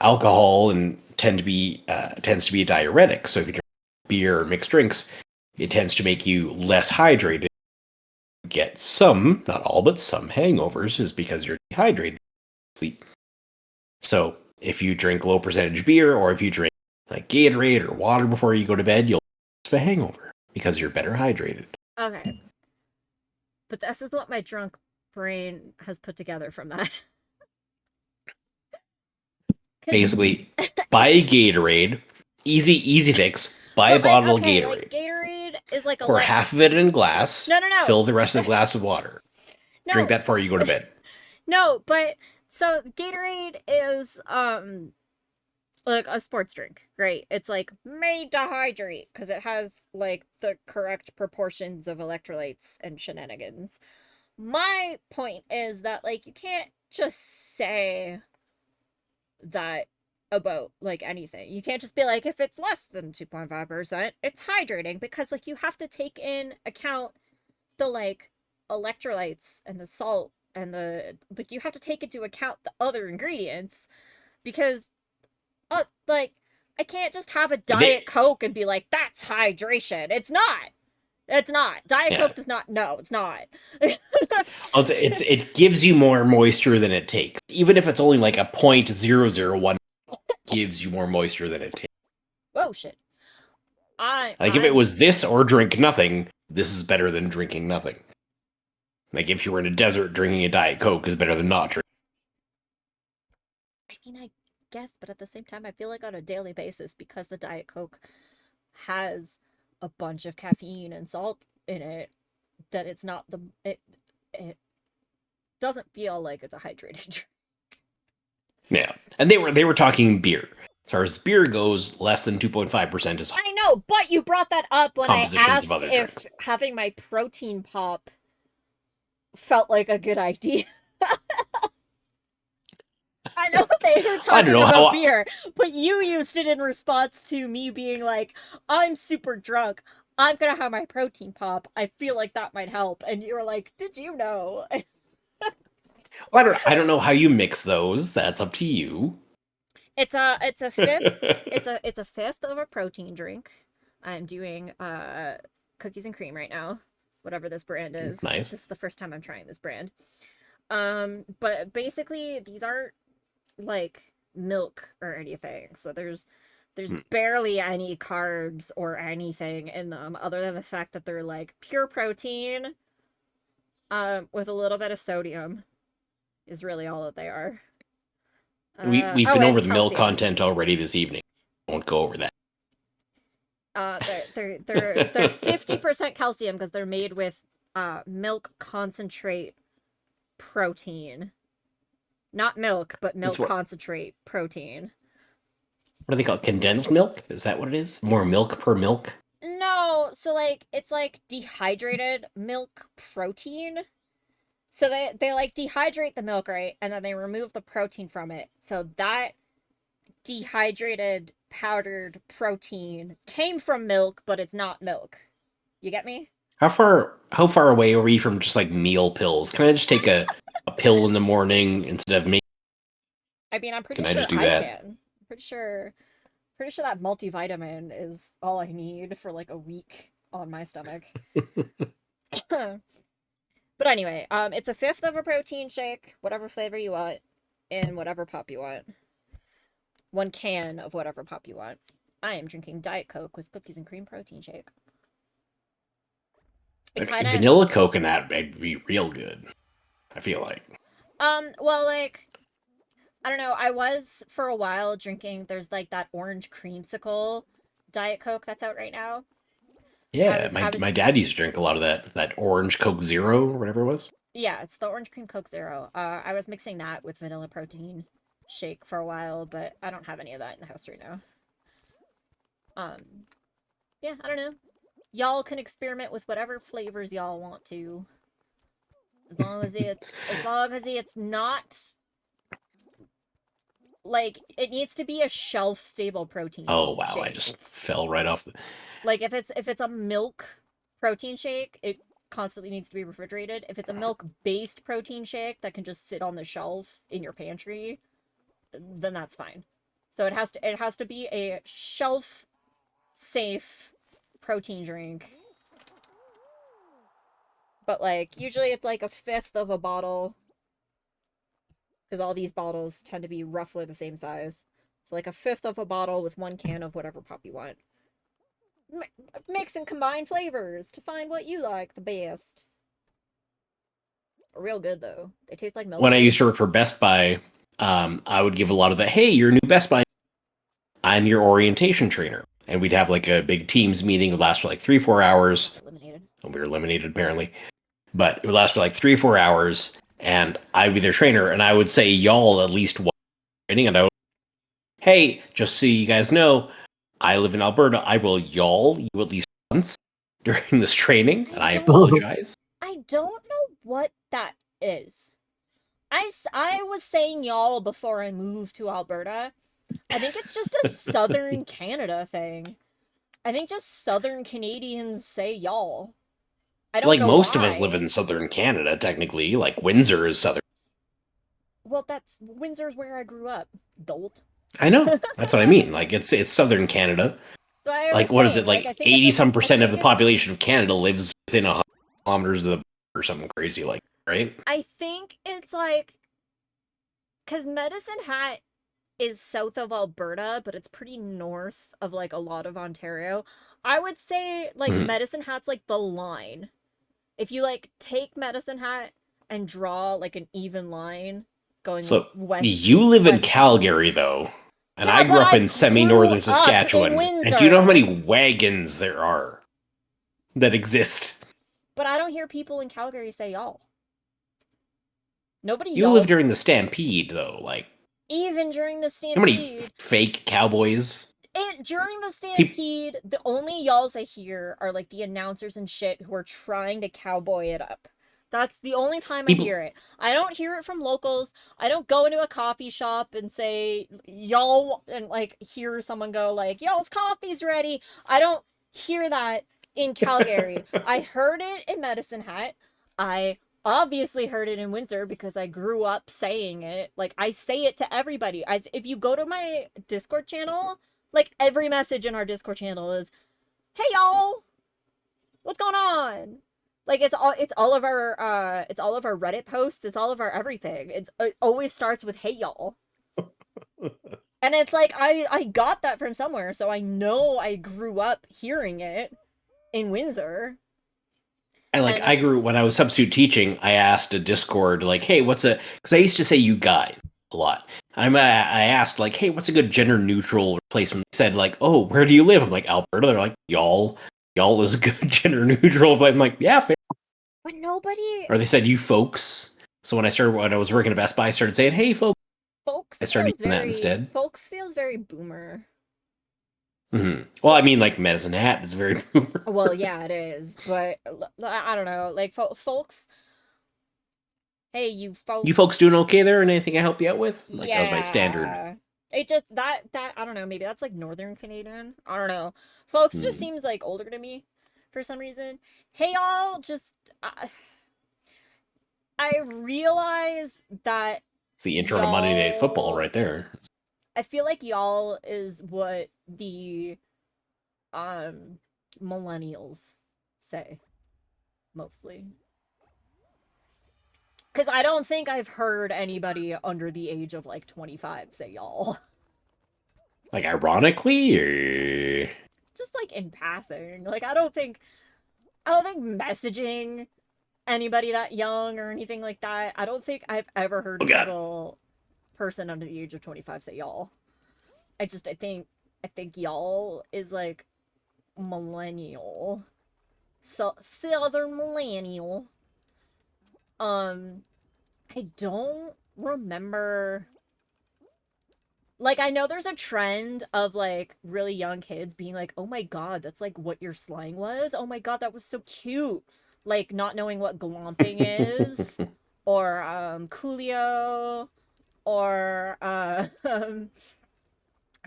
alcohol and tends to be a diuretic. So if you drink beer or mixed drinks, it tends to make you less hydrated. Get some, not all, but some hangovers is because you're dehydrated. Sleep. So if you drink low percentage beer, or if you drink like Gatorade or water before you go to bed, you'll have a hangover because you're better hydrated. Okay. But this is what my drunk brain has put together from that. Basically, buy a Gatorade, easy fix. Buy a bottle of Gatorade. Like Gatorade is like Pour half of it in a glass. No. Fill the rest of the glass with water. No. Drink that before you go to bed. No, but so Gatorade is like a sports drink, right? It's like made to hydrate because it has like the correct proportions of electrolytes and shenanigans. My point is that like you can't just say that about like anything. You can't just be like if it's less than 2.5%, it's hydrating because like you have to take in account the like electrolytes and the salt and the like you have to take into account the other ingredients because like I can't just have a Diet Coke and be like that's hydration. It's not. Diet Coke does not. No, it's not. It gives you more moisture than it takes. Even if it's only like a 0.001, gives you more moisture than it takes. Whoa, shit. If it was this or drink nothing, this is better than drinking nothing. Like if you were in a desert, drinking a Diet Coke is better than not drinking. I mean, I guess, but at the same time, I feel like on a daily basis, because the Diet Coke has a bunch of caffeine and salt in it, that it's not it doesn't feel like it's a hydrated drink. Yeah, and they were talking beer. As far as beer goes, less than 2.5% is. I know, but you brought that up when I asked if drinks. having my protein pop felt like a good idea. I know they were talking about beer, but you used it in response to me being like, I'm super drunk. I'm gonna have my protein pop. I feel like that might help. And you were like, did you know? Well, I don't know how you mix those. That's up to you. It's a fifth. it's a fifth of a protein drink. I'm doing cookies and cream right now. Whatever this brand is. Nice. This is the first time I'm trying this brand. But basically these aren't like milk or anything. So there's barely any carbs or anything in them other than the fact that they're like pure protein with a little bit of sodium is really all that they are. We've been over the milk content already this evening. I won't go over that. They're 50% calcium because they're made with milk concentrate protein. Not milk, but milk concentrate protein. What do they call it? Condensed milk? Is that what it is? More milk per milk? No, so like it's like dehydrated milk protein. So they like dehydrate the milk, right? And then they remove the protein from it. So that dehydrated powdered protein came from milk, but it's not milk. You get me? How far away are we from just like meal pills? Can I just take a pill in the morning instead of me? I mean, I'm pretty sure I just do that? can. I'm pretty sure that multivitamin is all I need for like a week on my stomach. But anyway, it's a fifth of a protein shake, whatever flavor you want, in whatever pop you want. 1 can of whatever pop you want. I am drinking Diet Coke with cookies and cream protein shake. It kind of Vanilla coconut would be real good. I feel like. well, like, I don't know. I was for a while drinking. There's like that orange creamsicle Diet Coke that's out right now. Yeah, I my was dad used to drink a lot of that orange Coke Zero, or whatever it was. Yeah, it's the orange cream Coke Zero. I was mixing that with vanilla protein shake for a while, but I don't have any of that in the house right now. Yeah, I don't know. Y'all can experiment with whatever flavors y'all want to, as long as it's not like it needs to be a shelf stable protein. Oh wow, I shake. just fell right off the. Like if it's a milk protein shake, it constantly needs to be refrigerated. If it's a milk based protein shake that can just sit on the shelf in your pantry, then that's fine. So it has to be a shelf safe protein drink. But like usually it's like a fifth of a bottle, because all these bottles tend to be roughly the same size. So like a fifth of a bottle with one can of whatever pop you want. Mix and combine flavors to find what you like the best. Real good though. They taste like milk. When I used to work for Best Buy, I would give a lot of the, hey, you're a new Best Buy. I'm your orientation trainer. And we'd have like a big Teams meeting. It would last for like 3-4 hours. Eliminated. And we were eliminated apparently. But it would last for like 3-4 hours. And I'd be their trainer. And I would say y'all at least one training. And I would, hey, just so you guys know, I live in Alberta. I will y'all you at least once during this training. And I apologize. I don't know what that is. I was saying y'all before I moved to Alberta. I think it's just a Southern Canada thing. I think just Southern Canadians say y'all. I don't Like know most of why. us live in Southern Canada, technically. Like Windsor is Southern. Well, Windsor's where I grew up. Dolt. I know. That's what I mean. Like it's Southern Canada. So I Like was what is saying, it? Like I think 80-some% of the it's- population of Canada lives within 100 kilometers of the or something crazy like, right? I think it's like, because Medicine Hat is south of Alberta, but it's pretty north of like a lot of Ontario. I would say like Mhm. Medicine Hat's like the line. If you like take Medicine Hat and draw like an even line going So west. you live in west Calgary east. though. And Yeah, I grew but up I in semi-northern grew up Saskatchewan. in And do you know how Windsor. many wagons there are that exist? But I don't hear people in Calgary say y'all. Nobody You y'all. live during the Stampede though, like Even during the how many Stampede. fake cowboys? During the Stampede, the only y'alls I hear are like the announcers and shit who are trying to cowboy it up. That's the only time I hear it. I don't hear it from locals. I don't go into a coffee shop and say, y'all, and like hear someone go like, y'all's coffee's ready. I don't hear that in Calgary. I heard it in Medicine Hat. I obviously heard it in Windsor because I grew up saying it. Like, I say it to everybody. If you go to my Discord channel, like every message in our Discord channel is, "Hey y'all, what's going on?" Like it's all of our Reddit posts, it's all of our everything. It always starts with "Hey y'all," and it's like I got that from somewhere, so I know I grew up hearing it in Windsor. And like I grew when I was substitute teaching, I asked a Discord like, "Hey, what's a?" Because I used to say "you guys" a lot. I asked like, "Hey, what's a good gender neutral replacement?" They said like, "Oh, where do you live?" I'm like, "Alberta." They're like, "Y'all, y'all is a good gender neutral place." I'm like, "Yeah, fair." But nobody. Or they said "you folks." So when I was working at Best Buy, I started saying, "Hey, folks." Folks. I started using that instead. Folks feels very boomer. Mm-hmm. Well, I mean, like Medicine Hat is very boomer. Well, yeah, it is, but I don't know, like folks. Hey, you folks. You folks doing okay there? And anything I help you out with? Like Yeah. that was my standard. It just that I don't know, maybe that's like Northern Canadian. I don't know. Folks just seems like older to me for some reason. Hey y'all, just I realize that It's the intro to Monday Night Football right there. I feel like y'all is what the millennials say mostly. Because I don't think I've heard anybody under the age of like 25 say y'all. Like ironically, or Just like in passing. Like I don't think I don't think messaging anybody that young or anything like that. I don't think I've ever heard Oh a god. single person under the age of 25 say y'all. I think y'all is like millennial. So southern millennial. I don't remember, like, I know there's a trend of like really young kids being like, "Oh my god, that's like what your slang was. Oh my god, that was so cute." Like not knowing what glomping is or coolio or I'm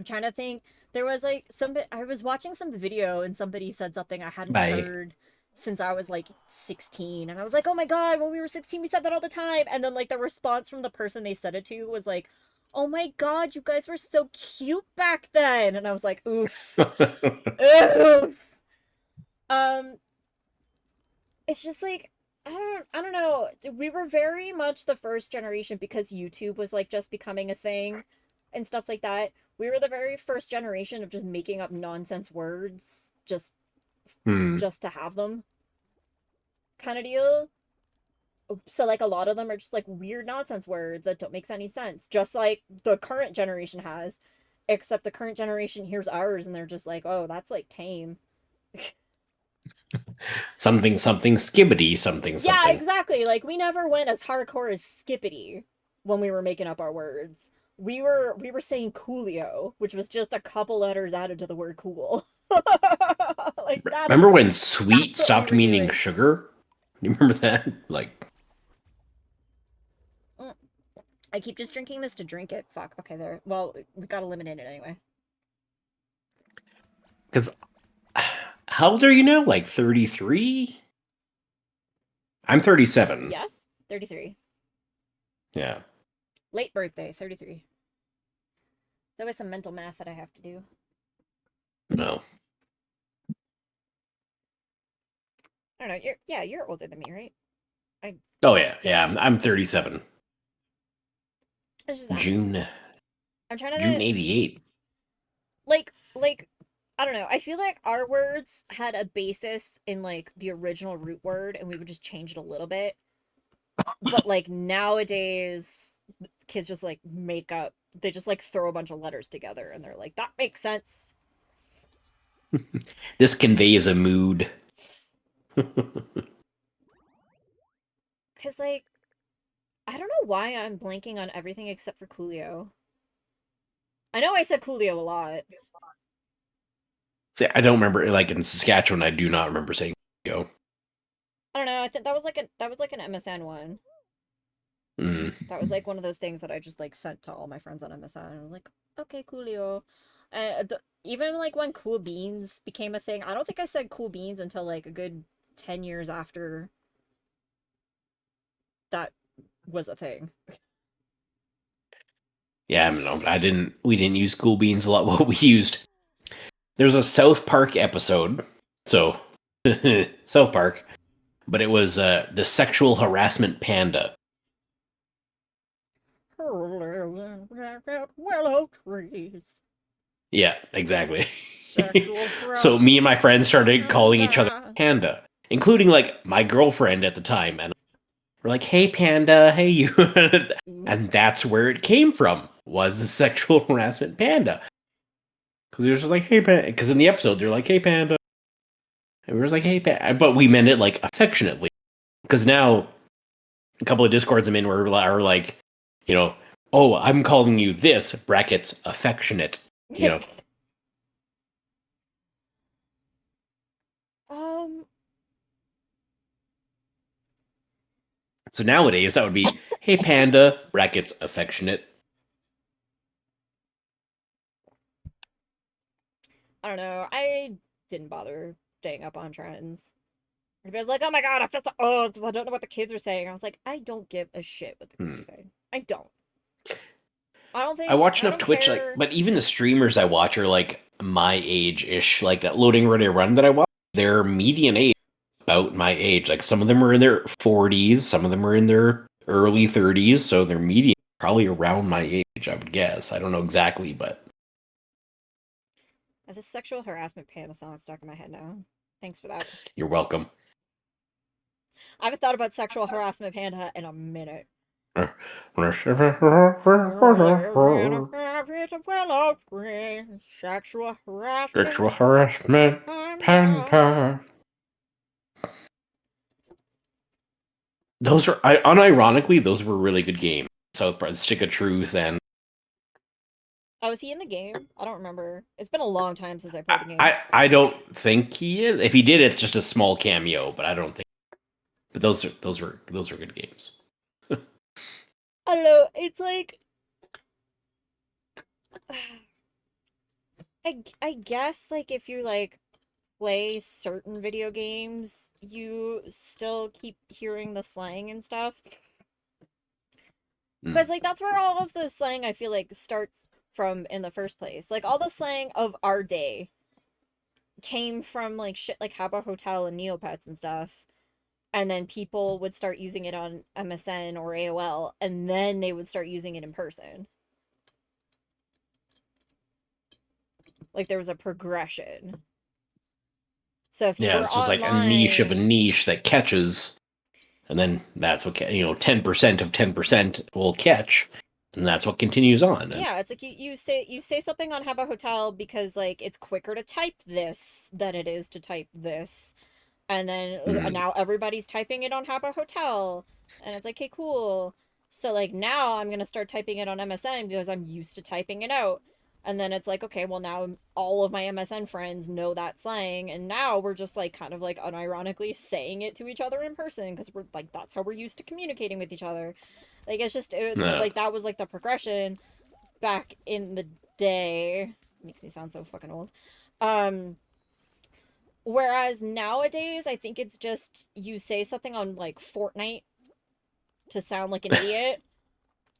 trying to think. There was like I was watching some video and somebody said something I hadn't Bye. heard since I was like 16 and I was like, "Oh my god, when we were 16 we said that all the time." And then like the response from the person they said it to was like, "Oh my god, you guys were so cute back then." And I was like, "Oof." Oof. Um it's just like I don't know. We were very much the first generation because YouTube was like just becoming a thing and stuff like that. We were the very first generation of just making up nonsense words Hmm. just to have them kind of deal. So like a lot of them are just like weird nonsense words that don't make any sense, just like the current generation has, except the current generation hears ours and they're just like, "Oh, that's like tame." Something something skibbity something Yeah, something. exactly. Like we never went as hardcore as skippity when we were making up our words. We were saying coolio, which was just a couple letters added to the word cool. Like Remember when that's sweet what we stopped were meaning doing. sugar? You remember that? Like, Mm. I keep just drinking this to drink it. Fuck. Okay, there. Well, we gotta eliminate it anyway. because how old are you now? Like 33? I'm 37. Yes, 33. Yeah. Late birthday, 33. There was some mental math that I have to do. No. I don't know. You're older than me, right? Oh yeah, yeah. I'm 37. It's just I don't know. June I'm trying June to '88. like I don't know. I feel like our words had a basis in like the original root word and we would just change it a little bit. But like nowadays kids just like make up, they just like throw a bunch of letters together and they're like, "That makes sense." This conveys a mood. Cuz like I don't know why I'm blanking on everything except for Coolio. I know I said Coolio a lot. See, I don't remember. Like in Saskatchewan, I do not remember saying go. I don't know. I think that was like an MSN one. Mm. That was like one of those things that I just like sent to all my friends on MSN. And I was like, "Okay, coolio." Even like when Cool Beans became a thing, I don't think I said Cool Beans until like a good 10 years after that was a thing. Yeah, no, I didn't. We didn't use cool beans a lot. What we used, there's a South Park episode. So South Park, but it was the sexual harassment panda. Willow trees. Yeah, exactly. Sexual So me and my harassment. friends started calling each other panda, including like my girlfriend at the time, and we're like, "Hey, panda, hey you," and that's where it came from. Was the sexual harassment panda? Because they're just like, "Hey, panda," because in the episode they're like, "Hey, panda," and we were just like, "Hey, panda," but we meant it like affectionately. Because now a couple of discords I'm in were are like, you know, "Oh, I'm calling you this brackets affectionate," you know. um, So nowadays that would be, "Hey, panda," brackets affectionate. I don't know. I didn't bother staying up on trends. Everybody's like, "Oh my god, I feel so old. I don't know what the kids are saying." I was like, "I don't give a shit what the kids Hmm. are saying. I don't. I watch I enough don't Twitch, like, care." but even the streamers I watch are like my age ish. Like that Loading Ready Run that I watch, their median age is about my age. Like some of them are in their 40s, some of them are in their early 30s, so their median probably around my age, I would guess. I don't know exactly, but This sexual harassment panda song is stuck in my head now. Thanks for that. you're welcome. I haven't thought about sexual harassment panda in a minute. Sexual harassment. Sexual harassment, panda. Those are, unironically, those were really good games. South Park, Stick of Truth, and Oh, is he in the game? I don't remember. It's been a long time since I played the game. I don't think he is. If he did, it's just a small cameo, but I don't think. But those are good games. I don't know. It's like I guess like if you like play certain video games, you still keep hearing the slang and stuff. Because like that's where all of the slang I feel like starts from in the first place. Like all the slang of our day came from like shit like Habba Hotel and Neopets and stuff. And then people would start using it on MSN or AOL, and then they would start using it in person. Like there was a progression. So if you were it's just online, like a niche of a niche that catches, and then that's what 10% of 10% will catch, and that's what continues on. Yeah, it's like you say something on Habba Hotel because like it's quicker to type this than it is to type this. And then now everybody's typing it on Habba Hotel. And it's like, okay, cool. So like now I'm gonna start typing it on MSN because I'm used to typing it out. And then it's like, okay, well now all of my MSN friends know that slang, and now we're just like kind of like unironically saying it to each other in person because we're like that's how we're used to communicating with each other. Like like that was like the progression back in the day. Makes me sound so fucking old. Whereas nowadays, I think it's just you say something on like Fortnite to sound like an idiot,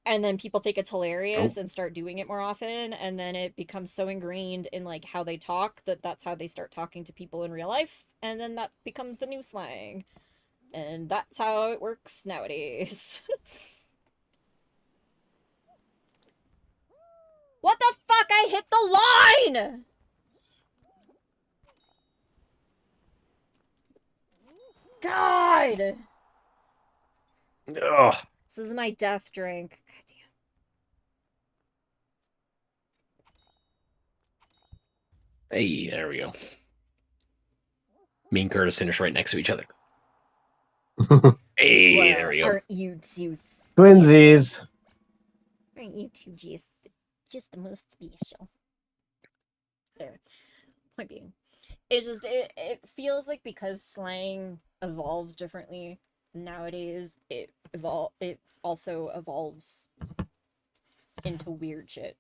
and then people think it's hilarious and start doing it more often, and then it becomes so ingrained in like how they talk that that's how they start talking to people in real life, and then that becomes the new slang. And that's how it works nowadays. What the fuck? I hit the line! God! Ugh. This is my death drink. God damn. Hey, there we go. Me and Curtis finished right next to each other. Hey, Well, there we go. aren't you two Twinsies. Aren't you two just the most special? There. Point being, it's just it feels like because slang evolves differently nowadays, it also evolves into weird shit.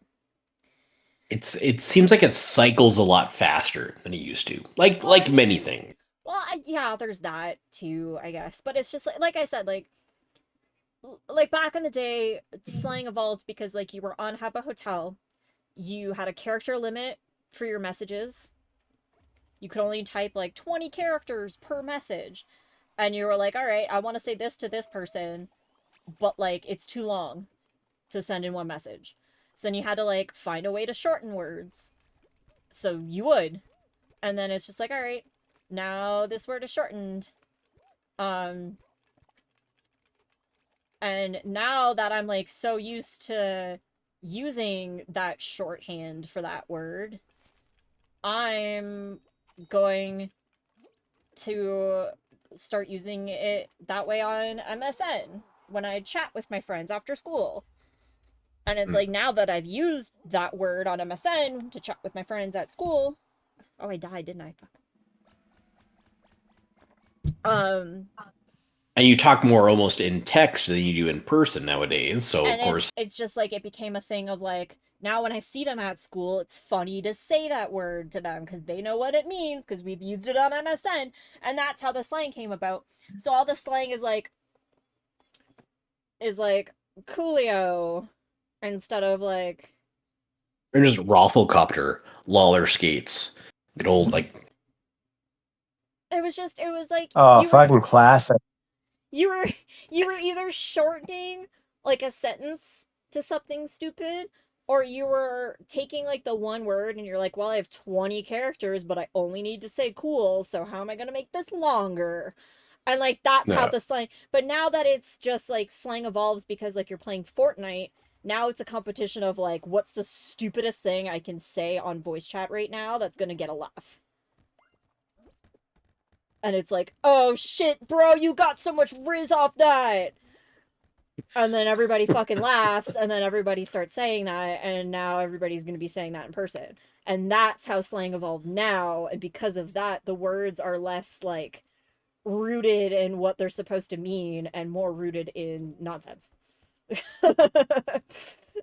It seems like it cycles a lot faster than it used to. Like many things. Well, yeah, there's that too, I guess. But it's just like I said, like back in the day, slang evolved because like you were on Habba Hotel, you had a character limit for your messages. You could only type like 20 characters per message. And you were like, all right, I want to say this to this person, but like it's too long to send in one message. So then you had to like find a way to shorten words. So you would. And then it's just like, all right, now this word is shortened. And now that I'm like so used to using that shorthand for that word, I'm going to start using it that way on MSN when I chat with my friends after school. And it's like now that I've used that word on MSN to chat with my friends at school. Oh, I died, didn't I? Fuck. And you talk more almost in text than you do in person nowadays. So of course, it's just like it became a thing of like now when I see them at school, it's funny to say that word to them because they know what it means because we've used it on MSN, and that's how the slang came about. So all the slang is like Coolio instead of like. or just Rafflecopter, Lawler skates, good old like. It was like Fucking classic. You were either shortening like a sentence to something stupid, or you were taking like the one word and you're like, well, I have 20 characters, but I only need to say cool, so how am I gonna make this longer? And like that's how No. the slang. But now that it's just like slang evolves because like you're playing Fortnite, now it's a competition of like what's the stupidest thing I can say on voice chat right now that's gonna get a laugh. And it's like, oh shit, bro, you got so much Riz off that. And then everybody fucking laughs, and then everybody starts saying that, and now everybody's gonna be saying that in person. And that's how slang evolves now, and because of that, the words are less like rooted in what they're supposed to mean and more rooted in nonsense.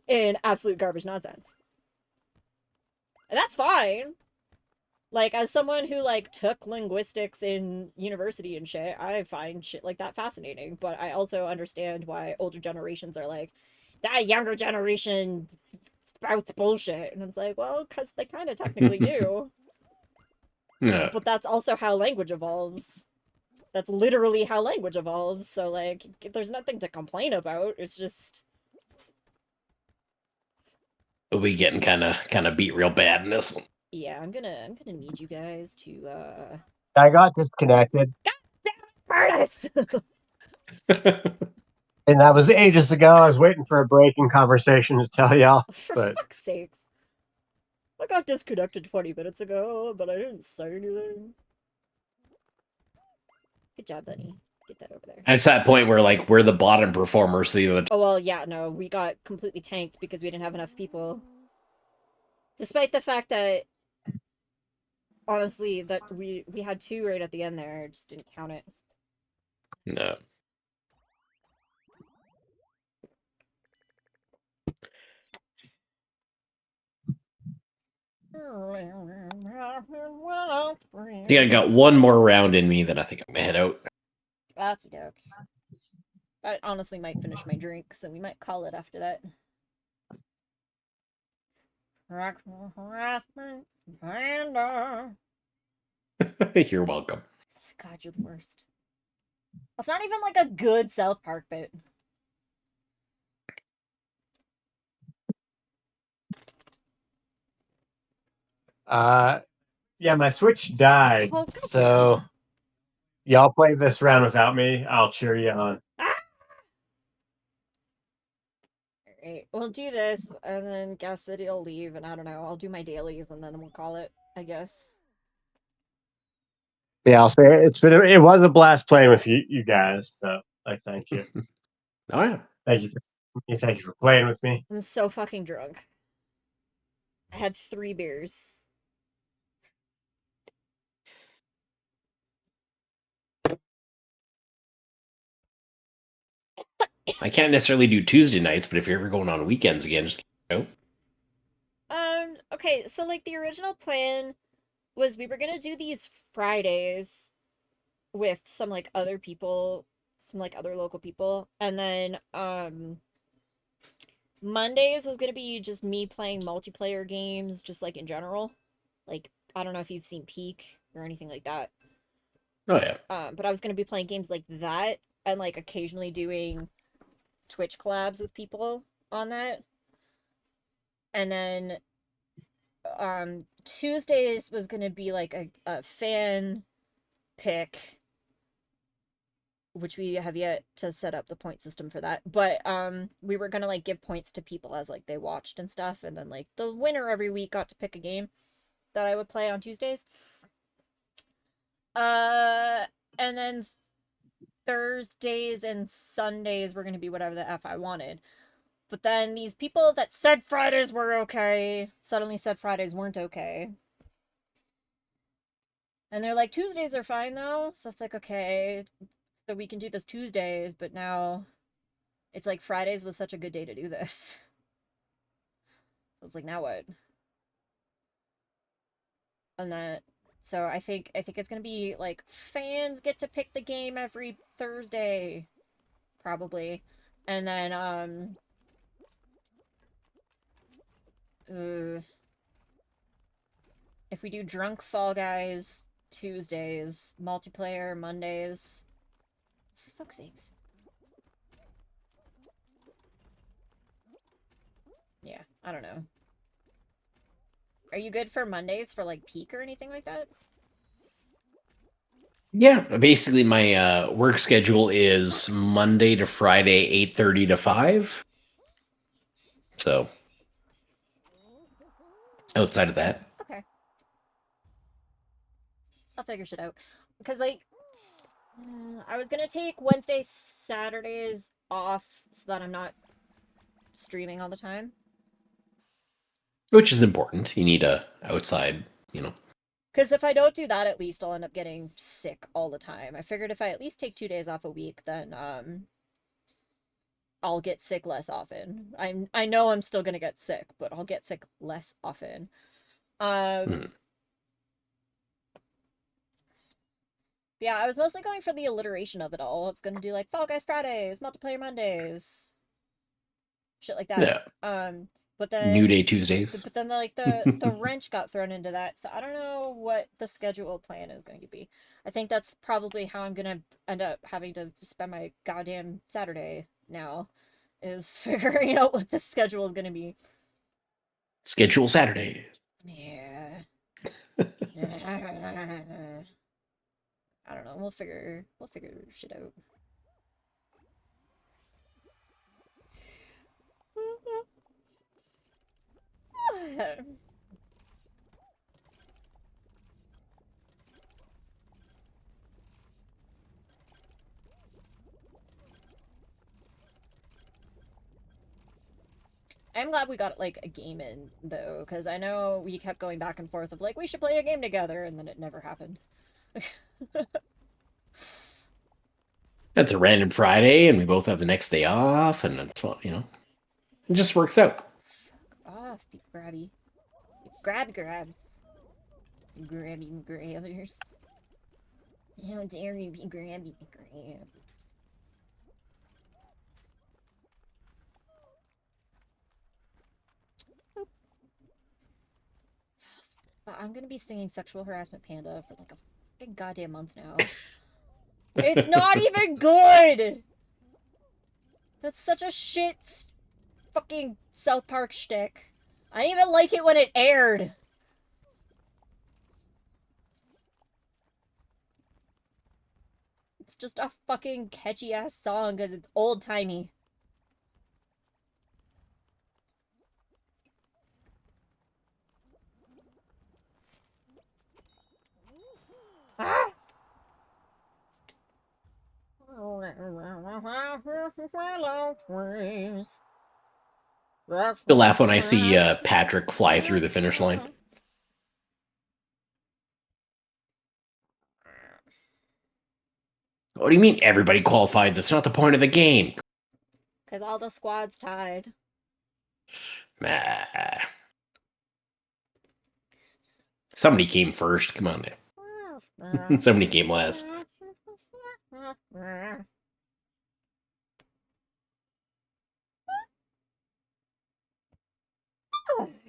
In absolute garbage nonsense. And that's fine. Like, as someone who, like, took linguistics in university and shit, I find shit like that fascinating. But I also understand why older generations are like, that younger generation spouts bullshit. And it's like, well, because they kind of technically do. No. But that's also how language evolves. That's literally how language evolves. So, like, there's nothing to complain about. It's just... We getting kind of beat real bad in this one. Yeah, I'm gonna need you guys to, I got disconnected, Curtis! and that was ages ago. I was waiting for a break in conversation to tell y'all, For but fuck's sakes. I got disconnected 20 minutes ago, but I didn't say anything. Good job, Bunny. Get that over there. It's that point where like we're the bottom performers. So the Oh, well, yeah, no, we got completely tanked because we didn't have enough people. Despite the fact that, honestly, that we had 2 right at the end there, just didn't count it. no. I think I got one more round in me, then I think I'm gonna head out. Okie doke. I honestly might finish my drink, so we might call it after that. Harassment, slander. You're welcome. God, you're the worst. It's not even like a good South Park bit. yeah, my Switch died, Oh, God so y'all play this round without me. I'll cheer you on. Alright, we'll do this, and then Gas City will leave, and I don't know, I'll do my dailies, and then we'll call it, I guess. Yeah, I'll say it was a blast playing with you guys. So I thank you. Oh yeah. Thank you for playing with me. I'm so fucking drunk. I had 3 beers. I can't necessarily do Tuesday nights, but if you're ever going on weekends again, just go. Okay, so like the original plan was we were gonna do these Fridays with some like other people, some like other local people, and then Mondays was gonna be just me playing multiplayer games, just like in general. Like, I don't know if you've seen Peak or anything like that. Oh yeah. But I was gonna be playing games like that and like occasionally doing Twitch collabs with people on that. And then Tuesdays was gonna be like a fan pick, which we have yet to set up the point system for that. But we were gonna like give points to people as like they watched and stuff, and then like the winner every week got to pick a game that I would play on Tuesdays. And then Thursdays and Sundays were gonna be whatever the F I wanted. But then these people that said Fridays were okay suddenly said Fridays weren't okay. And they're like, Tuesdays are fine though. So it's like, okay, so we can do this Tuesdays, but now it's like Fridays was such a good day to do this. So it's like, now what? And that, so I think it's gonna be like fans get to pick the game every Thursday, probably. And then if we do drunk Fall Guys Tuesdays, multiplayer Mondays, for fuck's sakes. Yeah, I don't know. Are you good for Mondays for like Peak or anything like that? Yeah, basically my work schedule is Monday to Friday, 8:30 to 5. So outside of that, Okay. I'll figure shit out. Because, like, I was gonna take Wednesday, Saturdays off so that I'm not streaming all the time. which is important. You need a outside, you know. Because if I don't do that, at least I'll end up getting sick all the time. I figured if I at least take 2 days off a week, then I'll get sick less often. I know I'm still gonna get sick, but I'll get sick less often. Hmm. Yeah, I was mostly going for the alliteration of it all. I was gonna do like Fall Guys Fridays, multiplayer Mondays, shit like that. Yeah, But New then Day Tuesdays. but then the wrench got thrown into that, so I don't know what the schedule plan is going to be. I think that's probably how I'm gonna end up having to spend my goddamn Saturday now, is figuring out what the schedule is gonna be. Schedule Saturdays. Yeah. I don't know. We'll figure shit out. I'm glad we got like a game in though, because I know we kept going back and forth of like we should play a game together, and then it never happened. That's a random Friday, and we both have the next day off, and it's fun, you know. It just works out. Fuck off, be grabby. Grabs. Grabby grabbers. How dare you be grabby grabbers. I'm gonna be singing Sexual Harassment Panda for like a fucking goddamn month now. It's not even good! That's such a shit fucking South Park shtick. I didn't even like it when it aired. It's just a fucking catchy ass song because it's old timey. Ah! Still laugh when I see Patrick fly through the finish line. What do you mean everybody qualified? That's not the point of the game. Because all the squads tied. Nah. Somebody came first. Come on, man. Somebody came last. Oh,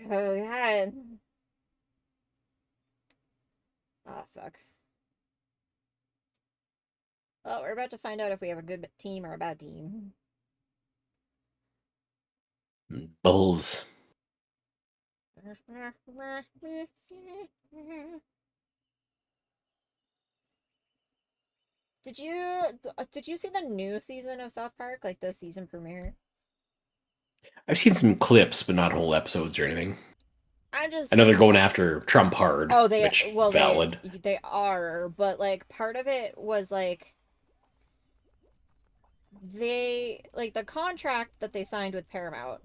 God. Oh, fuck. Oh, we're about to find out if we have a good team or a bad team. Bulls. Did you see the new season of South Park, like the season premiere? I've seen some clips, but not whole episodes or anything. I just I know they're going after Trump hard. Oh, which valid. they are, but like part of it was like the contract that they signed with Paramount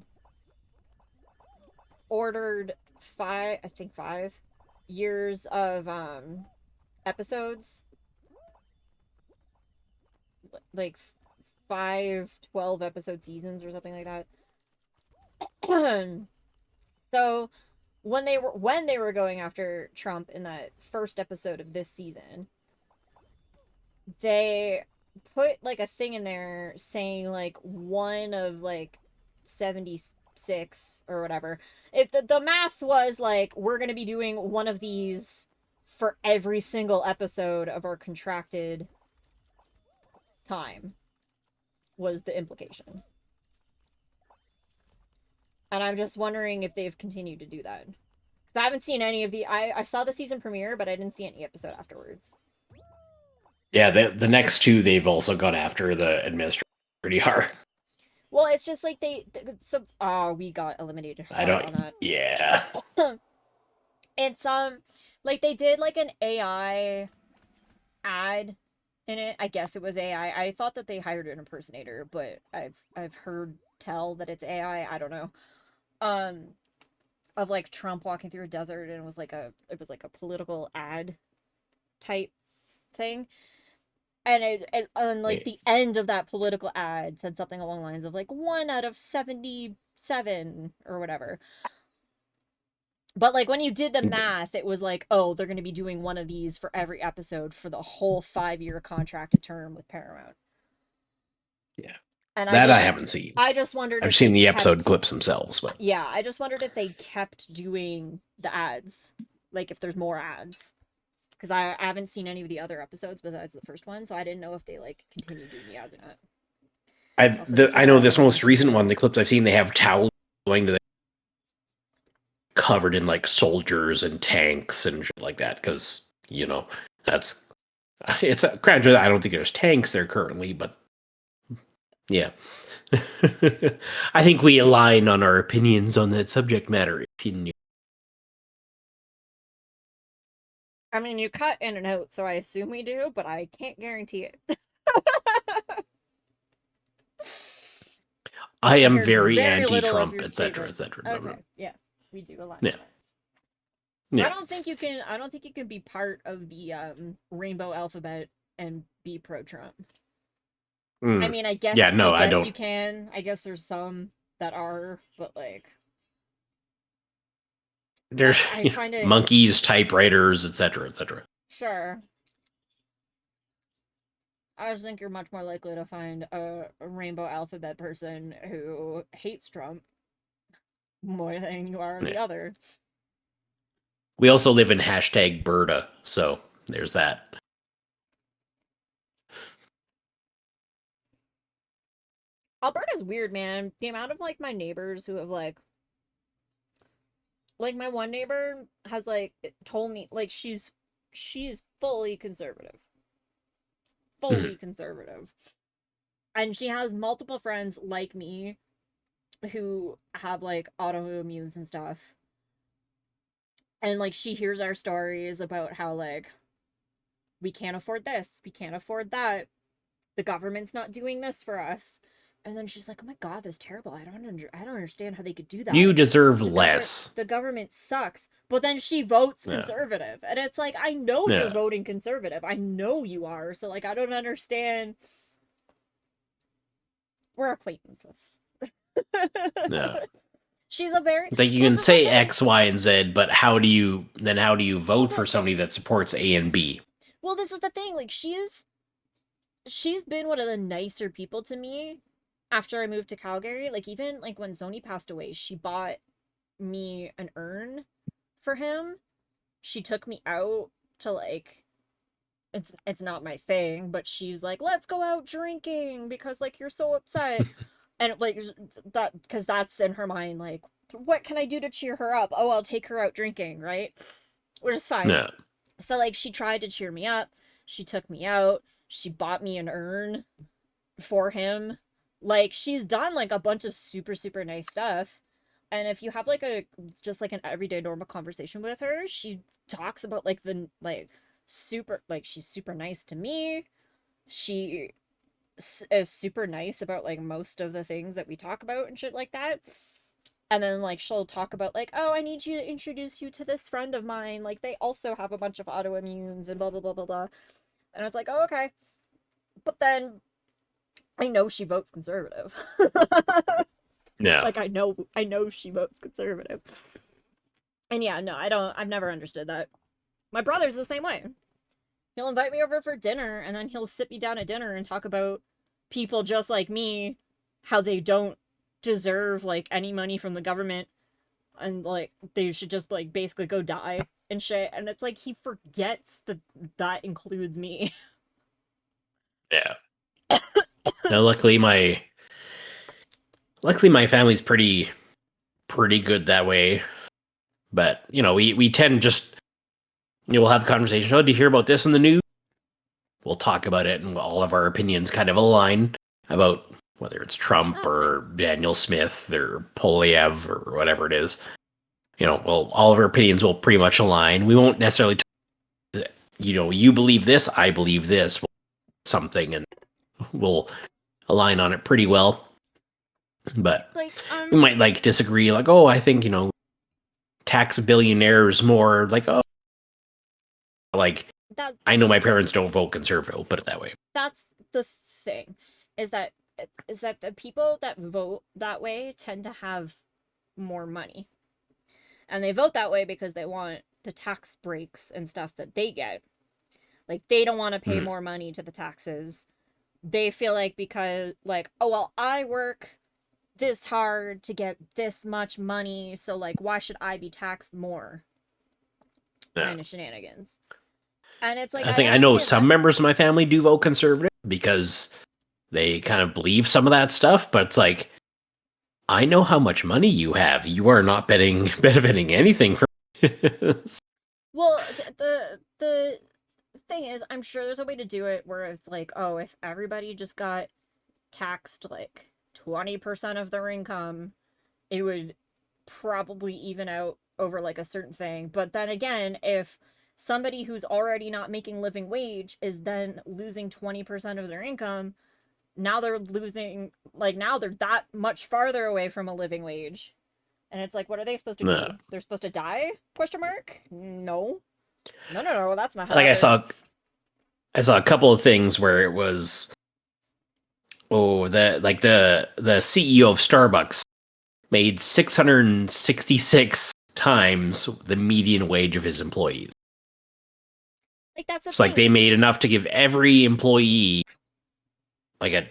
ordered 5 years of episodes, like 5 12 episode seasons or something like that. So when they were going after Trump in that first episode of this season, they put like a thing in there saying like one of like 76 or whatever. If the math was like we're going to be doing one of these for every single episode of our contracted time was the implication. And I'm just wondering if they've continued to do that. I haven't seen any of I saw the season premiere, but I didn't see any episode afterwards. Yeah, the next two they've also got after the administrator pretty hard. Well, it's just like so we got eliminated I hard don't. on that. Yeah. It's like they did like an AI ad in it. I guess it was AI. I thought that they hired an impersonator, but I've heard tell that it's AI. I don't know. Um of like Trump walking through a desert, and it was like a political ad type thing. And and like Wait. the end of that political ad said something along the lines of like 1 out of 77 or whatever. But like when you did the math, it was like, oh, they're going to be doing one of these for every episode for the whole 5-year contracted term with Paramount. Yeah. And That I haven't seen. I just wondered I've if seen they the episode kept, clips themselves, but yeah, I just wondered if they kept doing the ads, like if there's more ads, because I haven't seen any of the other episodes besides the first one, so I didn't know if they like continued doing the ads or not. I know this most recent one, the clips I've seen, they have towels going to the covered in like soldiers and tanks and shit like that, because that's it's granted I don't think there's tanks there currently, but yeah. I think we align on our opinions on that subject matter. If you knew. I mean, you cut in and out, so I assume we do, but I can't guarantee it. I am heard very very little of anti-Trump, your etc., statement. etc. Okay, yeah, we do align. Yeah. I Yeah. don't think you can. I don't think you can be part of the rainbow alphabet and be pro-Trump. I mean, I guess. Yeah, no, I guess don't. You can. I guess there's some that are, but like, There's I find it monkeys, typewriters, etc., etc. sure. I just think you're much more likely to find a rainbow alphabet person who hates Trump more than you are the other. We also live in hashtag Berta, so there's that. Alberta's weird, man. The amount of like my neighbors who have like my one neighbor has like told me like she's fully conservative. Fully conservative. And she has multiple friends like me who have like autoimmunes and stuff. And like she hears our stories about how like we can't afford this, we can't afford that. The government's not doing this for us. And then she's like, "Oh my god, that's terrible. I don't understand how they could do that. You deserve less." The government sucks." But then she votes conservative. And it's like, I know you're voting conservative. I know you are. So like I don't understand. We're acquaintances. Yeah. She's a very like you can say X, Y, and Z, but how do you vote for somebody that supports A and B? Well, this is the thing. Like she's been one of the nicer people to me after I moved to Calgary. Like even like when Zoni passed away, she bought me an urn for him. She took me out to like it's not my thing, but she's like, "Let's go out drinking because like you're so upset." And like that, because that's in her mind, like, what can I do to cheer her up? Oh, I'll take her out drinking, right? Which is fine. Yeah. So like she tried to cheer me up. She took me out. She bought me an urn for him. Like she's done like a bunch of super, super nice stuff. And if you have like just like an everyday normal conversation with her, she talks about like the like super, like she's super nice to me. She is super nice about like most of the things that we talk about and shit like that. And then like she'll talk about like, "Oh, I need you to introduce you to this friend of mine. Like they also have a bunch of autoimmunes and blah blah blah blah blah." And it's like, "Oh, okay." But then I know she votes conservative. Yeah. Like I know she votes conservative. And yeah, no, I've never understood that. My brother's the same way. He'll invite me over for dinner and then he'll sit me down at dinner and talk about people just like me, how they don't deserve like any money from the government and like they should just like basically go die and shit. And it's like he forgets that includes me. Yeah. Now, luckily my family's pretty good that way. But we tend just we'll have conversations. "Oh, did you hear about this in the news?" we'll talk about it, and all of our opinions kind of align about whether it's Trump That's or Daniel Smith or Polyev or whatever it is. Well, all of our opinions will pretty much align. We won't necessarily, you believe this, I believe this, something, and we'll align on it pretty well. But Like, we might disagree, oh, I think, tax billionaires more, that I know my parents don't vote conservative, I'll put it that way. that's the thing, is that the people that vote that way tend to have more money. And they vote that way because they want the tax breaks and stuff that they get. Like, they don't want to pay more money to the taxes. They feel like, because, oh, well, I work this hard to get this much money, so, why should I be taxed more? Kind of shenanigans. And it's like, I know some members of my family do vote conservative because they kind of believe some of that stuff, but it's like, I know how much money you have. You are not benefiting anything from this. Well, the thing is, I'm sure there's a way to do it where it's like, oh, if everybody just got taxed 20% of their income, it would probably even out over a certain thing. But then again, if somebody who's already not making living wage is then losing 20% of their income, now they're losing, now they're that much farther away from a living wage. And it's like, what are they supposed to do? They're supposed to die? Question mark? No, that's not how I saw a couple of things where it was, the CEO of Starbucks made 666 times the median wage of his employees. That's the It's thing. they made enough to give every employee a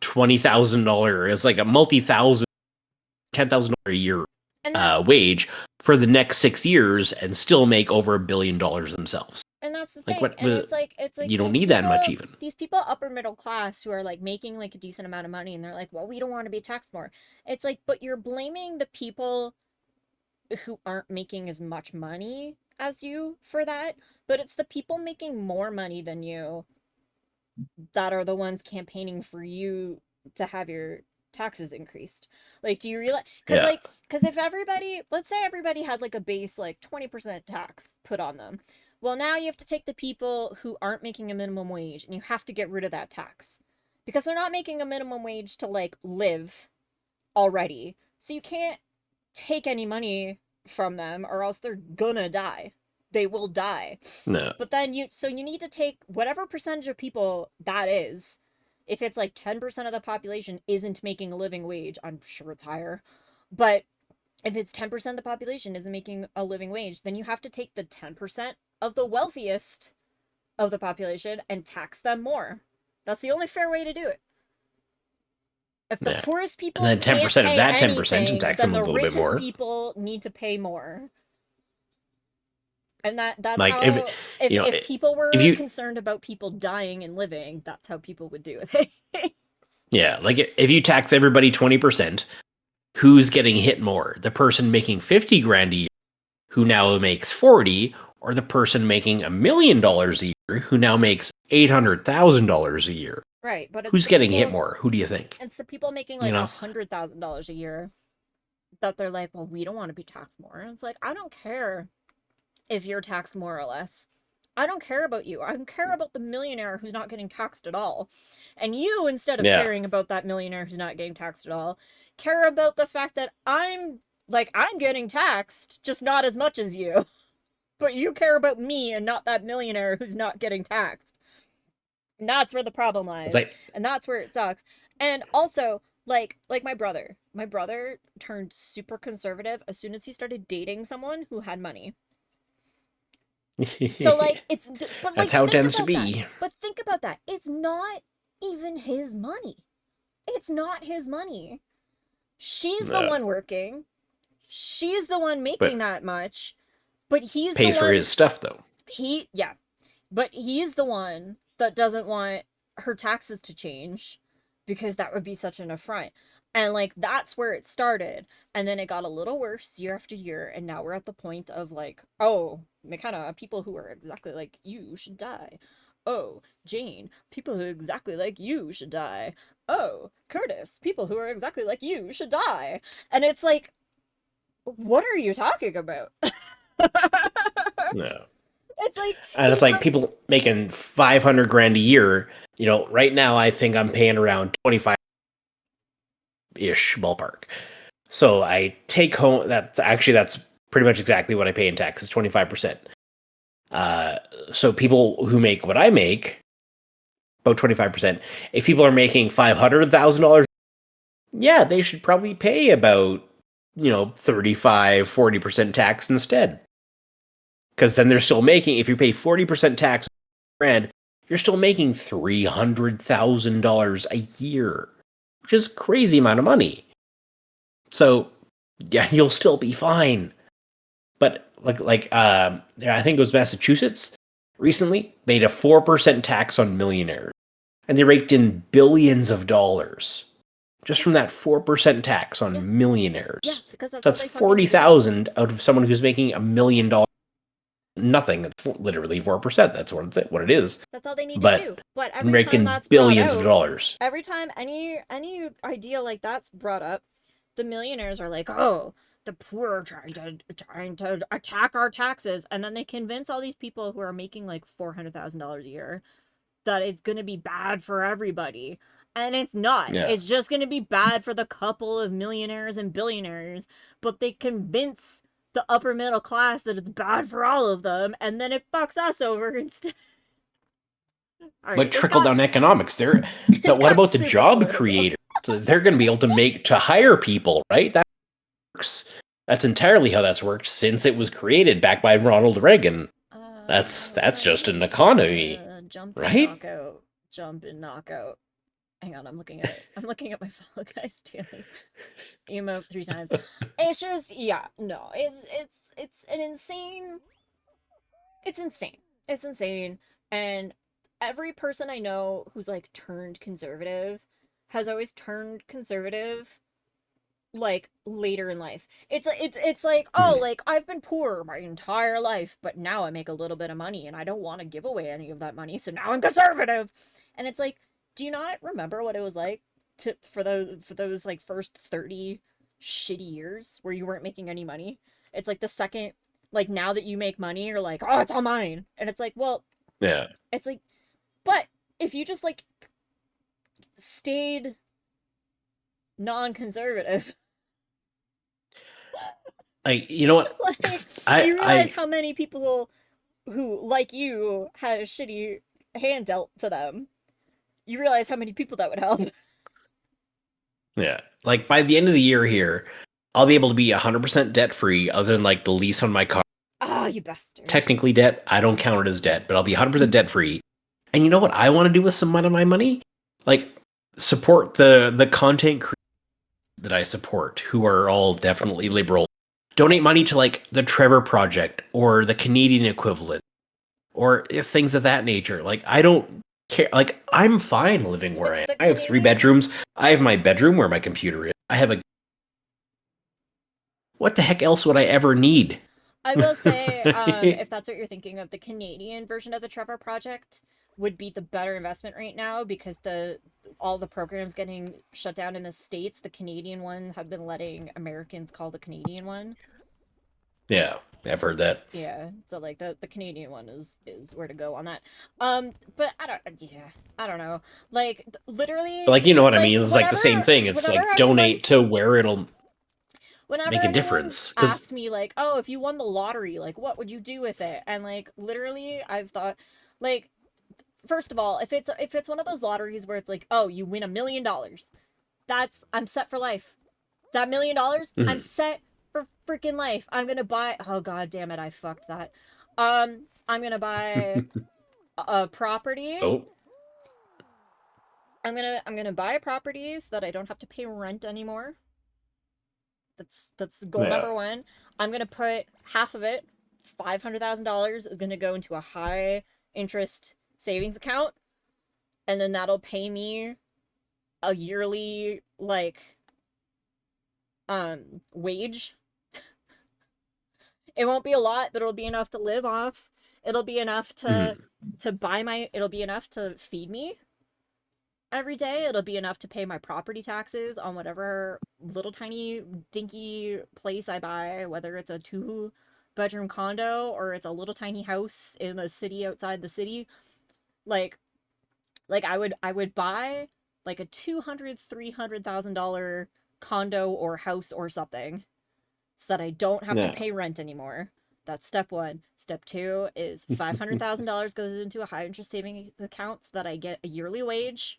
$20,000. It's a multi-thousand, $10,000 a year wage for the next 6 years, and still make over $1 billion themselves. And that's the thing. What? And it's like You don't need that much even. These people upper middle class who are making a decent amount of money, and they're like, well, we don't want to be taxed more. It's like, but you're blaming the people who aren't making as much money as you for that. But it's the people making more money than you that are the ones campaigning for you to have your taxes increased. Do you realize? Because if everybody, let's say everybody had a base 20% tax put on them. Well, now you have to take the people who aren't making a minimum wage, and you have to get rid of that tax because they're not making a minimum wage to live already. So you can't take any money from them, or else they're gonna die. They will die. No. But then you need to take whatever percentage of people that is. If it's 10% of the population isn't making a living wage, I'm sure it's higher. But if it's 10% of the population isn't making a living wage, then you have to take the 10% of the wealthiest of the population and tax them more. That's the only fair way to do it. If the poorest people and then 10% of that 10% and tax them a little bit more, the richest people need to pay more. And that's how, if people were concerned about people dying and living, that's how people would do it. Yeah, if you tax everybody 20%, who's getting hit more? The person making 50 grand a year, who now makes 40, or the person making $1 million a year, who now makes $800,000 a year? Right, but who's getting hit more? Who do you think? It's the people making $100,000 a year that they're like, well, we don't want to be taxed more. And it's like, I don't care if you're taxed more or less. I don't care about you. I care about the millionaire who's not getting taxed at all. And you, instead of caring about that millionaire who's not getting taxed at all, care about the fact that I'm getting taxed, just not as much as you. But you care about me and not that millionaire who's not getting taxed. And that's where the problem lies. And that's where it sucks. And also, like my brother. My brother turned super conservative as soon as he started dating someone who had money. So that's how it tends to be. But think about that. It's not even his money. It's not his money. She's the one working. She's the one making that much. But he's pays the one, for his stuff though. But he's the one that doesn't want her taxes to change because that would be such an affront. And that's where it started. And then it got a little worse year after year. And now we're at the point of oh, McKenna, people who are exactly like you should die. oh, Jane, people who are exactly like you should die. Oh, Curtis, people who are exactly like you should die. And it's like, what are you talking about? No. It's like, And it's like people making 500 grand a year. You know, right now I think I'm paying around 25 ish ballpark. So I take home that's pretty much exactly what I pay in taxes, 25%. So people who make what I make, about 25%. If people are making $500,000, yeah, they should probably pay about, 35, 40% tax instead. Because then they're still making, if you pay 40% tax grand, you're still making $300,000 a year, which is a crazy amount of money. So, yeah, you'll still be fine. But I think it was Massachusetts recently made a 4% tax on millionaires, and they raked in billions of dollars just from that 4% tax on millionaires. yeah, because So that's 40,000 out of someone who's making $1 million. Nothing. That's literally 4%. That's what it is. That's all they need But to do. But and every raking time that's billions brought of out, dollars. every time any idea like that's brought up, the millionaires are like, "Oh, the poor are trying to attack our taxes," and then they convince all these people who are making like $400,000 a year that it's gonna be bad for everybody, and it's not. Yeah. It's just gonna be bad for the couple of millionaires and billionaires. But they convince the upper middle class that it's bad for all of them, and then it fucks us over instead. But trickle down economics there. But what about the job political. creators? So they're going to be able to hire people, right? That works. That's entirely how that's worked since it was created back by Ronald Reagan. That's just an economy, Jump right? Jump and knockout. Hang on, I'm looking at my Fall Guys Stanley's emote 3 times. It's just no, it's an insane. It's insane. It's insane, and every person I know who's like turned conservative has always turned conservative like later in life. It's like, oh, like I've been poor my entire life, but now I make a little bit of money and I don't want to give away any of that money, so now I'm conservative. And it's like, do you not remember what it was like for those like first 30 shitty years where you weren't making any money? It's like the second, like now that you make money, you're like, oh, it's all mine. And it's like, well, Yeah. it's like, but if you just like stayed non-conservative, Like, you know what? like, you realize how many people who, like you, had a shitty hand dealt to them. You realize how many people that would help. Yeah. Like by the end of the year here, I'll be able to be 100% debt free other than like the lease on my car. Ah, you bastard. Technically debt. I don't count it as debt, but I'll be 100% debt free. And you know what I want to do with some of my money? Like support the content creators that I support who are all definitely liberal. Donate money to like the Trevor Project or the Canadian equivalent or things of that nature. Like I don't care. Like I'm fine living where I am. I have 3 bedrooms. I have my bedroom where my computer is. I have a. What the heck else would I ever need? I will say, if that's what you're thinking of, the Canadian version of the Trevor Project would be the better investment right now because all the programs getting shut down in the States, the Canadian one have been letting Americans call the Canadian one. Yeah, I've heard that. Yeah, so like the Canadian one is where to go on that. But I don't know. Like literally, But like you know what I like, mean? It's like the same thing. It's like donate to where it'll whenever make a difference. Asked me like, oh, if you won the lottery, like what would you do with it? And like literally, I've thought, like, first of all, if it's one of those lotteries where it's like, oh, you win $1 million, I'm set for life. That $1 million, I'm set for freaking life. I'm gonna buy. Oh god damn it, I fucked that. I'm gonna buy a property. Oh. I'm gonna buy a property so that I don't have to pay rent anymore. That's goal number 1. I'm gonna put half of it, $500,000, is gonna go into a high interest savings account, and then that'll pay me a yearly like wage. It won't be a lot, but it'll be enough to live off. It'll be enough to buy my. It'll be enough to feed me every day. It'll be enough to pay my property taxes on whatever little tiny dinky place I buy, whether it's a 2-bedroom condo or it's a little tiny house in a city outside the city. Like I would buy like a $200,000-$300,000 condo or house or something so that I don't have to pay rent anymore. That's step one. Step two is $500,000 goes into a high interest savings account so that I get a yearly wage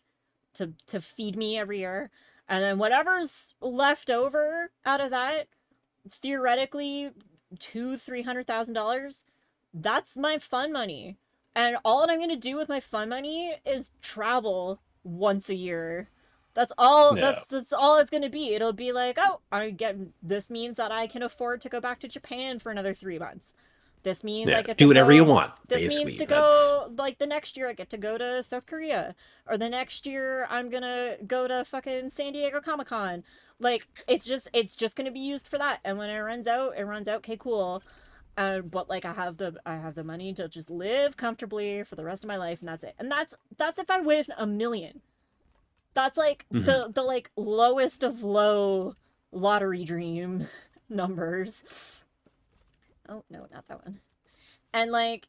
to feed me every year. And then whatever's left over out of that, theoretically $200,000-$300,000, that's my fun money. And all I'm gonna do with my fun money is travel once a year. That's all. That's all it's gonna be. It'll be like, oh, this means that I can afford to go back to Japan for another 3 months. This means I get to do whatever you go, want. This basically. means to go like the next year I get to go to South Korea, or the next year I'm gonna go to fucking San Diego Comic-Con. Like it's just gonna be used for that. And when it runs out, it runs out. Okay, cool. But like I have the money to just live comfortably for the rest of my life, and that's it. And that's if I win $1 million. That's like the like lowest of low lottery dream numbers. Oh no, not that one. And like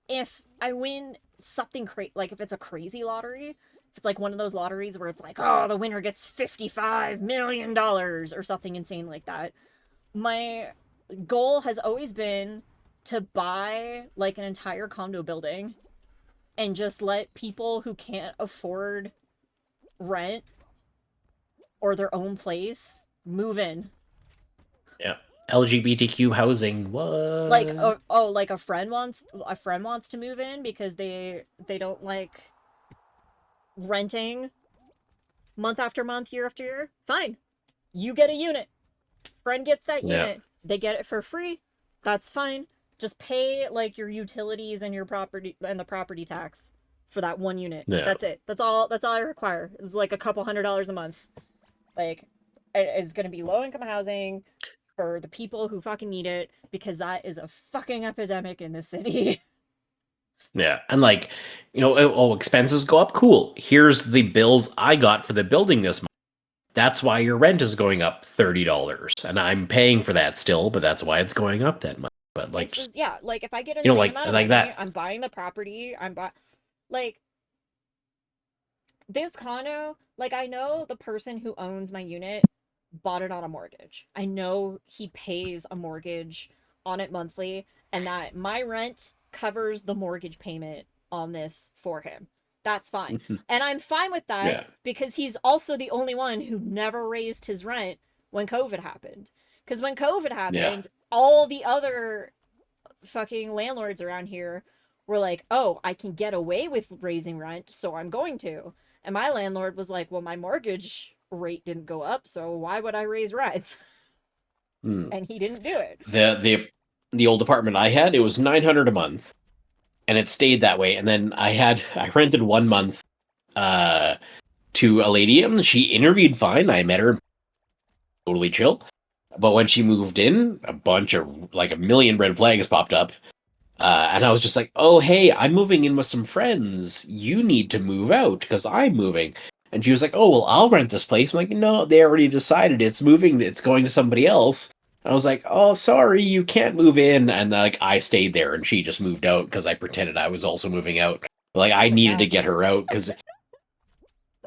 if I win something like if it's a crazy lottery, if it's like one of those lotteries where it's like, oh, the winner gets $55 million or something insane like that, my goal has always been to buy like an entire condo building and just let people who can't afford rent or their own place move in. Yeah. LGBTQ housing. What? Like like a friend wants to move in because they don't like renting month after month, year after year. Fine. You get a unit. Friend gets that unit. They get it for free. That's fine. Just pay like your utilities and your property and the property tax for that one unit. Yeah. That's it. That's all I require. It's like a couple $100 a month. Like it's going to be low income housing for the people who fucking need it, because that is a fucking epidemic in this city. Yeah. And like, expenses go up. Cool. Here's the bills I got for the building this month. That's why your rent is going up $30, and I'm paying for that still, but that's why it's going up that much. But like, just like if I get an like amount of like money, that. I'm buying the property. Like this condo. Like I know the person who owns my unit bought it on a mortgage. I know he pays a mortgage on it monthly, and that my rent covers the mortgage payment on this for him. That's fine. And I'm fine with that because he's also the only one who never raised his rent when COVID happened. Because when COVID happened, all the other fucking landlords around here were like, oh, I can get away with raising rent, so I'm going to. And my landlord was like, well, my mortgage rate didn't go up, so why would I raise rent? And he didn't do it. The old apartment I had, it was $900 a month. And it stayed that way. And then I rented 1 month to a lady, and she interviewed fine. I met her, totally chill. But when she moved in, a million red flags popped up. And I was just like, oh, hey, I'm moving in with some friends. You need to move out because I'm moving. And she was like, oh, well, I'll rent this place. I'm like, no, they already decided it's moving. It's going to somebody else. I was like, oh, sorry, you can't move in. And like, I stayed there and she just moved out because I pretended I was also moving out. Like, I needed to get her out because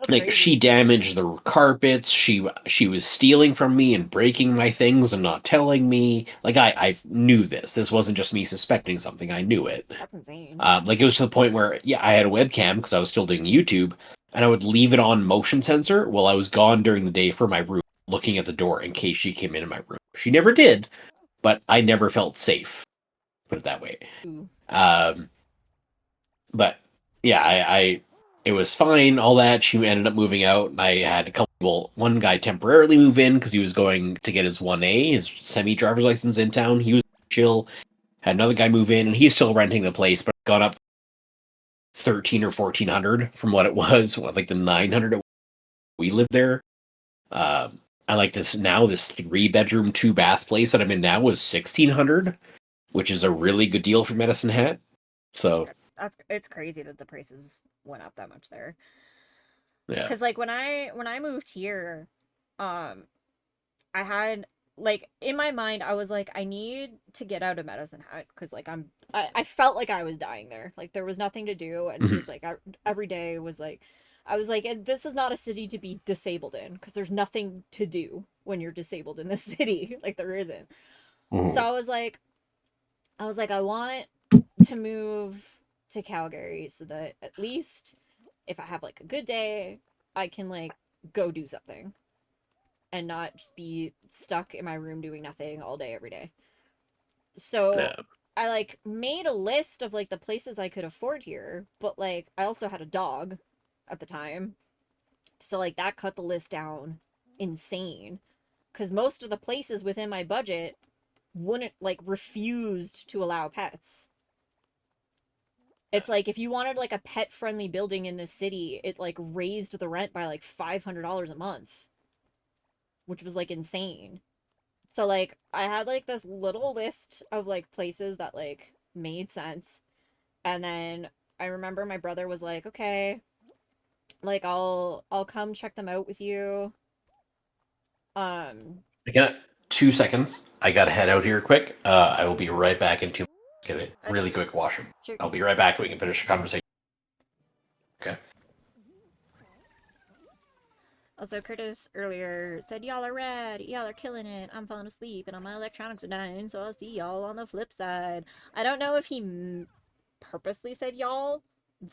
like she damaged the carpets. She was stealing from me and breaking my things and not telling me. Like, I knew this. This wasn't just me suspecting something. I knew it. That's insane. Like, it was to the point where, I had a webcam because I was still doing YouTube, and I would leave it on motion sensor while I was gone during the day for my room, looking at the door in case she came in my room. She never did, but I never felt safe. Put it that way. But yeah, it was fine. All that. She ended up moving out, and I had one guy temporarily move in because he was going to get his 1A, his semi driver's license in town. He was chill. Had another guy move in, and he's still renting the place, but gone up 1,300 or 1,400 from what it was, like the 900 we lived there. I like this 3-bedroom, 2-bath place that I'm in now was 1,600, which is a really good deal for Medicine Hat. So It's crazy that the prices went up that much there. yeah. Because like when I moved here, I had like in my mind I was like I need to get out of Medicine Hat because like I felt like I was dying there. Like there was nothing to do and Mhm. just like every day was like I was like this is not a city to be disabled in because there's nothing to do when you're disabled in this city. Like there isn't. So Mhm. I want to move to Calgary so that at least if I have like a good day, I can like go do something and not just be stuck in my room doing nothing all day every day. So Yeah. I like made a list of like the places I could afford here, but like I also had a dog at the time. So like that cut the list down insane cuz most of the places within my budget wouldn't like refused to allow pets. It's like if you wanted like a pet friendly building in this city, it like raised the rent by like $500 a month, which was like insane. So like I had like this little list of like places that like made sense. And then I remember my brother was like, "Okay, like I'll come check them out with you." Um I got 2 seconds. I gotta head out here quick. I will be right back in 2 minutes. Get a okay, really quick washroom. sure. I'll be right back. We can finish the conversation. Okay. Also, Curtis earlier said, "Y'all are rad. Y'all are killing it. I'm falling asleep and all my electronics are dying, so I'll see y'all on the flip side." I don't know if he purposely said y'all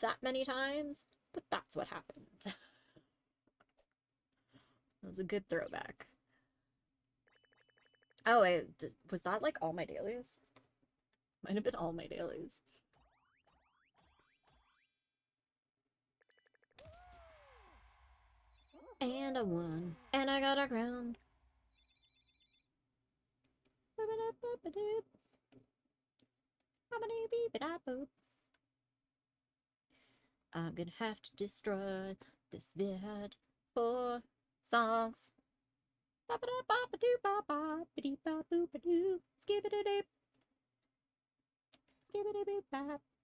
that many times, but that's what happened. It was a good throwback. Oh, wait, was that like all my dailies? Might have been all my dailies. And I won. And I got a crown. I'm gonna have to destroy this vid for songs.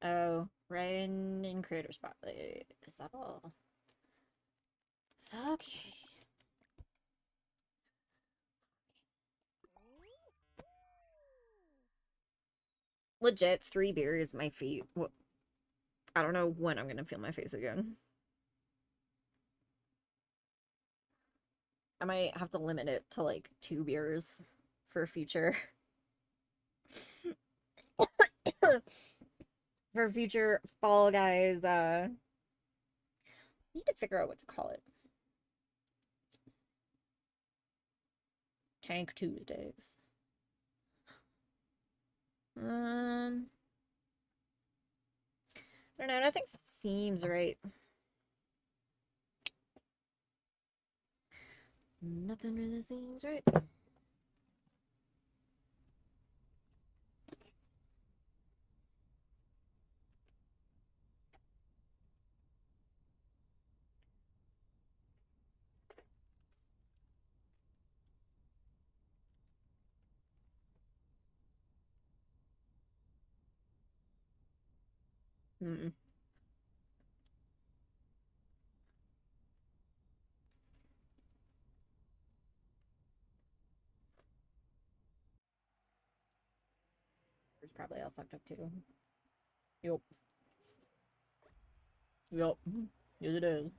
Oh, Ryan in Creator Spotlight. Is that all? Okay. Legit, 3 beers, my feet. Well, I don't know when I'm gonna feel my face again. I might have to limit it to like 2 beers for future. For future Fall Guys, need to figure out what to call it. Tank Tuesdays. I don't know, nothing seems right. Nothing really seems right. Hmm. It's probably all fucked up too. Yup. Yup. Yes, it is.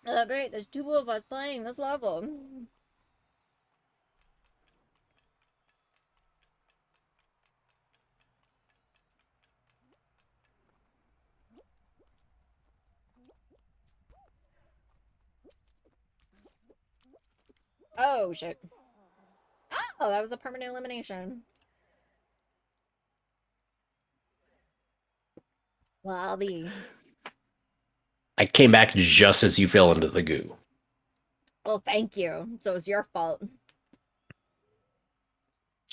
Oh, great. There's 2 of us playing this level. Oh, shit. Oh, that was a permanent elimination. Well, I'll be. I came back just as you fell into the goo. Well, thank you. So it's your fault.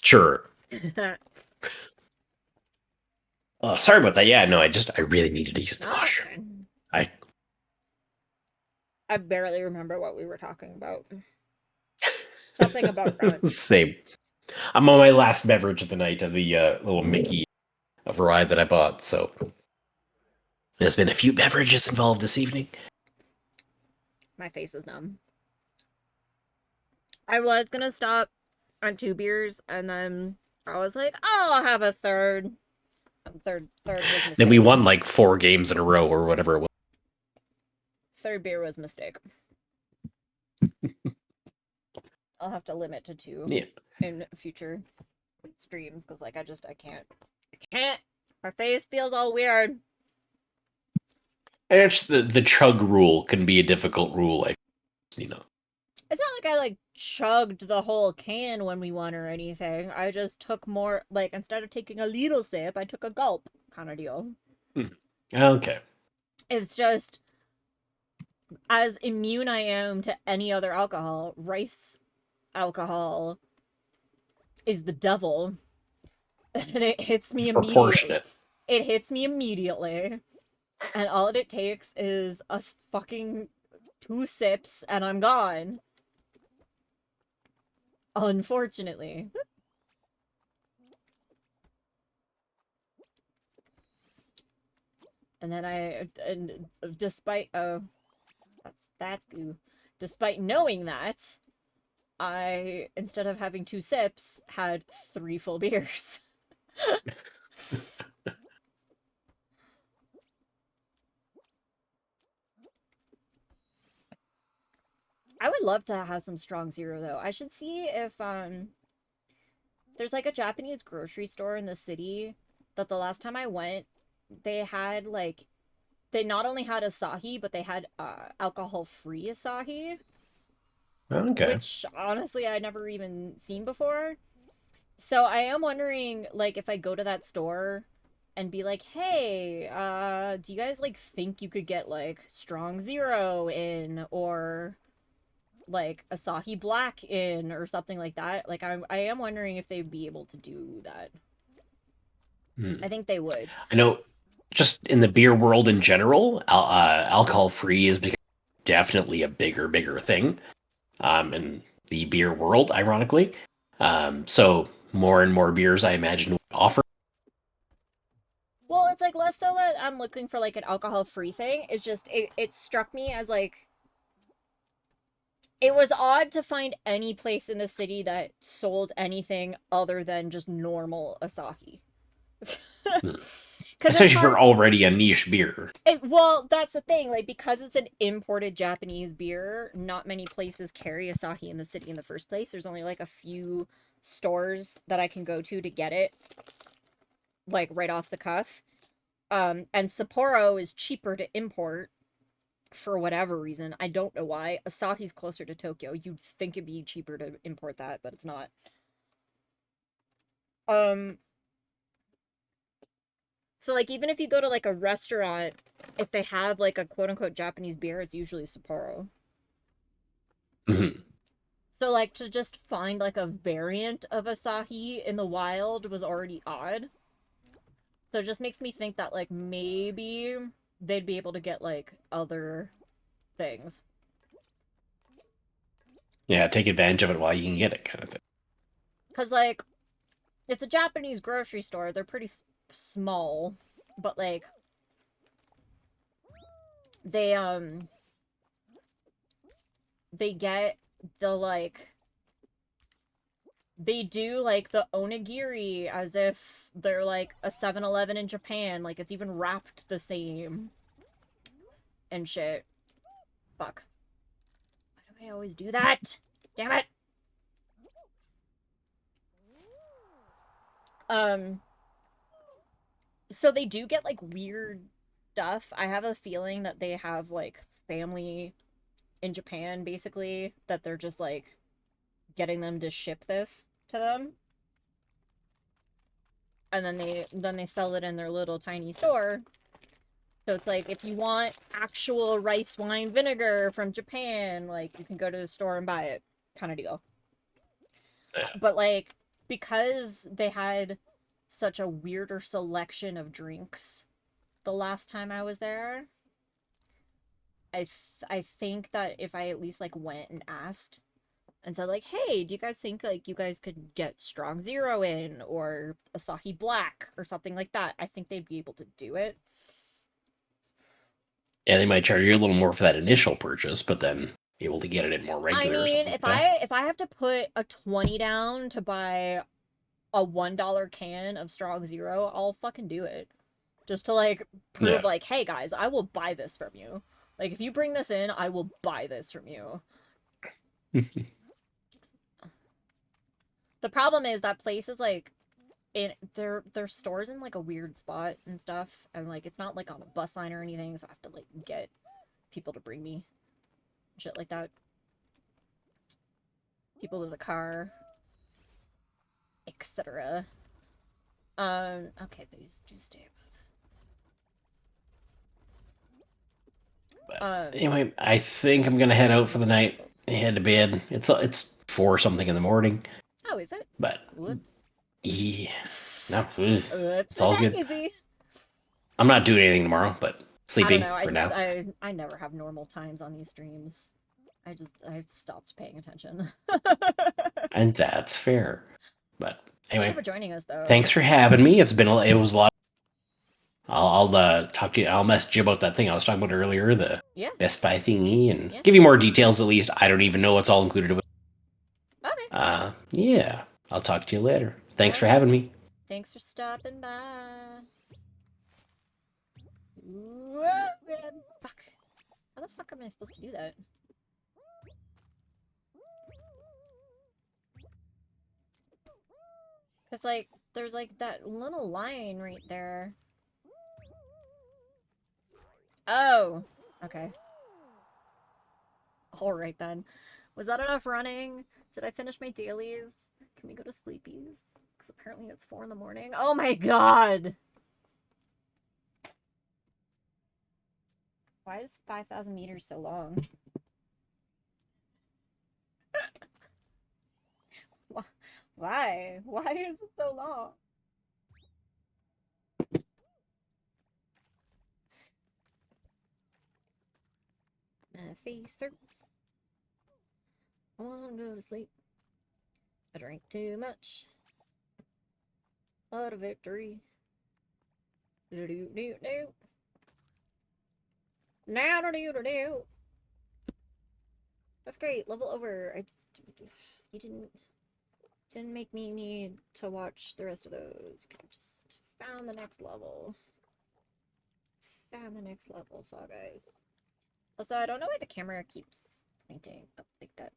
Sure. Sorry about that. Yeah, no, I really needed to use the washroom. I barely remember what we were talking about. Something about grunts. Same. I'm on my last beverage of the night of the little Mickey variety that I bought. So there's been a few beverages involved this evening. My face is numb. I was gonna stop on 2 beers, and then I was like, oh, I'll have a third. Third was mistake. Then we won like 4 games in a row or whatever it was. Third beer was mistake. I'll have to limit to 2 in future streams, because like I can't. My face feels all weird. And it's the chug rule can be a difficult rule, like, you know. It's not like I like chugged the whole can when we won or anything. I just took more, like, instead of taking a little sip, I took a gulp kind of deal. Okay. It's just, as immune I am to any other alcohol, rice alcohol is the devil. And it hits me immediately. Proportionate. It hits me immediately. And all it takes is a fucking 2 sips and I'm gone. Unfortunately. And then despite that's goo. Despite knowing that, I, instead of having 2 sips, had 3 full beers. I would love to have some strong zero though. I should see if there's like a Japanese grocery store in the city that the last time I went, they had like, they not only had Asahi, but they had alcohol-free Asahi. Okay. Which honestly I never even seen before. So I am wondering, like, if I go to that store and be like, hey, do you guys like think you could get like strong zero in, or like Asahi Black in, or something like that? Like, I am wondering if they'd be able to do that. I think they would. I know, just in the beer world in general, alcohol-free is definitely a bigger thing in the beer world, ironically. So more and more beers, I imagine, would offer. Well, it's like less so that I'm looking for like an alcohol-free thing. It's just, it struck me as like, it was odd to find any place in the city that sold anything other than just normal Asahi. Especially for already a niche beer. Well, that's the thing. Like, because it's an imported Japanese beer, not many places carry Asahi in the city in the first place. There's only like a few stores that I can go to get it, like, right off the cuff. And Sapporo is cheaper to import for whatever reason. I don't know why. Asahi's closer to Tokyo. You'd think it'd be cheaper to import that, but it's not. So, like, even if you go to, like, a restaurant, if they have, like, a quote-unquote Japanese beer, it's usually Sapporo. Mm-hmm. So, like, to just find, like, a variant of Asahi in the wild was already odd. So it just makes me think that, like, maybe they'd be able to get, like, other things. Yeah, take advantage of it while you can get it, kind of thing. Because, like, it's a Japanese grocery store. They're pretty small, but, like, they get the, like, they do, like, the onigiri as if they're, like, a 7-Eleven in Japan. Like, it's even wrapped the same. And shit. Fuck. Why do I always do that? Damn it! So they do get, like, weird stuff. I have a feeling that they have, like, family in Japan, basically, that they're just, like, getting them to ship this to them. And then they sell it in their little tiny store. So it's like, if you want actual rice wine vinegar from Japan, like, you can go to the store and buy it, kind of deal. Yeah. But, like, because they had such a weirder selection of drinks the last time I was there, I think that if I at least, like, went and asked and said like, hey, do you guys think like you guys could get Strong Zero in or Asahi Black or something like that, I think they'd be able to do it. Yeah, they might charge you a little more for that initial purchase, but then be able to get it in more I regular or mean, something if like that. I have to put a 20 down to buy a $1 can of Strong Zero, I'll fucking do it. Just to like prove Yeah. like, hey guys, I will buy this from you. Like if you bring this in, I will buy this from you. The problem is that place is like in their stores in like a weird spot and stuff, and like it's not like on a bus line or anything, so I have to like get people to bring me shit like that. People with a car, etc. Okay, these do stay But above. anyway, I think I'm gonna head out for the night. Head to bed. It's 4 something in the morning. Oh, is it? But Whoops. yeah, no, it's all good. Whoopsie-daisy. I'm not doing anything tomorrow, but I don't sleeping know. for now. I never have normal times on these streams. I've stopped paying attention. And that's fair. But Thank anyway, you for joining us, though. thanks for having me. It was a lot. I'll talk to you. I'll message you about that thing I was talking about earlier, the Yeah. Best Buy thingy, and Yeah. give you more details. At least I don't even know what's all included with. Okay. Yeah. I'll talk to you later. Thanks for Alright. having me. Thanks for stopping by. Whoa, man. Fuck. How the fuck am I supposed to do that? Cause like, there's like that little line right there. Oh. Okay. Alright then. Was that enough running? Did I finish my dailies? Can we go to sleepies? Because apparently it's 4 in the morning. Oh my god! Why is 5,000 meters so long? Why? Why is it so long? My face hurts. I wanna go to sleep. I drank too much. Lot of victory. Do do do do. Now do do do do. That's great. Level over. You didn't make me need to watch the rest of those. You just found the next level. Found the next level, Fall Guys. Also, I don't know why the camera keeps pointing up like that.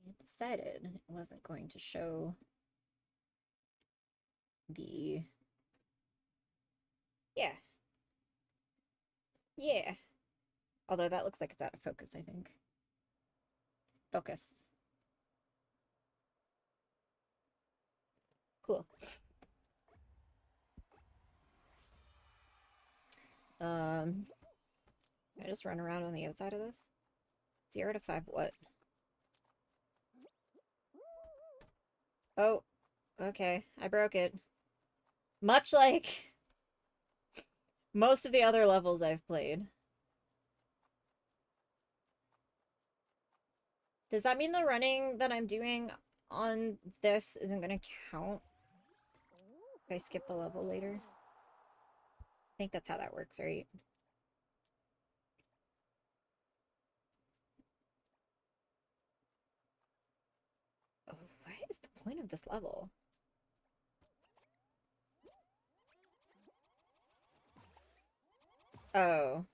I decided it wasn't going to show the... Yeah. Yeah. Although that looks like it's out of focus, I think. Focus. Cool. I just run around on the outside of this? 0 to 5 what? Oh, okay. I broke it. Much like most of the other levels I've played. Does that mean the running that I'm doing on this isn't gonna count if I skip the level later? I think that's how that works, right? Oh, what is the point of this level? Oh.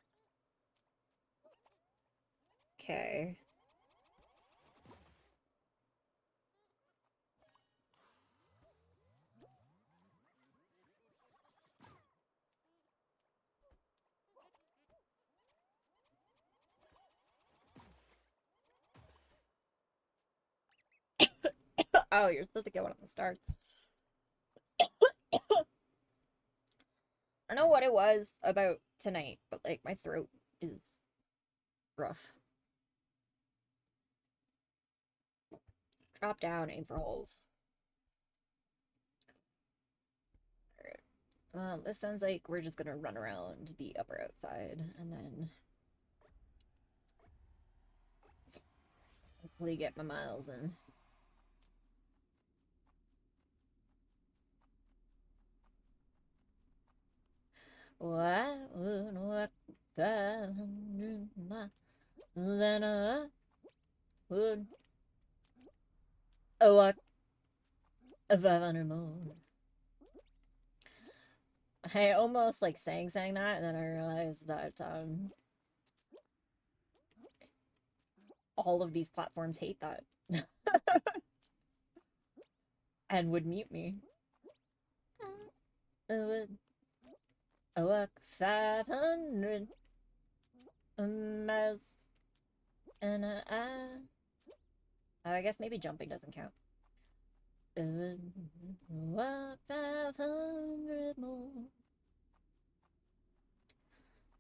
Okay. Oh, you're supposed to get one of the stars. I don't know what it was about tonight, but like my throat is rough. Drop down, aim for holes. Alright. Well, this sounds like we're just gonna run around the upper outside and then quickly get my miles in. I would walk 500 miles, then I would walk 500 more. I almost like sang that, and then I realized that all of these platforms hate that and would mute me. I would walk 500 miles, and I guess maybe jumping doesn't count. I would walk 500 more.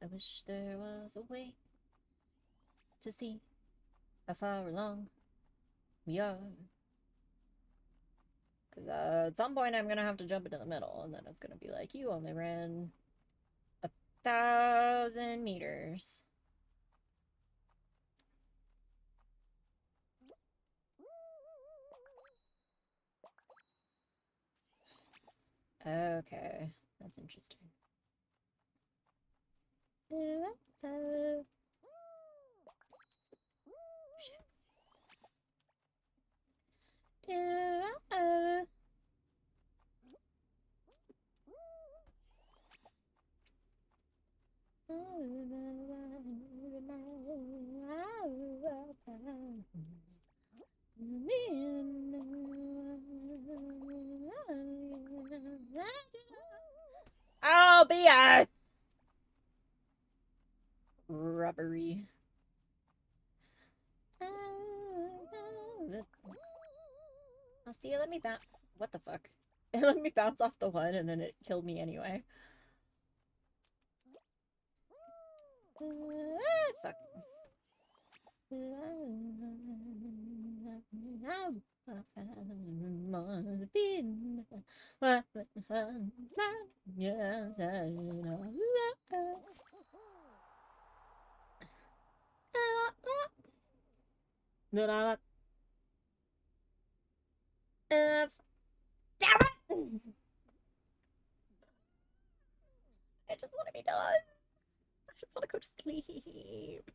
I wish there was a way to see how far along we are. Because at some point I'm going to have to jump into the middle, and then it's going to be like, you only ran 1,000 meters. Okay, that's interesting. Oh, BS! Rubbery. I'll see you. Let me bounce. What the fuck? It let me bounce off the one and then it killed me anyway. Fuck. Damn it! I just want to be done. I just want to go to sleep.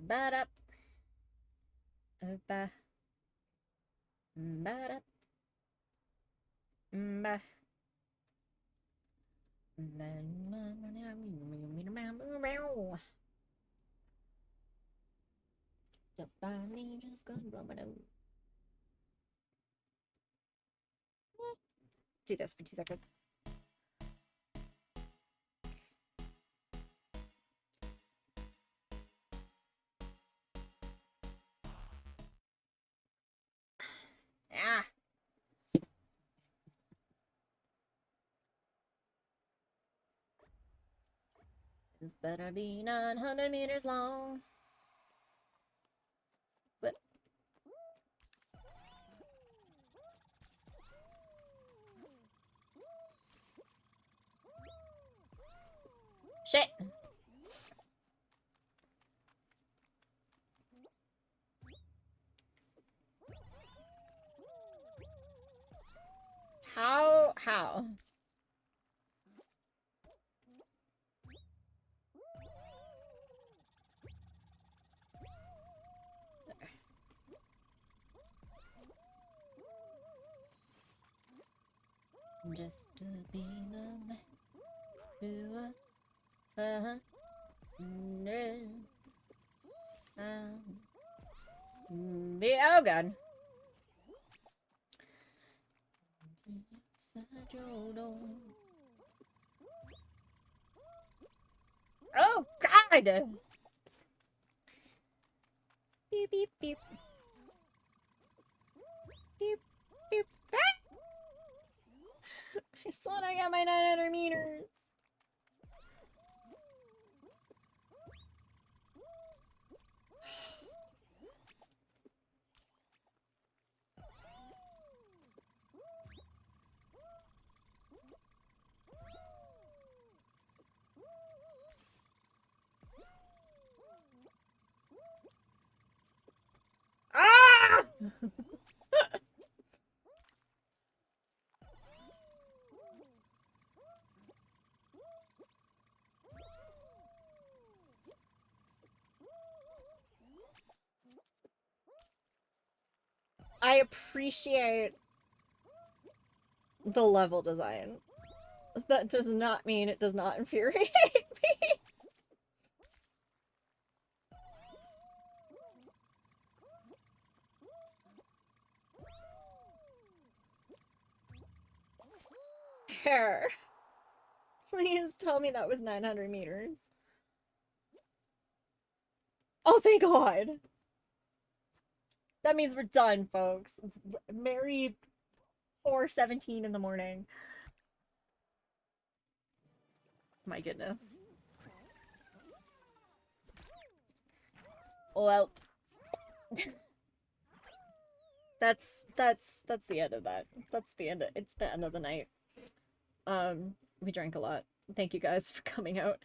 Ba-da. Ba. Ba-da. Ba. Your body just got rubbing. Do this for 2 seconds. Ah. This better be 900 meters long. But shit. How? Just to be the man who oh god. Oh god. Beep beep beep. Beep beep. Ah! when I get my 900 meters. Ah! I appreciate the level design. That does not mean it does not infuriate me. Hair. Please tell me that was 900 meters. Oh, thank God. That means we're done, folks. Merry 4:17 in the morning. My goodness. Well, that's the end of that. That's the end of, it's the end of the night. We drank a lot. Thank you guys for coming out.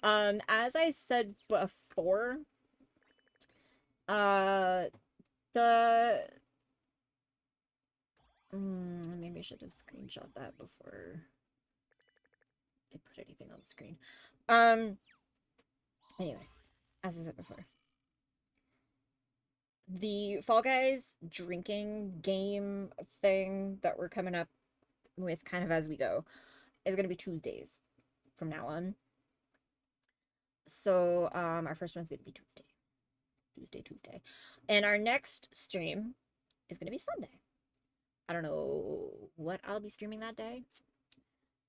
As I said before, maybe I should have screenshot that before I put anything on the screen. Anyway, as I said before, the Fall Guys drinking game thing that we're coming up with kind of as we go is going to be Tuesdays from now on. So, our first one's going to be Tuesday. And our next stream is going to be Sunday. I don't know what I'll be streaming that day.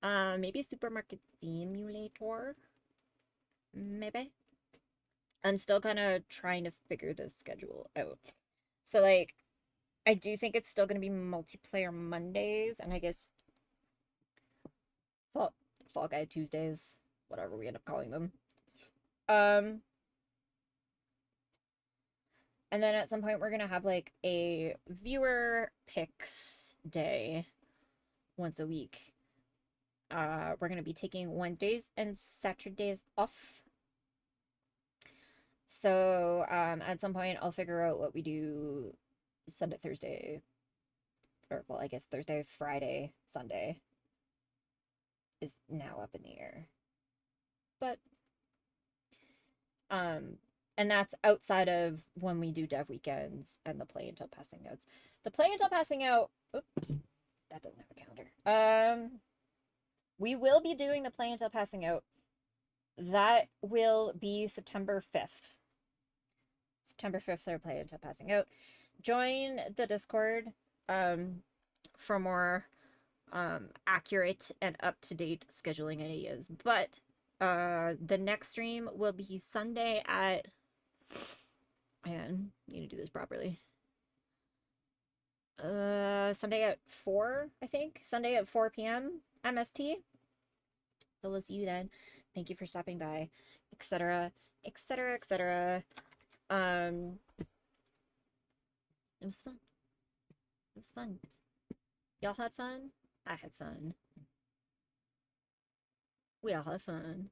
Maybe Supermarket Simulator. Maybe. I'm still kind of trying to figure the schedule out. So, like, I do think it's still going to be multiplayer Mondays, and I guess Fall Guy Tuesdays, whatever we end up calling them. And then at some point we're gonna have like a viewer picks day once a week. We're gonna be taking Wednesdays and Saturdays off. So at some point I'll figure out what we do Sunday, Thursday, or well, I guess Thursday, Friday, Sunday is now up in the air. But and that's outside of when we do dev weekends and the play until passing outs. The play until passing out, oops, that doesn't have a calendar. We will be doing the play until passing out. That will be September 5th. September 5th, our play until passing out. Join the Discord for more accurate and up-to-date scheduling ideas. But the next stream will be Sunday at, man, need to do this properly. Sunday at 4, I think. Sunday at 4 p.m. MST. So we'll see you then. Thank you for stopping by, etc., etc., etc. It was fun. It was fun. Y'all had fun? I had fun. We all had fun.